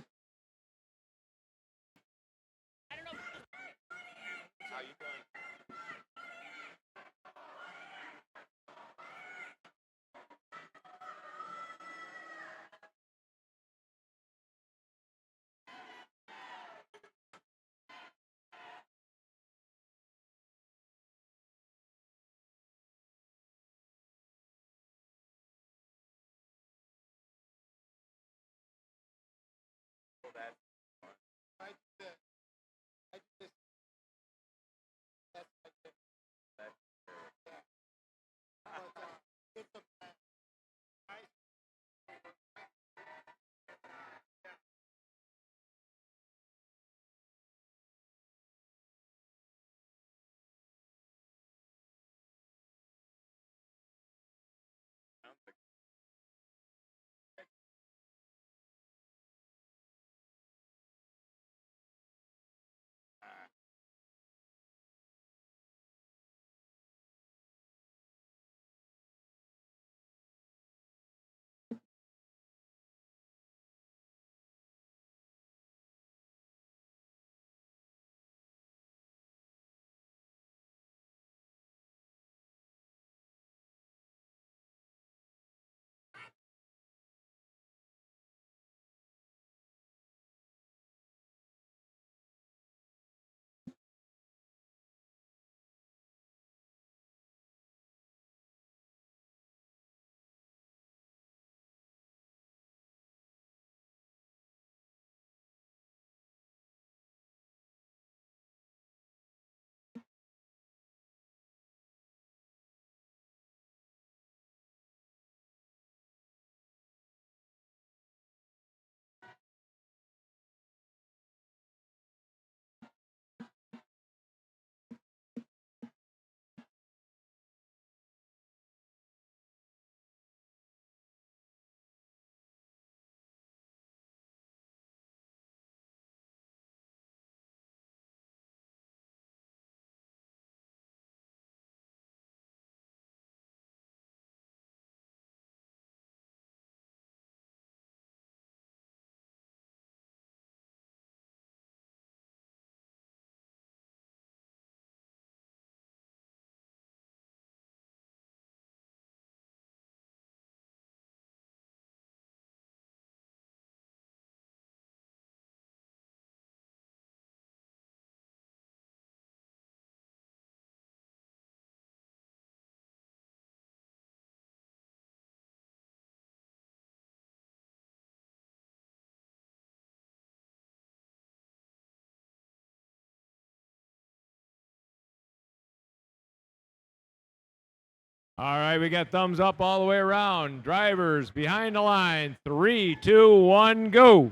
All right, we got thumbs up all the way around. Drivers behind the line. 3, 2, 1, go.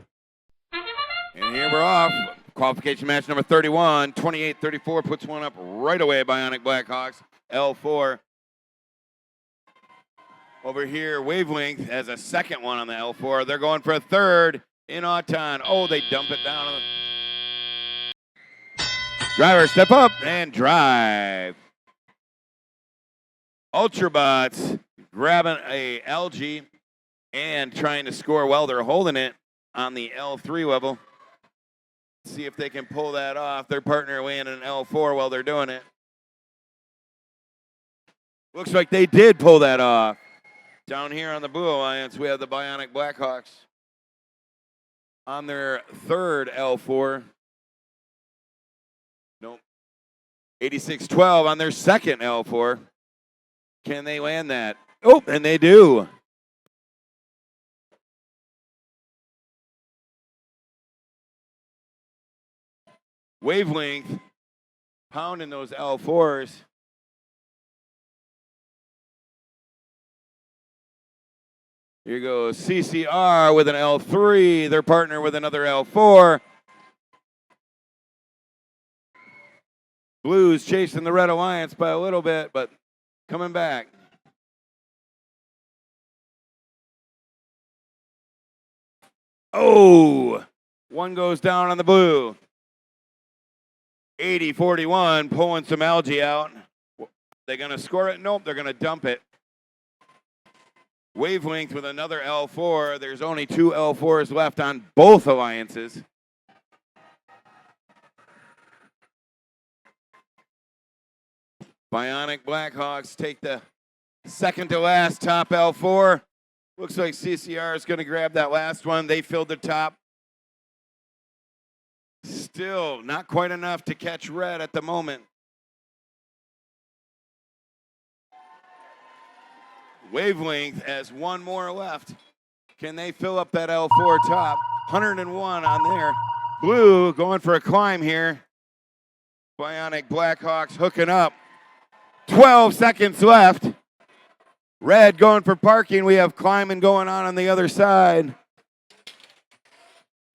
And here we're off. Qualification match number 31. 28-34 puts one up right away, Bionic Blackhawks. L4. Over here, Wavelength has a second one on the L4. They're going for a third in Auton. Oh, they dump it down. Driver, step up and drive. Ultrabots grabbing a LG and trying to score well. They're holding it on the L3 level. See if they can pull that off. Their partner away in an L4 while they're doing it. Looks like they did pull that off. Down here on the Blue Alliance, we have the Bionic Blackhawks on their third L4. Nope. 86-12 on their second L4. Can they land that? Oh, and they do. Wavelength pounding those L4s. Here goes CCR with an L3, their partner with another L4. Blues chasing the Red Alliance by a little bit, but coming back. Oh, one goes down on the Blue. 80-41, pulling some algae out. They gonna score it? Nope, they're gonna dump it. Wavelength with another L4. There's only 2 L4s left on both alliances. Bionic Blackhawks take the second to last top L4. Looks like CCR is going to grab that last one. They filled the top. Still not quite enough to catch Red at the moment. Wavelength has one more left. Can they fill up that L4 top? 101 on there. Blue going for a climb here. Bionic Blackhawks hooking up. 12 seconds left. Red going for parking. We have climbing going on the other side.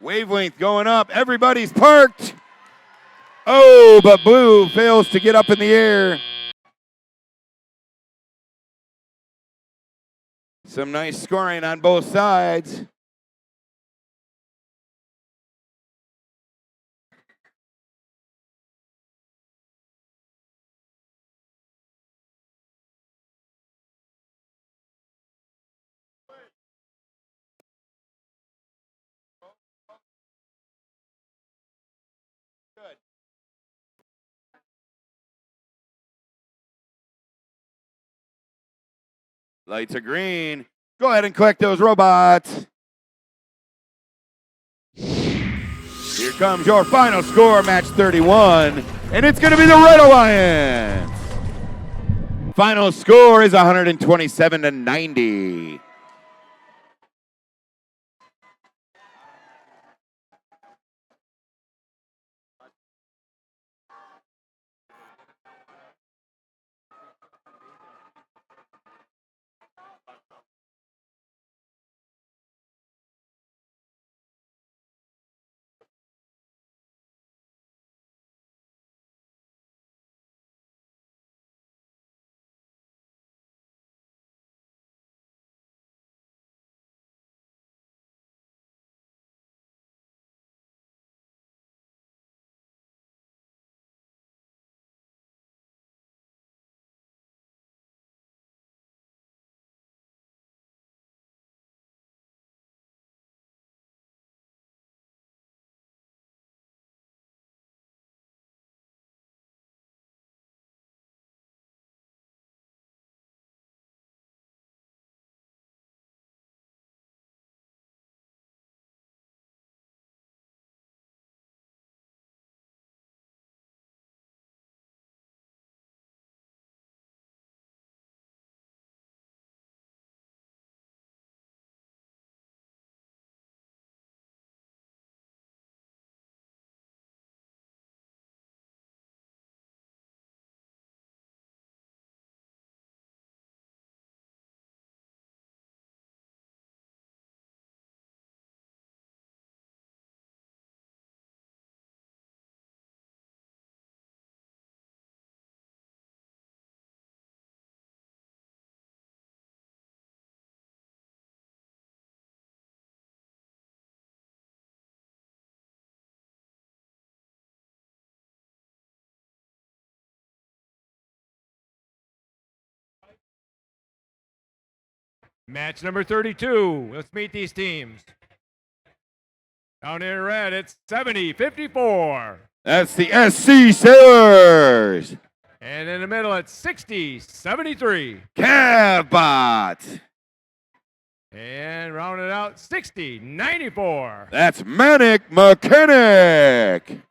Wavelength going up. Everybody's parked. Oh, but Blue fails to get up in the air. Some nice scoring on both sides. Lights are green. Go ahead and collect those robots. Here comes your final score, match 31, and it's going to be the Red Alliance. Final score is 127-90. Match number 32. Let's meet these teams. Down in red, it's 70-54. That's the SC Sailors. And in the middle, it's 60-73. Cavbot. And rounded out, 60-94. That's Manic Mechanic.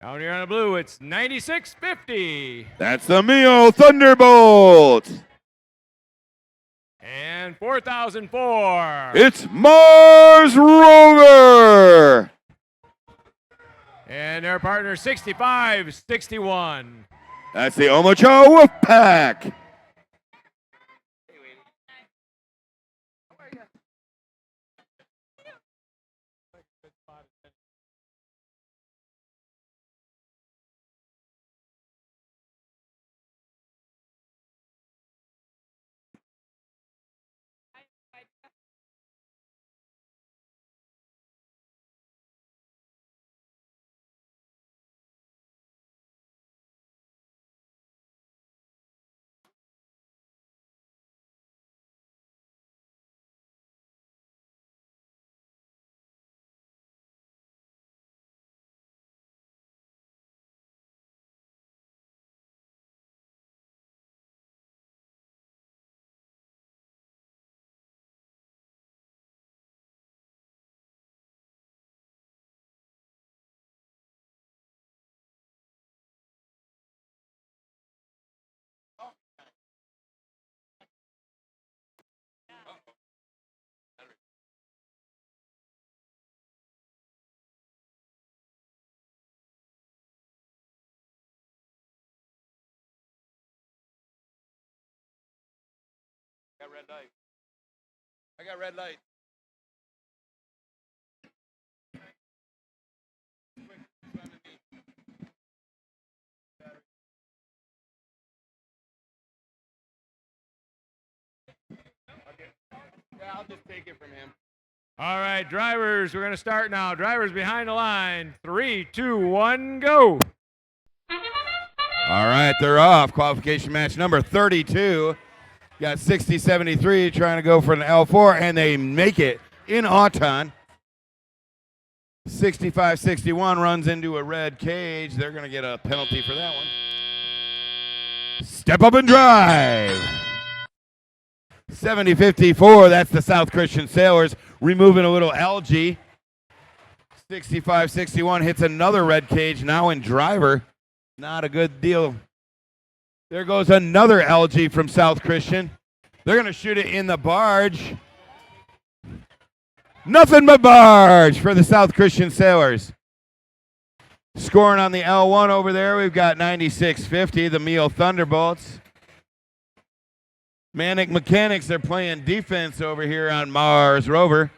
Down here on the blue, it's 96-50. That's the Mio Thunderbolt. And 4004. It's Mars Rover. And their partner, 65-61. That's the Omocha Wolfpack. I got red light. I got red light. Yeah, I'll just take it from him. All right, drivers, we're going to start now. Drivers behind the line. 3, 2, 1, go. All right, they're off. Qualification match number 32. Got 60-73 trying to go for an L4, and they make it in Auton. 65-61 runs into a red cage. They're going to get a penalty for that one. Step up and drive. 70-54, that's the South Christian Sailors removing a little algae. 65-61 hits another red cage, now in driver. Not a good deal. There goes another algae from South Christian. They're going to shoot it in the barge. Nothing but barge for the South Christian Sailors. Scoring on the L1 over there, we've got 96-50, the Mio Thunderbolts. Manic Mechanics, they're playing defense over here on Mars Rover.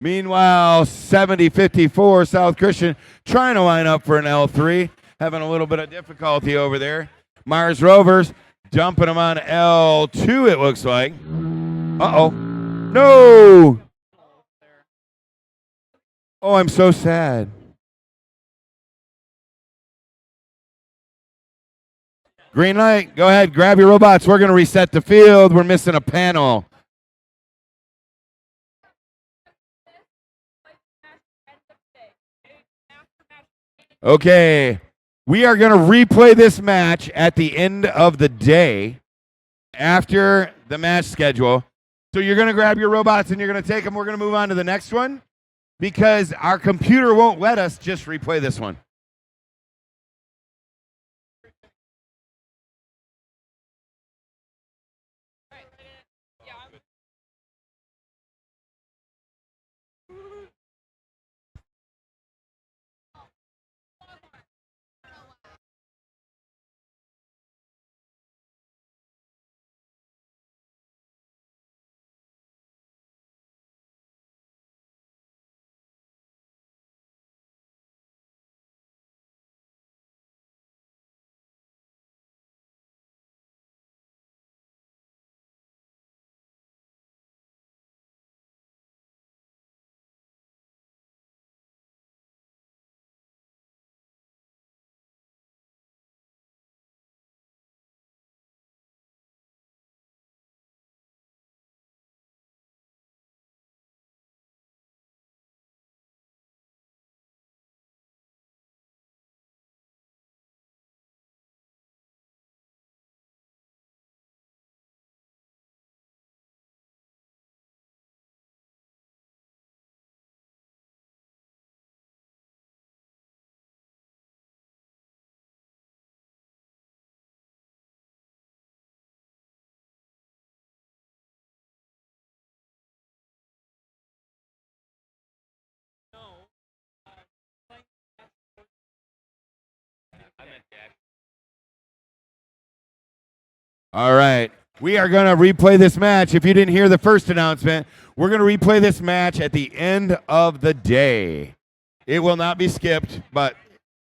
Meanwhile, 70-54, South Christian trying to line up for an L3. Having a little bit of difficulty over there. Mars Rovers dumping them on L2, it looks like. Uh-oh. No! Oh, I'm so sad. Green light. Go ahead. Grab your robots. We're going to reset the field. We're missing a panel. Okay. We are going to replay this match at the end of the day after the match schedule. So you're going to grab your robots and you're going to take them. We're going to move on to the next one because our computer won't let us just replay this one. All right. We are going to replay this match. If you didn't hear the first announcement, we're going to replay this match at the end of the day. It will not be skipped, but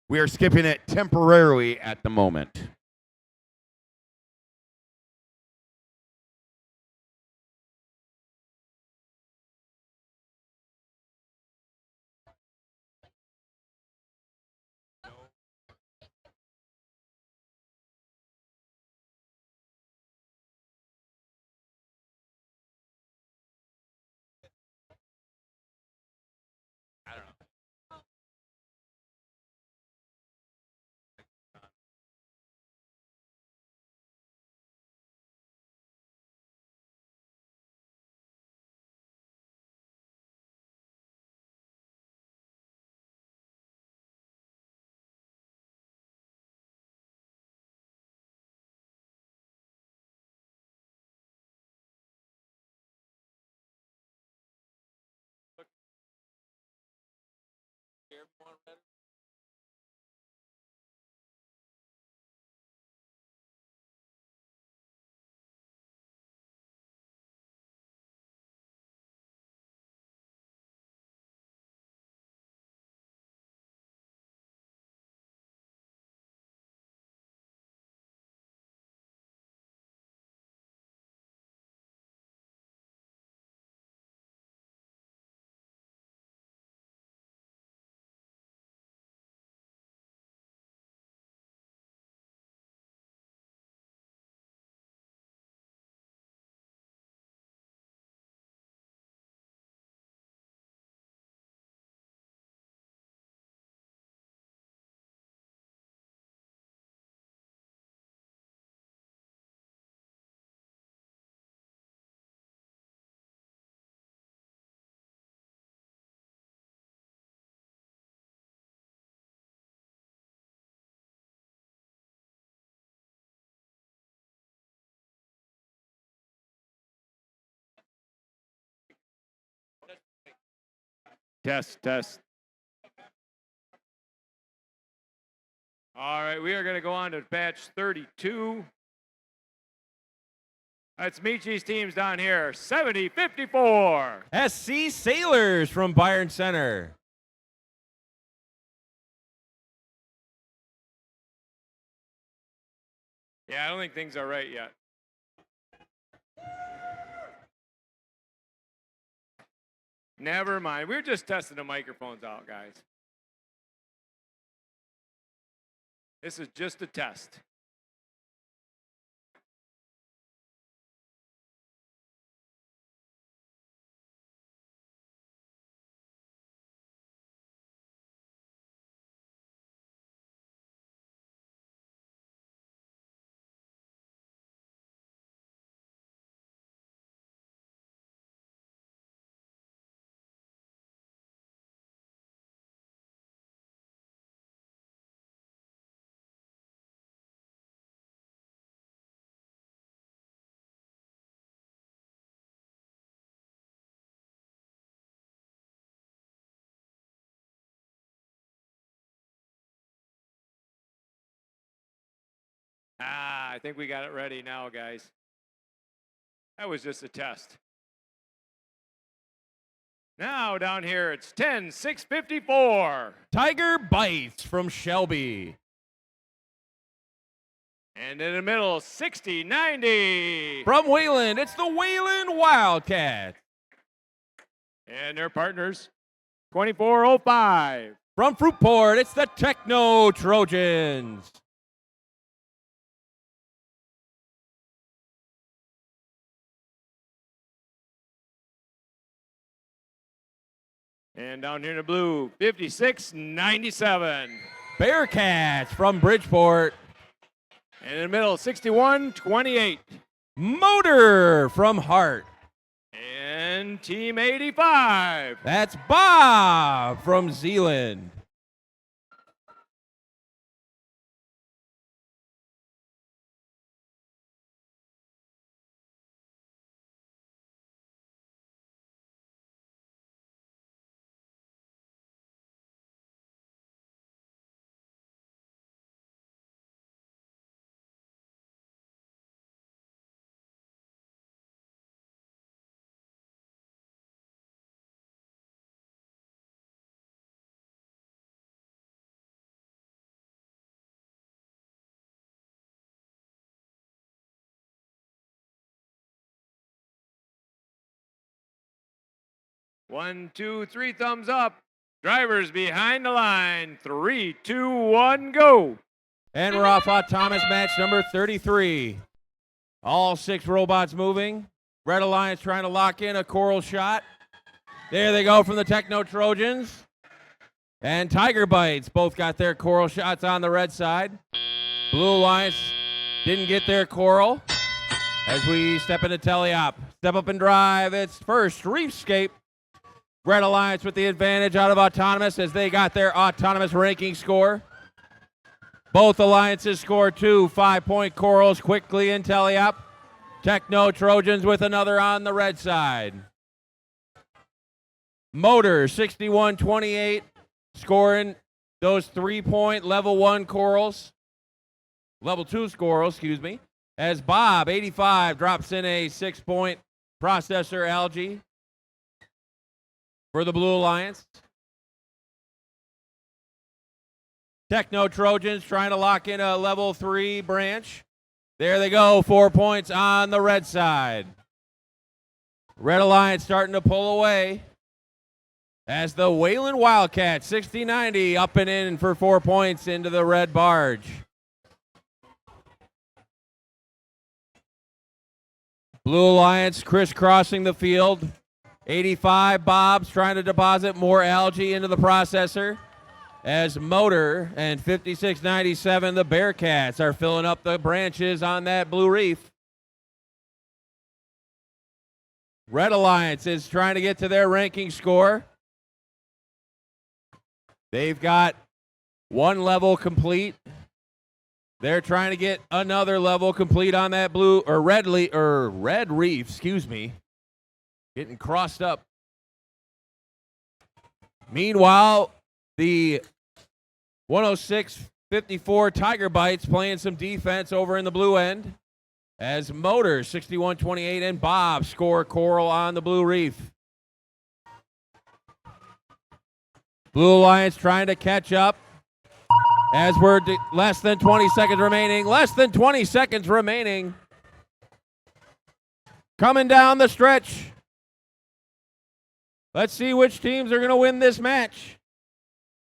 we are skipping it temporarily at the moment. Test, test. All right, we are going to go on to batch 32. That's Michi's teams down here, 70-54. SC Sailors from Byron Center. Yeah, I don't think things are right yet. Never mind. We're just testing the microphones out, guys. This is just a test. I think we got it ready now, guys. That was just a test. Now down here, it's 10-6-54. Tiger Bites from Shelby. And in the middle, 60-90. From Wayland, it's the Wayland Wildcats. And their partners, 24-05. From Fruitport, it's the Techno Trojans. And down here in the blue, 56-97. Bearcats from Bridgeport. And in the middle, 61-28. Motor from Hart. And Team 85. That's Bob from Zeeland. 1, 2, 3, thumbs up. Drivers behind the line. 3, 2, 1, go. And we're off autonomous match number 33. All 6 robots moving. Red Alliance trying to lock in a coral shot. There they go from the Techno Trojans. And Tiger Bites both got their coral shots on the red side. Blue Alliance didn't get their coral. As we step into teleop. Step up and drive. It's first Reefscape. Red Alliance with the advantage out of autonomous as they got their autonomous ranking score. Both alliances score 2 5-point corals quickly in teleop. Techno Trojans with another on the red side. Motor 61-28 scoring those 3-point level 1 corals. Level 2 corals, excuse me. As Bob 85 drops in a 6-point processor algae for the Blue Alliance. Techno Trojans trying to lock in a level 3 branch. There they go, 4 points on the red side. Red Alliance starting to pull away as the Wayland Wildcat 60-90 up and in for 4 points into the red barge. Blue Alliance crisscrossing the field. 85 Bob's trying to deposit more algae into the processor. As Motor and 5697, the Bearcats, are filling up the branches on that blue reef. Red Alliance is trying to get to their ranking score. They've got 1 level complete. They're trying to get another level complete on that blue or red reef, excuse me. Getting crossed up. Meanwhile, the 106-54 Tiger Bites playing some defense over in the blue end as Motor 61-28 and Bob score coral on the blue reef. Blue Alliance trying to catch up as we're less than 20 seconds remaining. Less than 20 seconds remaining. Coming down the stretch. Let's see which teams are going to win this match.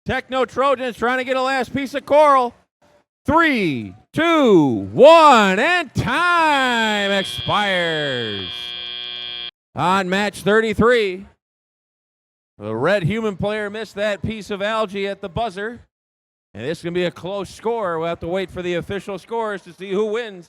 Techno Trojans trying to get a last piece of coral. 3, 2, 1, and time expires. On match 33, the red human player missed that piece of algae at the buzzer. And this is going to be a close score. We'll have to wait for the official scores to see who wins.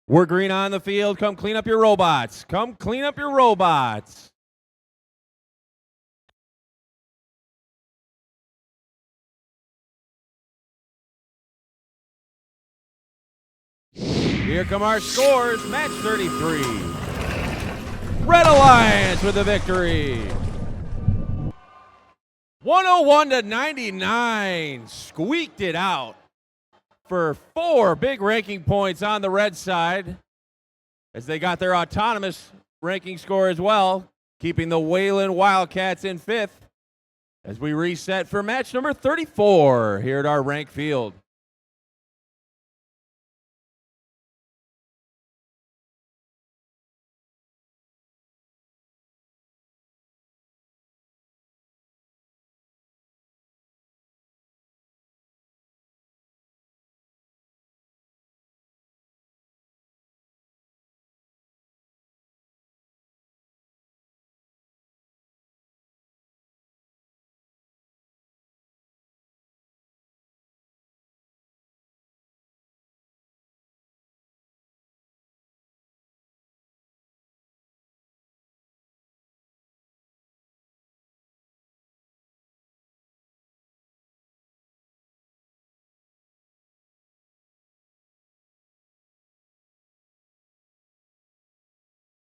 We're green on the field. Come clean up your robots. Come clean up your robots. Here come our scores. Match 33. Red Alliance with the victory. 101-99. Squeaked it out for 4 big ranking points on the red side as they got their autonomous ranking score as well, keeping the Wayland Wildcats in 5th as we reset for match number 34 here at our rank field.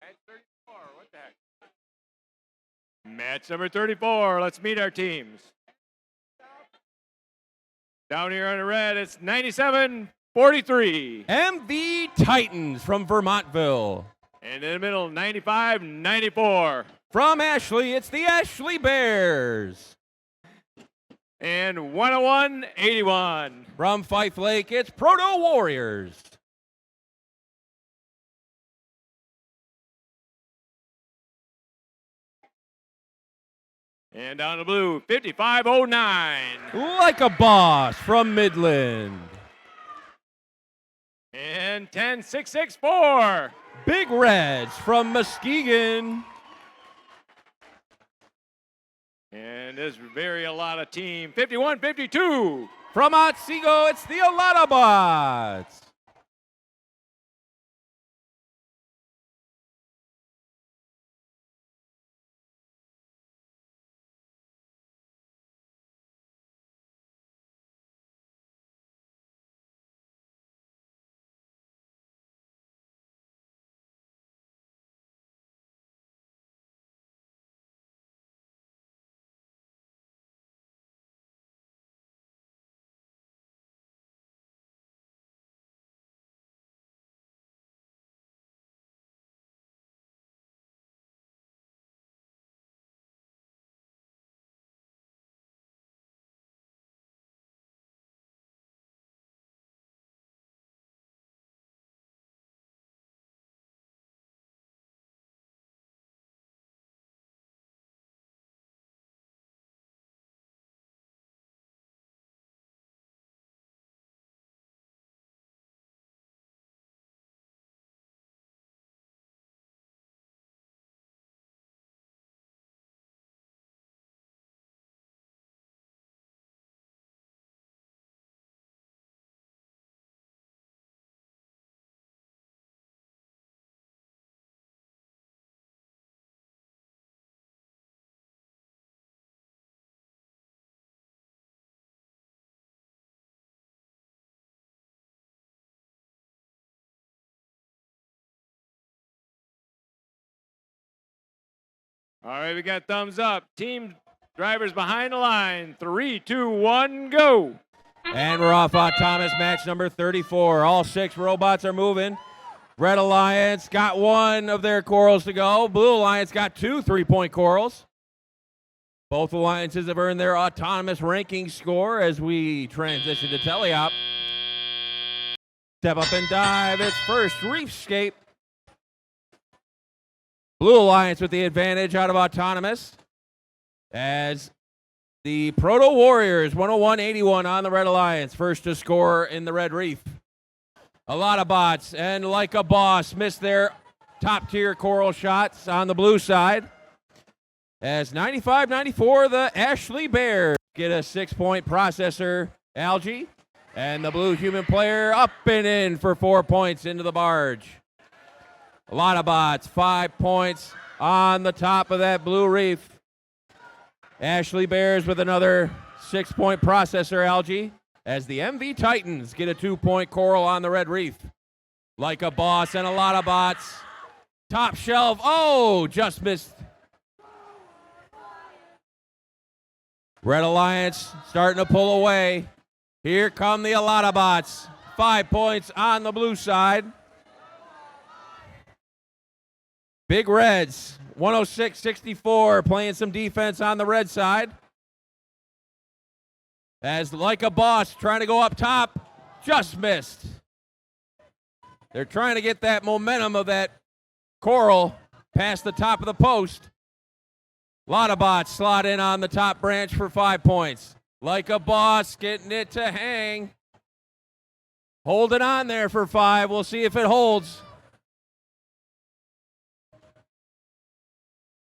Match 34. What the heck? Match number 34. Let's meet our teams. Down here on the red, it's 97-43. MV Titans from Vermontville. And in the middle, 95-94. From Ashley, it's the Ashley Bears. And 101-81. From Fife Lake, it's Proto Warriors. And down the blue, 55-09. Like a Boss from Midland. And 10-6-6-4. Big Reds from Muskegon. And this very Alata team, 51-52. From Otsego, it's the Alata Bots. All right, we got thumbs up. Team drivers behind the line. 3, 2, 1, go. And we're off autonomous match number 34. All 6 robots are moving. Red Alliance got 1 of their corals to go. Blue Alliance got 2 3-point corals. Both alliances have earned their autonomous ranking score as we transition to teleop. Step up and dive. It's first Reefscape. Blue Alliance with the advantage out of autonomous as the Proto Warriors 101-81 on the Red Alliance. First to score in the Red Reef. A lot of bots and Like a Boss missed their top tier coral shots on the blue side. As 95-94, the Ashley Bears get a 6-point processor algae. And the blue human player up and in for 4 points into the barge. A lot of bots, 5 points on the top of that blue reef. Ashley Bears with another 6-point processor algae as the MV Titans get a 2-point coral on the Red Reef. Like a Boss and a lot of bots. Top shelf, oh, just missed. Red Alliance starting to pull away. Here come the Alata bots. 5 points on the blue side. Big Reds, 106-64, playing some defense on the red side. As Like a Boss trying to go up top, just missed. They're trying to get that momentum of that coral past the top of the post. A lot of bots slot in on the top branch for 5 points. Like a Boss getting it to hang. Holding on there for 5. We'll see if it holds.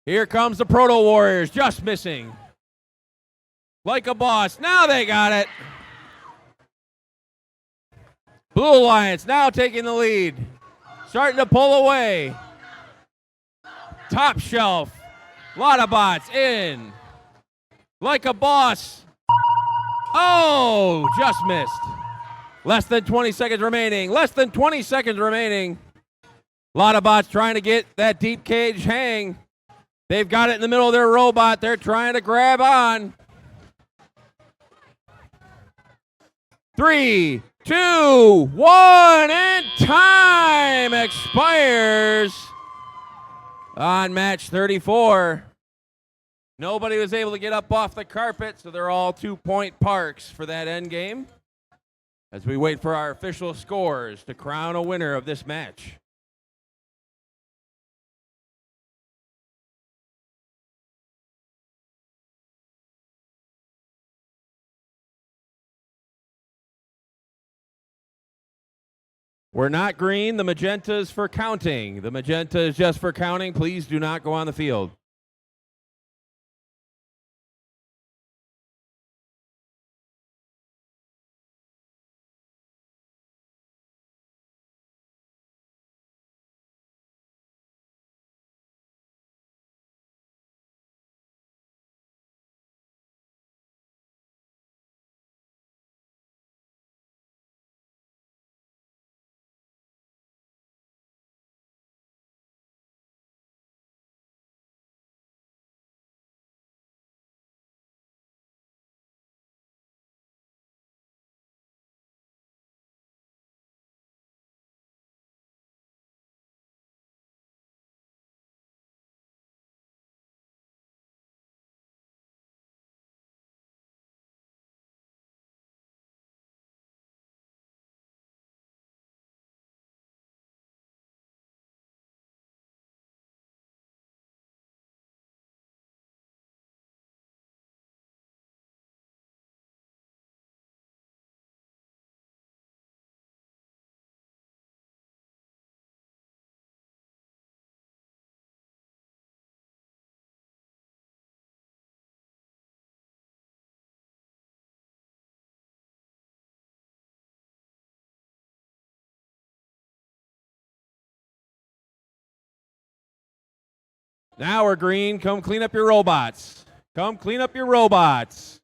Here comes the Proto Warriors, just missing. Like a Boss, now they got it. Blue Alliance now taking the lead. Starting to pull away. Top shelf. Lot of bots in. Like a Boss. Oh, just missed. Less than 20 seconds remaining. Less than 20 seconds remaining. A lot of bots trying to get that deep cage hang. They've got it in the middle of their robot. They're trying to grab on. 3, 2, 1, and time expires on match 34. Nobody was able to get up off the carpet, so they're all 2-point parks for that end game as we wait for our official scores to crown a winner of this match. We're not green. The magenta is for counting. The magenta is just for counting. Please do not go on the field. Now we're green. Come clean up your robots. Come clean up your robots.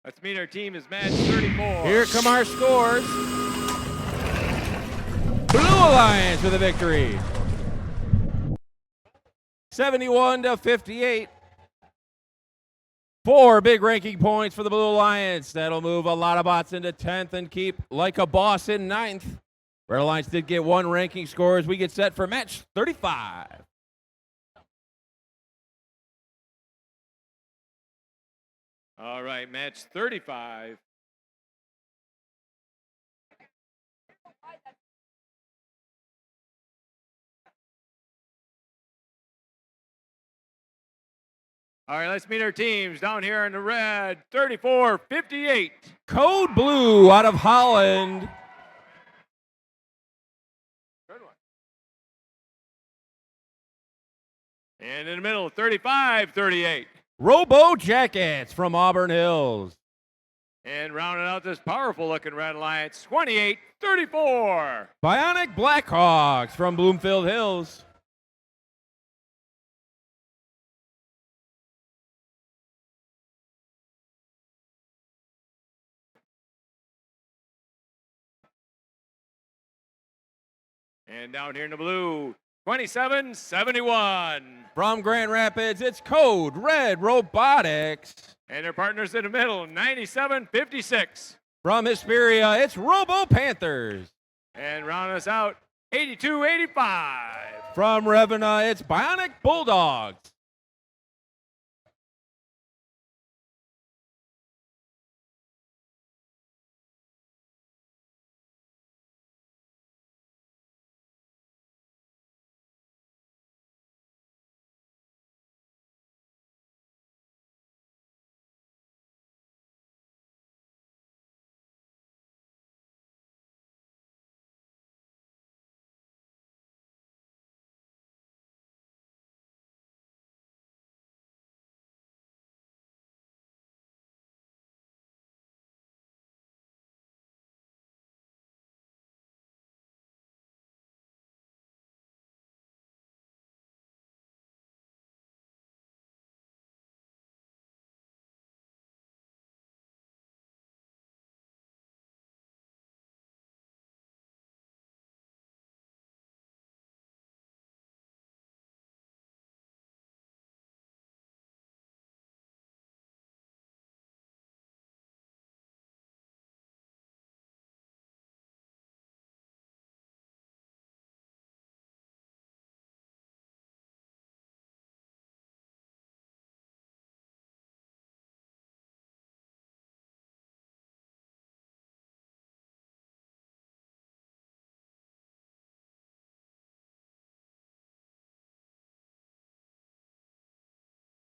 Let's meet our team as match 34. Here come our scores. Blue Alliance with a victory. 71-58. 4 big ranking points for the Blue Alliance. That'll move a lot of bots into 10th and keep Like a Boss in 9th. Red Alliance did get 1 ranking score as we get set for match 35. All right, match 35. All right, let's meet our teams down here in the red. 34-58. Code Blue out of Holland. Good one. And in the middle, 35-38. Robo Jackets from Auburn Hills. And rounding out this powerful looking Red Alliance, 28-34. Bionic Blackhawks from Bloomfield Hills. And down here in the blue, 27-71. From Grand Rapids, it's Code Red Robotics. And their partners in the middle, 97-56. From Hesperia, it's Robo Panthers. And rounding us out, 82-85. From Ravenna, it's Bionic Bulldogs.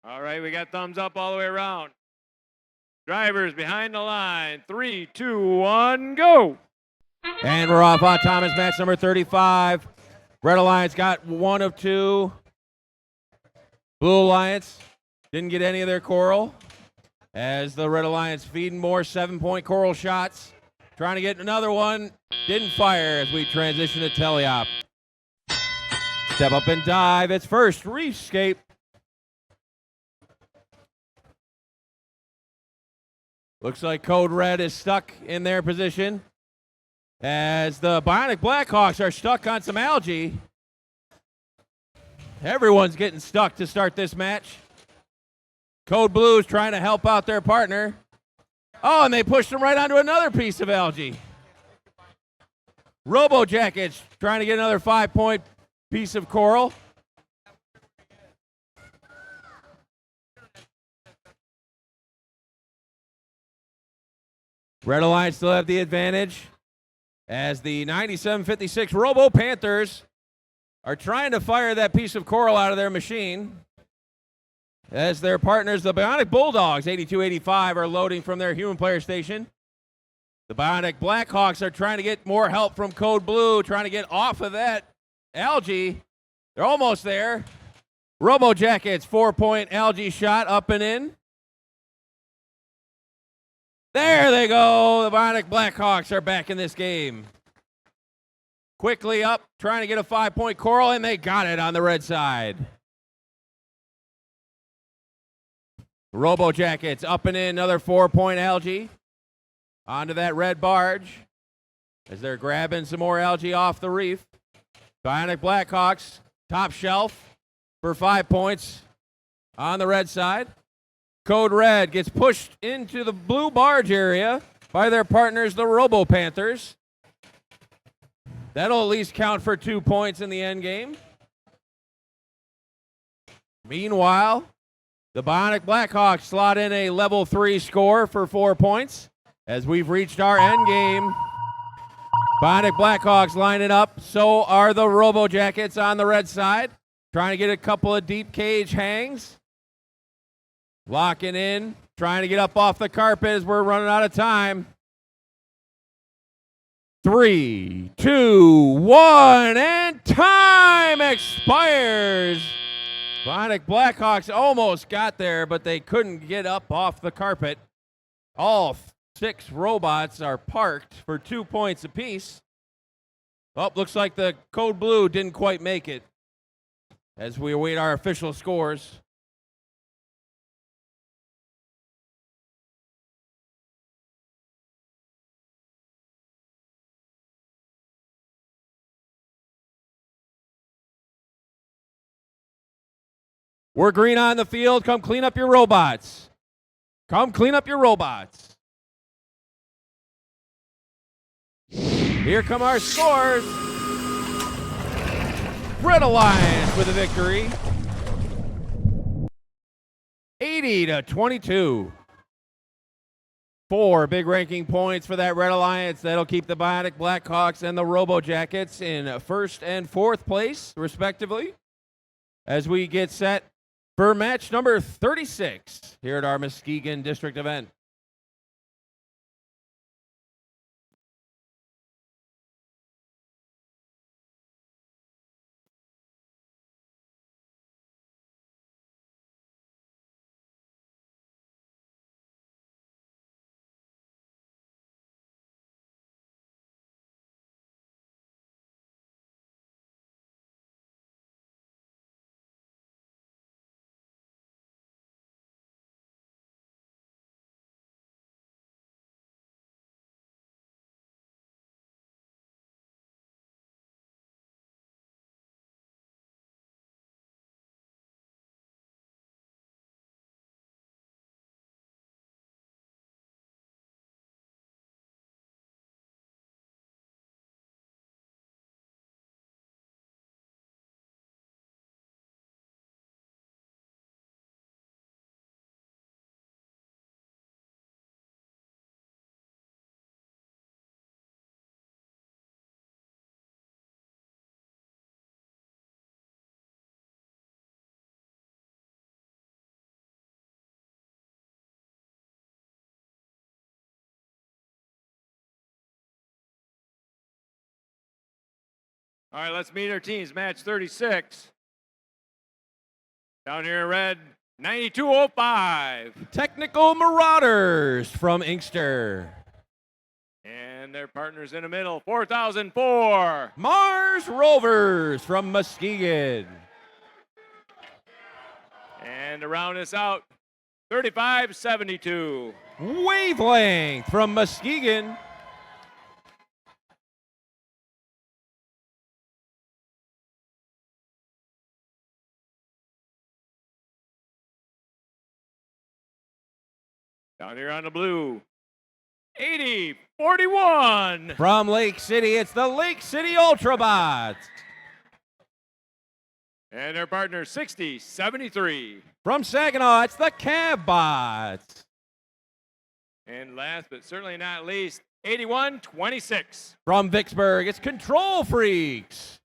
All right, we got thumbs up all the way around. Drivers behind the line. 3, 2, 1, go. And we're off on Thomas, match number 35. Red Alliance got 1 of 2. Blue Alliance didn't get any of their coral. As the Red Alliance feeding more 7-point coral shots. Trying to get another one. Didn't fire as we transition to teleop. Step up and dive. It's first Reefscape. Looks like Code Red is stuck in their position as the Bionic Blackhawks are stuck on some algae. Everyone's getting stuck to start this match. Code Blue is trying to help out their partner. Oh, and they pushed him right onto another piece of algae. Robo Jackets trying to get another 5-point piece of coral. Red Alliance still have the advantage as the 97-56 Robo Panthers are trying to fire that piece of coral out of their machine. As their partners, the Bionic Bulldogs, 82-85, are loading from their human player station. The Bionic Blackhawks are trying to get more help from Code Blue, trying to get off of that algae. They're almost there. Robo Jackets, 4-point algae shot up and in. There they go. The Bionic Blackhawks are back in this game. Quickly up, trying to get a 5-point coral, and they got it on the red side. Robo Jackets up and in, another 4-point algae. Onto that red barge as they're grabbing some more algae off the reef. Bionic Blackhawks, top shelf for 5 points on the red side. Code Red gets pushed into the blue barge area by their partners, the Robo Panthers. That'll at least count for 2 points in the end game. Meanwhile, the Bionic Blackhawks slot in a level 3 score for 4 points as we've reached our end game. Bionic Blackhawks lining up. So are the Robo Jackets on the red side, trying to get a couple of deep cage hangs. Locking in, trying to get up off the carpet as we're running out of time. 3, 2, 1, and time expires. Bionic Blackhawks almost got there, but they couldn't get up off the carpet. All 6 robots are parked for 2 points apiece. Oh, looks like the Code Blue didn't quite make it as we await our official scores. We're green on the field. Come clean up your robots. Come clean up your robots. Here come our scores. Red Alliance with a victory. 80-22. 4 big ranking points for that Red Alliance. That'll keep the Bionic Blackhawks and the Robo Jackets in first and fourth place, respectively, as we get set for match number 36 here at our Muskegon District event. All right, let's meet our teams. Match 36. Down here in red, 9205. Technical Marauders from Inkster. And their partners in the middle, 4004. Mars Rovers from Muskegon. And to round us out, 3572. Wavelength from Muskegon. Down here on the blue, 8041. From Lake City, it's the Lake City Ultrabots. And their partner, 6073. From Saginaw, it's the Cavbots. And last but certainly not least, 8126. From Vicksburg, it's Control Freaks.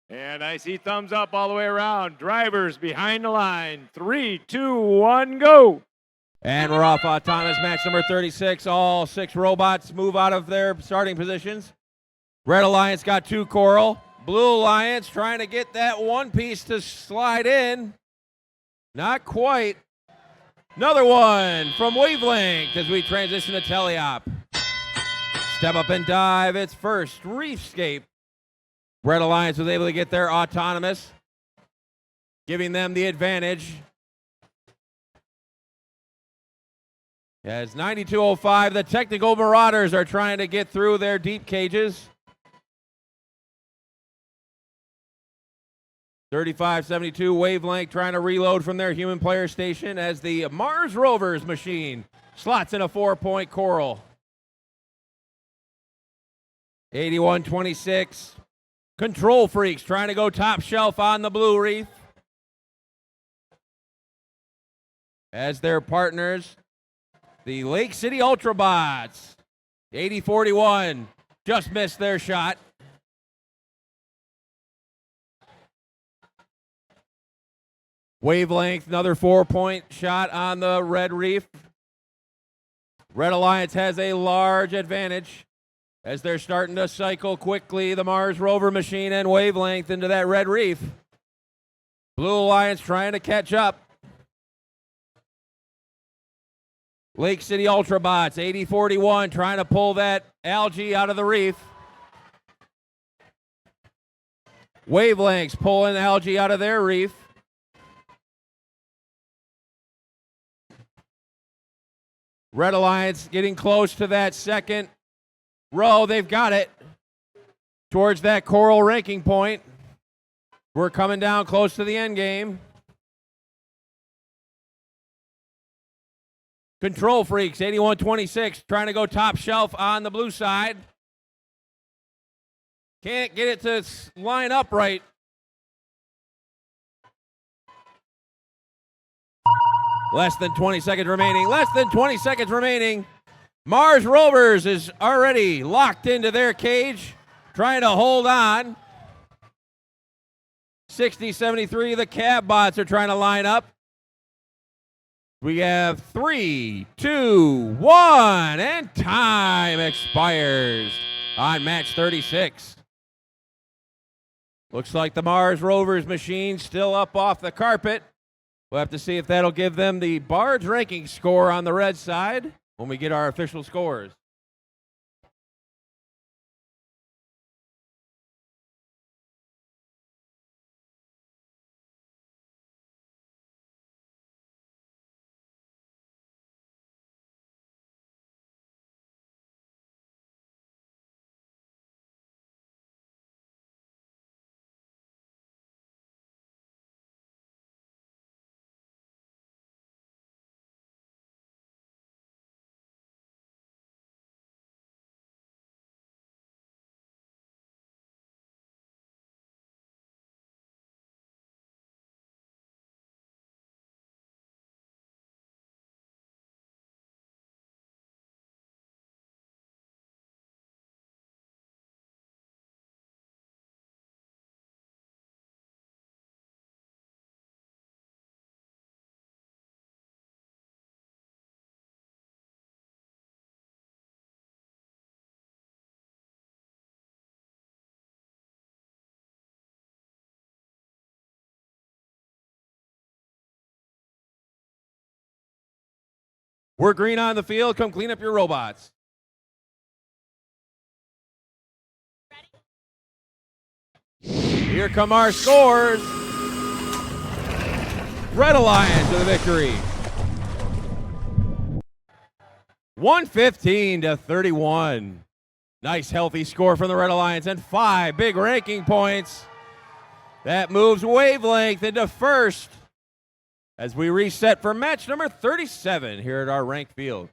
And I see thumbs up all the way around. Drivers behind the line. 3, 2, 1, go. And we're off autonomous match number 36. All 6 robots move out of their starting positions. Red Alliance got 2 coral. Blue Alliance trying to get that one piece to slide in. Not quite. Another one from Wavelength as we transition to Teleop. Step up and dive. It's first Reefscape. Red Alliance was able to get their autonomous, giving them the advantage. As 9205, the Technical Marauders are trying to get through their deep cages. 3572 Wavelength trying to reload from their human player station as the Mars Rovers machine slots in a 4-point coral. 8126. Control Freaks trying to go top shelf on the Blue Reef. as their partners, the Lake City Ultrabots. 80-41 just missed their shot. Wavelength, another 4-point shot on the Red Reef. Red Alliance has a large advantage as they're starting to cycle quickly the Mars Rover machine and Wavelength into that Red Reef. Blue Alliance trying to catch up. Lake City Ultrabots, 80-41, trying to pull that algae out of the reef. Wavelengths pulling algae out of their reef. Red Alliance getting close to that second row. They've got it towards that coral ranking point. We're coming down close to the end game. Control Freaks, 81-26, trying to go top shelf on the blue side. Can't get it to line up right. Less than 20 seconds remaining. Less than 20 seconds remaining. Mars Rovers is already locked into their cage, trying to hold on. 60-73, the Cab Bots are trying to line up. We have 3, 2, 1, and time expires on match 36. Looks like the Mars Rovers machine still up off the carpet. We'll have to see if that'll give them the Bards ranking score on the red side when we get our official scores. We're green on the field. Come clean up your robots. Here come our scores. Red Alliance to the victory. 115-31. Nice healthy score from the Red Alliance and 5 big ranking points. That moves Wavelength into first as we reset for match number 37 here at our ranked field.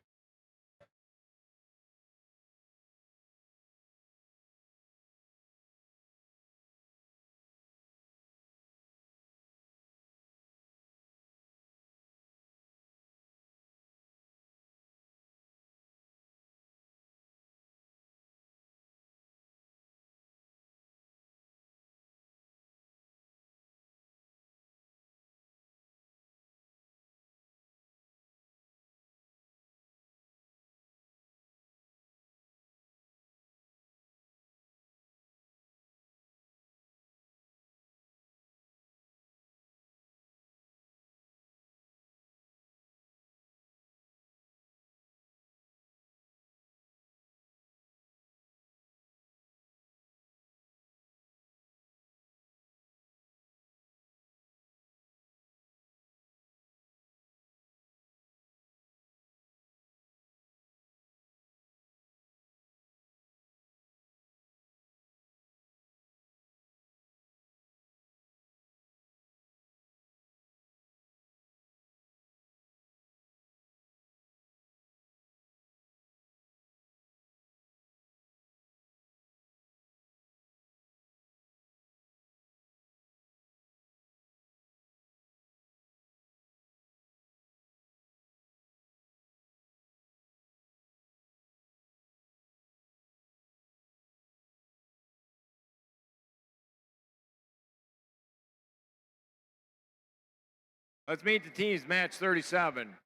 Let's meet the teams, match 37.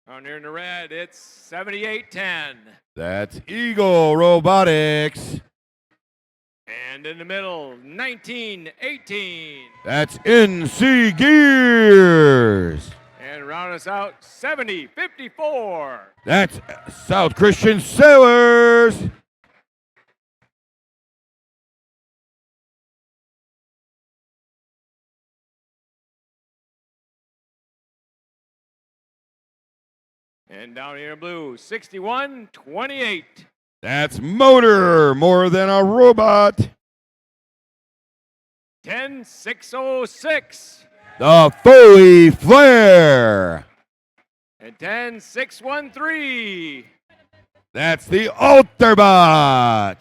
Down here in the red, it's 78-10. That's Eagle Robotics. And in the middle, 19-18. That's NC Gears. And round us out, 70-54. That's South Christian Sailors. And down here in blue, 61-28. That's Motor, more than a robot. 10-606. The Foley Flare. And 10-613. That's the Alterbot.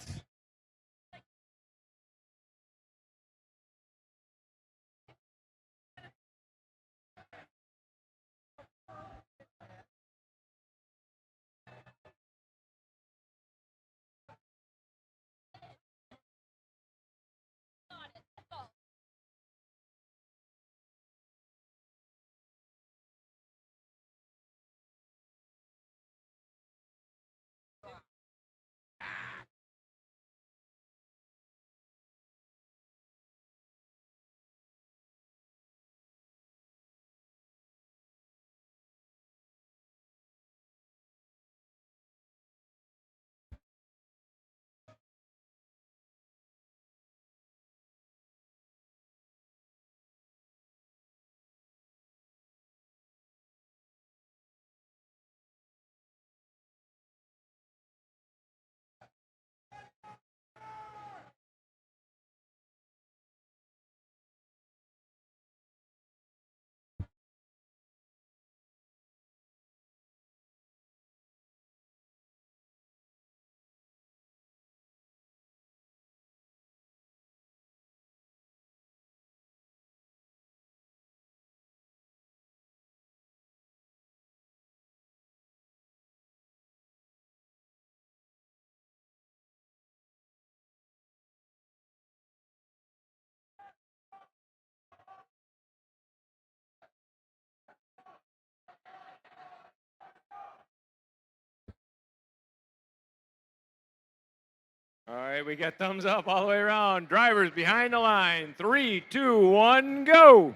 All right, we got thumbs up all the way around. Drivers behind the line. 3, 2, 1, go.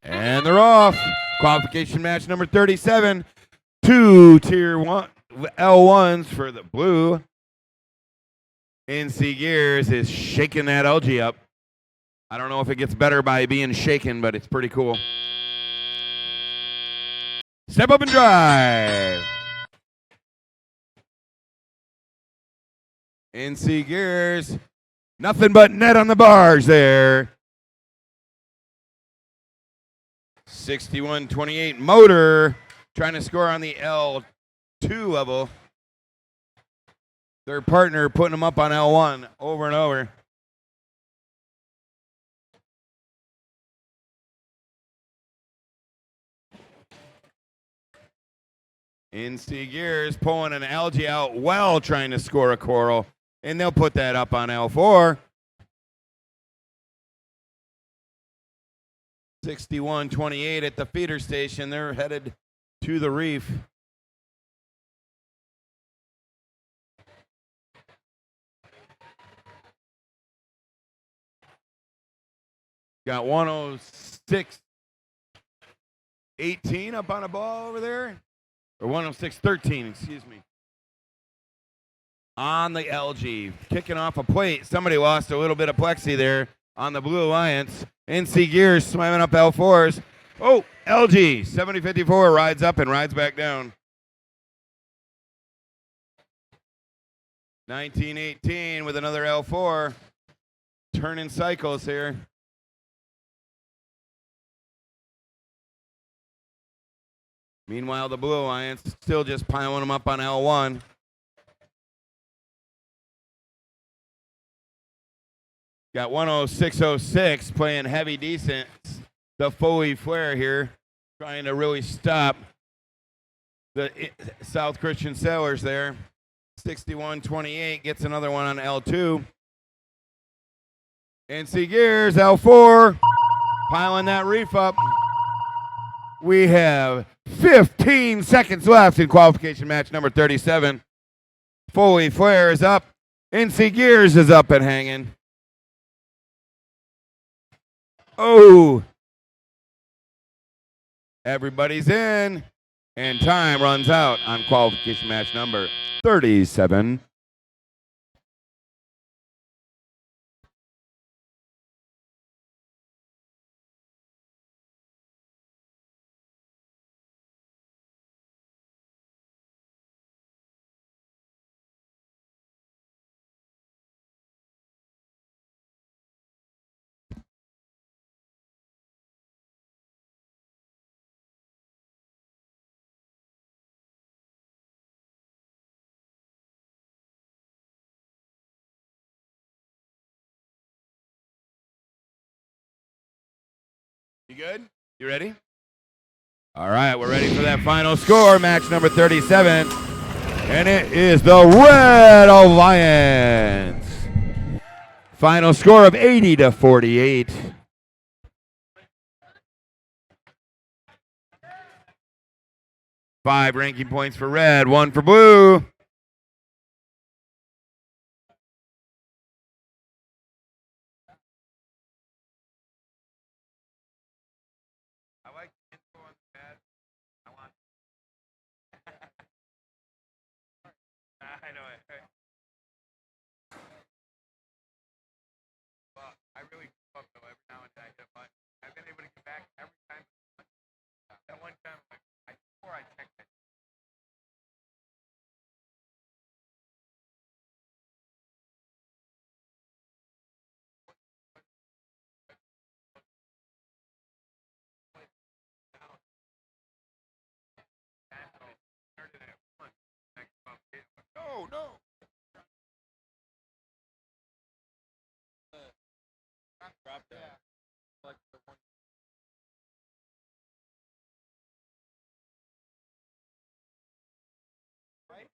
And they're off. Qualification match number 37. 2 tier 1 L1s for the blue. NC Gears is shaking that LG up. I don't know if it gets better by being shaken, but it's pretty cool. Step up and drive. NC Gears, nothing but net on the bars there. 61-28 Motor trying to score on the L2 level. Their partner putting them up on L1 over and over. NC Gears pulling an algae out well, trying to score a coral, and they'll put that up on L4. 61-28 at the feeder station. They're headed to the reef. Got 106-18 up on a ball over there. Or 106-13, excuse me. On the LG, kicking off a plate. Somebody lost a little bit of plexi there on the Blue Alliance. NC Gears slamming up L4s. Oh, LG, 70-54, rides up and rides back down. 19-18 with another L4. Turning cycles here. Meanwhile, the Blue Alliance still just piling them up on L1. Got 106-06 playing heavy decent. The Foley Flare here trying to really stop the South Christian Sailors there. 61-28 gets another one on L2. NC Gears, L4. Piling that reef up. We have 15 seconds left in qualification match number 37. Foley Flare is up. NC Gears is up and hanging. Oh. Everybody's in. And time runs out on qualification match number 37. You good? You ready? All right, we're ready for that final score, match number 37. And it is the Red Alliance. Final score of 80-48. Five ranking points for red, one for blue. I know it. Well, I really give up though. Every now and then I hit a button. I've been able to get back every time. That one time, before I checked it. No, no. Drop that. Like the one. Right?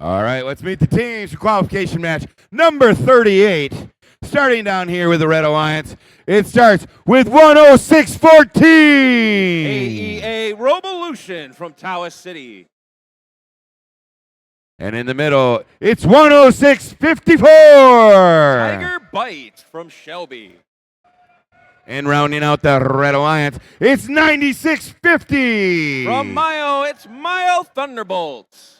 All right, let's meet the teams for qualification match number 38. Starting down here with the Red Alliance, it starts with 106-14. AEA Rovolution from Tawas City. And in the middle, it's 106-54. Tiger Bite from Shelby. And rounding out the Red Alliance, it's 96-50. From Mayo, it's Mayo Thunderbolts.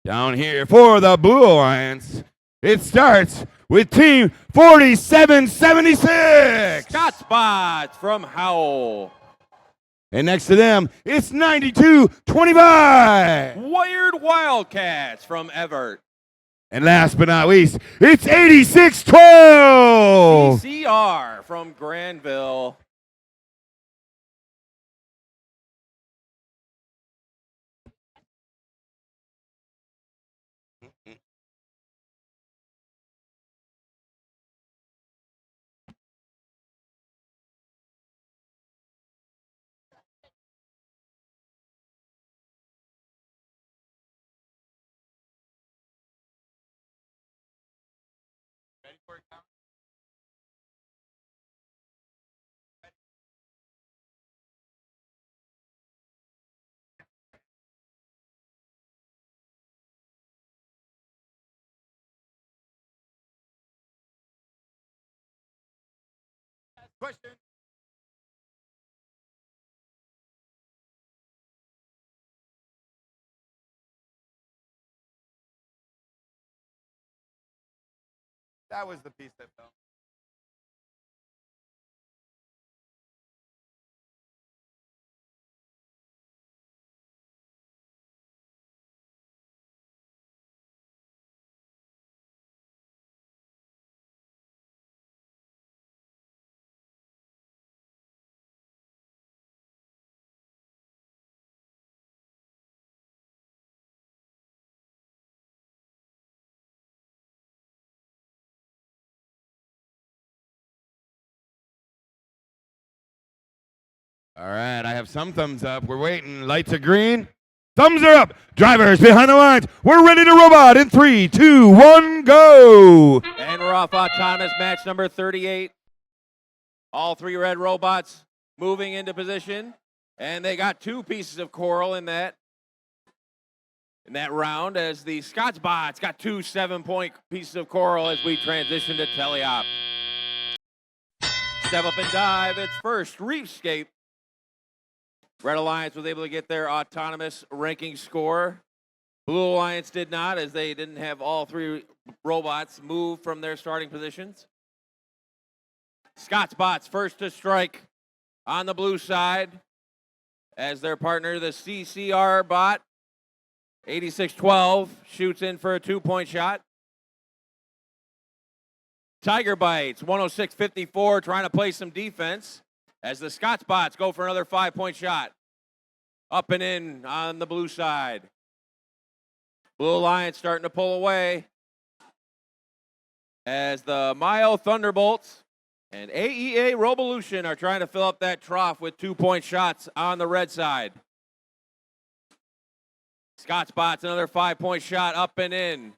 Down here for the Blue Alliance, it starts with Team 4776. Scott Spots from Howell. And next to them, it's 92-25. Wired Wildcats from Everett. And last but not least, it's 86-12. CCR from Granville. Ready for it, Tom? Question. That was the piece that fell. All right, I have some thumbs up. We're waiting. Lights are green. Thumbs are up. Drivers behind the lines. We're ready to robot in 3, 2, 1, go. And we're off autonomous match number 38. All 3 red robots moving into position. And they got 2 pieces of coral in that round, as the Scotsbots got 2 7-point pieces of coral as we transition to teleop. Step up and dive. It's first Reefscape. Red Alliance was able to get their autonomous ranking score. Blue Alliance did not, as they didn't have all 3 robots move from their starting positions. Scotsbots first to strike on the blue side, as their partner, the CCR bot, 8612, shoots in for a 2-point shot. Tiger Bites, 106-54, trying to play some defense, as the Scotsbots go for another 5-point shot. Up and in on the blue side. Blue Alliance starting to pull away, as the Mayo Thunderbolts and AEA Rovolution are trying to fill up that trough with 2-point shots on the red side. Scotsbots, another 5-point shot, up and in.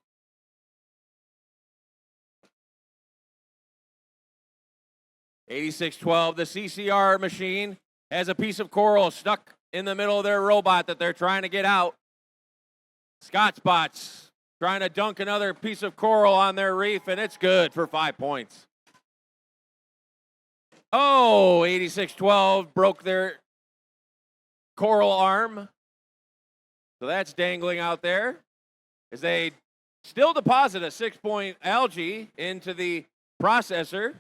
$86-12, the CCR machine has a piece of coral stuck in the middle of their robot that they're trying to get out. Scotsbots trying to dunk another piece of coral on their reef, and it's good for 5 points. Oh, 86-12 broke their coral arm. So that's dangling out there, as they still deposit a 6-point algae into the processor.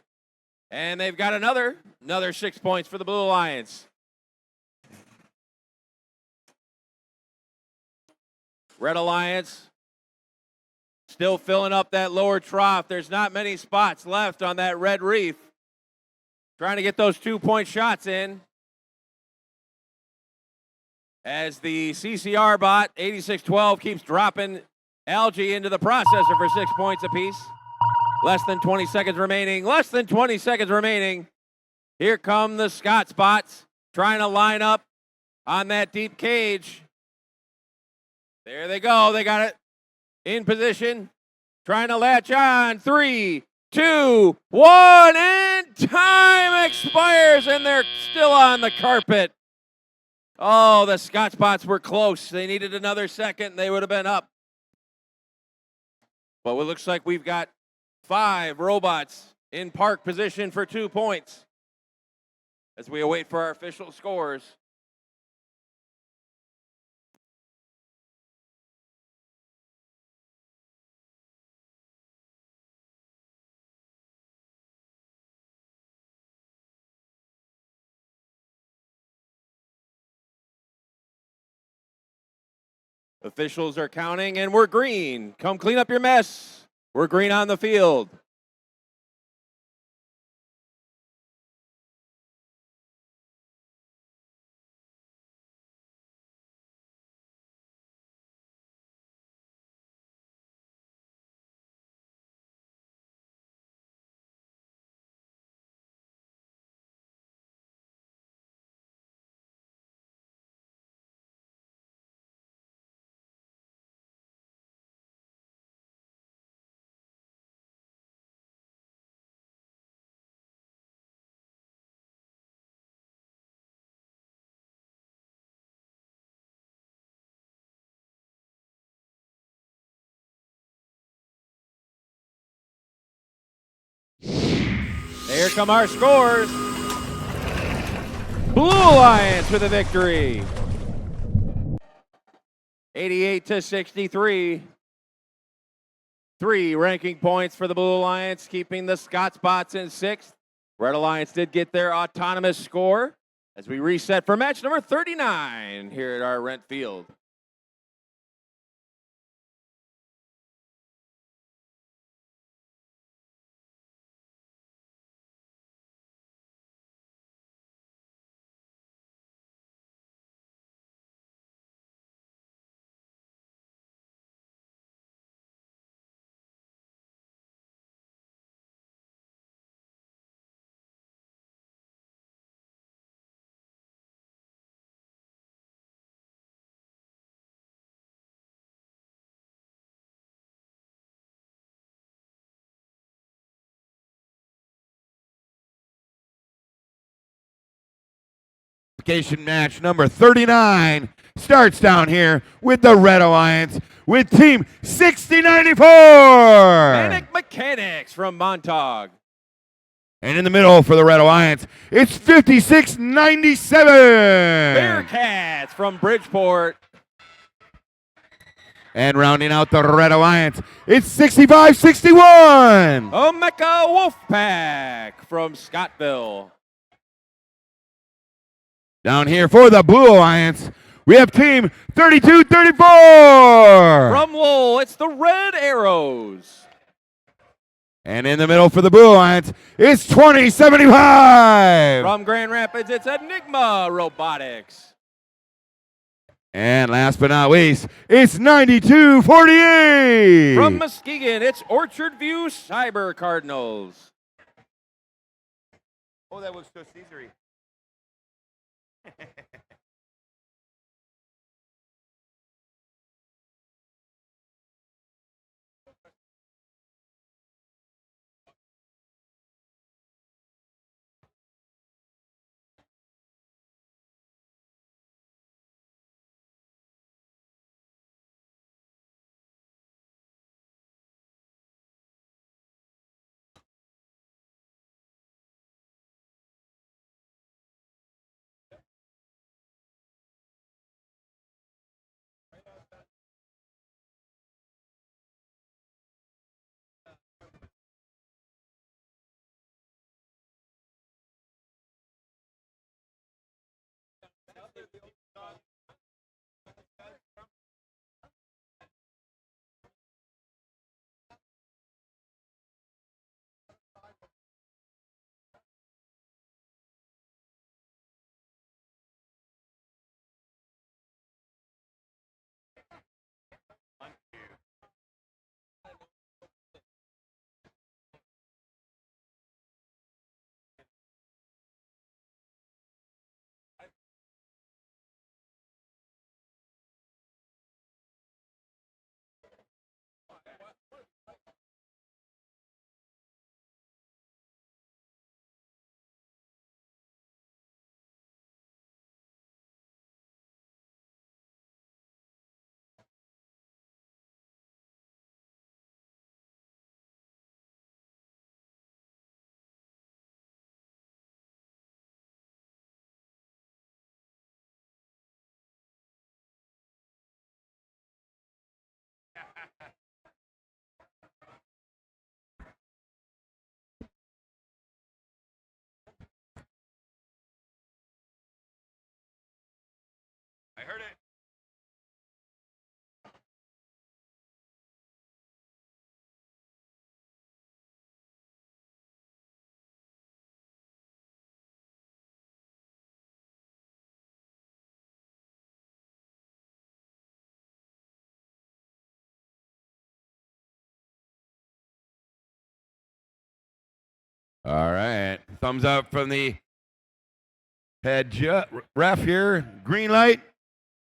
And they've got another 6 points for the Blue Alliance. Red Alliance still filling up that lower trough. There's not many spots left on that red reef. Trying to get those 2-point shots in, as the CCR bot, 8612, keeps dropping algae into the processor for 6 points apiece. Less than 20 seconds remaining. Less than 20 seconds remaining. Here come the Scotsbots trying to line up on that deep cage. There they go. They got it in position. Trying to latch on. 3, 2, 1, and time expires, and they're still on the carpet. Oh, the Scotsbots were close. They needed another second. They would have been up. But it looks like we've got 5 robots in park position for 2 points, as we await for our official scores. Officials are counting, and we're green. Come clean up your mess. We're green on the field. Here come our scores. Blue Alliance with a victory. 88-63. 3 ranking points for the Blue Alliance, keeping the Scotsbots in 6th. Red Alliance did get their autonomous score as we reset for match number 39 here at our Rent Field. qualification match number 39 starts down here with the Red Alliance with Team 6094. Manic Mechanics from Montauk. And in the middle for the Red Alliance, it's 5697. Bearcats from Bridgeport. And rounding out the Red Alliance, it's 6561. Omeka Wolfpack from Scottville. Down here for the Blue Alliance, we have Team 3234. From Lowell, it's the Red Arrows. And in the middle for the Blue Alliance, it's 2075. From Grand Rapids, it's Enigma Robotics. And last but not least, it's 9248. From Muskegon, it's Orchard View Cyber Cardinals. Oh, that was so Caesar-y. I heard it. All right. Thumbs up from the head ref here. Green light.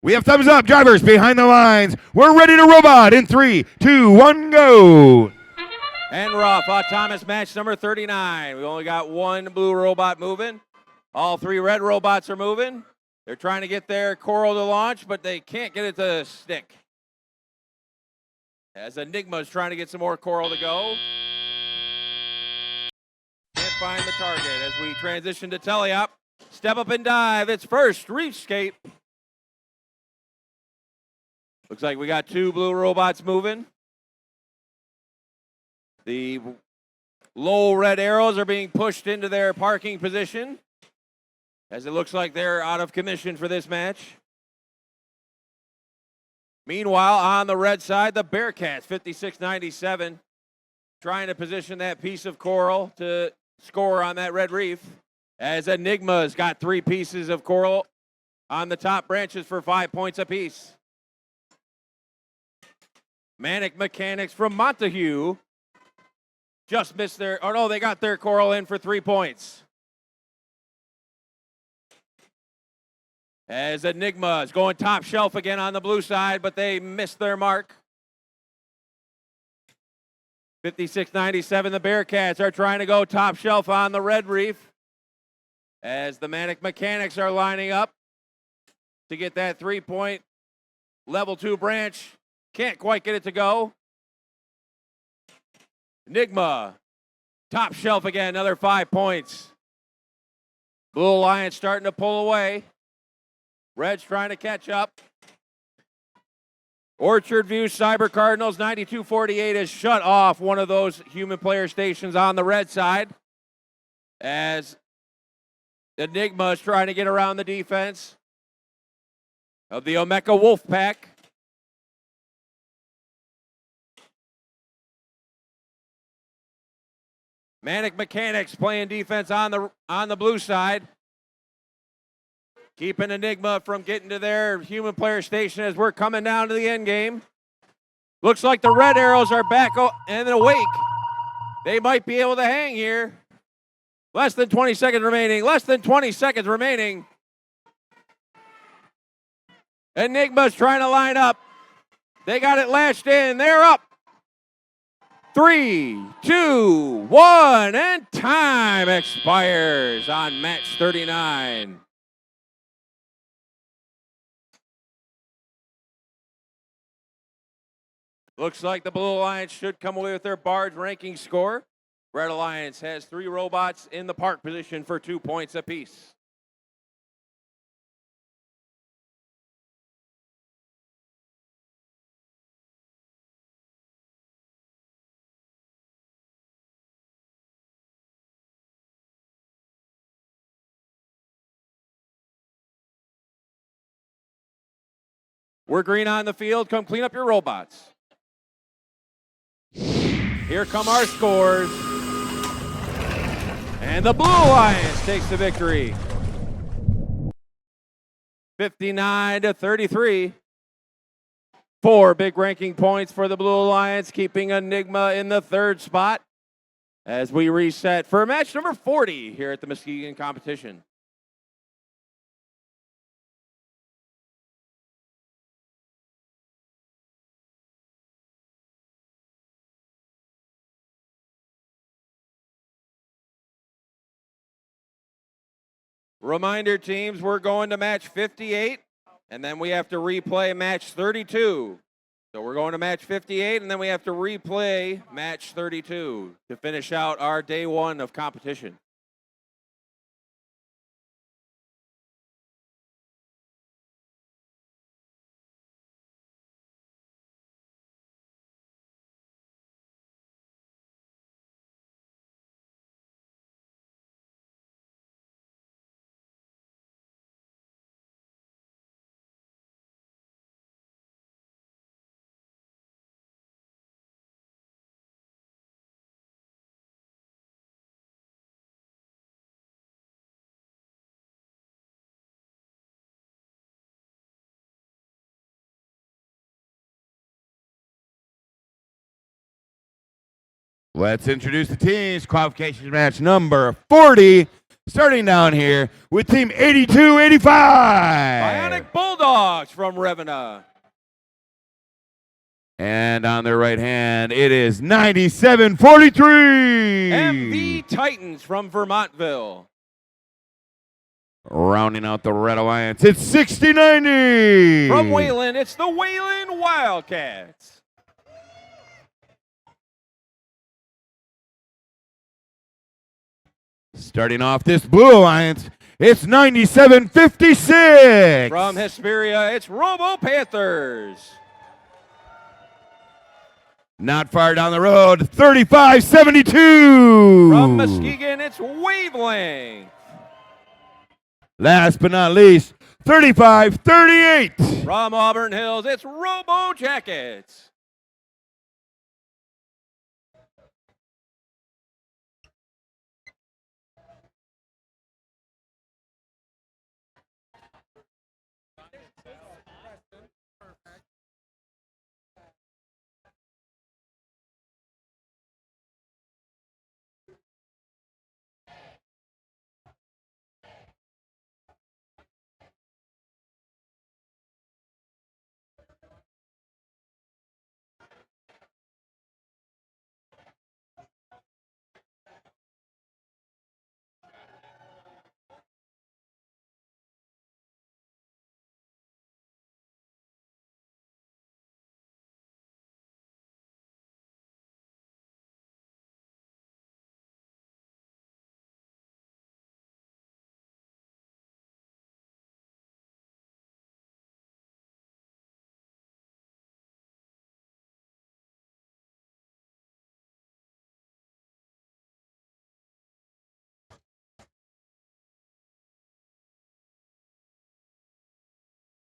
We have thumbs up. Drivers behind the lines. We're ready to robot in 3, 2, 1, go. And we're off. Thomas match number 39. We only got one blue robot moving. All three red robots are moving. They're trying to get their coral to launch, but they can't get it to stick. As Enigma is trying to get some more coral to go. Can't find the target as we transition to teleop. Step up and dive. It's first Reefscape. Looks like we got two blue robots moving. The low red arrows are being pushed into their parking position as it looks like they're out of commission for this match. Meanwhile, on the red side, the Bearcats, 5697, trying to position that piece of coral to score on that red reef, as Enigma's got 3 pieces of coral on the top branches for 5 points apiece. Manic Mechanics from Montague just missed their, oh no, they got their coral in for 3 points. As Enigma is going top shelf again on the blue side, but they missed their mark. 5697, the Bearcats are trying to go top shelf on the red reef. as the Manic Mechanics are lining up to get that 3-point level 2 branch. Can't quite get it to go. Enigma, top shelf again, another 5 points. Blue Alliance starting to pull away. Red's trying to catch up. Orchard View Cyber Cardinals 9248 has shut off one of those human player stations on the red side as Enigma is trying to get around the defense of the Omeka Wolfpack. Manic Mechanics playing defense on the blue side. Keeping Enigma from getting to their human player station as we're coming down to the end game. Looks like the red arrows are back and awake. They might be able to hang here. Less than 20 seconds remaining. Less than 20 seconds remaining. Enigma's trying to line up. They got it lashed in. They're up. 3, 2, 1, and time expires on match 39. Looks like the Blue Alliance should come away with their Barge ranking score. Red Alliance has 3 robots in the park position for 2 points apiece. We're green on the field. Come clean up your robots. Here come our scores. And the Blue Alliance takes the victory. 59-33. 4 big ranking points for the Blue Alliance, keeping Enigma in the 3rd spot as we reset for match number 40 here at the Muskegon competition. Reminder, teams, we're going to match 58, and then we have to replay match 32. So we're going to match 58, and then we have to replay match 32 to finish out our day 1 of competition. Let's introduce the teams. Qualifications match number 40. Starting down here with team 8285. Bionic Bulldogs from Ravenna. And on their right hand, it is 9743. MV Titans from Vermontville. Rounding out the Red Alliance, it's 6090. From Wayland, it's the Wayland Wildcats. Starting off this Blue Alliance, it's 9756. From Hesperia, it's Robo Panthers. Not far down the road, 3572. From Muskegon, it's Wavelength. Last but not least, 3538. From Auburn Hills, it's Robo Jackets.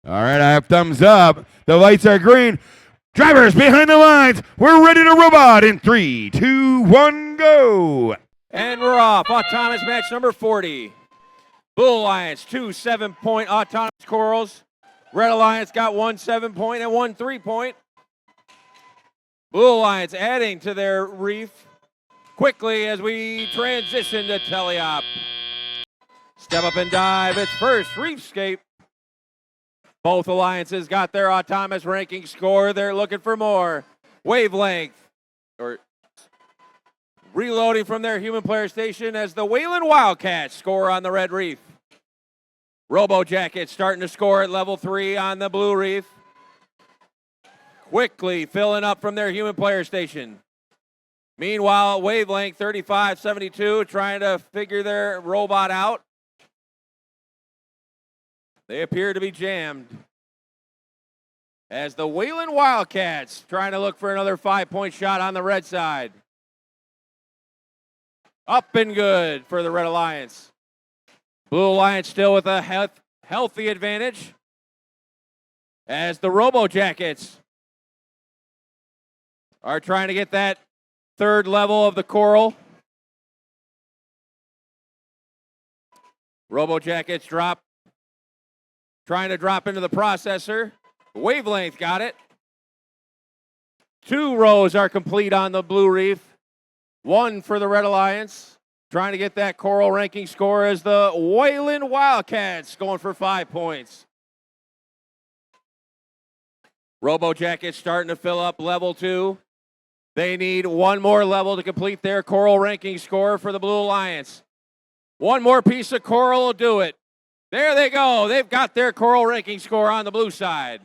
All right, I have thumbs up. The lights are green. Drivers behind the lines. We're ready to robot in 3, 2, 1, go. And we're off. Autonomous match number 40. Blue Alliance, 2 7-point autonomous corals. Red Alliance got 1 7-point and 1 3-point. Blue Alliance adding to their reef quickly as we transition to teleop. Step up and dive. It's first reefscape. Both alliances got their autonomous ranking score. They're looking for more. Wavelength, or reloading from their human player station as the Wayland Wildcats score on the red reef. Robo Jackets starting to score at level 3 on the blue reef. Quickly filling up from their human player station. Meanwhile, Wavelength 3572 trying to figure their robot out. They appear to be jammed. As the Wayland Wildcats trying to look for another 5-point shot on the red side. Up and good for the Red Alliance. Blue Alliance still with a healthy advantage. As the Robo Jackets are trying to get that third level of the coral. Robo Jackets trying to drop into the processor. Wavelength got it. 2 rows are complete on the blue reef. 1 for the Red Alliance. Trying to get that coral ranking score as the Wayland Wildcats going for 5 points. Robo Jackets starting to fill up level 2. They need 1 more level to complete their coral ranking score for the Blue Alliance. 1 more piece of coral will do it. There they go. They've got their coral ranking score on the blue side.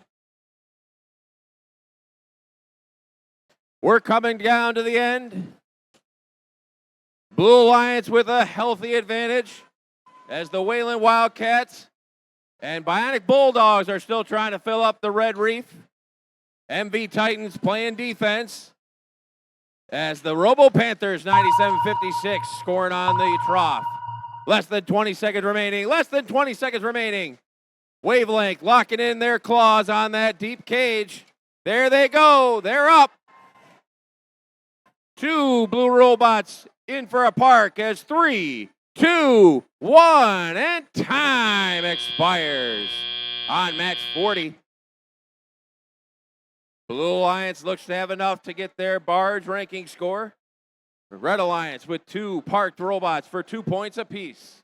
We're coming down to the end. Blue Alliance with a healthy advantage as the Wayland Wildcats and Bionic Bulldogs are still trying to fill up the red reef. MV Titans playing defense as the Robo Panthers 97-56 scoring on the trough. Less than 20 seconds remaining. Less than 20 seconds remaining. Wavelength locking in their claws on that deep cage. There they go. They're up. 2 blue robots in for a park as 3, 2, 1, and time expires on match 40. Blue Alliance looks to have enough to get their barge ranking score. Red Alliance with 2 parked robots for 2 points apiece.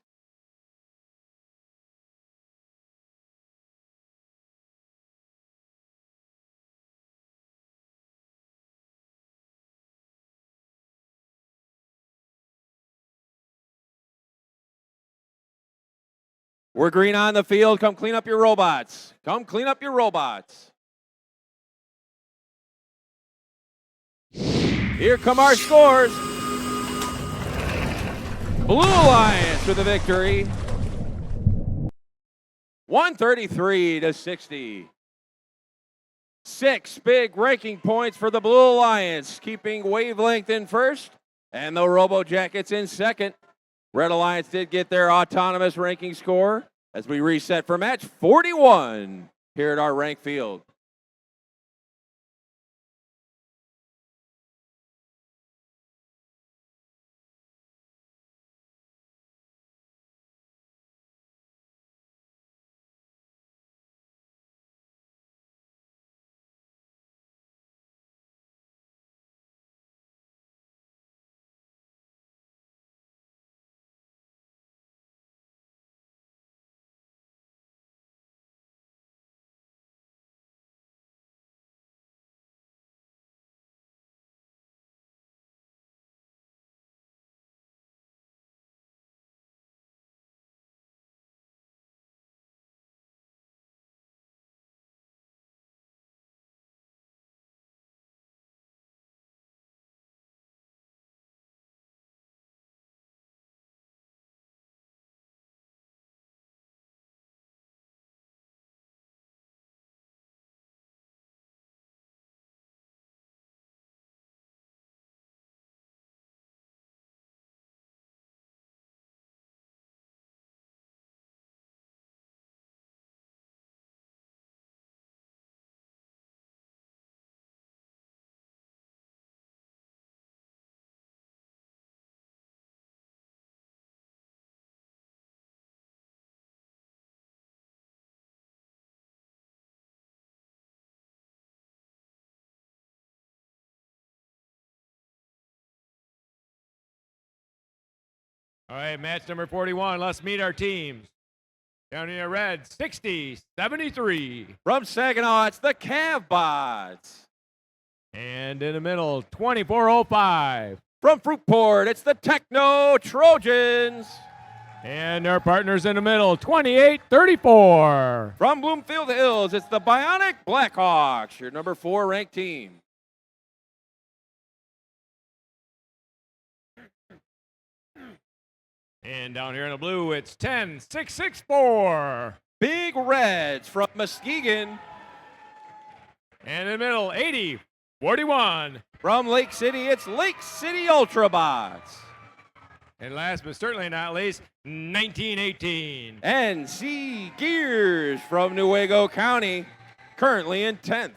We're green on the field. Come clean up your robots. Come clean up your robots. Here come our scores. Blue Alliance with the victory. 133-60. 6 big ranking points for the Blue Alliance, keeping Wavelength in first and the Robo Jackets in second. Red Alliance did get their autonomous ranking score as we reset for match 41 here at our rank field. All right, match number 41. Let's meet our teams. Down in the red, 60-73. From Saginaw, it's the Cavbots. And in the middle, 24-05. From Fruitport, it's the Techno Trojans. And our partners in the middle, 28-34. From Bloomfield Hills, it's the Bionic Blackhawks, your number 4 ranked team. And down here in the blue, it's 10-6-6-4. Big Reds from Muskegon. And in the middle, 80-41. From Lake City, it's Lake City Ultrabots. And last but certainly not least, 1918. NC Gears from Newaygo County, currently in 10th.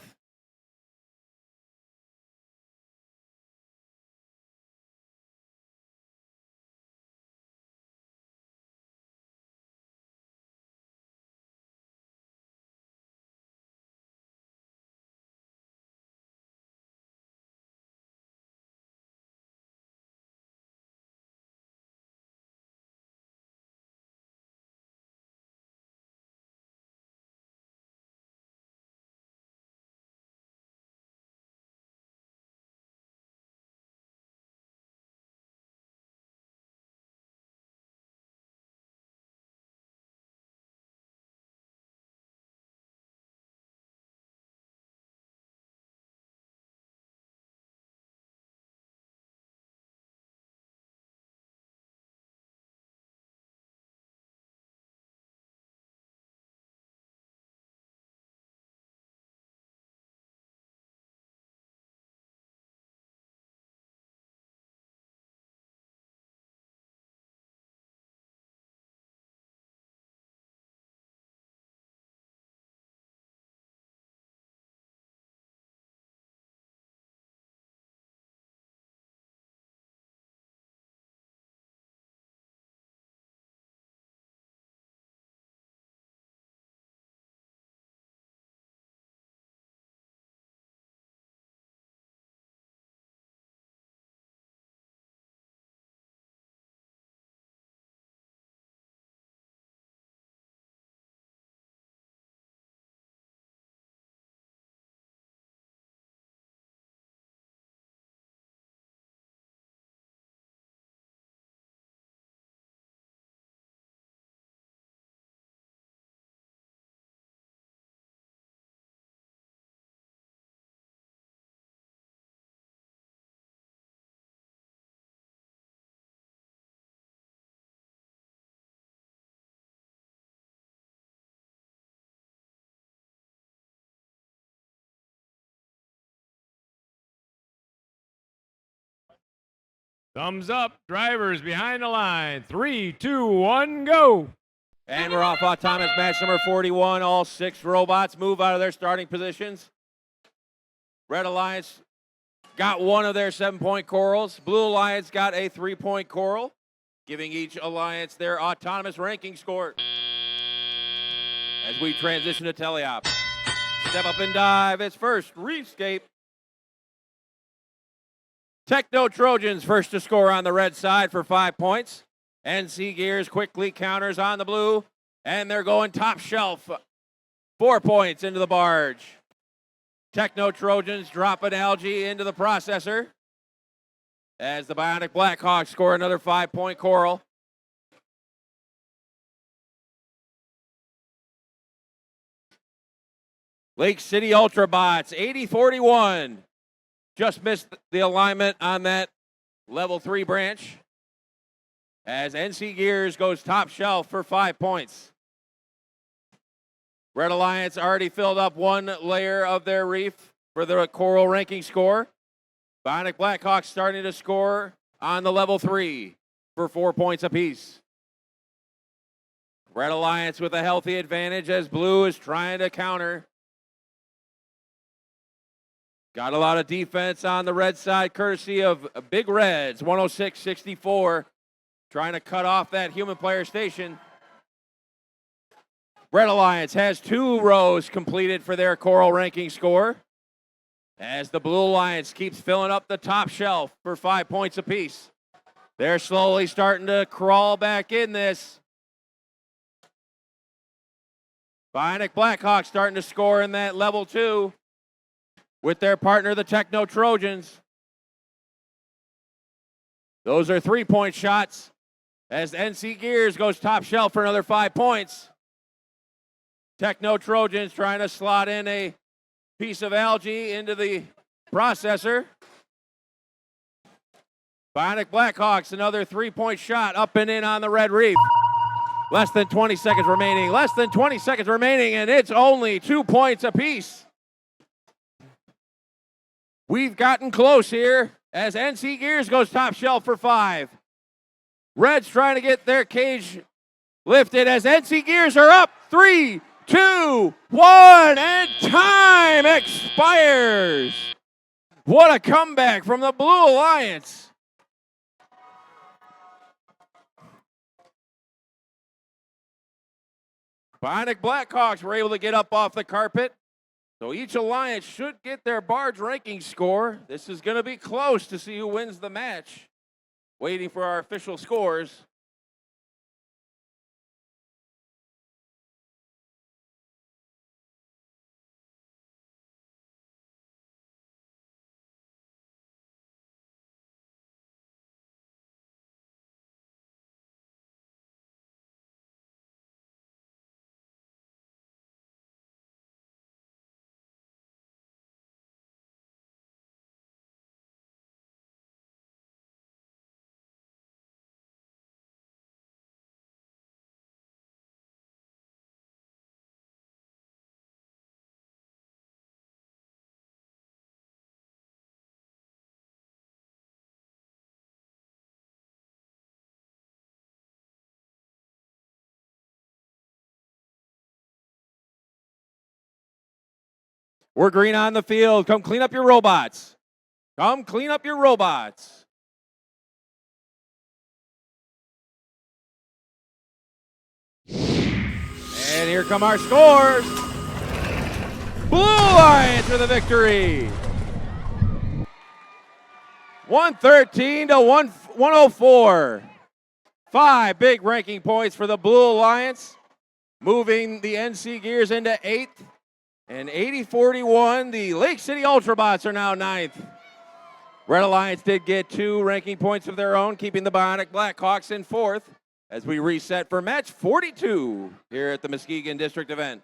Thumbs up, drivers behind the line. 3, 2, 1, go. And we're off autonomous match number 41. All 6 robots move out of their starting positions. Red Alliance got 1 of their 7-point corals. Blue Alliance got a 3-point coral, giving each alliance their autonomous ranking score. As we transition to teleop. Step up and dive. It's first Reefscape. Techno Trojans first to score on the red side for 5 points. NC Gears quickly counters on the blue, and they're going top shelf. 4 points into the barge. Techno Trojans drop an algae into the processor as the Bionic Blackhawks score another 5-point coral. Lake City Ultrabots, 80-41. Just missed the alignment on that level 3 branch as NC Gears goes top shelf for 5 points. Red Alliance already filled up 1 layer of their reef for the coral ranking score. Bionic Blackhawks starting to score on the level 3 for 4 points apiece. Red Alliance with a healthy advantage as Blue is trying to counter. Got a lot of defense on the red side, courtesy of Big Reds, 106-64, trying to cut off that human player station. Red Alliance has 2 rows completed for their coral ranking score, as the Blue Alliance keeps filling up the top shelf for 5 points apiece. They're slowly starting to crawl back in this. Bionic Blackhawks starting to score in that level 2 with their partner, the Techno Trojans. Those are 3-point shots as NC Gears goes top shelf for another 5 points. Techno Trojans trying to slot in a piece of algae into the processor. Bionic Blackhawks, another 3-point shot up and in on the Red Reef. Less than 20 seconds remaining. Less than 20 seconds remaining, and it's only 2 points apiece. We've gotten close here as NC Gears goes top shelf for 5. Reds trying to get their cage lifted as NC Gears are up. 3, 2, 1, and time expires. What a comeback from the Blue Alliance. Bionic Blackhawks were able to get up off the carpet. So each alliance should get their barge ranking score. This is going to be close to see who wins the match. Waiting for our official scores. We're green on the field. Come clean up your robots. Come clean up your robots. And here come our scores. Blue Alliance for the victory. 113 to 104. 5 big ranking points for the Blue Alliance, moving the NC Gears into 8th. And 80-41, the Lake City Ultrabots are now 9th. Red Alliance did get 2 ranking points of their own, keeping the Bionic Blackhawks in 4th as we reset for match 42 here at the Muskegon District event.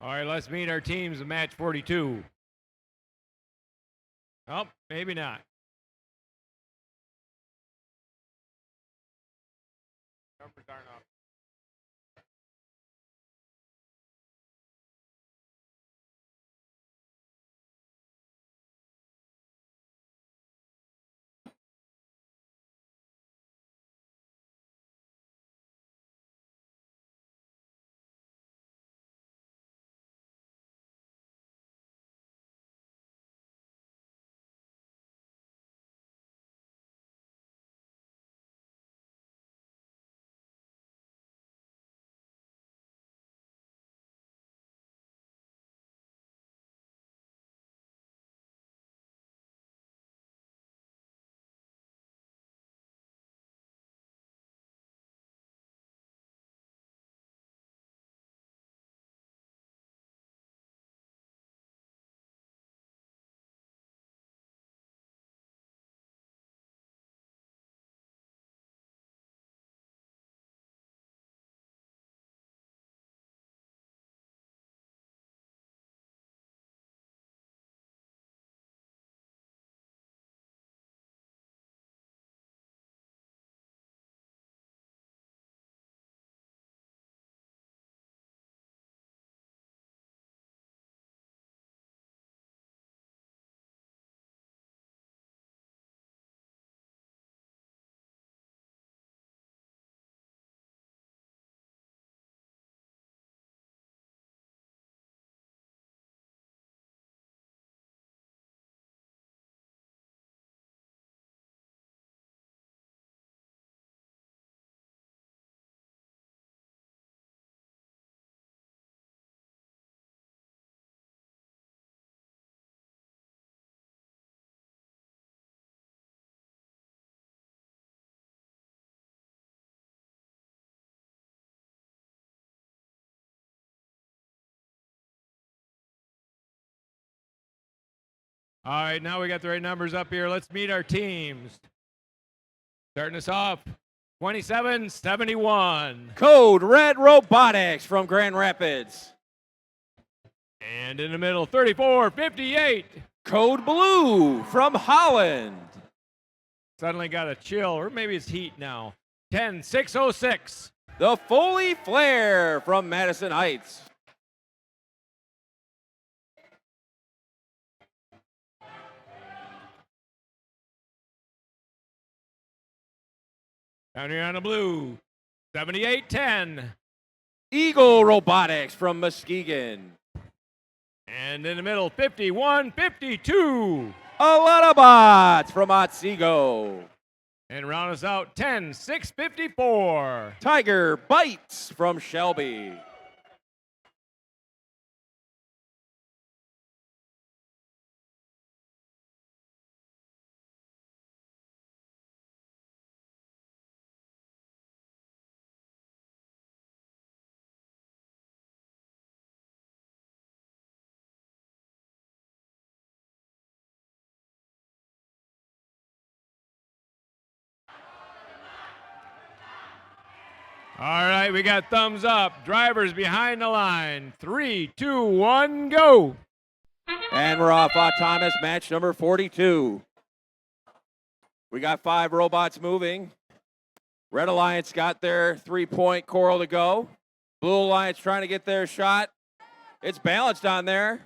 All right, let's meet our teams in match 42. Oh, maybe not. Numbers aren't up. All right, now we got the right numbers up here. Let's meet our teams. Starting us off, 27-71. Code Red Robotics from Grand Rapids. And in the middle, 34-58. Code Blue from Holland. Suddenly got a chill, or maybe it's heat now. 10-606. The Foley Flare from Madison Heights. Down here on the blue, 78-10. Eagle Robotics from Muskegon. And in the middle, 51-52. Alanabots from Otsego. And round us out, 10-654. Tiger Bites from Shelby. All right, we got thumbs up. Drivers behind the line. 3, 2, 1, go. And we're off autonomous match number 42. We got 5 robots moving. Red Alliance got their 3-point coral to go. Blue Alliance trying to get their shot. It's balanced on there.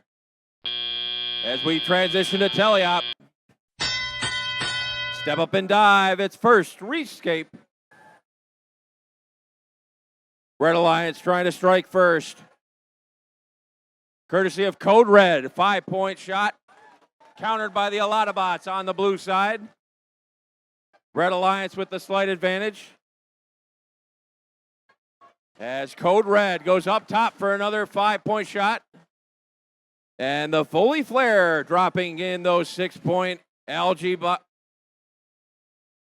As we transition to teleop. Step up and dive. It's first rescape. Red Alliance trying to strike first. Courtesy of Code Red, 5-point shot. Countered by the Alanabots on the blue side. Red Alliance with the slight advantage. As Code Red goes up top for another 5-point shot. And the Foley Flare dropping in those 6-point algae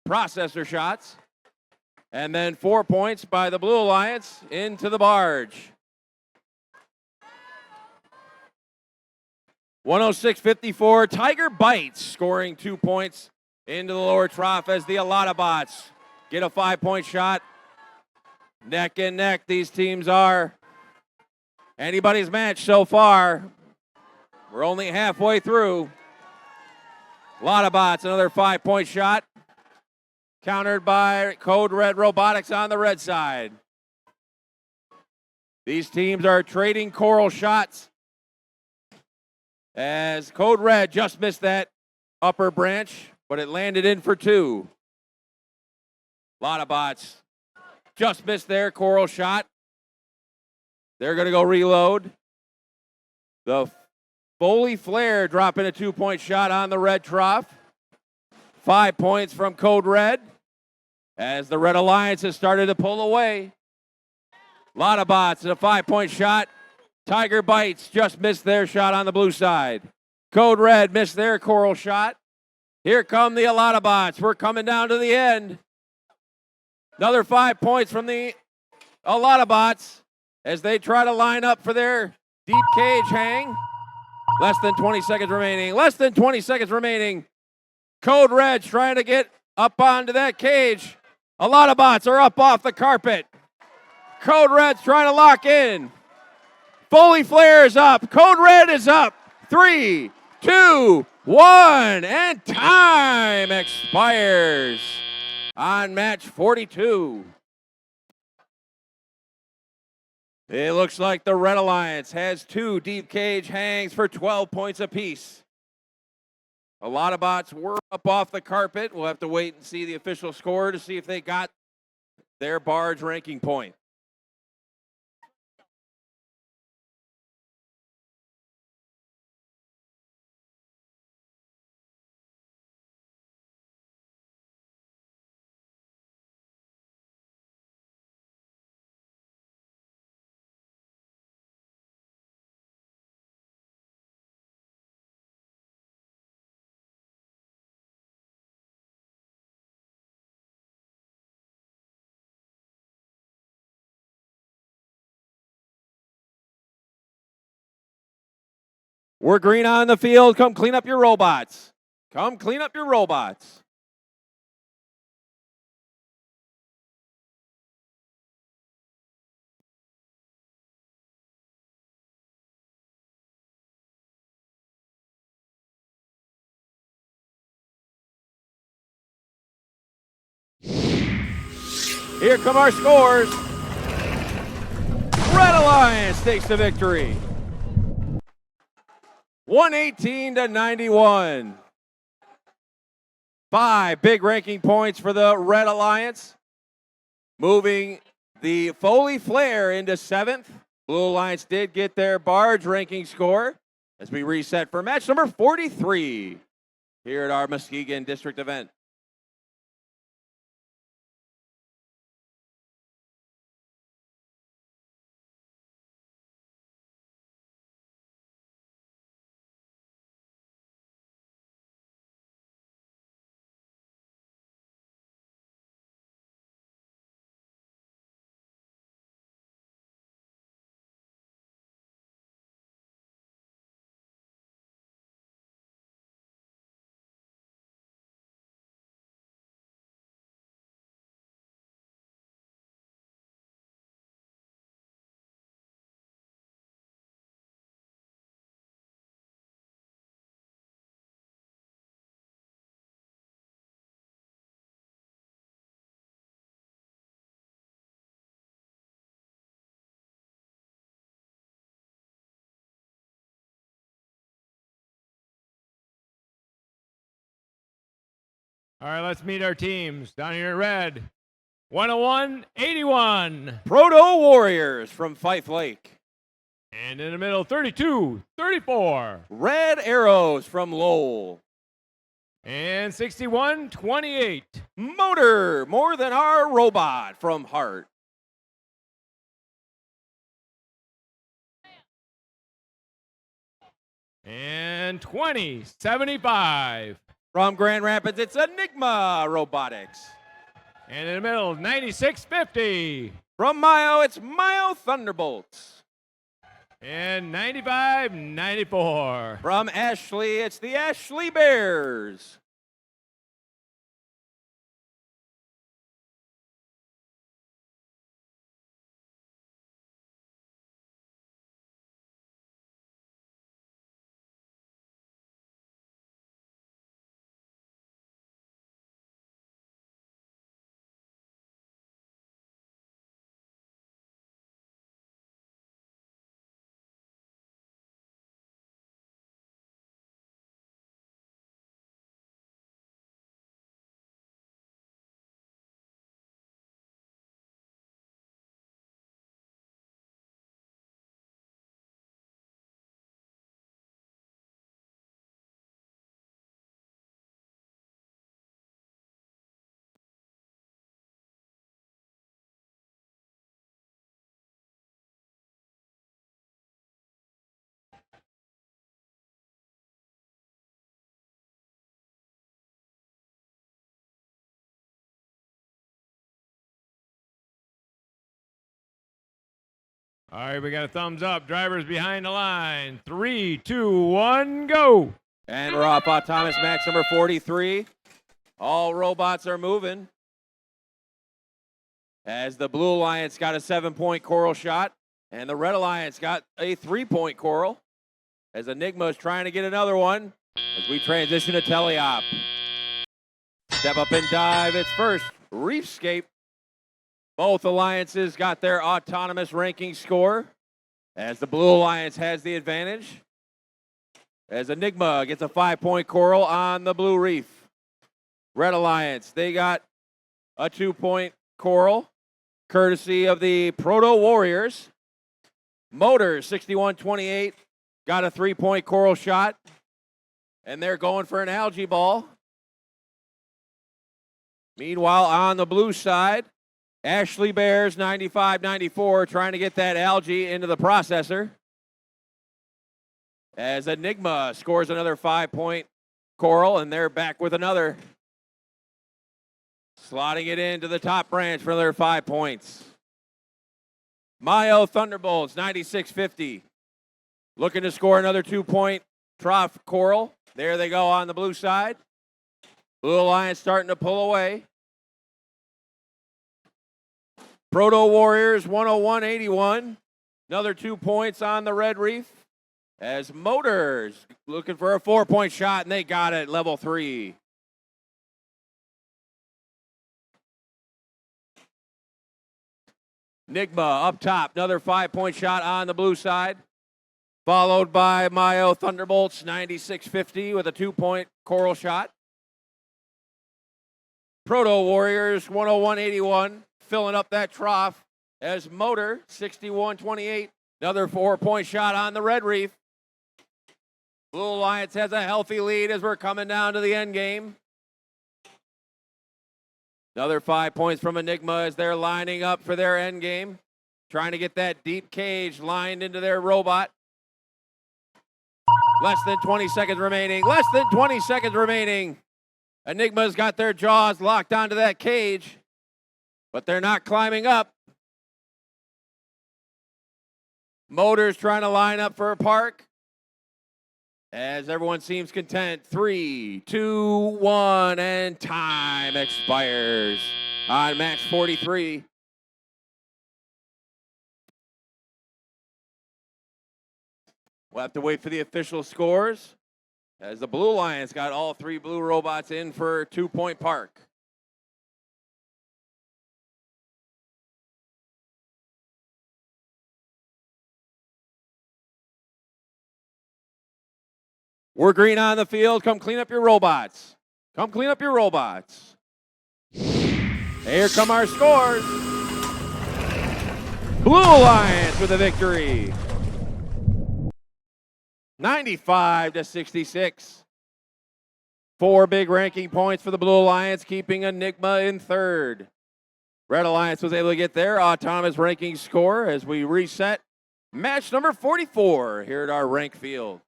processor shots. And then 4 points by the Blue Alliance into the barge. 106-54, Tiger Bites scoring 2 points into the lower trough as the Alanabots get a 5-point shot. Neck and neck, these teams are. Anybody's match so far. We're only halfway through. Alanabots, another 5-point shot. Countered by Code Red Robotics on the red side. These teams are trading coral shots. As Code Red just missed that upper branch, but it landed in for 2. Alanabots just missed their coral shot. They're going to go reload. The Foley Flare dropping a 2-point shot on the red trough. 5 points from Code Red. As the Red Alliance has started to pull away. Alanabots and a 5-point shot. Tiger Bites just missed their shot on the blue side. Code Red missed their coral shot. Here come the Alanabots. We're coming down to the end. Another 5 points from the Alanabots as they try to line up for their deep cage hang. Less than 20 seconds remaining. Less than 20 seconds remaining. Code Red's trying to get up onto that cage. Alanabots are up off the carpet. Code Red's trying to lock in. Foley Flare is up. Code Red is up. 3, 2, 1, and time expires on match 42. It looks like the Red Alliance has 2 deep cage hangs for 12 points apiece. Alanabots were up off the carpet. We'll have to wait and see the official score to see if they got their barge ranking point. We're green on the field. Come clean up your robots. Come clean up your robots. Here come our scores. Red Alliance takes the victory. 118-91. 5 big ranking points for the Red Alliance. Moving the Foley Flare into 7th. Blue Alliance did get their Barge ranking score as we reset for match number 43 here at our Muskegon District event. All right, let's meet our teams. Down here in red, 101-81. Proto Warriors from Fife Lake. And in the middle, 32-34. Red Arrows from Lowell. And 61-28. Motor, more than our robot from Hart. And 20-75. From Grand Rapids, it's Enigma Robotics. And in the middle, 96-50. From Mayo, it's Mayo Thunderbolts. And 95-94. From Ashley, it's the Ashley Bears. All right, we got a thumbs up. Drivers behind the line. 3, 2, 1, go. And we're off Thomas Max number 43. All robots are moving. As the Blue Alliance got a 7-point coral shot, and the Red Alliance got a 3-point coral. As Enigma is trying to get another one, as we transition to teleop. Step up and dive, it's first, Reefscape. Both alliances got their autonomous ranking score, as the Blue Alliance has the advantage. As Enigma gets a 5-point coral on the Blue Reef. Red Alliance, they got a 2-point coral, courtesy of the Proto Warriors. Motor, 61-28, got a 3-point coral shot, and they're going for an algae ball. Meanwhile, on the blue side, Ashley Bears, 95-94, trying to get that algae into the processor. As Enigma scores another 5-point coral, and they're back with another. Slotting it into the top branch for their 5 points. Mayo Thunderbolts, 96-50. Looking to score another 2-point trough coral. There they go on the blue side. Blue Alliance starting to pull away. Proto Warriors 101-81. Another 2 points on the Red Reef. As Motors looking for a 4-point shot, and they got it, level 3. Nigma up top, another 5-point shot on the blue side. Followed by Mayo Thunderbolts 96-50 with a 2-point coral shot. Proto Warriors 101-81 filling up that trough as Motor 61-28. Another 4-point shot on the Red Reef. Blue Alliance has a healthy lead as we're coming down to the end game. Another 5 points from Enigma as they're lining up for their end game. Trying to get that deep cage lined into their robot. Less than 20 seconds remaining. Less than 20 seconds remaining. Enigma's got their jaws locked onto that cage, but they're not climbing up. Motors trying to line up for a park. As everyone seems content. 3, 2, 1, and time expires on match 43. We'll have to wait for the official scores as the Blue Lions got all 3 blue robots in for 2-point park. We're green on the field. Come clean up your robots. Come clean up your robots. Here come our scores. Blue Alliance with a victory. 95-66. 4 big ranking points for the Blue Alliance, keeping Enigma in third. Red Alliance was able to get their autonomous ranking score as we reset match number 44 here at our rank field.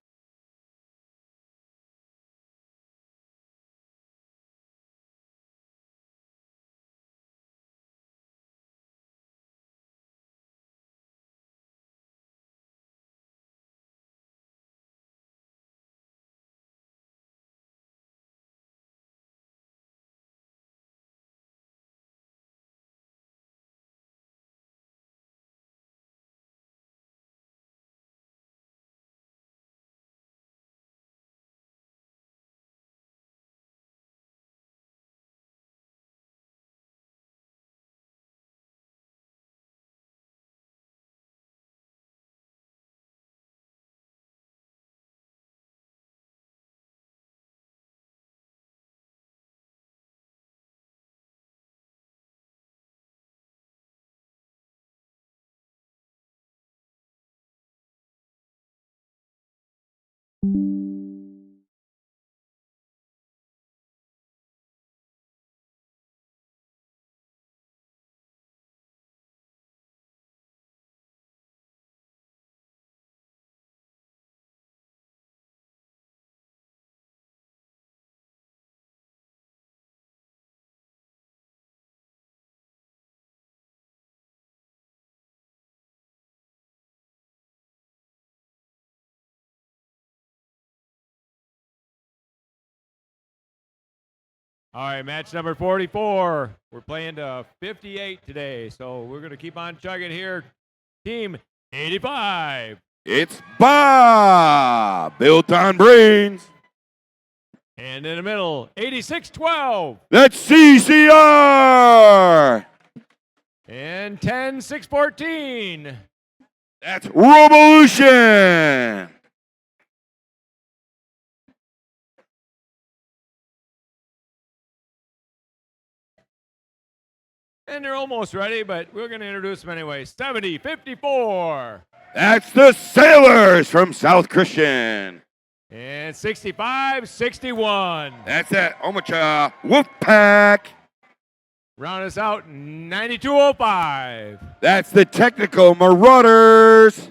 All right, match number 44. We're playing to 58 today, so we're going to keep on chugging here. Team 85. It's Bob, built on brains. And in the middle, 86-12. That's CCR. And 10-6-14. That's Revolution. And they're almost ready, but we're going to introduce them anyway. 70-54. That's the Sailors from South Christian. And 65-61. That's that Omacha Wolfpack. Round us out, 92-05. That's the Technical Marauders.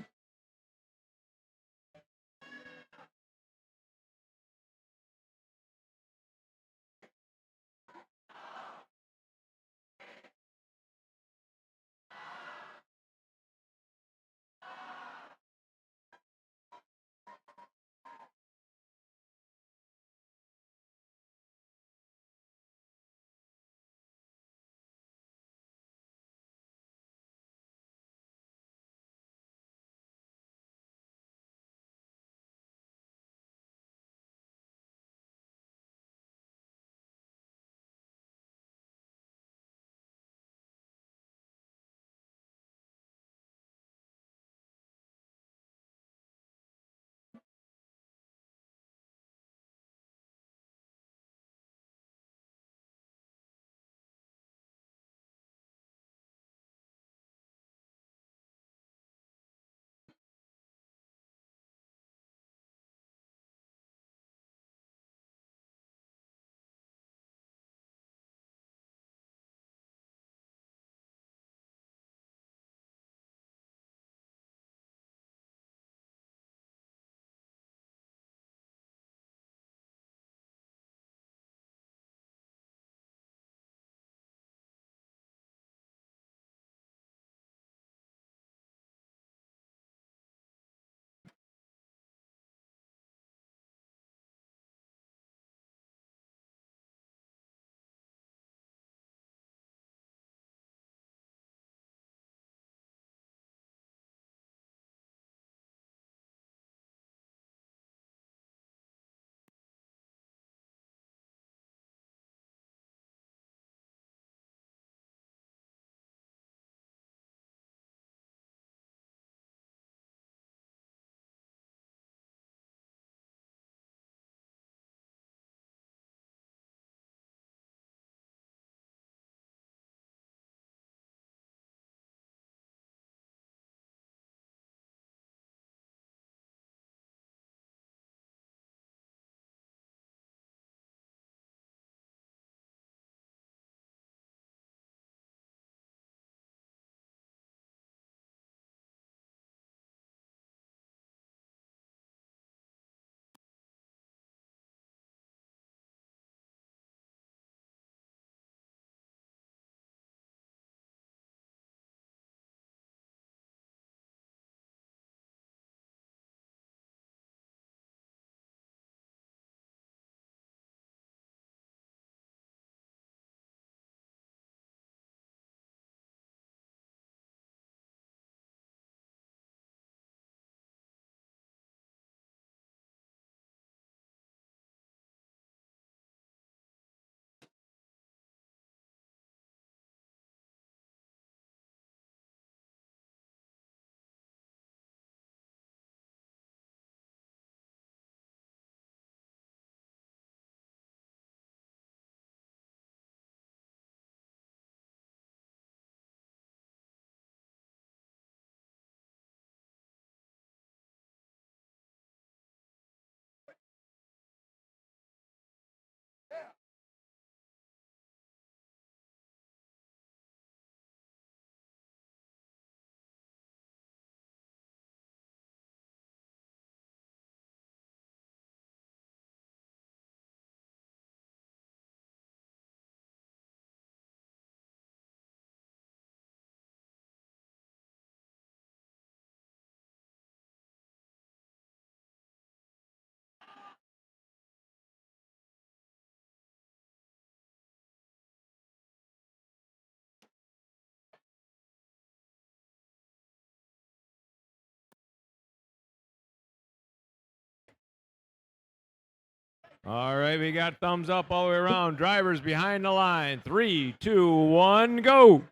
All right, we got thumbs up all the way around. Drivers behind the line. 3, 2, 1, go.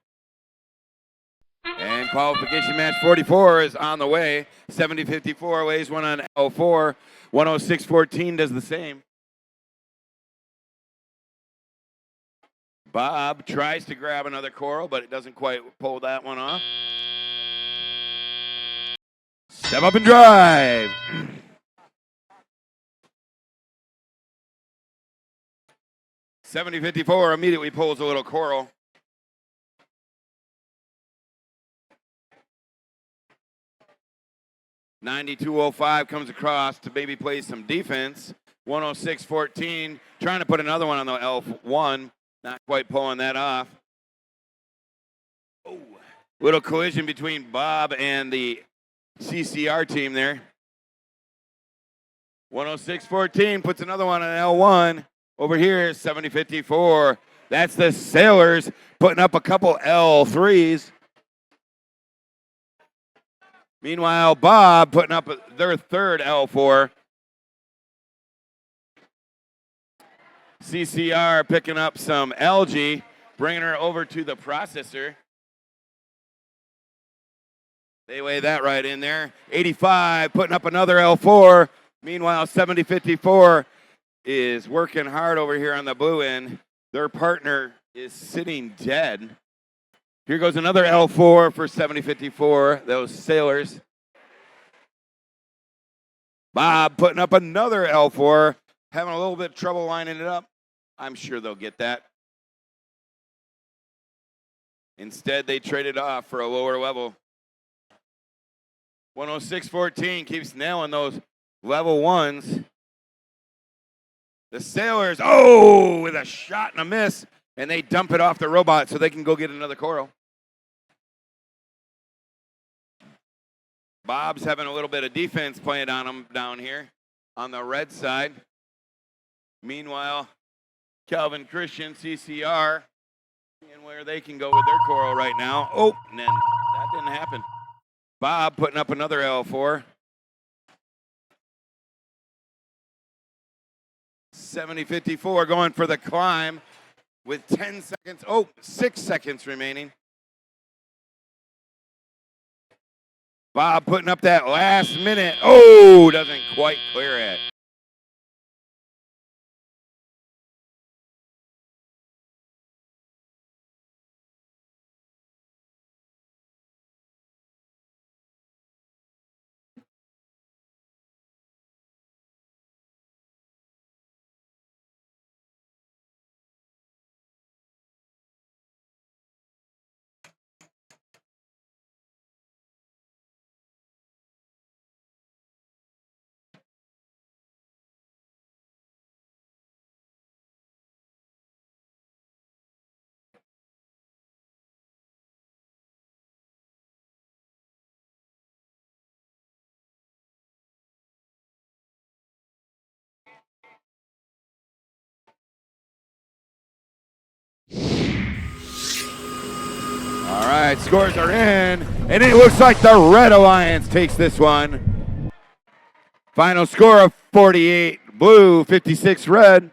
And qualification match 44 is on the way. 70-54 lays one on L4. 106-14 does the same. Bob tries to grab another coral, but it doesn't quite pull that one off. Step up and drive. (70-54) immediately pulls a little coral. (92.05) comes across to maybe play some defense. 106-14, trying to put another one on the L1, not quite pulling that off. Oh, little collision between Bob and the CCR team there. 106-14 puts another one on L1. Over here, 70-54. That's the Sailors putting up a couple L3s. Meanwhile, Bob putting up their third L4. CCR picking up some algae, bringing her over to the processor. They weigh that right in there. 85 putting up another L4. Meanwhile, 70-54 is working hard over here on the blue end. Their partner is sitting dead. Here goes another L4 for 70-54, those Sailors. Bob putting up another L4, having a little bit of trouble lining it up. I'm sure they'll get that. Instead, they traded off for a lower level. 106-14 keeps nailing those level ones. The Sailors, oh, with a shot and a miss, and they dump it off the robot so they can go get another coral. Bob's having a little bit of defense playing on him down here on the red side. Meanwhile, Calvin Christian, CCR, and where they can go with their coral right now. Oh, and then that didn't happen. Bob putting up another L4. 70-54 going for the climb with 10 seconds. Oh, 6 seconds remaining. Bob putting up that last minute. Oh, doesn't quite clear it. All right, scores are in, and it looks like the Red Alliance takes this one. Final score of 48 blue, 56 red.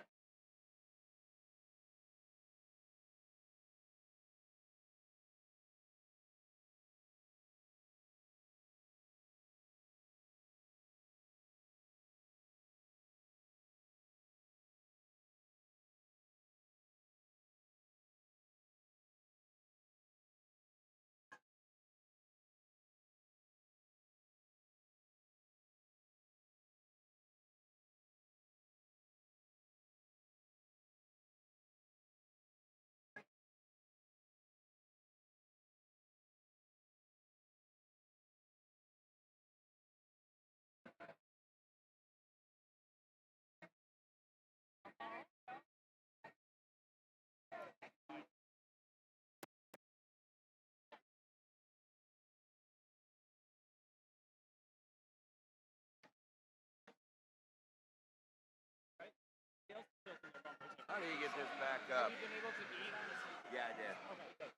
How do you get this back up? Have you been able to eat on the seat? Yeah, I did. Okay, good.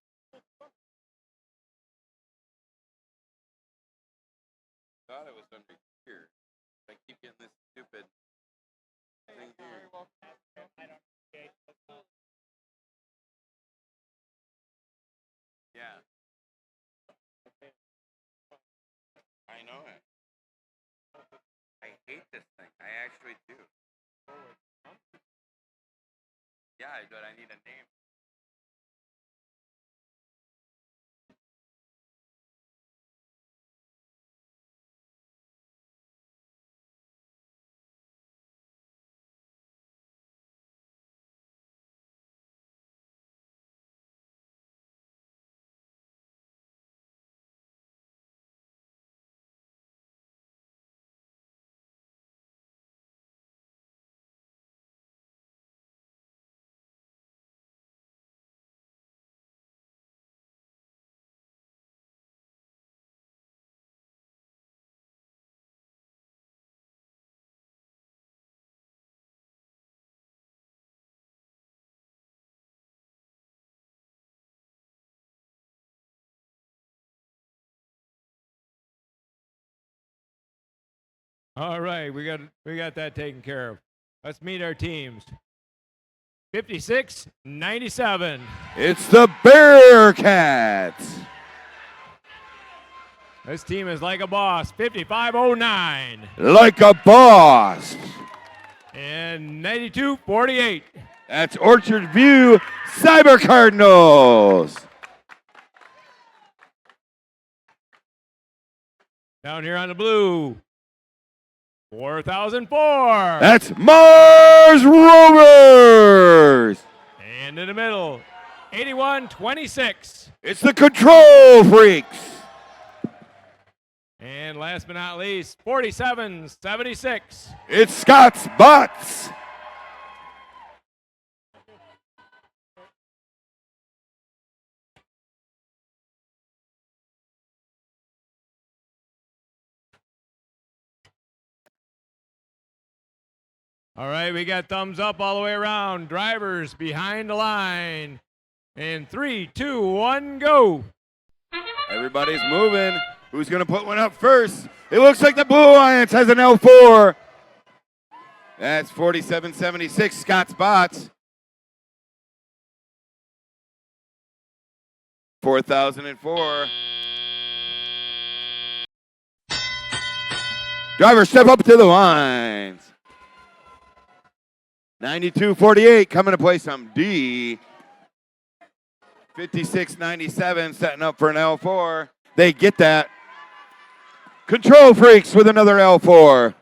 Thought it was under here. I keep getting this stupid Yeah. I know it. I hate this thing. I actually do. Yeah, but I need a name. All right, we got that taken care of. Let's meet our teams. 56-97. It's the Bearcats. This team is like a boss. 55-09. Like a boss. And 92-48. That's Orchard View Cyber Cardinals. Down here on the blue. 4004. That's Mars Rovers. And in the middle, 81-26. It's the Control Freaks. And last but not least, 47-76. It's Scott's Bots. All right, we got thumbs up all the way around. Drivers behind the line. In 3, 2, 1, go. Everybody's moving. Who's going to put one up first? It looks like the Blue Alliance has an L4. That's 47-76, Scott's Bots. 4004. Driver, step up to the lines. 92-48, coming to play some D. 56-97, setting up for an L4. They get that. Control Freaks with another L4.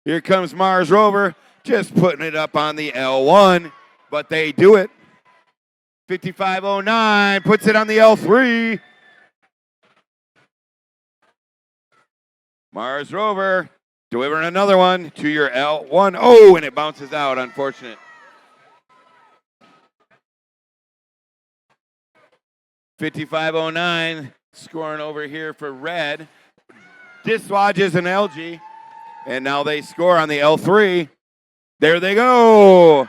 Here comes Mars Rover, just putting it up on the L1, but they do it. 5509 puts it on the L3. Mars Rover delivering another one to your L1. Oh, and it bounces out, unfortunate. 5509 scoring over here for red. Dislodges an LG, and now they score on the L3. There they go.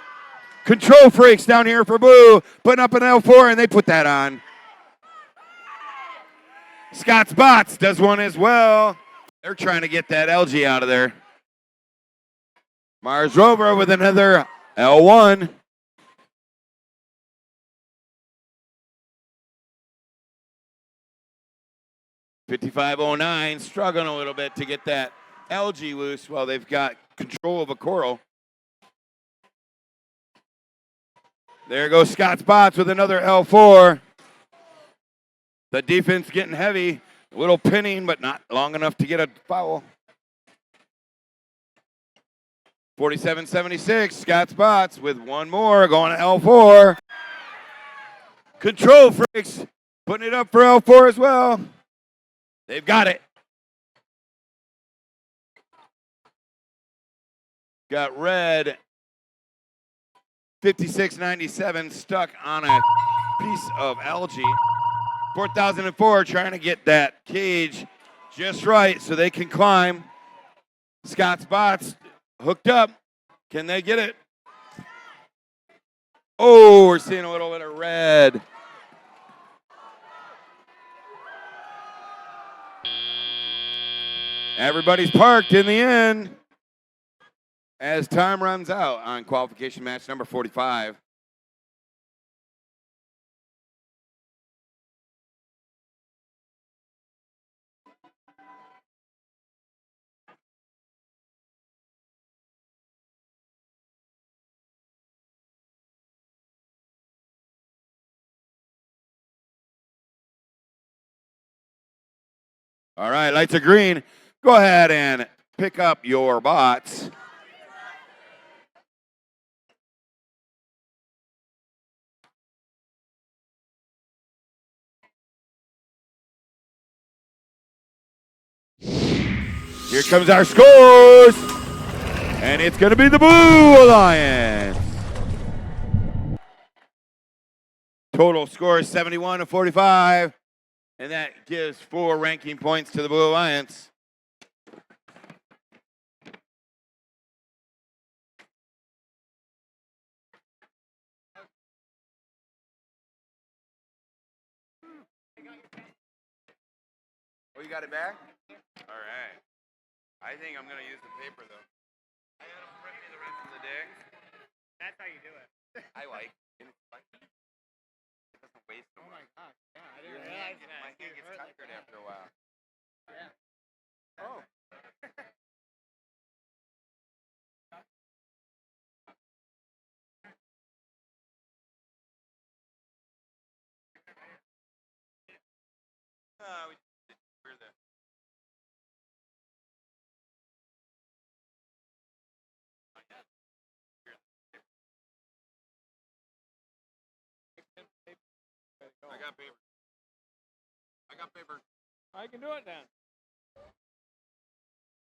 Control Freaks down here for blue, putting up an L4, and they put that on. Scott's Bots does one as well. They're trying to get that LG out of there. Mars Rover with another L1. .5509 struggling a little bit to get that LG loose while they've got control of a coral. There goes Scott's Bots with another L4. The defense getting heavy. A little pinning, but not long enough to get a foul. 47-76, Scott's Bots with one more going to L4. Control Freaks putting it up for L4 as well. They've got it. Got red. 56-97 stuck on a piece of algae. 4004 trying to get that cage just right so they can climb. Scott's Bots hooked up. Can they get it? Oh, we're seeing a little bit of red. Everybody's parked in the end. As time runs out on qualification match number 45. All right, lights are green. Go ahead and pick up your bots. Here comes our scores. And it's going to be the Blue Alliance. Total score is 71-45. And that gives 4 ranking points to the Blue Alliance. Oh, you got it back? All right. I think I'm going to use the paper, though. I got to print me the rest of the day. That's how you do it. I like it. It doesn't waste so much. Oh, my gosh. Yeah, I didn't realize that. My hand gets tired after a while. Yeah. Oh. We're the I got paper. I got paper. I can do it then.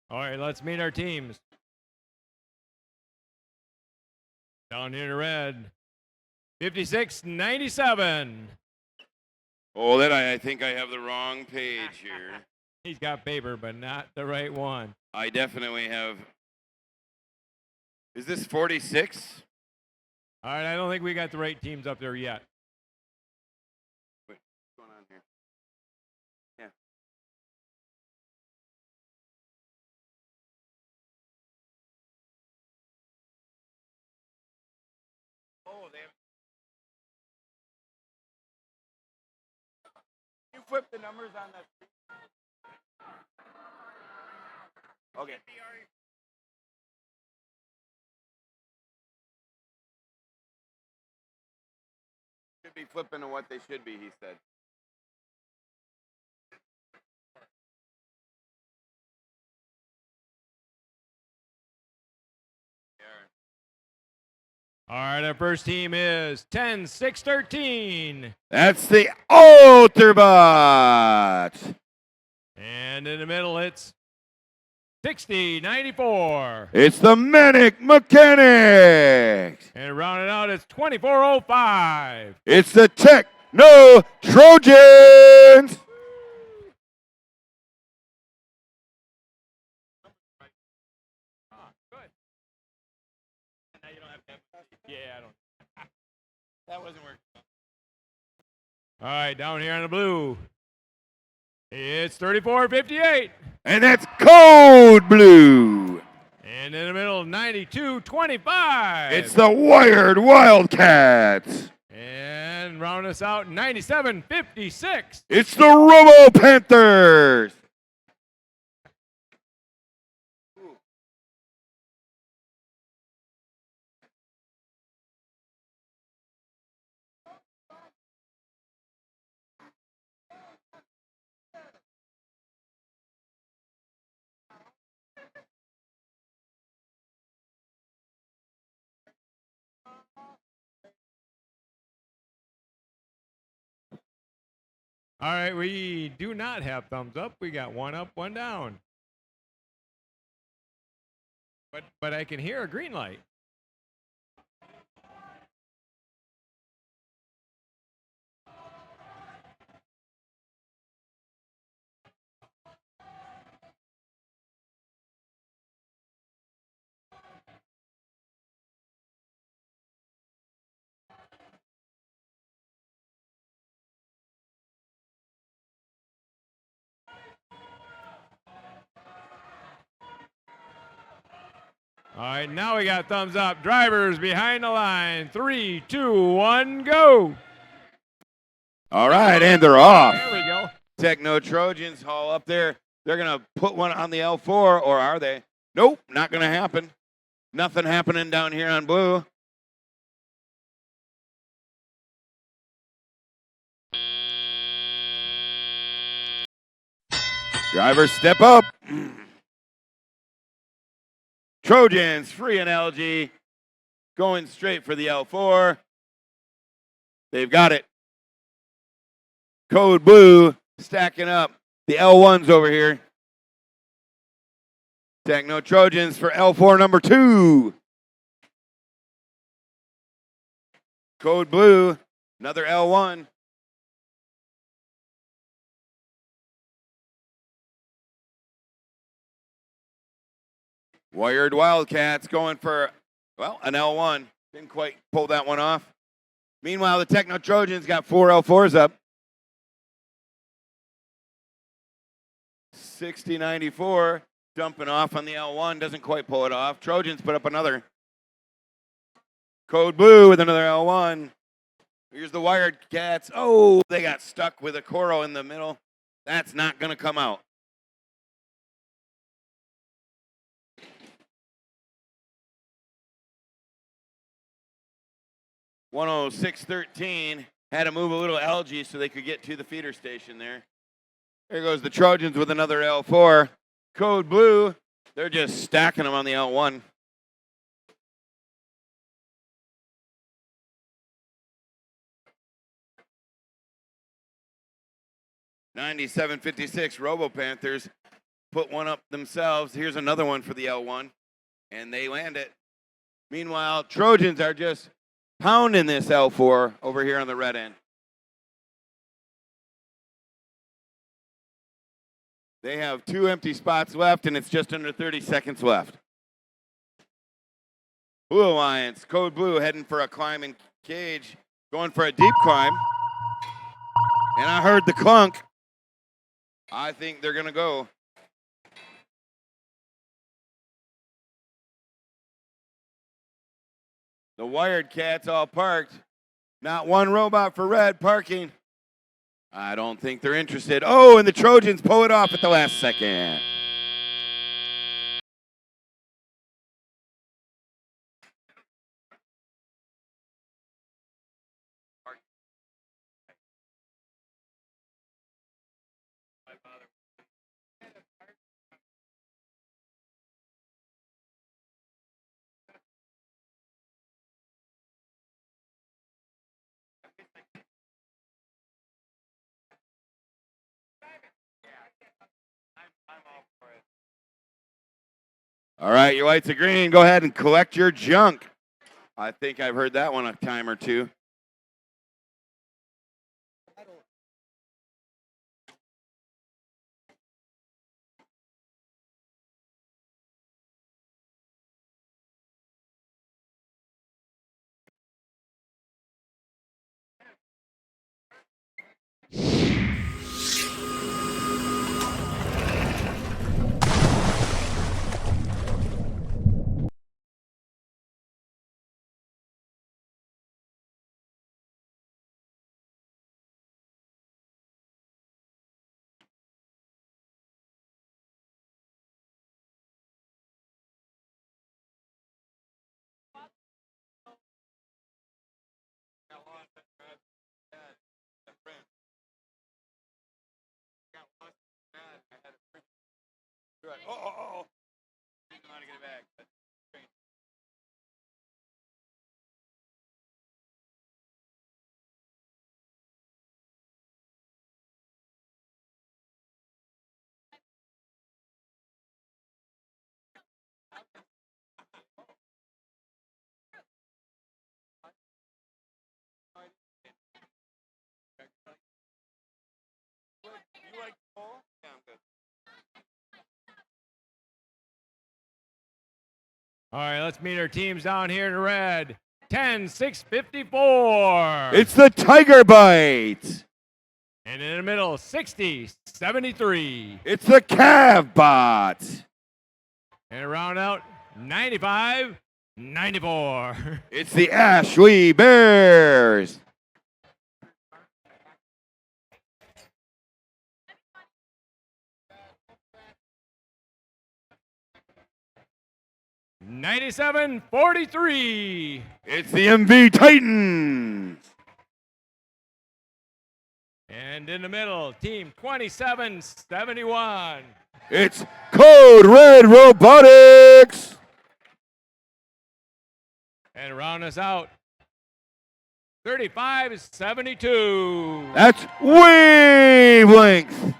All right, let's meet our teams. Down here in red, 56-97. Oh, that I think I have the wrong page here. He's got paper, but not the right one. I definitely have. Is this 46? All right, I don't think we got the right teams up there yet. Wait, what's going on here? Yeah. Oh, they have. You flip the numbers on that. Okay. Should be flipping to what they should be, he said. All right, our first team is 10-6-13. That's the Alterbot. And in the middle, it's 60-94. It's the Manic Mechanics. And rounded out, it's 24-05. It's the Techno Trojans. Yeah, I don't. That wasn't working. All right, down here on the blue, it's 34-58. And that's Code Blue. And in the middle, 92-25. It's the Wired Wildcats. And round us out, 97-56. It's the Robo Panthers. All right, we do not have thumbs up. We got one up, one down. But I can hear a green light. All right, now we got thumbs up. Drivers behind the line. 3, 2, 1, go. All right, and they're off. There we go. Techno Trojans haul up there. They're going to put one on the L4, or are they? Nope, not going to happen. Nothing happening down here on blue. Drivers step up. Trojans, free and LG, going straight for the L4. They've got it. Code blue stacking up. The L1's over here. Techno Trojans for L4 number 2. Code blue, another L1. Wired Wildcats going for, well, an L1. Didn't quite pull that one off. Meanwhile, the Techno Trojans got 4 L4s up. 60-94, dumping off on the L1. Doesn't quite pull it off. Trojans put up another. Code blue with another L1. Here's the Wired Cats. Oh, they got stuck with a Coro in the middle. That's not going to come out. (106.13) had to move a little algae so they could get to the feeder station there. There goes the Trojans with another L4. Code blue, they're just stacking them on the L1. (97.56) Robo Panthers put one up themselves. Here's another one for the L1, and they land it. Meanwhile, Trojans are just pounding this L4 over here on the red end. They have 2 empty spots left, and it's just under 30 seconds left. Blue Alliance, Code Blue, heading for a climb in cage, going for a deep climb. And I heard the clunk. I think they're going to go. The Wired Cats all parked. Not one robot for red parking. I don't think they're interested. Oh, and the Trojans pull it off at the last second. All right, your lights are green. Go ahead and collect your junk. I think I've heard that one a time or two. Oh. Didn't want to get it back, but you like coal? Yeah, I'm good. All right, let's meet our teams down here in red. 10-6-54. It's the Tiger Bite. And in the middle, 60-73. It's the Cav Bot. And round out, 95-94. It's the Ashley Bears. $97-43. It's the MV Titans. And in the middle, team 27-71. It's Code Red Robotics. And round us out, 35-72. That's Wavelength.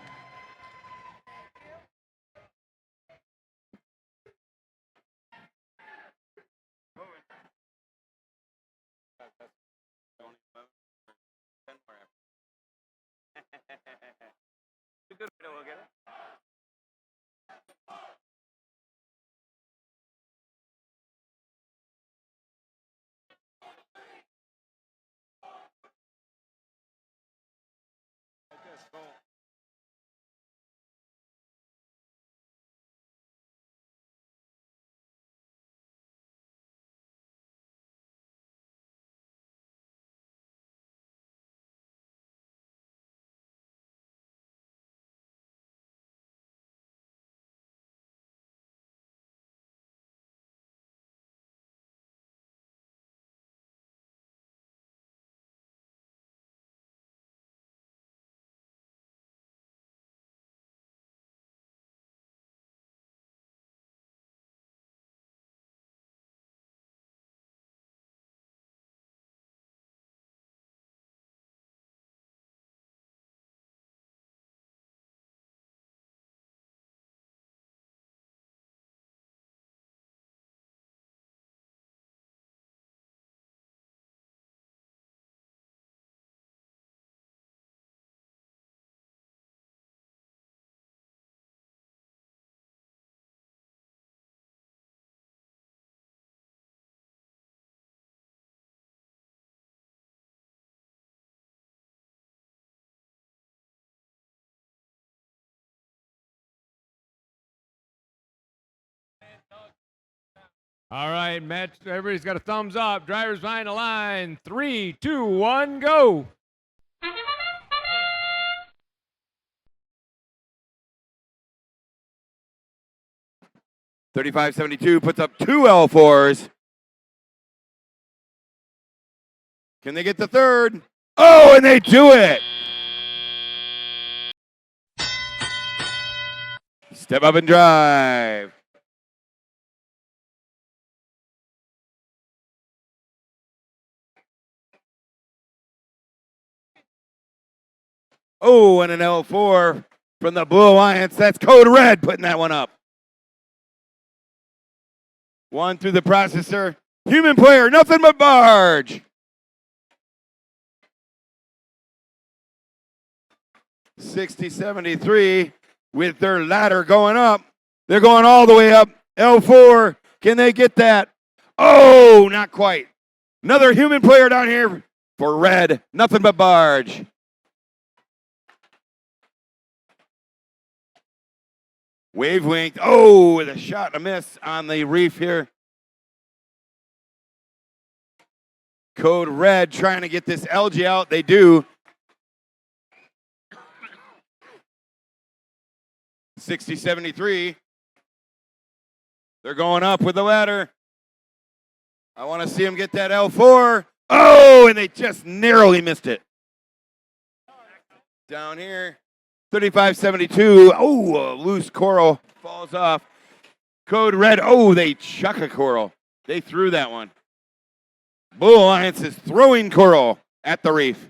All right, Matt, everybody's got a thumbs up. Drivers behind the line. 3, 2, 1, go. $35.72 puts up 2 L4s. Can they get the third? Oh, and they do it. Step up and drive. Oh, and an L4 from the Blue Alliance. That's Code Red putting that one up. One through the processor. Human player, nothing but barge. 60-73 with their ladder going up. They're going all the way up. L4, can they get that? Oh, not quite. Another human player down here for Red, nothing but barge. Wavelength, oh, with a shot and a miss on the reef here. Code Red trying to get this LG out. They do. 60-73. They're going up with the ladder. I want to see them get that L4. Oh, and they just narrowly missed it. Down here. 35-72. Oh, a loose coral falls off. Code Red. Oh, they chuck a coral. They threw that one. Blue Alliance is throwing coral at the reef.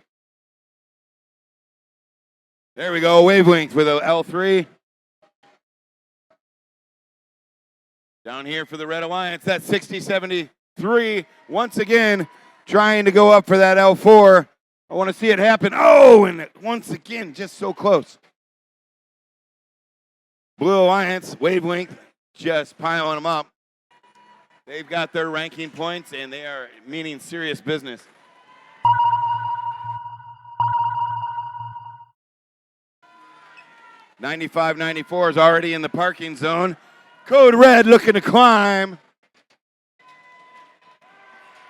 There we go. Wavelength with a L3. Down here for the Red Alliance. That's 60-73. Once again, trying to go up for that L4. I want to see it happen. Oh, and once again, just so close. Blue Alliance, Wavelength, just piling them up. They've got their ranking points, and they are meaning serious business. $95.94 is already in the parking zone. Code Red looking to climb.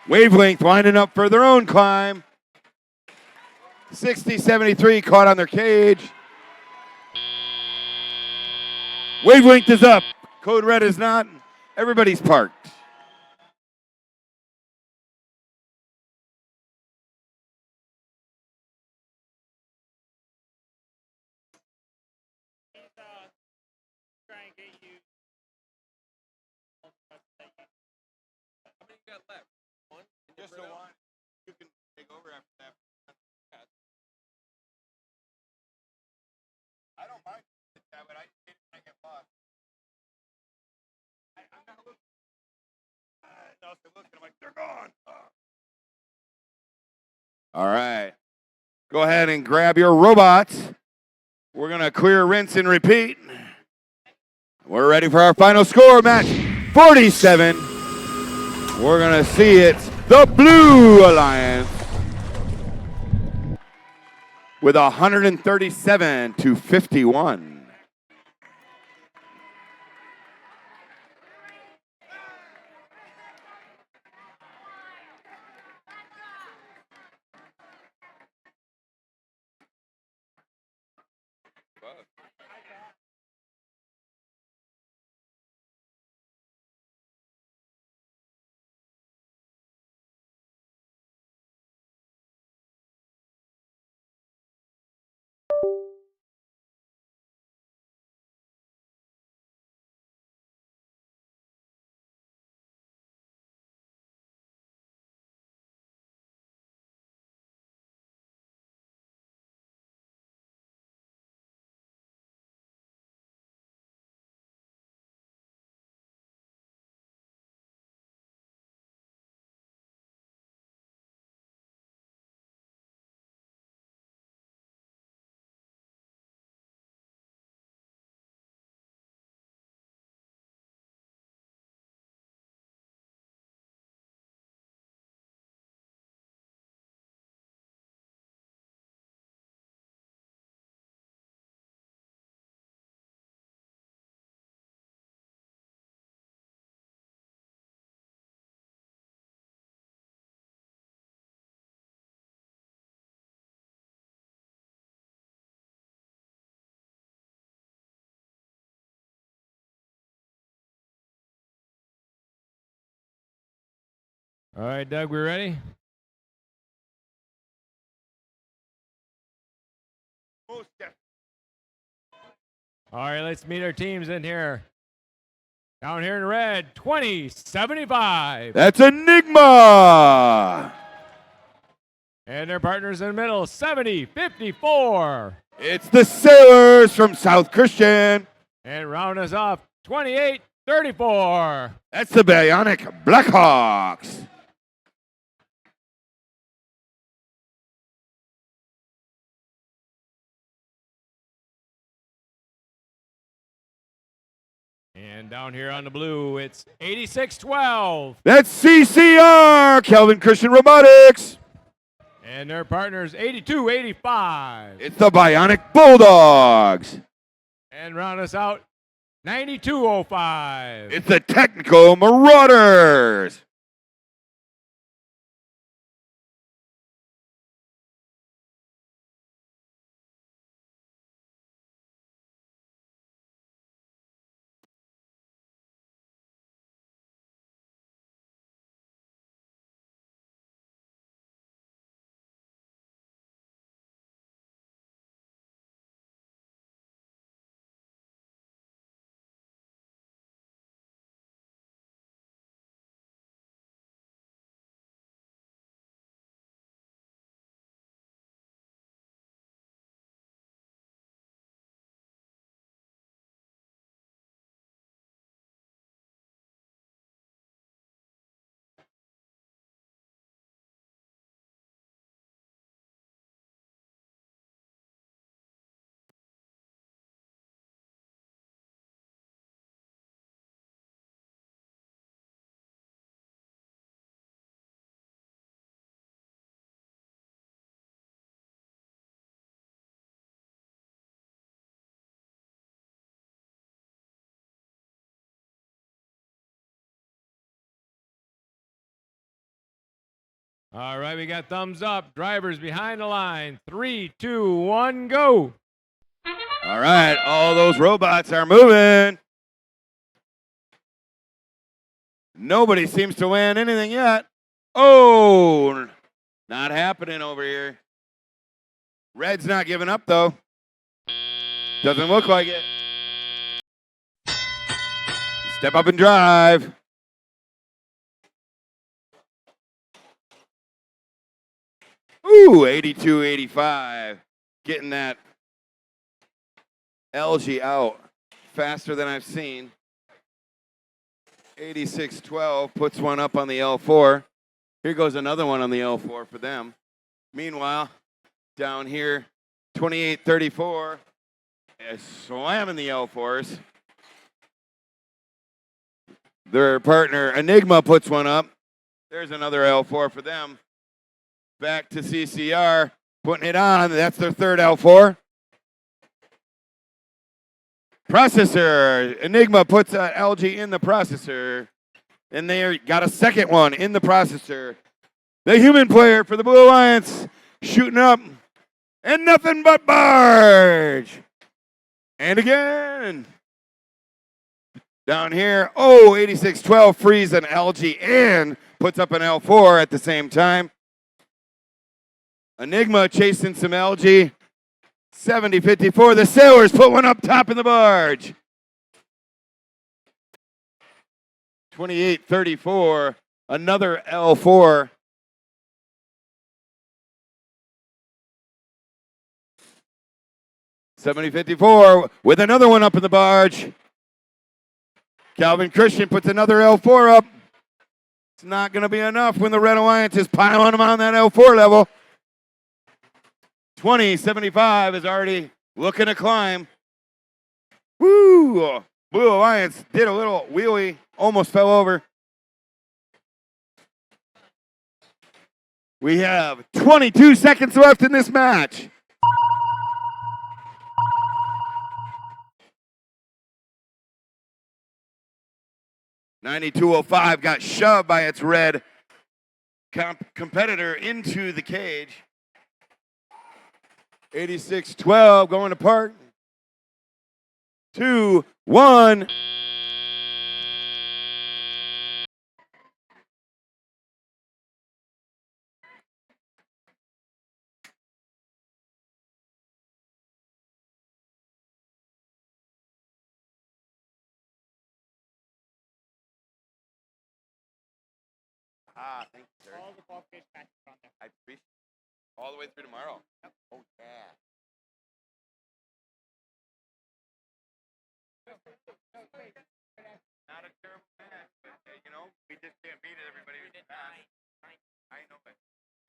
Wavelength winding up for their own climb. 60-73 caught on their cage. Wavelength is up. Code Red is not. Everybody's parked. Just the one. You can take over after that. I don't mind that, but I just hate it when I get lost. I'm not looking. No, they're looking. I'm like, they're gone. All right. Go ahead and grab your robots. We're going to clear, rinse, and repeat. We're ready for our final score, match 47. We're going to see it's the Blue Alliance with 137-51. All right, Doug, we ready? All right, let's meet our teams in here. Down here in red, 20-75. That's Enigma. And their partners in the middle, 70-54. It's the Sailors from South Christian. And round us off, 28-34. That's the Bionic Blackhawks. And down here on the blue, it's 86-12. That's CCR, Kelvin Christian Robotics. And their partners, 82-85. It's the Bionic Bulldogs. And round us out, 92-05. It's the Technical Marauders. All right, we got thumbs up. Drivers behind the line. 3, 2, 1, go. All right, all those robots are moving. Nobody seems to land anything yet. Oh, not happening over here. Red's not giving up, though. Doesn't look like it. Step up and drive. Ooh, 82-85. Getting that LG out faster than I've seen. 86-12 puts one up on the L4. Here goes another one on the L4 for them. Meanwhile, down here, 28-34, slamming the L4s. Their partner, Enigma, puts one up. There's another L4 for them. Back to CCR, putting it on. That's their third L4. Processor, Enigma puts LG in the processor. And they got a second one in the processor. The human player for the Blue Alliance shooting up. And nothing but barge. And again. Down here, 86-12 frees an LG and puts up an L4 at the same time. Enigma chasing some LG. 70-54. The Sailors put one up top in the barge. 28-34. Another L4. $70-54 with another one up in the barge. Calvin Christian puts another L4 up. It's not going to be enough when the Red Alliance is piling them on that L4 level. 20-75 is already looking to climb. Woo! Blue Alliance did a little wheelie, almost fell over. We have 22 seconds left in this match. $92.05 got shoved by its red competitor into the cage. 86-12 going to park. 2, 1. Thank you, sir. All the qualification matches on there. I appreciate it. All the way through tomorrow. Yep. Oh, yeah. Not a terrible match, but we just can't beat it. Everybody was fast. I know it.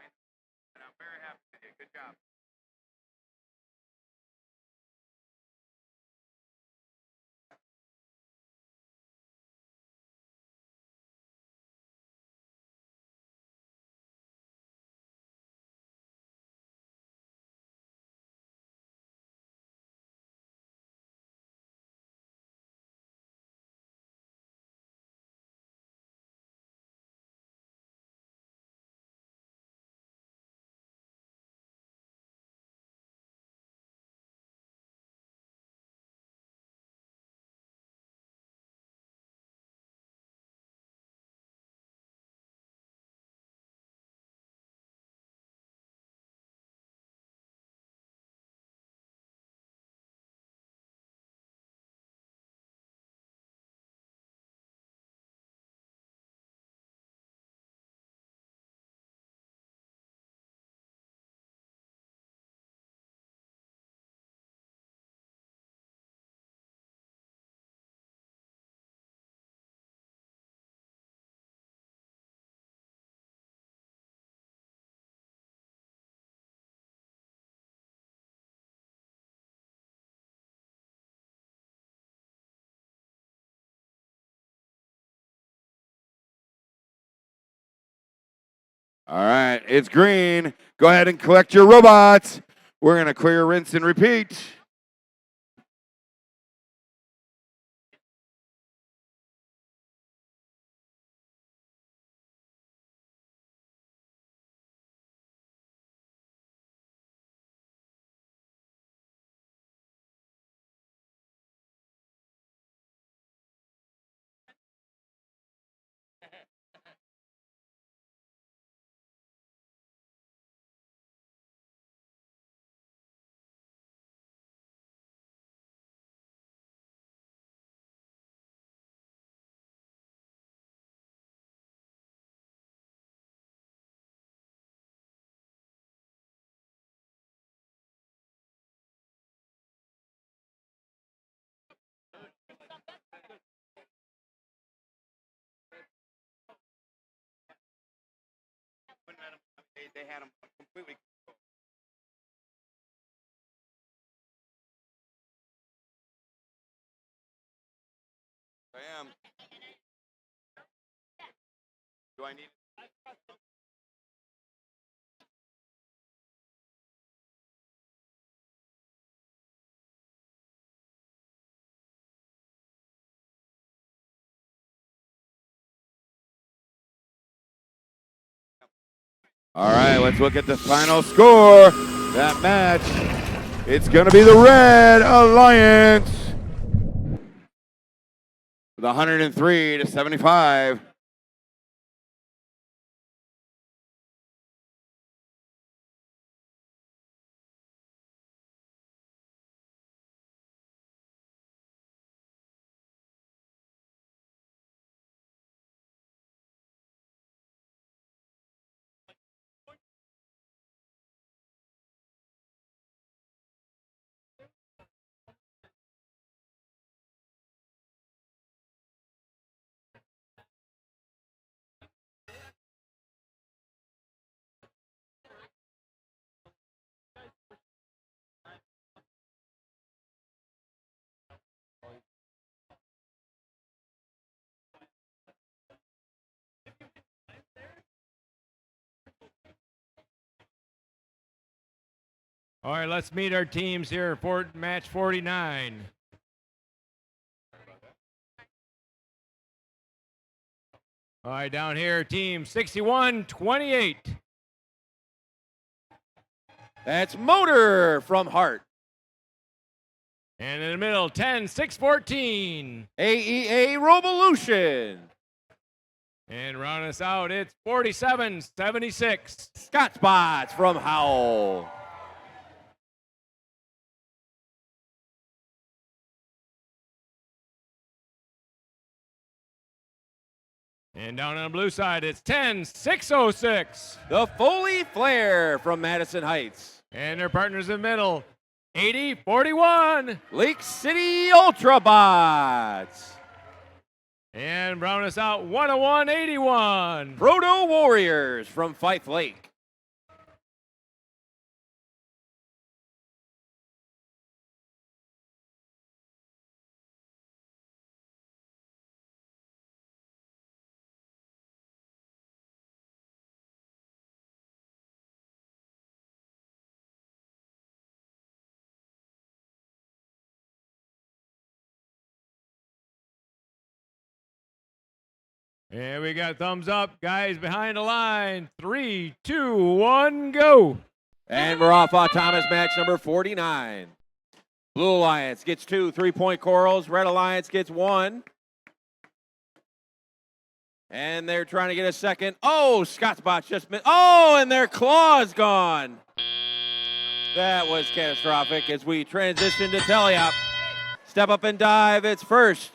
And I'm very happy with you. Good job. All right, it's green. Go ahead and collect your robots. We're going to clear, rinse, and repeat. they had them completely. I am. Do I need? All right, let's look at the final score. That match, it's going to be the Red Alliance with 103 to 75. All right, let's meet our teams here for match 49. All right, down here, team 61-28. That's Motor from Hart. And in the middle, 10-6-14. AEA Revolution. And rounding us out, it's 47-76. Scott Spots from Howell. And down on the blue side, it's 10-6-06. The Foley Flare from Madison Heights. And their partners in the middle, 80-41. Lake City Ultrabots. And rounding us out, 101-81. Proto Warriors from Fife Lake. And we got thumbs up, guys behind the line. 3, 2, 1, go. And we're off Thomas match number 49. Blue Alliance gets 2 3-point corals. Red Alliance gets 1. And they're trying to get a second. Oh, Scottspot's just missed. Oh, and their claw's gone. That was catastrophic as we transition to Teleop. Step up and dive. It's first.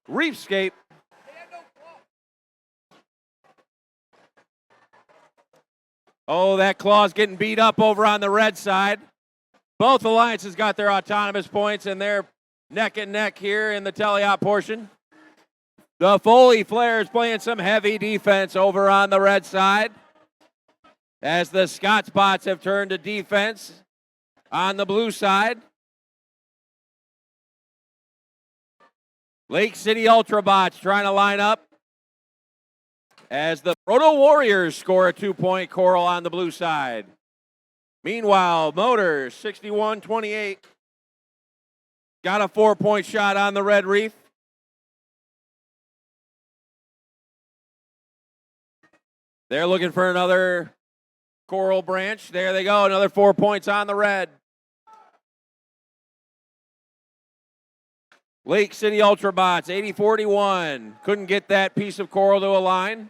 Reefscape. Oh, that claw's getting beat up over on the red side. Both alliances got their autonomous points, and they're neck and neck here in the Teleop portion. The Foley Flare is playing some heavy defense over on the red side as the Scotspots have turned to defense on the blue side. Lake City Ultrabots trying to line up as the Proto Warriors score a 2-point coral on the blue side. Meanwhile, Motors, 61-28, got a 4-point shot on the red reef. They're looking for another coral branch. There they go, another 4 points on the red. Lake City Ultrabots, 80-41. Couldn't get that piece of coral to align.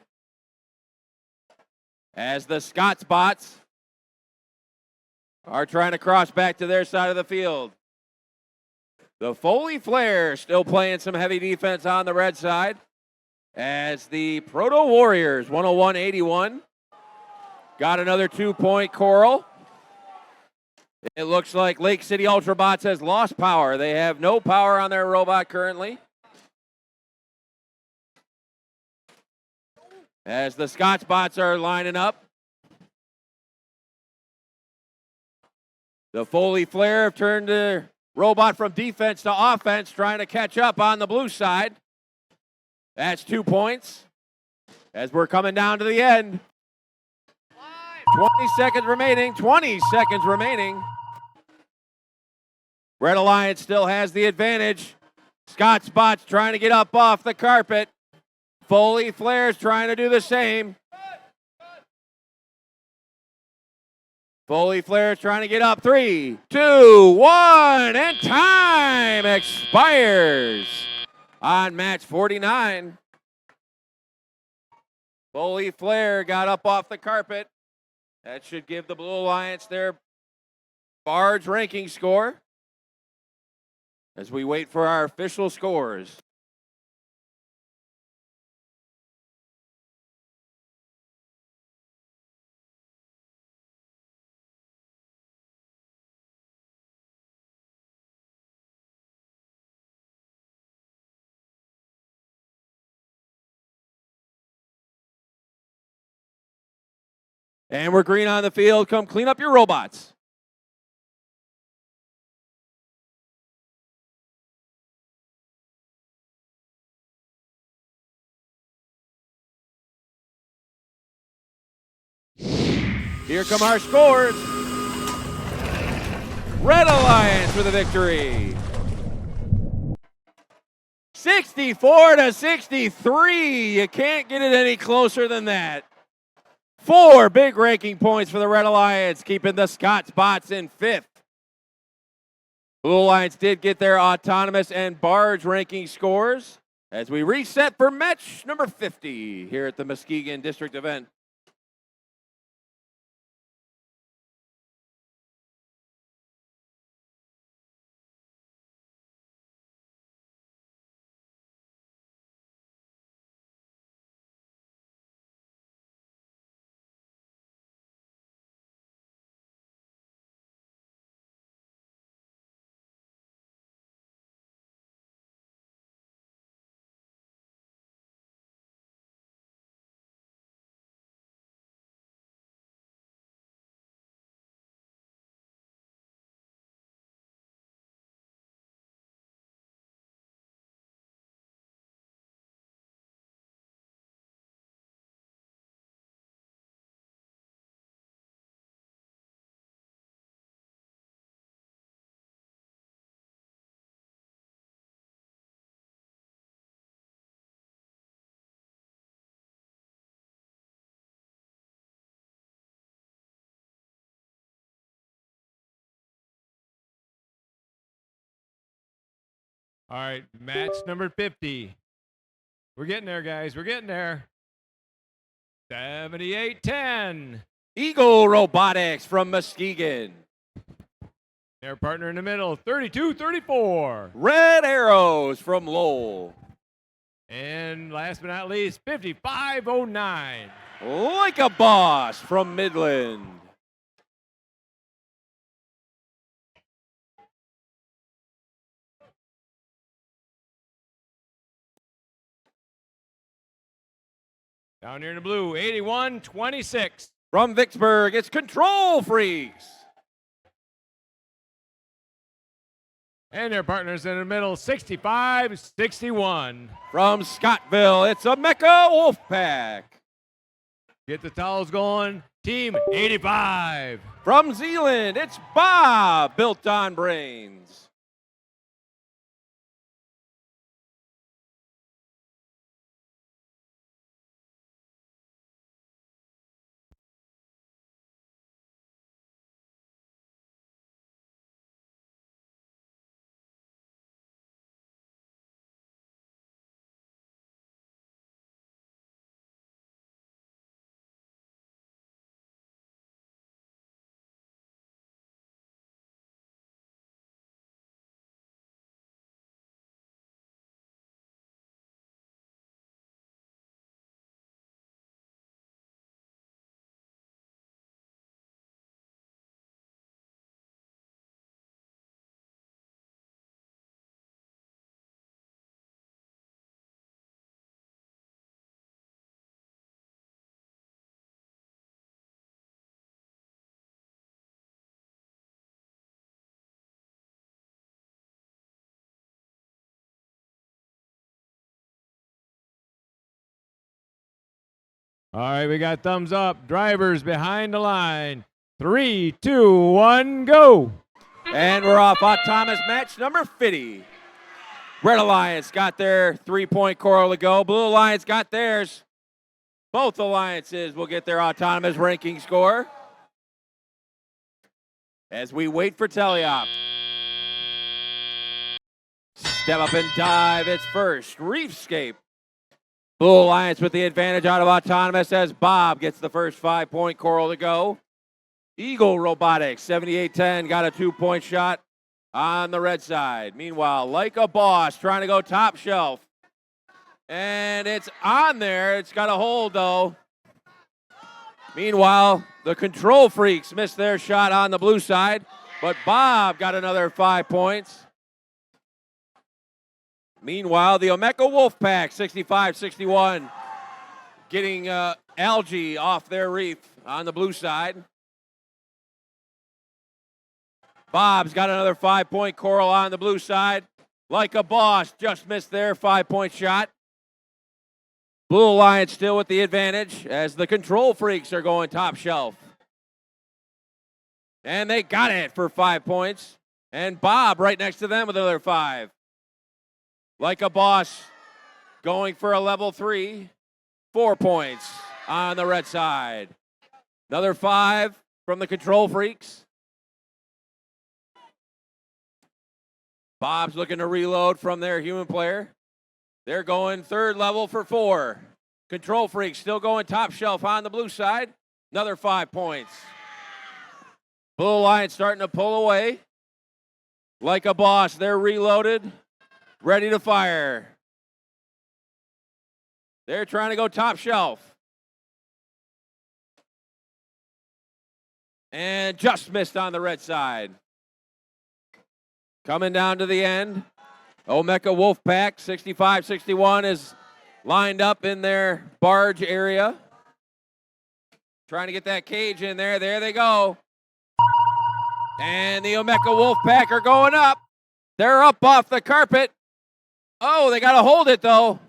As the Scotspots are trying to cross back to their side of the field. The Foley Flare still playing some heavy defense on the red side. As the Proto Warriors, 101-81, got another 2-point coral. It looks like Lake City Ultrabots has lost power. They have no power on their robot currently. As the Scotspots are lining up. The Foley Flare have turned the robot from defense to offense, trying to catch up on the blue side. That's 2 points. As we're coming down to the end. 20 seconds remaining. 20 seconds remaining. Red Alliance still has the advantage. Scott Spots trying to get up off the carpet. Foley Flares trying to do the same. Foley Flares trying to get up. 3, 2, 1, and time expires on match 49. Foley Flare got up off the carpet. That should give the Blue Alliance their Barge ranking score as we wait for our official scores. And we're green on the field. Come clean up your robots. Here come our scores. Red Alliance with a victory. 64-63. You can't get it any closer than that. 4 big ranking points for the Red Alliance, keeping the Scott Spots in 5th. Blue Alliance did get their autonomous and barge ranking scores as we reset for match number 50 here at the Muskegon District event. All right, match number 50. We're getting there, guys. We're getting there. 78-10. Eagle Robotics from Muskegon. Their partner in the middle, 32-34. Red Arrows from Lowell. And last but not least, 55-09. Like a Boss from Midland. Down here in the blue, 81-26. From Vicksburg, it's Control Freaks. And their partners in the middle, 65-61. From Scottville, it's a Mecha Wolfpack. Get the towels going, Team 85. From Zealand, it's Bob, built on brains. All right, we got thumbs up. Drivers behind the line. 3, 2, 1, go. And we're off. Autonomous match number 50. Red Alliance got their 3-point coral to go. Blue Alliance got theirs. Both alliances will get their autonomous ranking score. As we wait for teleop. Step up and dive. It's first. Reefscape. Blue Alliance with the advantage out of autonomous as Bob gets the first 5-point coral to go. Eagle Robotics, 78-10, got a 2-point shot on the red side. Meanwhile, Like a Boss trying to go top shelf. And it's on there. It's got a hold, though. Meanwhile, the Control Freaks missed their shot on the blue side, but Bob got another 5 points. Meanwhile, the Omeka Wolfpack, 65-61, getting algae off their reef on the blue side. Bob's got another 5-point coral on the blue side. Like a Boss just missed their 5-point shot. Blue Alliance still with the advantage as the Control Freaks are going top shelf. And they got it for 5 points. And Bob right next to them with another 5. Like a Boss going for a level 3. 4 points on the red side. Another 5 from the Control Freaks. Bob's looking to reload from their human player. They're going third level for 4. Control Freaks still going top shelf on the blue side. Another 5 points. Blue Alliance starting to pull away. Like a Boss, they're reloaded, ready to fire. They're trying to go top shelf. And just missed on the red side. Coming down to the end. Omeka Wolfpack, 65-61, is lined up in their barge area. Trying to get that cage in there. There they go. And the Omeka Wolfpack are going up. They're up off the carpet. Oh, they got to hold it, though.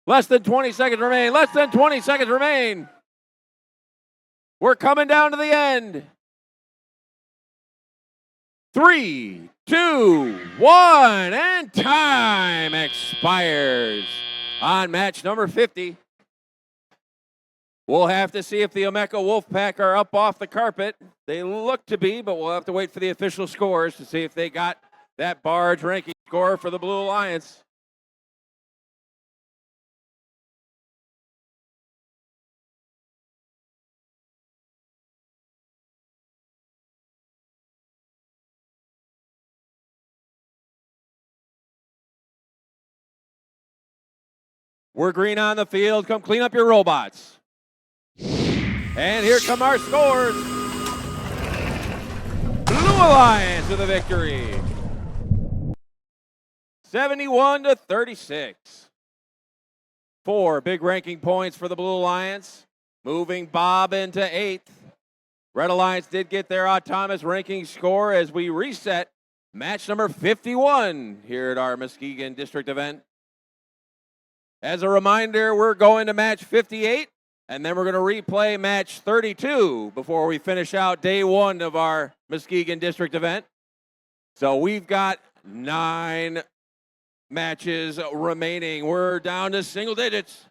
Less than 20 seconds remain. Less than 20 seconds remain. We're coming down to the end. 3, 2, 1, and time expires on match number 50. We'll have to see if the Omeka Wolfpack are up off the carpet. They look to be, but we'll have to wait for the official scores to see if they got that barge ranking score for the Blue Alliance. We're green on the field. Come clean up your robots. And here come our scores. Blue Alliance with a victory. 71-36. 4 big ranking points for the Blue Alliance, moving Bob into 8th. Red Alliance did get their autonomous ranking score as we reset match number 51 here at our Muskegon district event. As a reminder, we're going to match 58, and then we're going to replay match 32 before we finish out day 1 of our Muskegon district event. So we've got 9 matches remaining. We're down to single digits.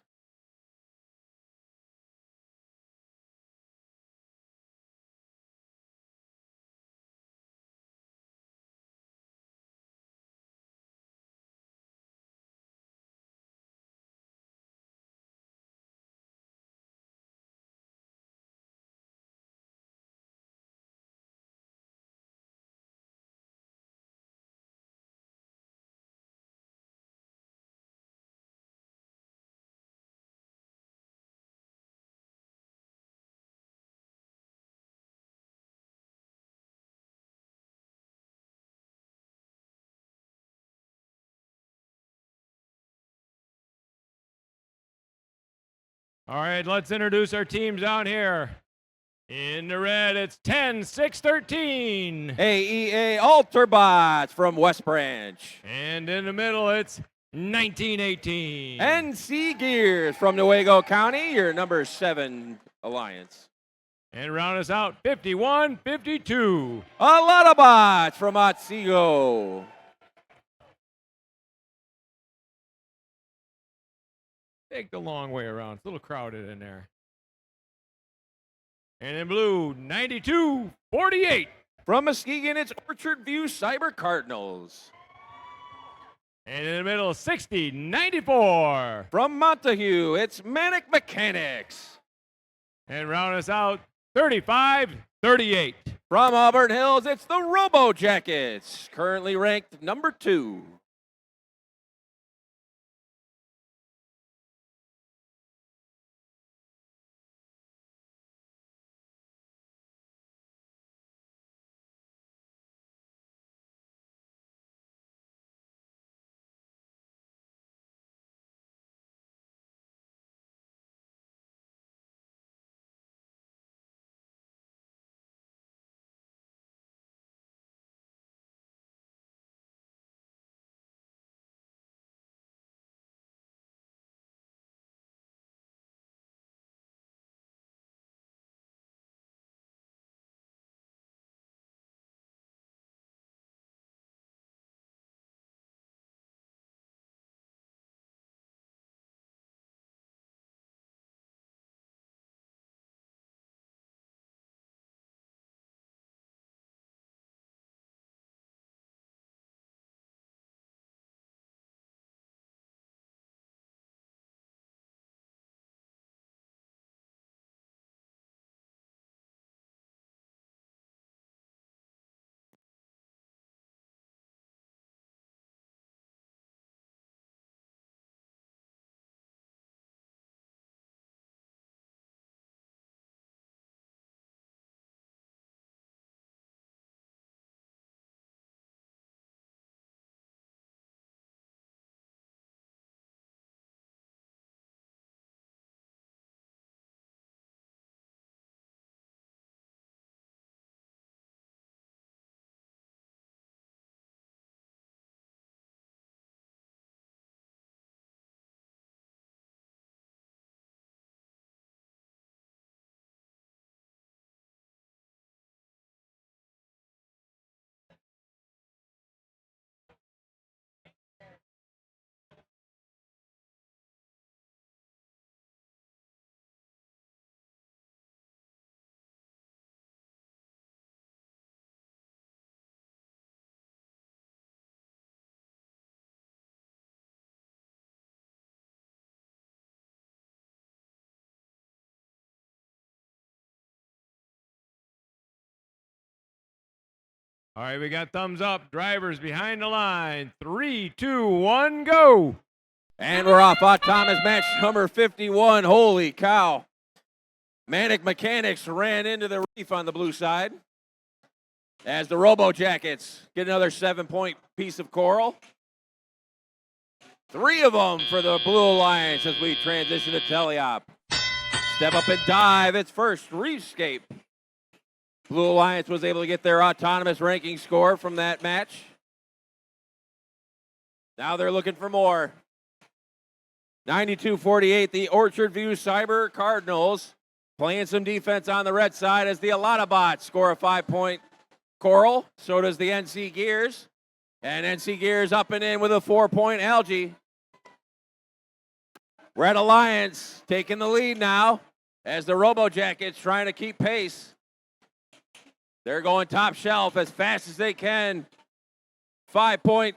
All right, let's introduce our teams down here. In the red, it's 10, 6, 13. AEA Alterbots from West Branch. And in the middle, it's 19-18. NC Gears from Newaygo County, your number 7 alliance. And round us out, 51-52. A lot of bots from Otsego. Take the long way around. It's a little crowded in there. And in blue, 92-48. From Muskegon, it's Orchard View Cyber Cardinals. And in the middle, 60-94. From Montague, it's Manic Mechanics. And round us out, 35-38. From Auburn Hills, it's the Robo Jackets, currently ranked number 2. All right, we got thumbs up. Drivers behind the line. 3, 2, 1, go. And we're off. Thomas match number 51. Holy cow. Manic Mechanics ran into the reef on the blue side. As the Robo Jackets get another 7-point piece of coral. 3 of them for the Blue Alliance as we transition to teleop. Step up and dive. It's first Reefscape. Blue Alliance was able to get their autonomous ranking score from that match. Now they're looking for more. 92-48, the Orchard View Cyber Cardinals playing some defense on the red side as the Alatabots score a 5-point coral. So does the NC Gears. And NC Gears up and in with a 4-point algae. Red Alliance taking the lead now as the Robo Jackets trying to keep pace. They're going top shelf as fast as they can. 5-point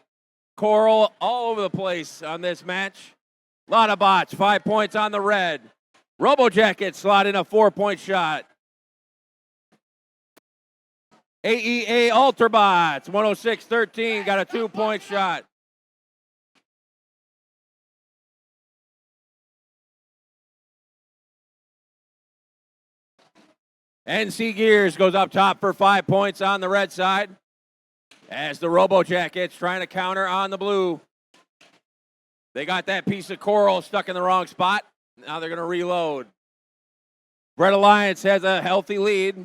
coral all over the place on this match. A lot of bots, 5 points on the red. Robo Jackets slot in a 4-point shot. AEA Ultrabots, 106-13, got a 2-point shot. NC Gears goes up top for 5 points on the red side as the Robo Jackets trying to counter on the blue. They got that piece of coral stuck in the wrong spot. Now they're going to reload. Red Alliance has a healthy lead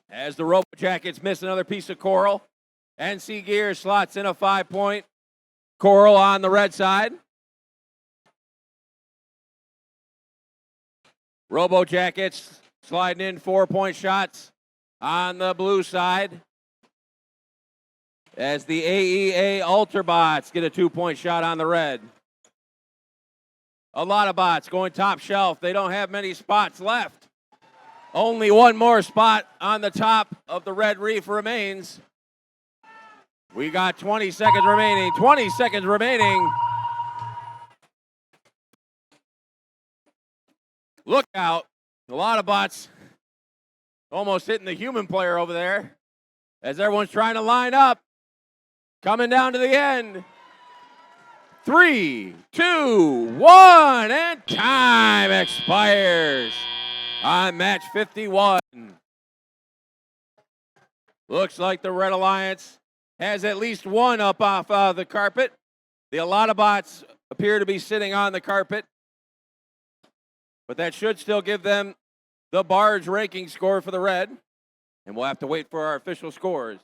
as the Robo Jackets miss another piece of coral. NC Gears slots in a 5-point coral on the red side. Robo Jackets sliding in 4-point shots on the blue side. As the AEA Ultrabots get a 2-point shot on the red. A lot of bots going top shelf. They don't have many spots left. Only one more spot on the top of the red reef remains. We got 20 seconds remaining. 20 seconds remaining. Look out. A lot of bots almost hitting the human player over there as everyone's trying to line up. Coming down to the end. 3, 2, 1, and time expires on match 51. Looks like the Red Alliance has at least one up off the carpet. The Alautobots appear to be sitting on the carpet, but that should still give them the barge ranking score for the red, and we'll have to wait for our official scores.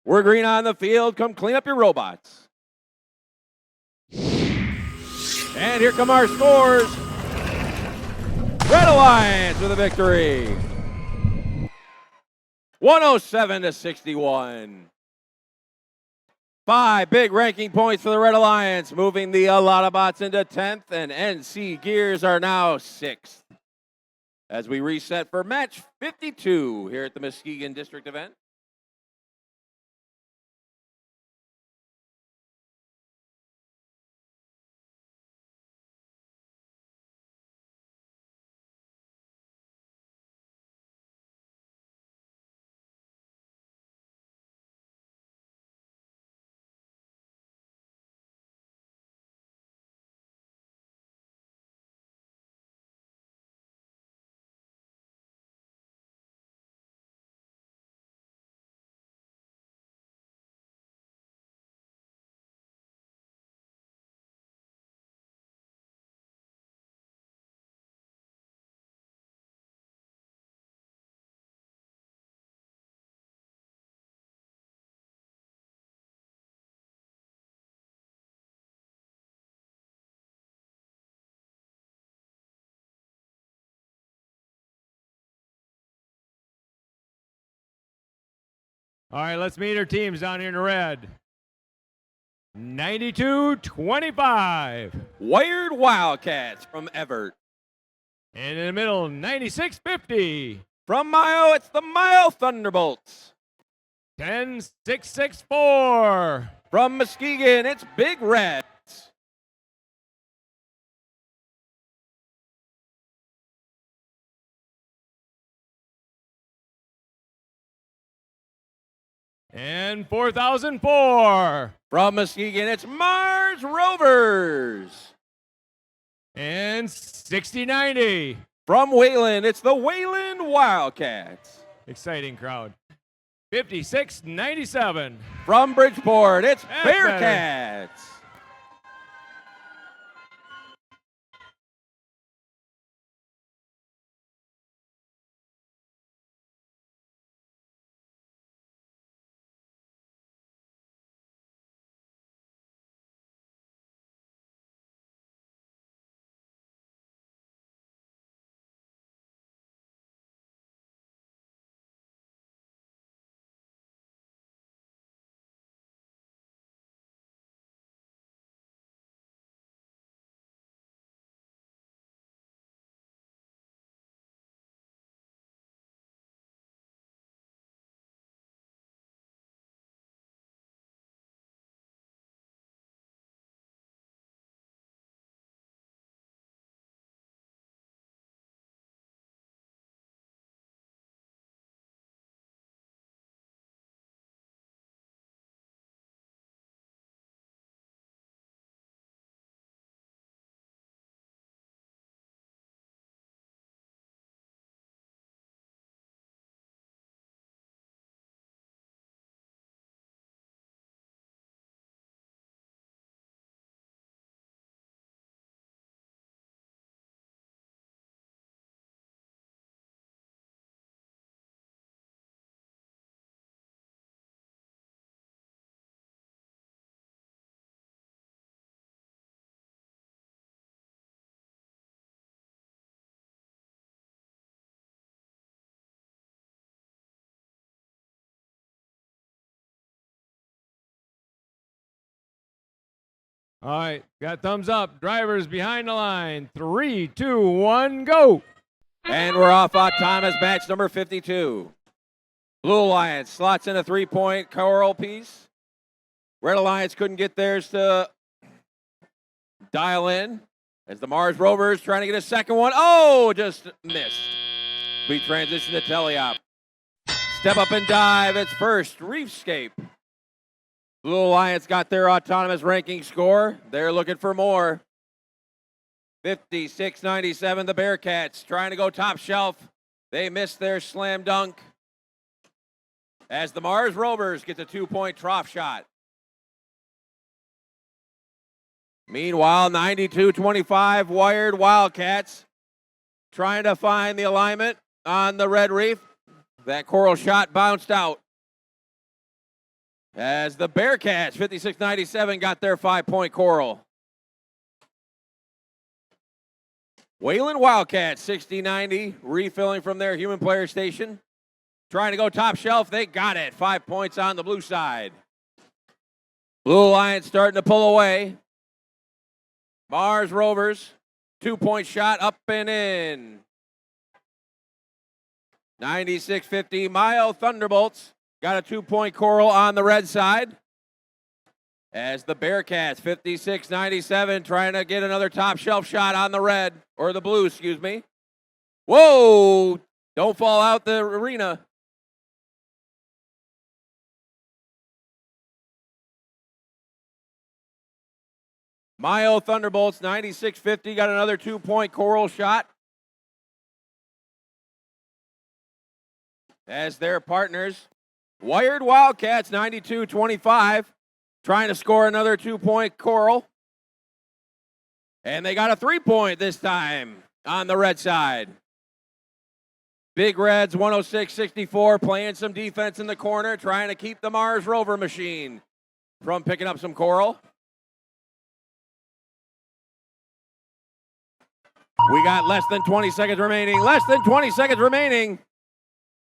We're green on the field. Come clean up your robots. And here come our scores. Red Alliance with a victory. 107-61. 5 big ranking points for the Red Alliance, moving the Autobots into 10th, and NC Gears are now 6th. As we reset for match 52 here at the Muskegon District event. All right, let's meet our teams down here in the red. 92-25. Wired Wildcats from Everett. And in the middle, 96-50. From Mayo, it's the Mayo Thunderbolts. 10-6-6-4. From Muskegon, it's Big Reds. And 4004. From Muskegon, it's Mars Rovers. And 6090. From Wayland, it's the Wayland Wildcats. Exciting crowd. 5697. From Bridgeport, it's That's better. Bearcats. All right, got thumbs up. Drivers behind the line. 3, 2, 1, go. And we're off autonomous match number 52. Blue Alliance slots in a 3-point coral piece. Red Alliance couldn't get theirs to dial in as the Mars Rovers trying to get a second one. Oh, just missed. We transition to Teleop. Step up and dive. It's first, Reefscape. Blue Alliance got their autonomous ranking score. They're looking for more. 56-97, the Bearcats trying to go top shelf. They missed their slam dunk as the Mars Rovers get the 2-point trough shot. Meanwhile, 92-25, Wired Wildcats trying to find the alignment on the Red Reef. That coral shot bounced out as the Bearcats, 56-97, got their 5-point coral. Wayland Wildcats, 60-90, refilling from their human player station. Trying to go top shelf, they got it. 5 points on the blue side. Blue Alliance starting to pull away. Mars Rovers, 2-point shot up and in. 96-50, Mile Thunderbolts got a 2-point coral on the red side. As the Bearcats, 56-97, trying to get another top shelf shot on the red, or the blue, excuse me. Whoa! Don't fall out the arena. Mile Thunderbolts, 96-50, got another 2-point coral shot. As their partners, Wired Wildcats, 92-25, trying to score another 2-point coral. And they got a 3-point this time on the red side. Big Reds, 106-64, playing some defense in the corner, trying to keep the Mars Rover machine from picking up some coral. We got less than 20 seconds remaining. Less than 20 seconds remaining.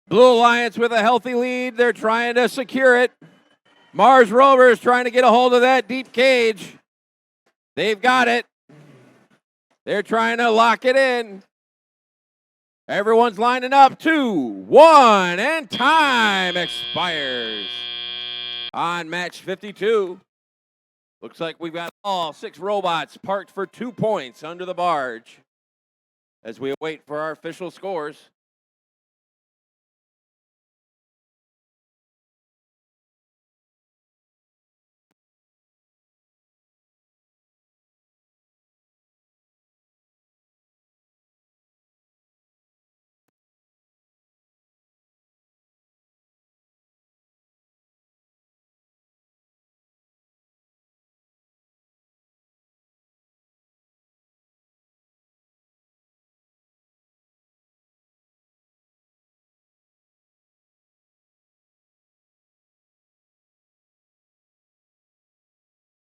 Blue Alliance with a healthy lead. They're trying to secure it. Mars Rovers trying to get a hold of that deep cage. They've got it. They're trying to lock it in. Everyone's lining up. 2, 1, and time expires on match 52. Looks like we've got all 6 robots parked for 2 points under the barge as we await for our official scores.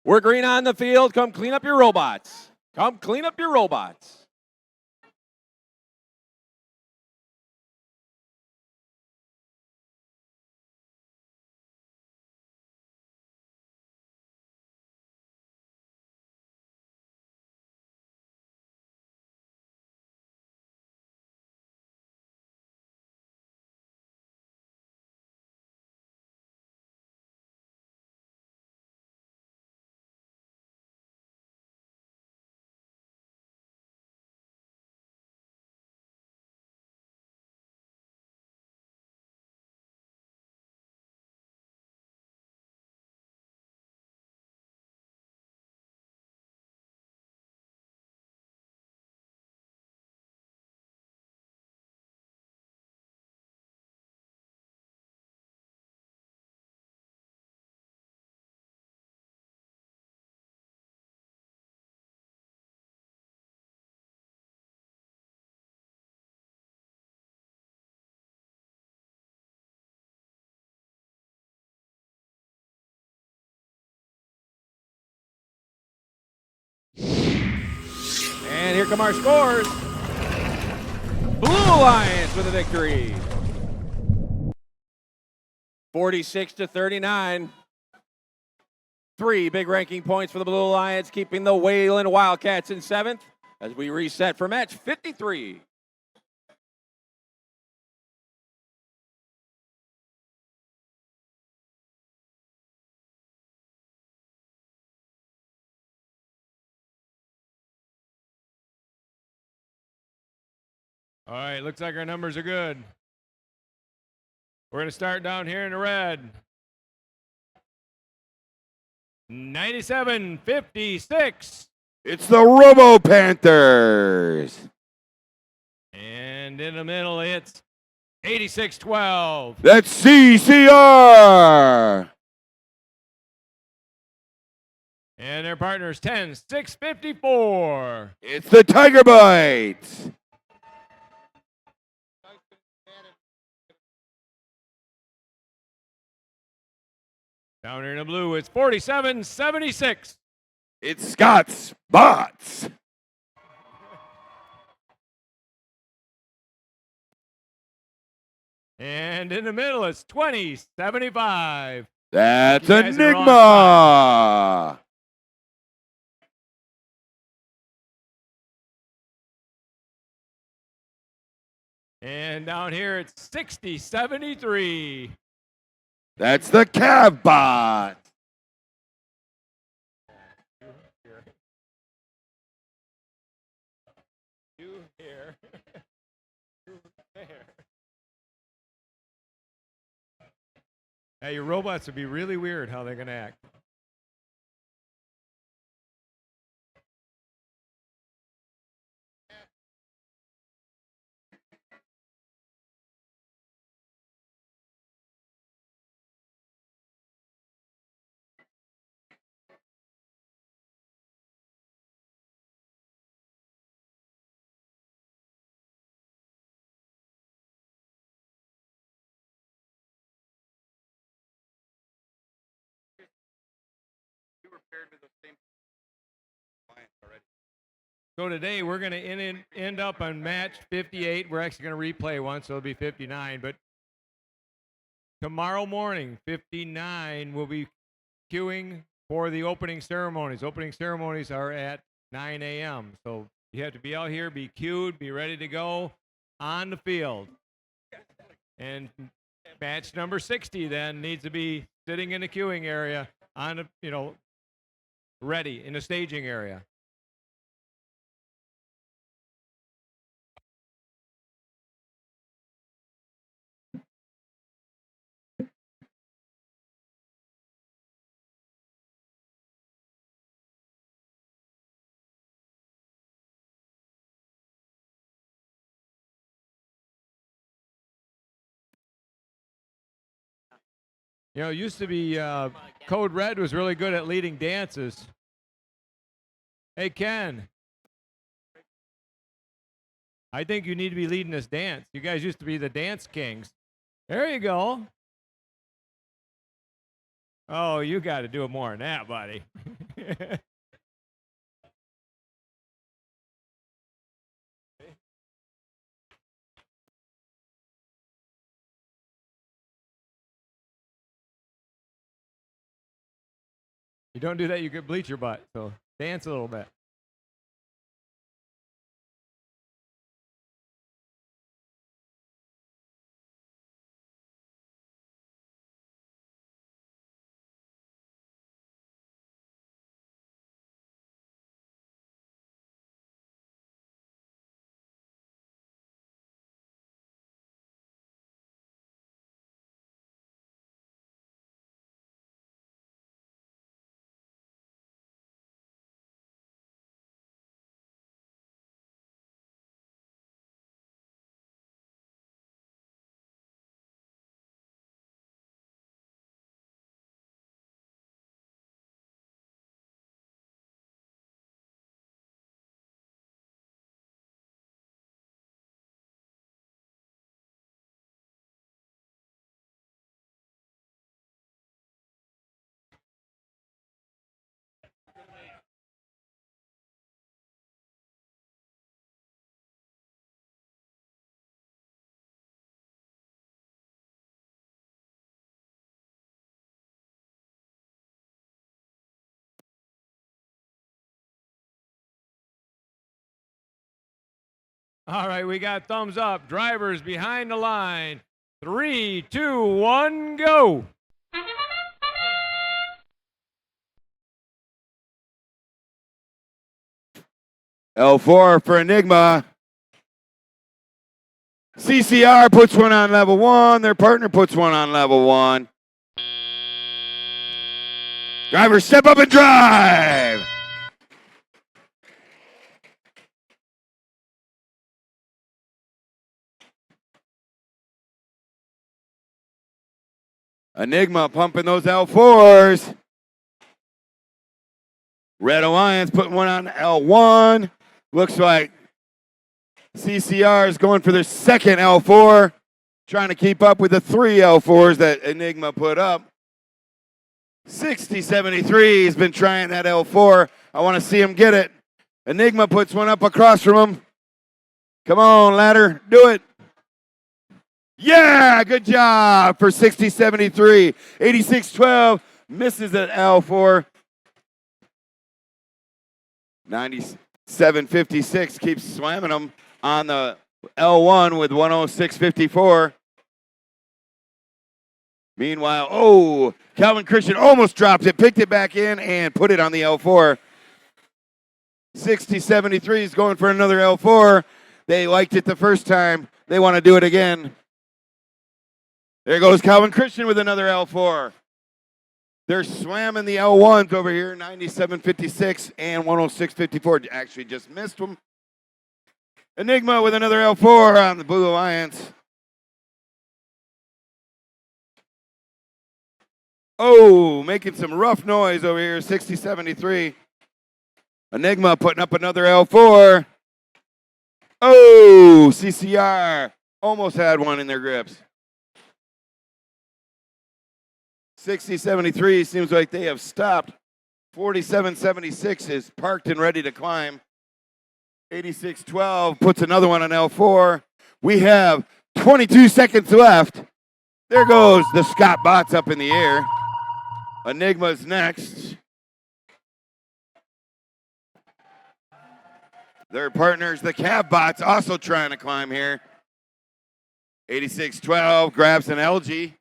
We're green on the field. Come clean up your robots. Come clean up your robots. And here come our scores. Blue Alliance with a victory. 46-39. 3 big ranking points for the Blue Alliance, keeping the Wayland Wildcats in 7th as we reset for match 53. All right, looks like our numbers are good. We're going to start down here in the red. 97-56. It's the Robo Panthers. And in the middle, it's 86-12. That's CCR. And their partners 10-6-54. It's the Tiger Bites. Down here in the blue, it's 47-76. It's Scott's Bots. And in the middle, it's 20-75. That's You guys are on Enigma. And down here, it's 60-73. That's the Cav Bot. You here. You there. Hey, your robots would be really weird how they're going to act. So today we're going to end up on match 58. We're actually going to replay one, so it'll be 59. But tomorrow morning, 59, will be queuing for the opening ceremonies. Opening ceremonies are at 9 a.m. So you have to be out here, be queued, be ready to go on the field. And match number 60 then needs to be sitting in the queuing area on the, ready in the staging area. It used to be Code Red was really good at leading dances. Hey, Ken. I think you need to be leading this dance. You guys used to be the dance kings. There you go. Oh, you got to do it more than that, buddy. You don't do that, you could bleach your butt. So dance a little bit. All right, we got thumbs up. Drivers behind the line. 3, 2, 1, go. L4 for Enigma. CCR puts one on level 1. Their partner puts one on level 1. Drivers step up and drive. Enigma pumping those L4s. Red Alliance putting one on L1. Looks like CCR is going for their second L4, trying to keep up with the 3 L4s that Enigma put up. 6073 has been trying that L4. I want to see him get it. Enigma puts one up across from him. Come on, ladder, do it. Yeah, good job for 6073. 8612 misses at L4. 9756 keeps slamming them on the L1 with 106.54. Meanwhile, oh, Calvin Christian almost dropped it, picked it back in, and put it on the L4. 6073 is going for another L4. They liked it the first time. They want to do it again. There goes Calvin Christian with another L4. They're slamming the L1s over here, 97.56 and 106.54. Actually just missed them. Enigma with another L4 on the Blue Alliance. Oh, making some rough noise over here, 60.73. Enigma putting up another L4. Oh, CCR almost had one in their grips. 60.73 seems like they have stopped. 47.76 is parked and ready to climb. 86.12 puts another one on L4. We have 22 seconds left. There goes the Scott Bots up in the air. Enigma's next. Their partners, the Cab Bots, also trying to climb here. 86.12 grabs an LG,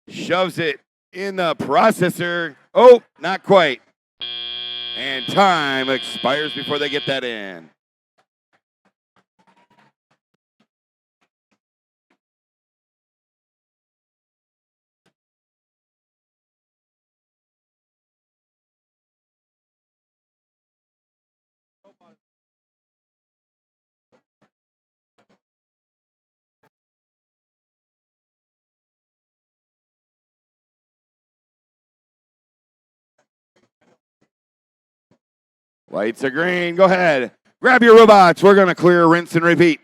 shoves it in the processor. Oh, not quite. And time expires before they get that in. Lights are green. Go ahead. Grab your robots. We're going to clear, rinse, and repeat.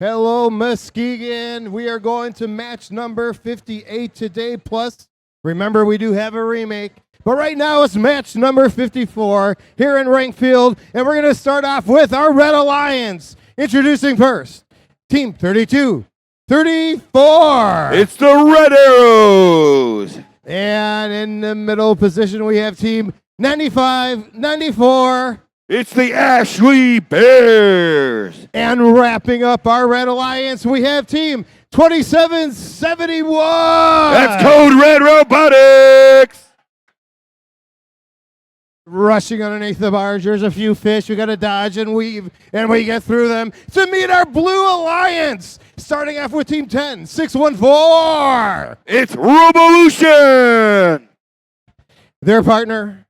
Hello, Muskegon. We are going to match number 58 today. Plus, remember, we do have a remake. But right now it's match number 54 here in Rank Field, and we're going to start off with our Red Alliance. Introducing first, Team 32, 34. It's the Red Arrows. And in the middle position, we have Team 95, 94. It's the Ashley Bears. And wrapping up our Red Alliance, we have Team 2771. That's Code Red Robotics. Rushing underneath the barge, there's a few fish. We got to dodge and weave, and we get through them to meet our Blue Alliance. Starting off with Team 10, 614. It's Revolution. Their partner,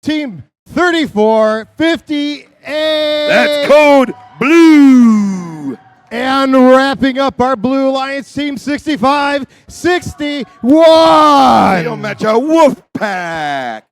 Team 3458. That's Code Blue. And wrapping up our Blue Alliance, Team 6561. They don't match a wolf pack.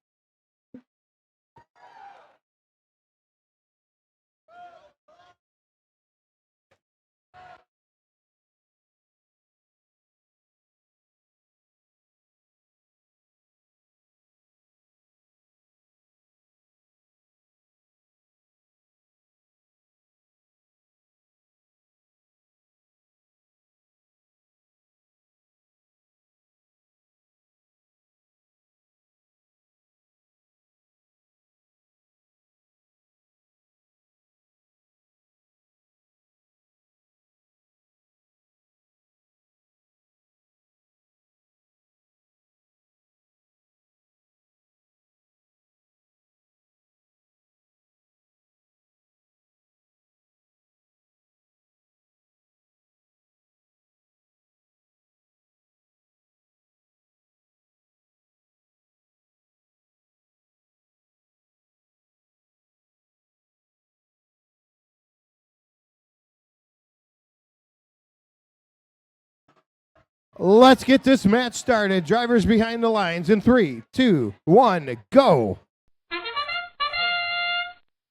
Let's get this match started. Drivers behind the lines in 3, 2, 1, go.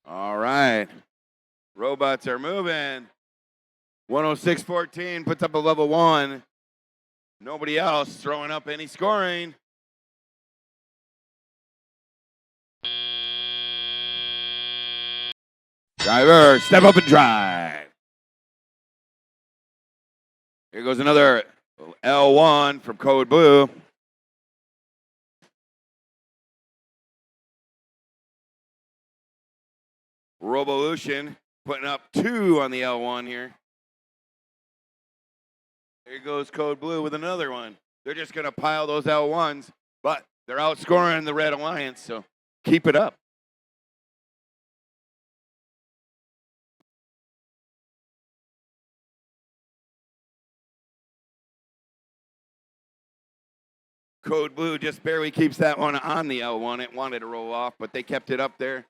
All right. Robots are moving. 106-14 puts up a level 1. Nobody else throwing up any scoring. Driver, step up and drive. Here goes another L1 from Code Blue. Revolution putting up 2 on the L1 here. Here goes Code Blue with another one. They're just going to pile those L1s, but they're outscoring the Red Alliance, so keep it up. Code Blue just barely keeps that one on the L1. It wanted to roll off, but they kept it up there.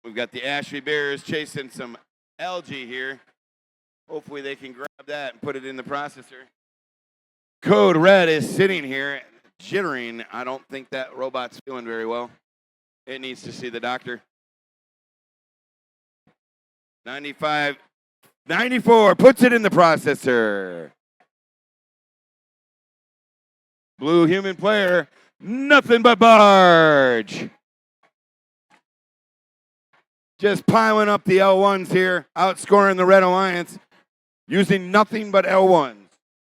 We've got the Ashley Bears chasing some algae here. Hopefully they can grab that and put it in the processor. Code Red is sitting here jittering. I don't think that robot's feeling very well. It needs to see the doctor. 95, 94 puts it in the processor. Blue human player, nothing but barge. Just piling up the L1s here, outscoring the Red Alliance, using nothing but L1s.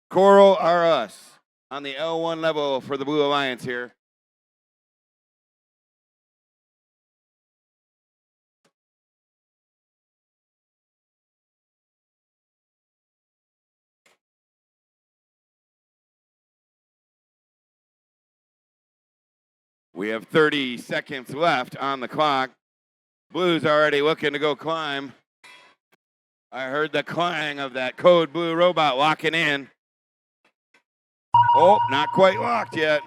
Coral are us on the L1 level for the Blue Alliance here. We have 30 seconds left on the clock. Blue's already looking to go climb. I heard the clang of that Code Blue robot locking in. Oh, not quite locked yet.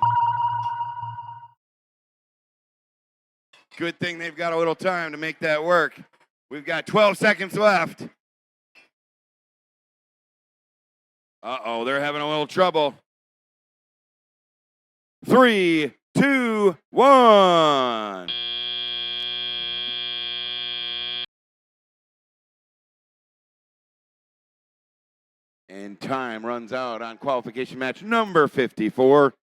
Good thing they've got a little time to make that work. We've got 12 seconds left. Uh-oh, they're having a little trouble. 3, 2, 1. And time runs out on qualification match number 54.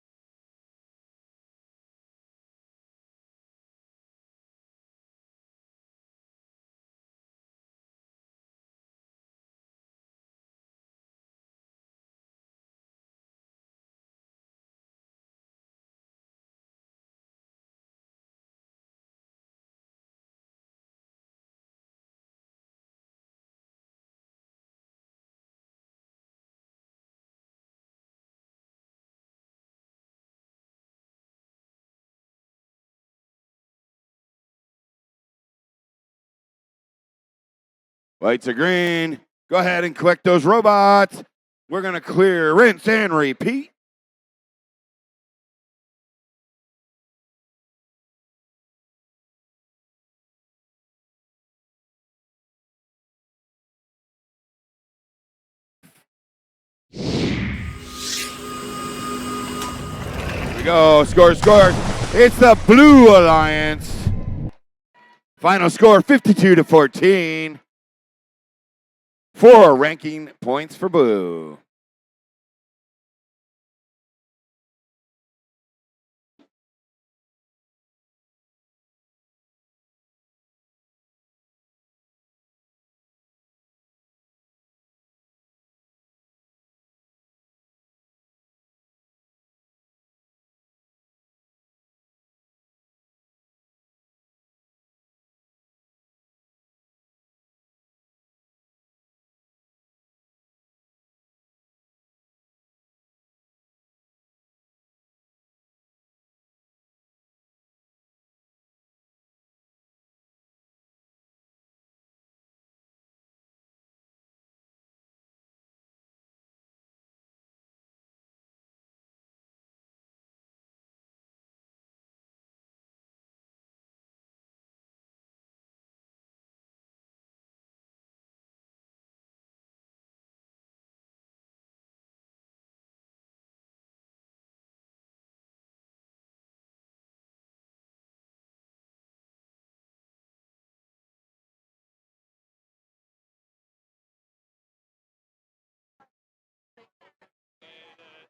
Lights are green. Go ahead and collect those robots. We're going to clear, rinse, and repeat. Here we go. Score. It's the Blue Alliance. Final score 52-14. 4 ranking points for Blue.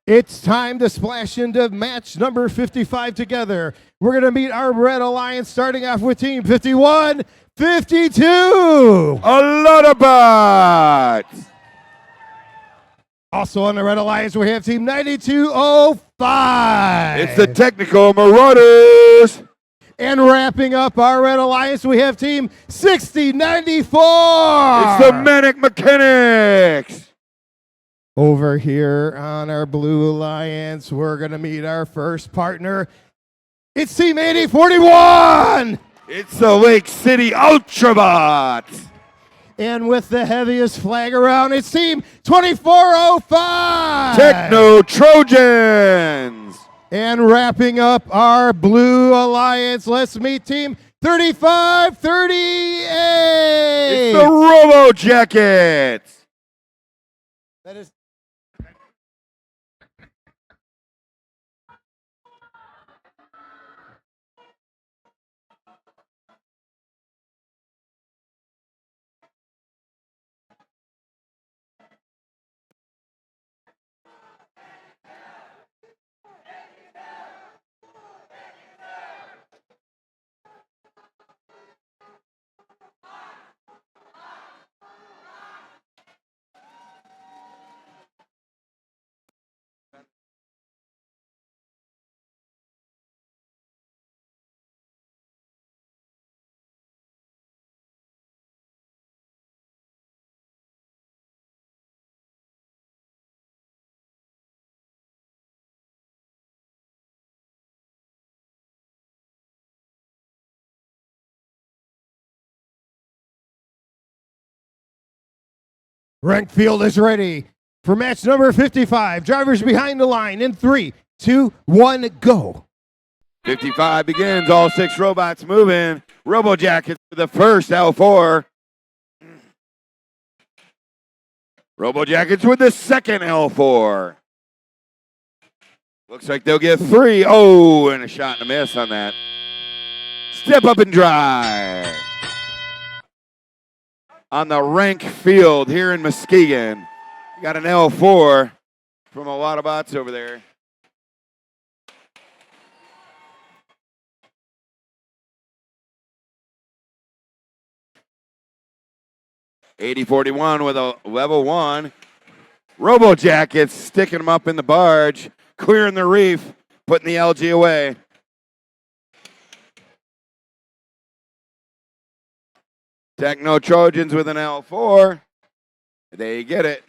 It's time to splash into match number 55 together. We're going to meet our Red Alliance starting off with team 51, 52. A lot of bots. Also on the Red Alliance, we have team 9205. It's the Technical Marauders. And wrapping up our Red Alliance, we have team 6094. It's the Manic Mechanics. Over here on our Blue Alliance, we're going to meet our first partner. It's Team 8041! It's the Lake City Ultrabots. And with the heaviest flag around, it's Team 2405! Techno Trojans. And wrapping up our Blue Alliance, let's meet Team 3538! It's the Robo Jackets. That is... Rank field is ready for match number 55. Drivers behind the line in 3, 2, 1, go. 55 begins. All 6 robots moving. Robo Jackets for the first L4. Robo Jackets with the second L4. Looks like they'll get 3. Oh, and a shot and a miss on that. Step up and drive. On the rank field here in Muskegon. Got an L4 from a lot of bots over there. $80-41 with a level 1. Robo Jackets sticking them up in the barge, clearing the reef, putting the LG away. Techno Trojans with an L4. They get it.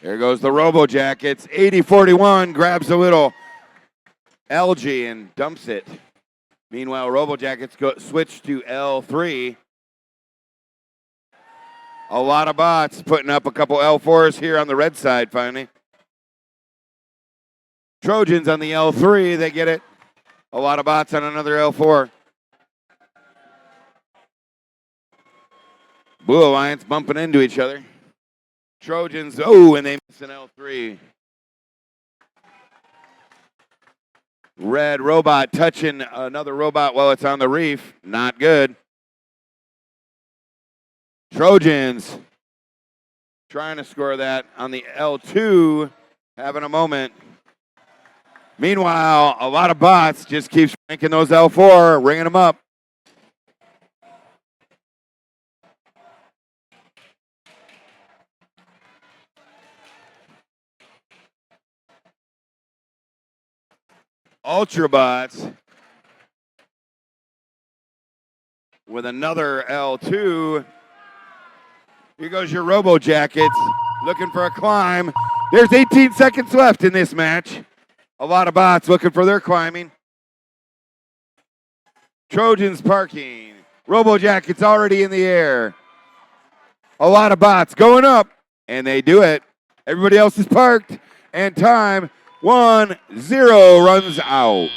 Here goes the Robo Jackets. 80-41 grabs a little LG and dumps it. Meanwhile, Robo Jackets switch to L3. A lot of bots putting up a couple L4s here on the red side finally. Trojans on the L3, they get it. A lot of bots on another L4. Blue Alliance bumping into each other. Trojans, oh, and they miss an L3. Red robot touching another robot while it's on the reef. Not good. Trojans trying to score that on the L2, having a moment. Meanwhile, a lot of bots just keep ranking those L4, ringing them up. Ultrabots with another L2. Here goes your Robo Jackets looking for a climb. There's 18 seconds left in this match. A lot of bots looking for their climbing. Trojans parking. Robo Jackets already in the air. A lot of bots going up, and they do it. Everybody else is parked, and time 1-0 runs out.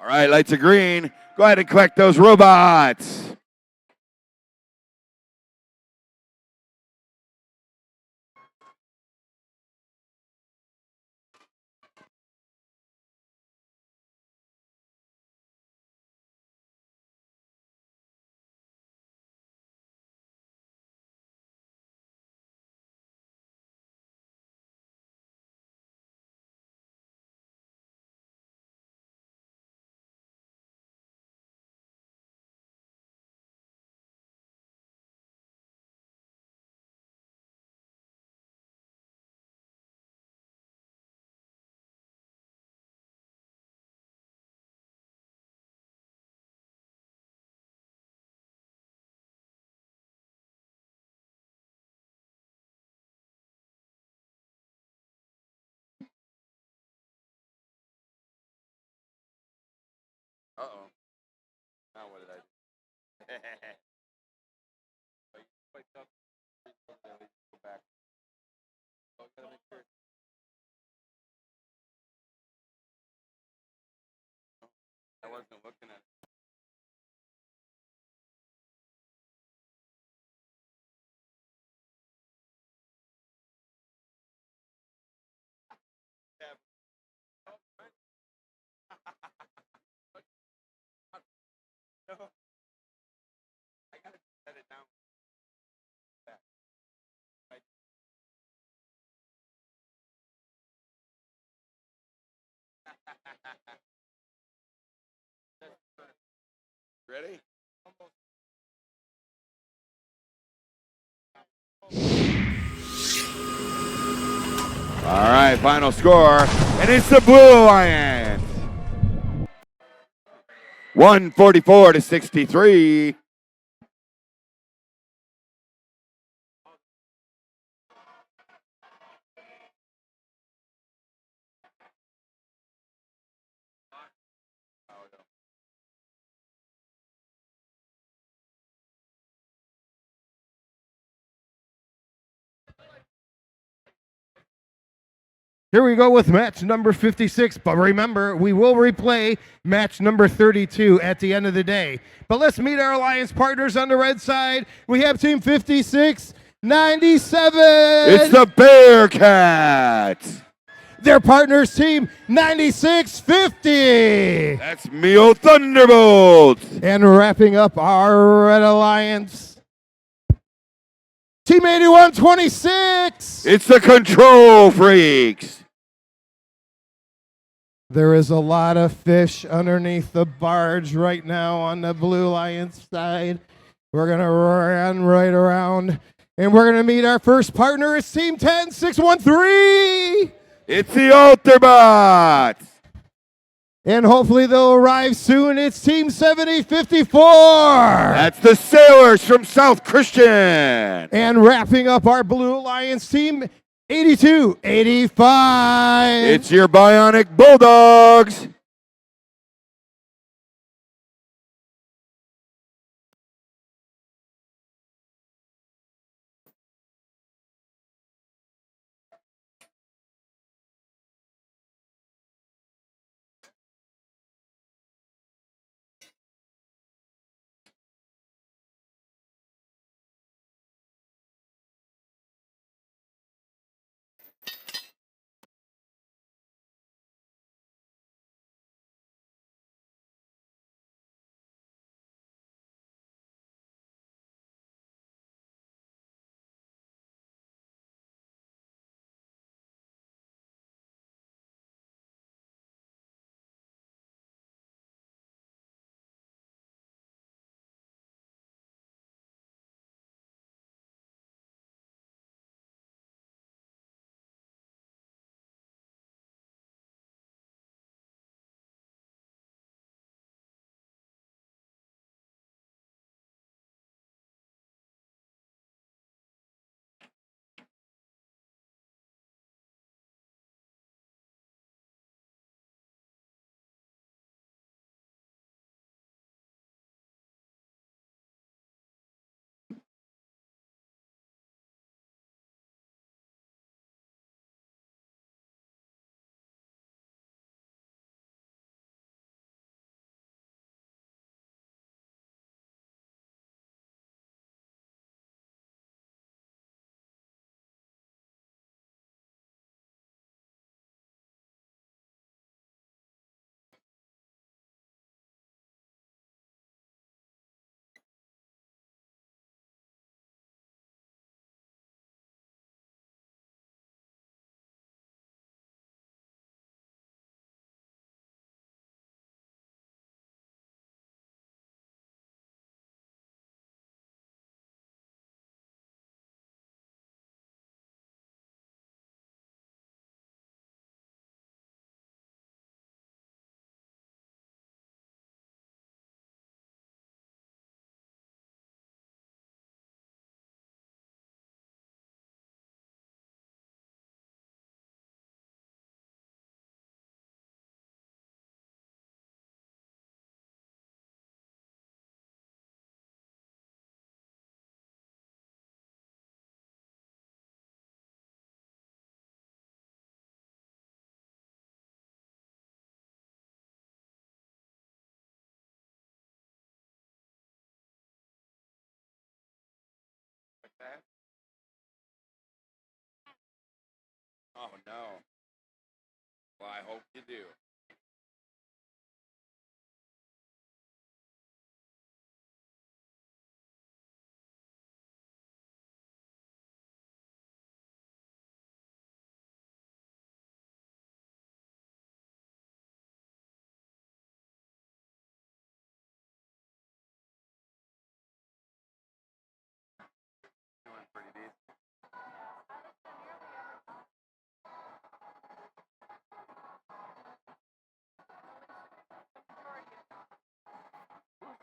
All right, lights are green. Go ahead and collect those robots. Uh-oh. Now what did I do? Go back. Oh, gotta make sure. I wasn't looking at it. I gotta set it down. Back. I Ready? All right, final score, and it's the Blue Lions. 144 to 63. Here we go with match number 56. But remember, we will replay match number 32 at the end of the day. But let's meet our alliance partners on the red side. We have team 5697. It's the Bearcats. Their partners, team 9650. That's Mio Thunderbolts. And wrapping up our red alliance, team 8126. It's the Control Freaks. There is a lot of fish underneath the barge right now on the Blue Lions side. We're going to run right around, and we're going to meet our first partner. It's Team 10613. It's the Ultrabots. And hopefully they'll arrive soon. It's Team 7054. That's the Sailors from South Christian. And wrapping up our Blue Lions team, 8285. It's your Bionic Bulldogs. Oh, no. Well, I hope you do.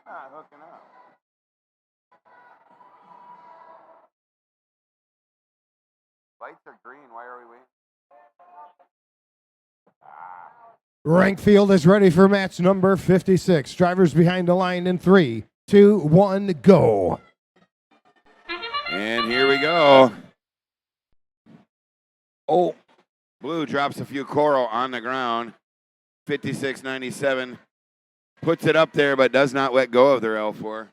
Not hooking up. Lights are green. Why are we waiting? Rank field is ready for match number 56. Drivers behind the line in 3, 2, 1, go. And here we go. Oh, blue drops a few coral on the ground. 56.97 puts it up there, but does not let go of their L4.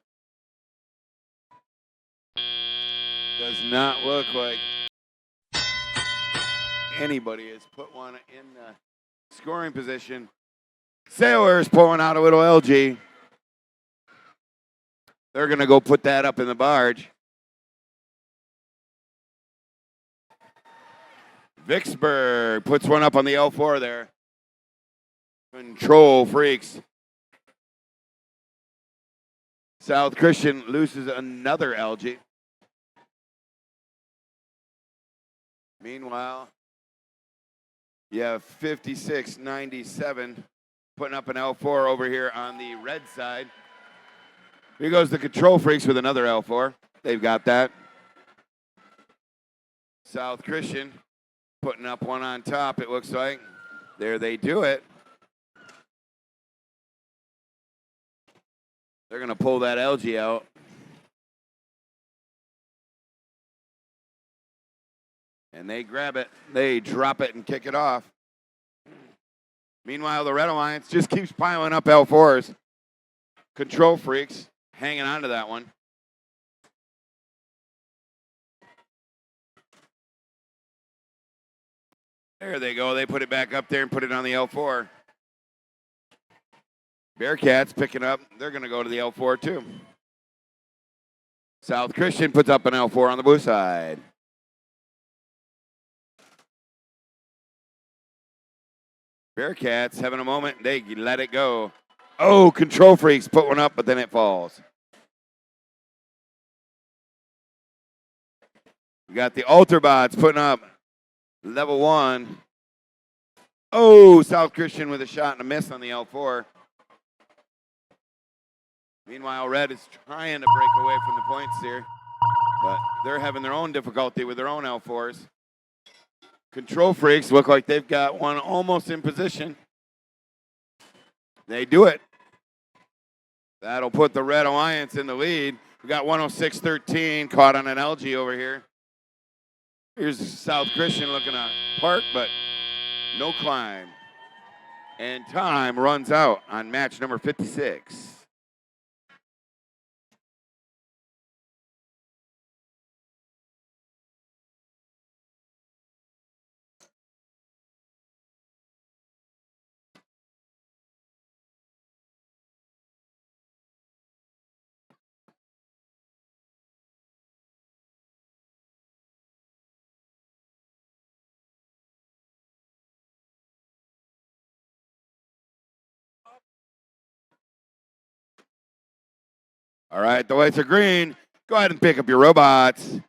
Does not look like anybody has put one in the scoring position. Sailors pulling out a little LG. They're going to go put that up in the barge. Vicksburg puts one up on the L4 there. Control freaks. South Christian loses another LG. Meanwhile, you have 56.97 putting up an L4 over here on the red side. Here goes the Control Freaks with another L4. They've got that. South Christian putting up one on top, it looks like. There they do it. They're going to pull that LG out. And they grab it, they drop it and kick it off. Meanwhile, the Red Alliance just keeps piling up L4s. Control Freaks hanging on to that one. There they go. They put it back up there and put it on the L4. Bearcats picking up. They're going to go to the L4 too. South Christian puts up an L4 on the blue side. Bearcats having a moment. They let it go. Oh, Control Freaks put one up, but then it falls. We got the Alterbots putting up level 1. Oh, South Christian with a shot and a miss on the L4. Meanwhile, Red is trying to break away from the points here, but they're having their own difficulty with their own L4s. Control Freaks look like they've got one almost in position. They do it. That'll put the Red Alliance in the lead. We got 106.13 caught on an LG over here. Here's South Christian looking at Park, but no climb. And time runs out on match number 56. All right, the lights are green. Go ahead and pick up your robots.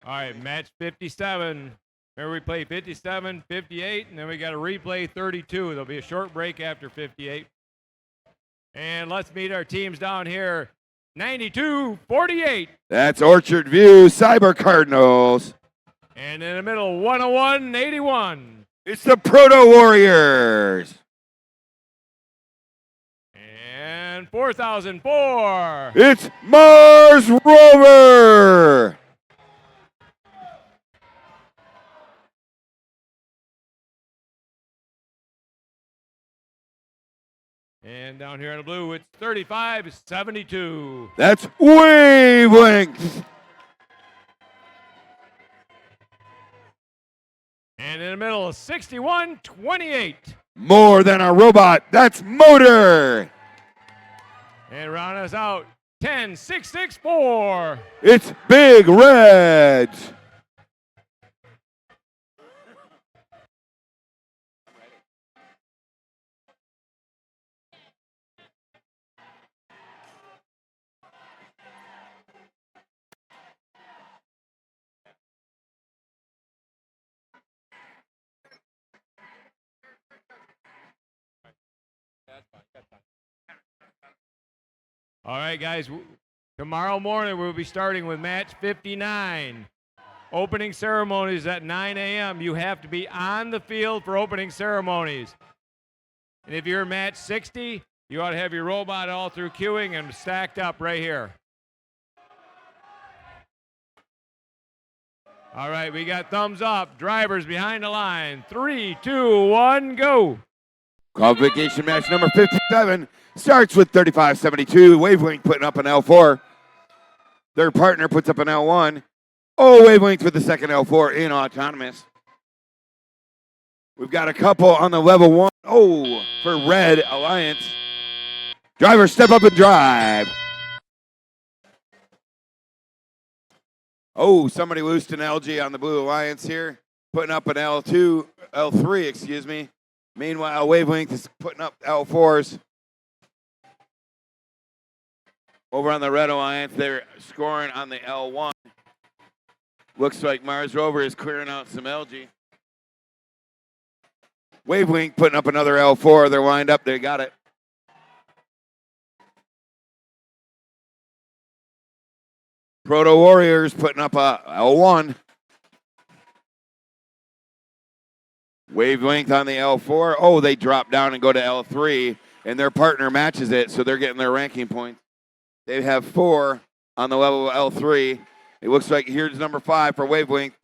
All right, match 57. Here we play 57, 58, and then we got to replay 32. There'll be a short break after 58. And let's meet our teams down here. 92-48. That's Orchard View Cyber Cardinals. And in the middle, 101-81. It's the Proto Warriors. And 4004. It's Mars Rover. And down here in the blue, it's 35-72. That's Wavelength. And in the middle, 61-28. More than a robot. That's Motor. And round us out, 10-6-6-4. It's Big Red. All right, guys. Tomorrow morning, we'll be starting with match 59. Opening ceremonies at 9 a.m. You have to be on the field for opening ceremonies. And if you're match 60, you ought to have your robot all through queuing and stacked up right here. All right, we got thumbs up. Drivers behind the line. 3, 2, 1, go. Qualification match number 57 starts with 35-72. Wavelength putting up an L4. Their partner puts up an L1. Oh, Wavelength with the second L4 in autonomous. We've got a couple on the level 1. Oh, for Red Alliance. Drivers step up and drive. Oh, somebody loosed an LG on the Blue Alliance here. Putting up an L3, excuse me. Meanwhile, Wavelength is putting up L4s. Over on the Red Alliance, they're scoring on the L1. Looks like Mars Rover is clearing out some LG. Wavelength putting up another L4. They're lined up. They got it. Proto Warriors putting up a L1. Wavelength on the L4. Oh, they drop down and go to L3, and their partner matches it, so they're getting their ranking points. They have 4 on the level of L3. It looks like here's number 5 for Wavelength.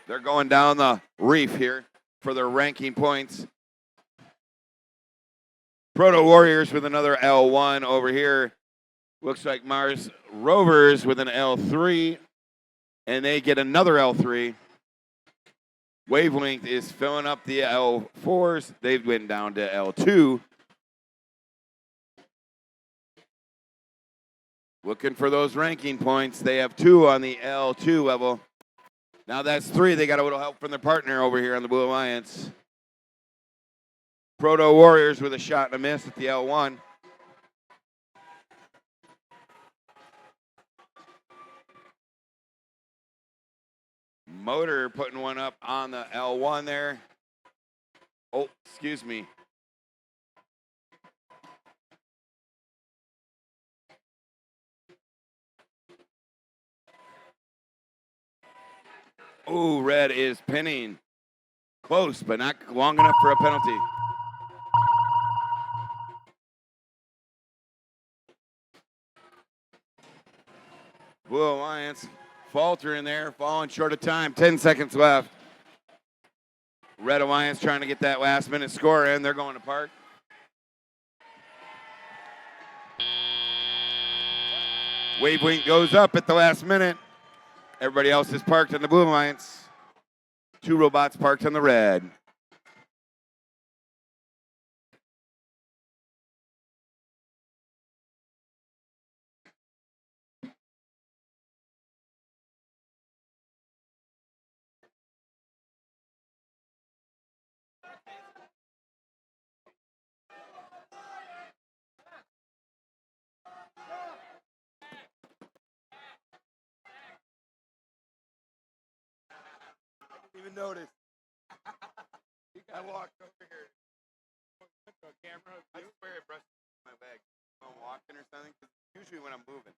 They're going down the reef here for their ranking points. Proto Warriors with another L1 over here. Looks like Mars Rovers with an L3, and they get another L3. Wavelength is filling up the L4s. They went down to L2. Looking for those ranking points. They have 2 on the L2 level. Now that's 3. They got a little help from their partner over here on the Blue Alliance. Proto Warriors with a shot and a miss at the L1. Motor putting one up on the L1 there. Oh, excuse me. Oh, Red is pinning. Close, but not long enough for a penalty. Blue Alliance faltering there, falling short of time. 10 seconds left. Red Alliance trying to get that last minute score in. They're going to park. Wavelength goes up at the last minute. Everybody else is parked on the Blue Alliance. 2 robots parked on the Red. even notice. I walked over here. Camera. I swear I brushed my bag. When I'm walking or something. 'Cause usually when I'm moving.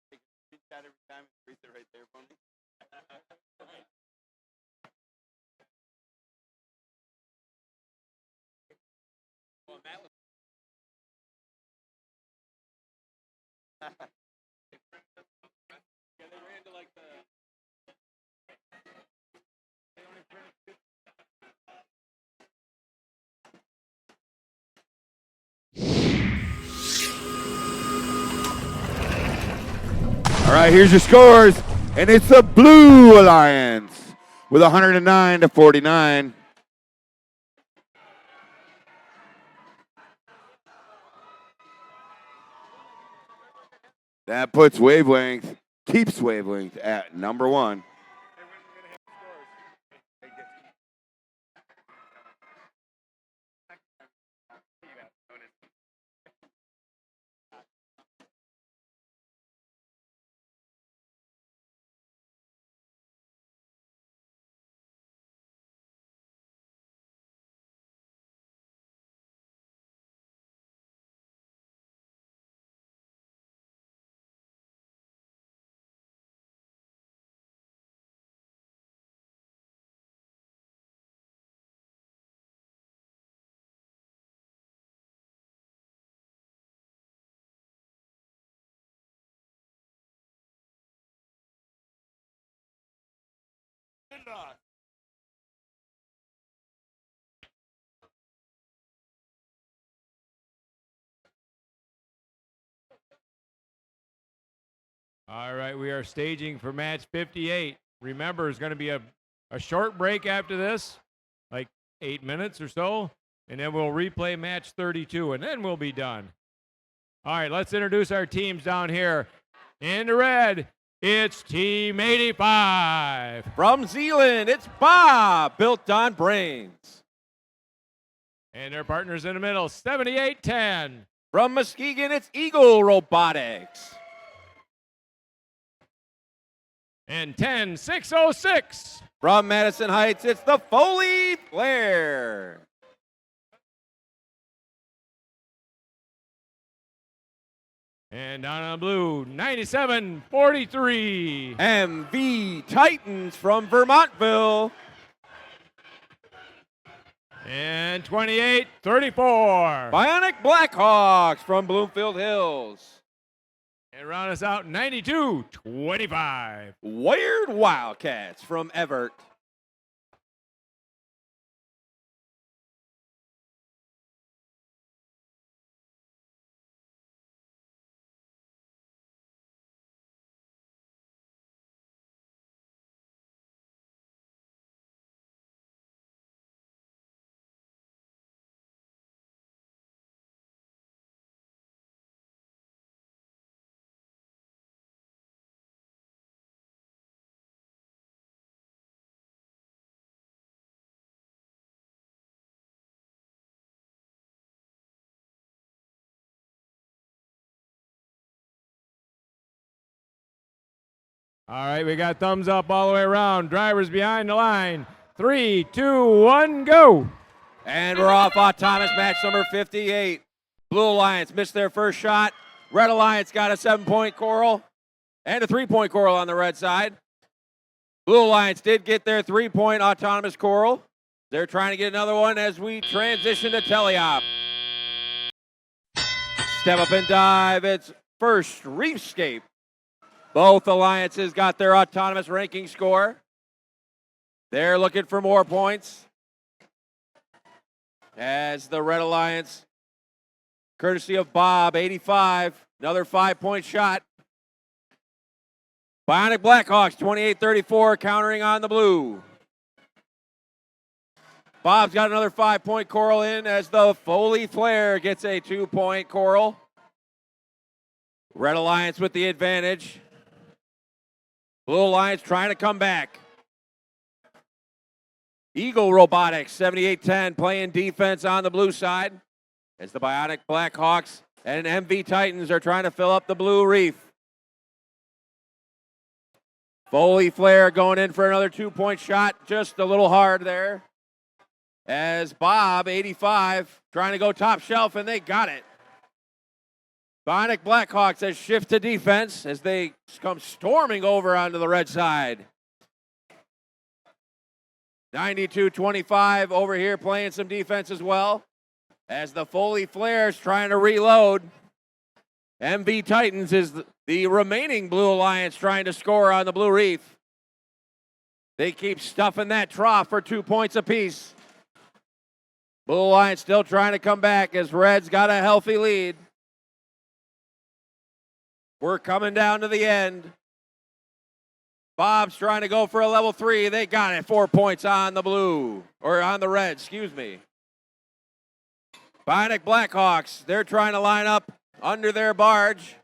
Take a screenshot every time and freeze it right there for me. Well, that was yeah, they ran to like the they only printed All right, here's your scores, and it's the Blue Alliance with 109 to 49. That puts Wavelength, keeps Wavelength at number 1. All right, we are staging for match 58. Remember, it's going to be a short break after this, like 8 minutes or so, and then we'll replay match 32, and then we'll be done. All right, let's introduce our teams down here. In the red, it's Team 85. From Zealand, it's Bob, built on brains. And their partners in the middle, 7810. From Muskegon, it's Eagle Robotics. And 10606. From Madison Heights, it's the Foley Flare. And down on blue, 9743. MV Titans from Vermontville. And 2834. Bionic Blackhawks from Bloomfield Hills. And round us out, 9225. Wired Wildcats from Everett. All right, we got thumbs up all the way around. Drivers behind the line. 3, 2, 1, go. And we're off autonomous match number 58. Blue Alliance missed their first shot. Red Alliance got a 7-point coral and a 3-point coral on the red side. Blue Alliance did get their 3-point autonomous coral. They're trying to get another one as we transition to teleop. Step up and dive. It's first Reefscape. Both alliances got their autonomous ranking score. They're looking for more points. As the Red Alliance, courtesy of Bob, 85, another 5-point shot. Bionic Blackhawks, 28-34, countering on the blue. Bob's got another 5-point coral in as the Foley Flare gets a 2-point coral. Red Alliance with the advantage. Blue Alliance trying to come back. Eagle Robotics, 78-10, playing defense on the blue side. As the Bionic Blackhawks and MV Titans are trying to fill up the blue reef. Foley Flair going in for another 2-point shot, just a little hard there. As Bob, 85, trying to go top shelf, and they got it. Bionic Blackhawks has shift to defense as they come storming over onto the red side. 92-25 over here playing some defense as well. As the Foley Flares trying to reload. MV Titans is the remaining Blue Alliance trying to score on the Blue Reef. They keep stuffing that trough for 2 points apiece. Blue Alliance still trying to come back as Red's got a healthy lead. We're coming down to the end. Bob's trying to go for a level 3. They got it. 4 points on the blue, or on the red, excuse me. Bionic Blackhawks, they're trying to line up under their barge.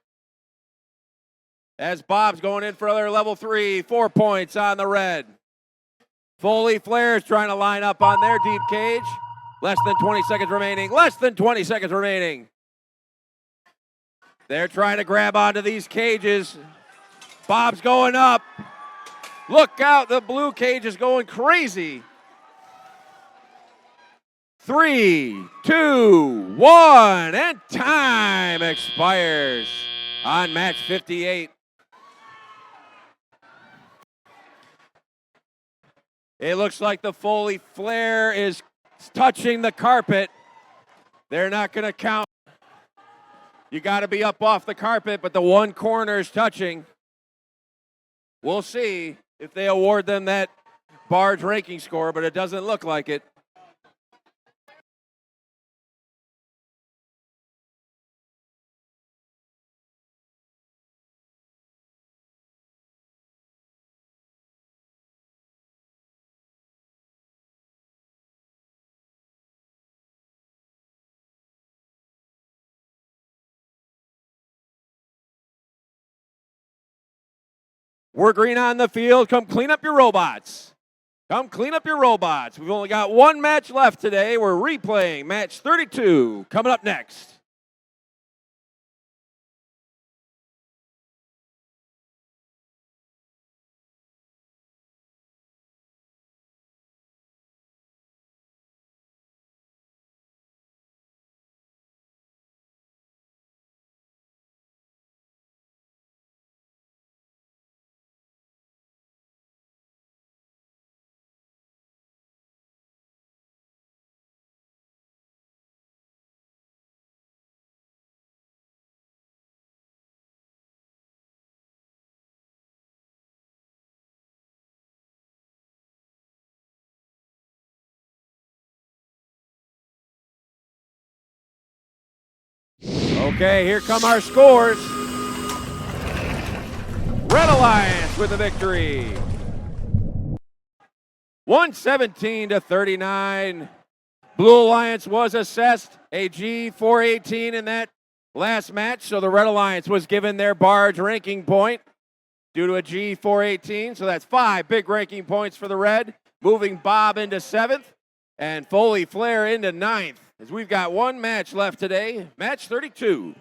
As Bob's going in for another level 3. 4 points on the red. Foley Flares trying to line up on their deep cage. Less than 20 seconds remaining. Less than 20 seconds remaining. They're trying to grab onto these cages. Bob's going up. Look out, the blue cage is going crazy. 3, 2, 1, and time expires on match 58. It looks like the Foley Flare is touching the carpet. They're not going to count. You got to be up off the carpet, but the one corner is touching. We'll see if they award them that barge ranking score, but it doesn't look like it. We're green on the field. Come clean up your robots. Come clean up your robots. We've only got one match left today. We're replaying match 32 coming up next. Okay, here come our scores. Red Alliance with the victory. 117-39. Blue Alliance was assessed a G418 in that last match, so the Red Alliance was given their barge ranking point due to a G418. So that's 5 big ranking points for the Red, moving Bob into 7th and Foley Flair into 9th. As we've got one match left today, match 32.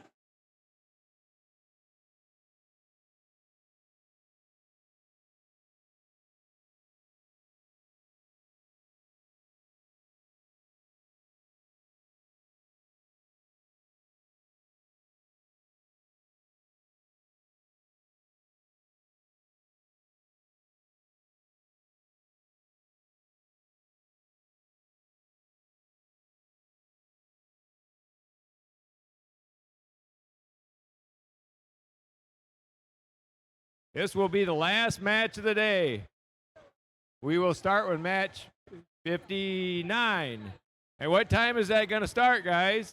This will be the last match of the day. We will start with match 59. And what time is that going to start, guys?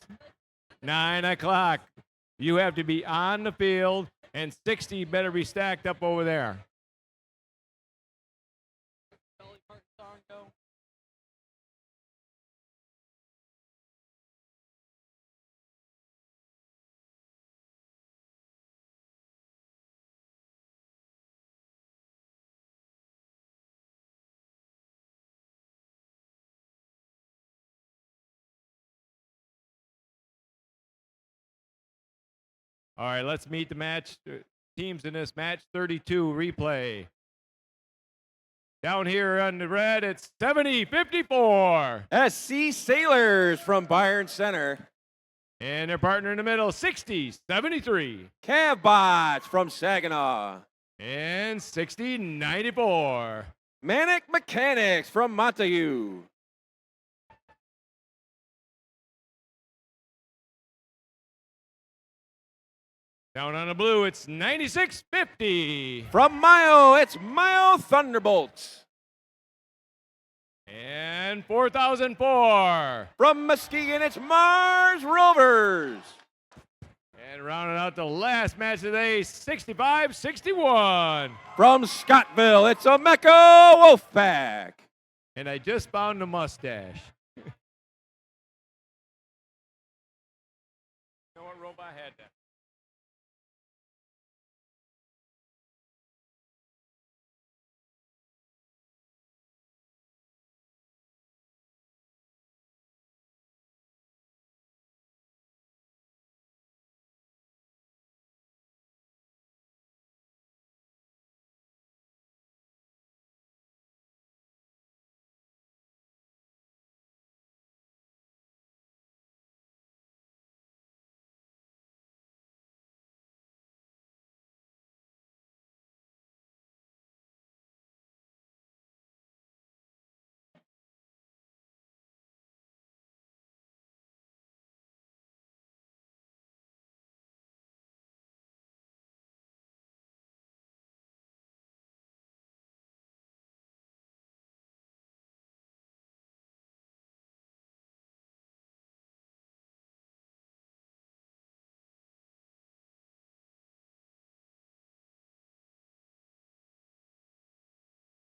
9 o'clock. You have to be on the field, and 60 better be stacked up over there. All right, let's meet the match teams in this match 32 replay. Down here on the red, it's 70-54. SC Sailors from Byron Center. And their partner in the middle, 60-73. Cavbots from Saginaw. And 60-94. Manic Mechanics from Montague. Down on the blue, it's 96-50. From Mayo, it's Mayo Thunderbolts. And 4004. From Muskegon, it's Mars Rovers. And rounding out the last match today, 65-61. From Scottville, it's Omeka Wolfpack. And I just found the mustache. You know what robot had that?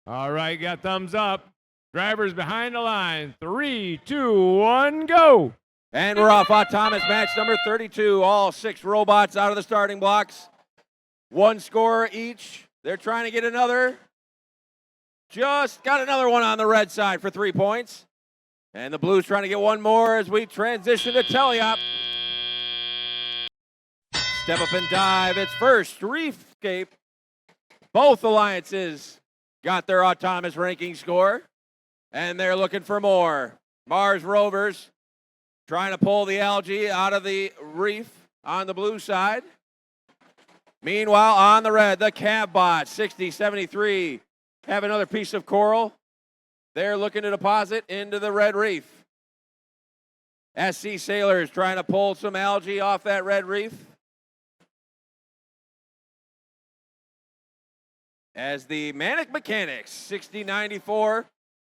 All right, got thumbs up. Drivers behind the line. 3, 2, 1, go. And we're off. Thomas match number 32. All 6 robots out of the starting blocks. 1 score each. They're trying to get another. Just got another one on the red side for 3 points. And the blues trying to get one more as we transition to teleop. Step up and dive. It's first Reefscape. Both alliances got their autonomous ranking score, and they're looking for more. Mars Rovers trying to pull the algae out of the reef on the blue side. Meanwhile, on the red, the Cavbot, 60-73, have another piece of coral. They're looking to deposit into the red reef. SC Sailors trying to pull some algae off that red reef. As the Manic Mechanics, 60-94,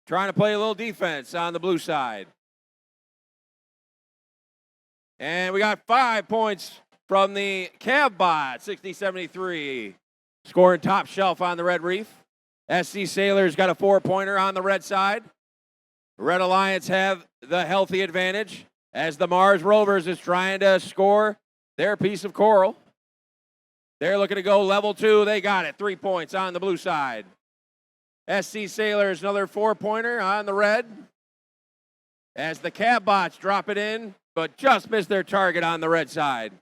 trying to play a little defense on the blue side. And we got 5 points from the Cavbot, 60-73, scoring top shelf on the red reef. SC Sailors got a 4-pointer on the red side. Red Alliance have the healthy advantage as the Mars Rovers is trying to score their piece of coral. They're looking to go level 2. They got it. 3 points on the blue side. SC Sailors, another 4-pointer on the red. As the Cavbots drop it in, but just missed their target on the red side.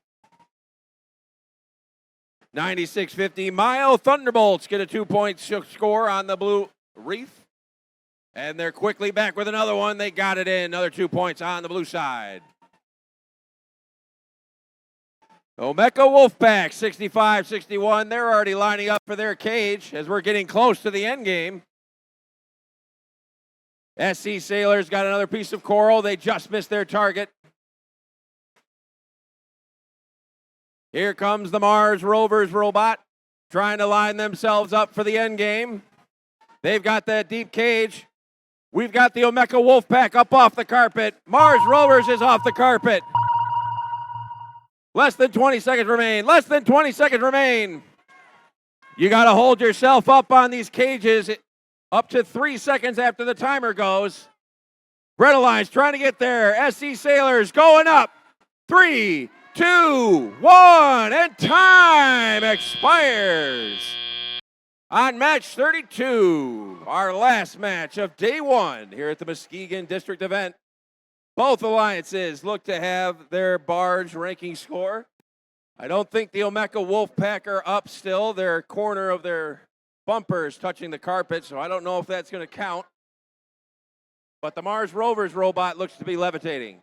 96-50. Mayo Thunderbolts get a 2-point score on the blue reef. And they're quickly back with another one. They got it in. Another 2 points on the blue side. Omeka Wolfpack, 65-61. They're already lining up for their cage as we're getting close to the end game. SC Sailors got another piece of coral. They just missed their target. Here comes the Mars Rovers robot trying to line themselves up for the end game. They've got that deep cage. We've got the Omeka Wolfpack up off the carpet. Mars Rovers is off the carpet. Less than 20 seconds remain. Less than 20 seconds remain. You got to hold yourself up on these cages up to 3 seconds after the timer goes. Red Alliance trying to get there. SC Sailors going up. 3, 2, 1, and time expires. On match 32, our last match of day 1 here at the Muskegon District event. Both alliances look to have their barge ranking score I don't think the Omeka Wolfpack are up still. Their corner of their bumper is touching the carpet, so I don't know if that's going to count. But the Mars Rovers robot looks to be levitating.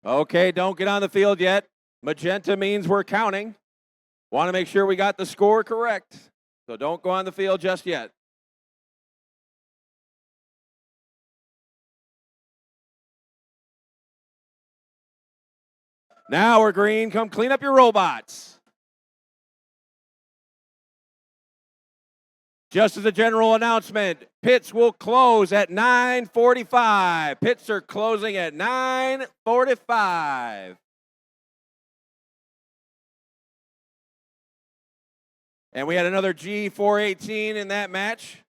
Okay, don't get on the field yet. Magenta means we're counting. Want to make sure we got the score correct. So don't go on the field just yet. Now we're green. Come clean up your robots. Just as a general announcement, pits will close at 9:45. Pits are closing at 9:45. And we had another G418 in that match.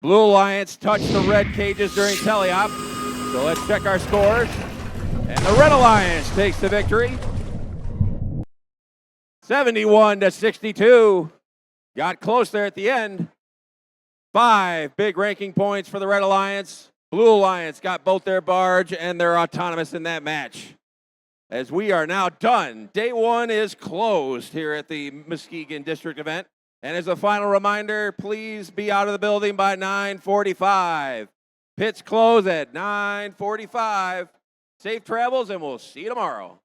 Blue Alliance touched the red cages during teleop. So let's check our scores. And the Red Alliance takes the victory. 71-62. Got close there at the end. 5 big ranking points for the Red Alliance. Blue Alliance got both their barge and their autonomous in that match. As we are now done, day 1 is closed here at the Muskegon District event. And as a final reminder, please be out of the building by 9:45. Pits close at 9:45. Safe travels, and we'll see you tomorrow.